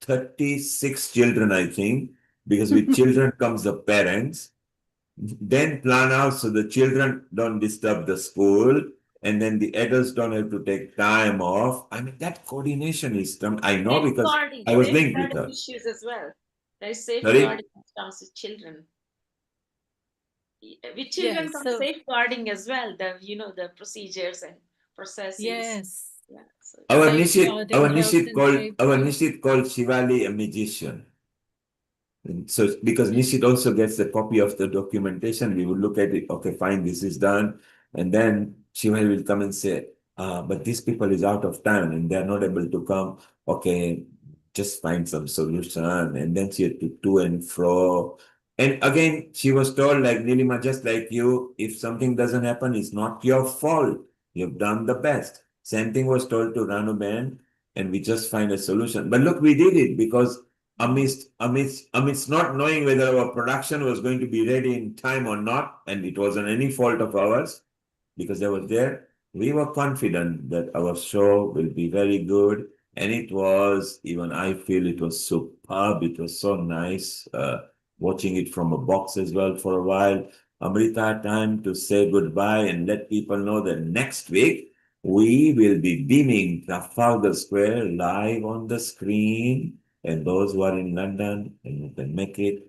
36 children, I think, because with children comes the parents. Then plan out so the children don't disturb the school, and then the adults don't have to take time off. I mean, that coordination is, I know because I was linked with
Safeguarding
her.
issues as well. There is
Sorry?
safeguarding when it comes to children. With children
yes,
comes
so
safeguarding as well. The procedures and processes.
yes,
Yeah. So
safeguarding health and
Our
safety.
Nishit called Shivali a magician. And so because Nishit also gets a copy of the documentation, we would look at it, okay, fine, this is done. And then Shivali will come and say, but this people is out of town and they're not able to come. Okay, just find some solution. And then she had to and fro. And again, she was told, like Nilima, just like you, if something doesn't happen, it's not your fault. You've done the best. Same thing was told to Ranu Ben, and we just find a solution. But look, we did it because amidst not knowing whether our production was going to be ready in time or not, and it wasn't any fault of ours because they were there, we were confident that our show will be very good. And it was, even I feel it was superb. It was so nice watching it from a box as well for a while. Amrita, time to say goodbye and let people know that next week we will be beaming Trafalgar Square live on the screen. And those who are in London and who can make it,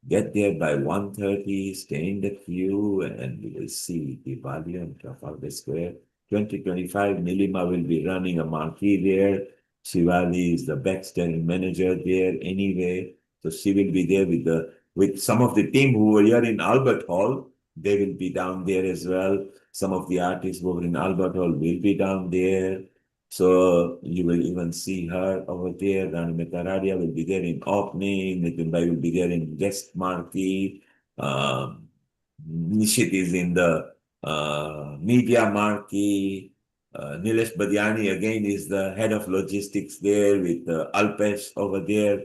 get there by 1:30, stay in the queue, and we will see Diwali on Trafalgar Square. 2025, Nilima will be running a marquee there. Shivali is the backstage manager there anyway. So she will be there with some of the team who were here in Albert Hall. They will be down there as well. Some of the artists who were in Albert Hall will be down there. So you will even see her over there. Rani Metaradia will be there in opening. Nitin Bhai will be there in guest marquee. Um, Nishit is in the media marquee. Nilesh Badiani again is the head of logistics there with Alpesh over there.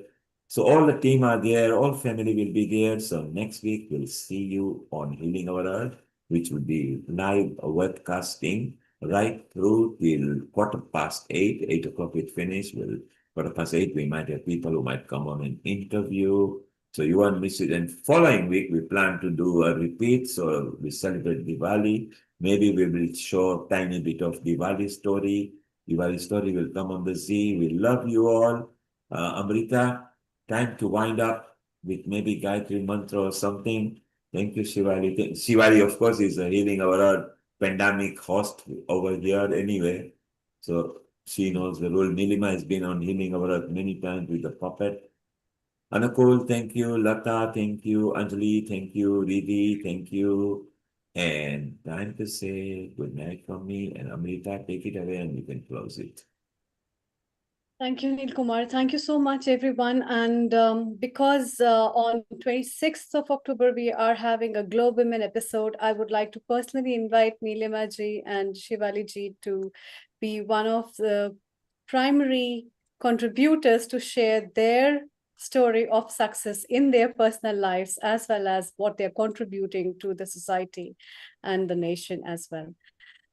So all the team are there, all family will be there. So next week we'll see you on Healing Our Earth, which will be live webcasting right through till 8:15. 8 o'clock it finish. Well, 8:15 we might have people who might come on an interview. So you won't miss it. And following week we plan to do a repeat. So we celebrate Diwali. Maybe we will show a tiny bit of Diwali story. Diwali story will come on the Z. We love you all. Amrita, time to wind up with maybe Gayatri Mantra or something. Thank you, Shivali. Shivali, of course, is a Healing Our pandemic host over here anyway. So she knows the role. Nilima has been on Healing Our Earth many times with the puppet. Anakul, thank you. Lata, thank you. Anjali, thank you. Riddhi, thank you. And time to say good night from me. And Amrita, take it away and you can close it.
Thank you, Neil Kumar. Thank you so much, everyone. And because on 26th of October, we are having a Globe Women episode, I would like to personally invite Nilima ji and Shivali ji to be one of the primary contributors to share their story of success in their personal lives, as well as what they're contributing to the society and the nation as well.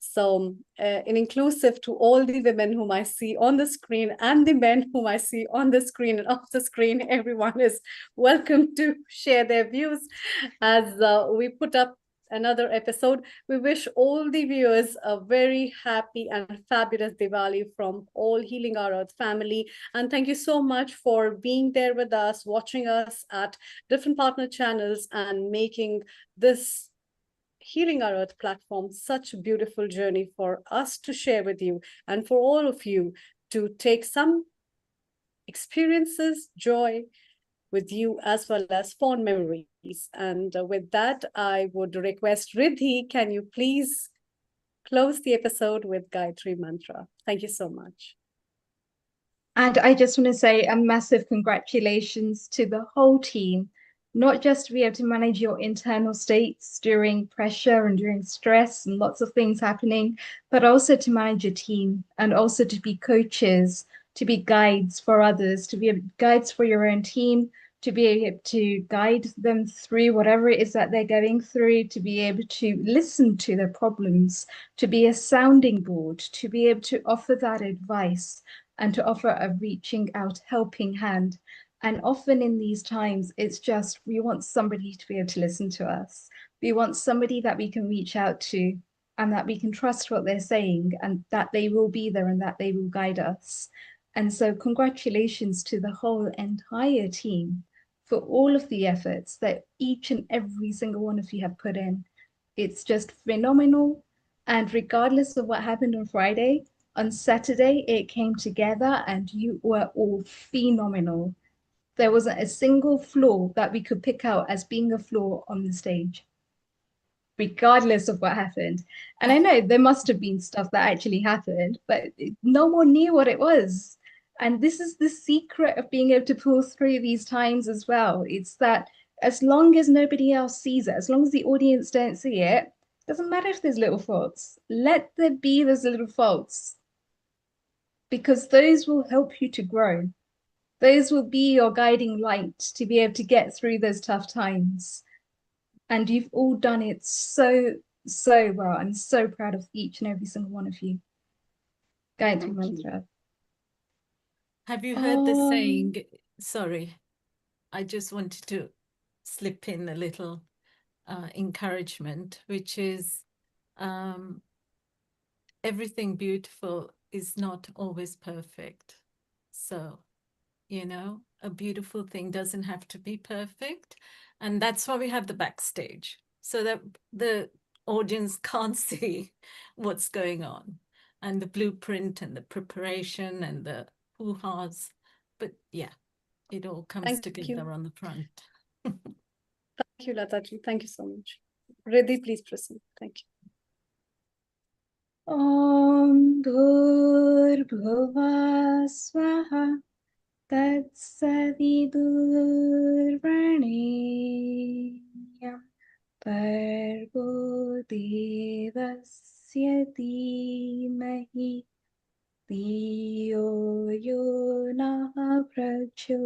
So, an inclusive to all the women whom I see on the screen and the men whom I see on the screen and off the screen, everyone is welcome to share their views as we put up another episode. We wish all the viewers a very happy and fabulous Diwali from all Healing Our Earth family. And thank you so much for being there with us, watching us at different partner channels and making this Healing Our Earth platform such a beautiful journey for us to share with you and for all of you to take some experiences, joy with you, as well as fond memories. And with that, I would request Riddhi, can you please close the episode with Gayatri Mantra? Thank you so much.
And I just want to say a massive congratulations to the whole team, not just to be able to manage your internal states during pressure and during stress and lots of things happening, but also to manage a team and also to be coaches, to be guides for others, to be guides for your own team, to be able to guide them through whatever it is that they're going through, to be able to listen to their problems, to be a sounding board, to be able to offer that advice and to offer a reaching out helping hand. And often in these times, it's just we want somebody to be able to listen to us. We want somebody that we can reach out to and that we can trust what they're saying and that they will be there and that they will guide us. And so congratulations to the whole entire team for all of the efforts that each and every single one of you have put in. It's just phenomenal. And regardless of what happened on Friday, on Saturday, it came together and you were all phenomenal. There wasn't a single flaw that we could pick out as being a flaw on the stage, regardless of what happened. And I know there must have been stuff that actually happened, but no one knew what it was. And this is the secret of being able to pull through these times as well. It's that as long as nobody else sees it, as long as the audience don't see it, doesn't matter if there's little faults. Let there be those little faults. because those will help you to grow. Those will be your guiding light to be able to get through those tough times. And you've all done it so, so well. I'm so proud of each and every single one of you. Gayatri Mantra.
Have you heard the saying? Sorry, I just wanted to slip in a little encouragement, which is everything beautiful is not always perfect. So, you know, a beautiful thing doesn't have to be perfect. And that's why we have the backstage, so that the audience can't see what's going on, and the blueprint and the preparation and the hoo-has. But yeah, it all comes together on the front.
Thank you, Lataji. Thank you so much. Riddhi, please proceed. Thank you.
Om Bhurbhuva Swaha Tatsavidurvarenyam Bhargo Devasya Dhimahi Dhiyo Yo Nah Prachodayate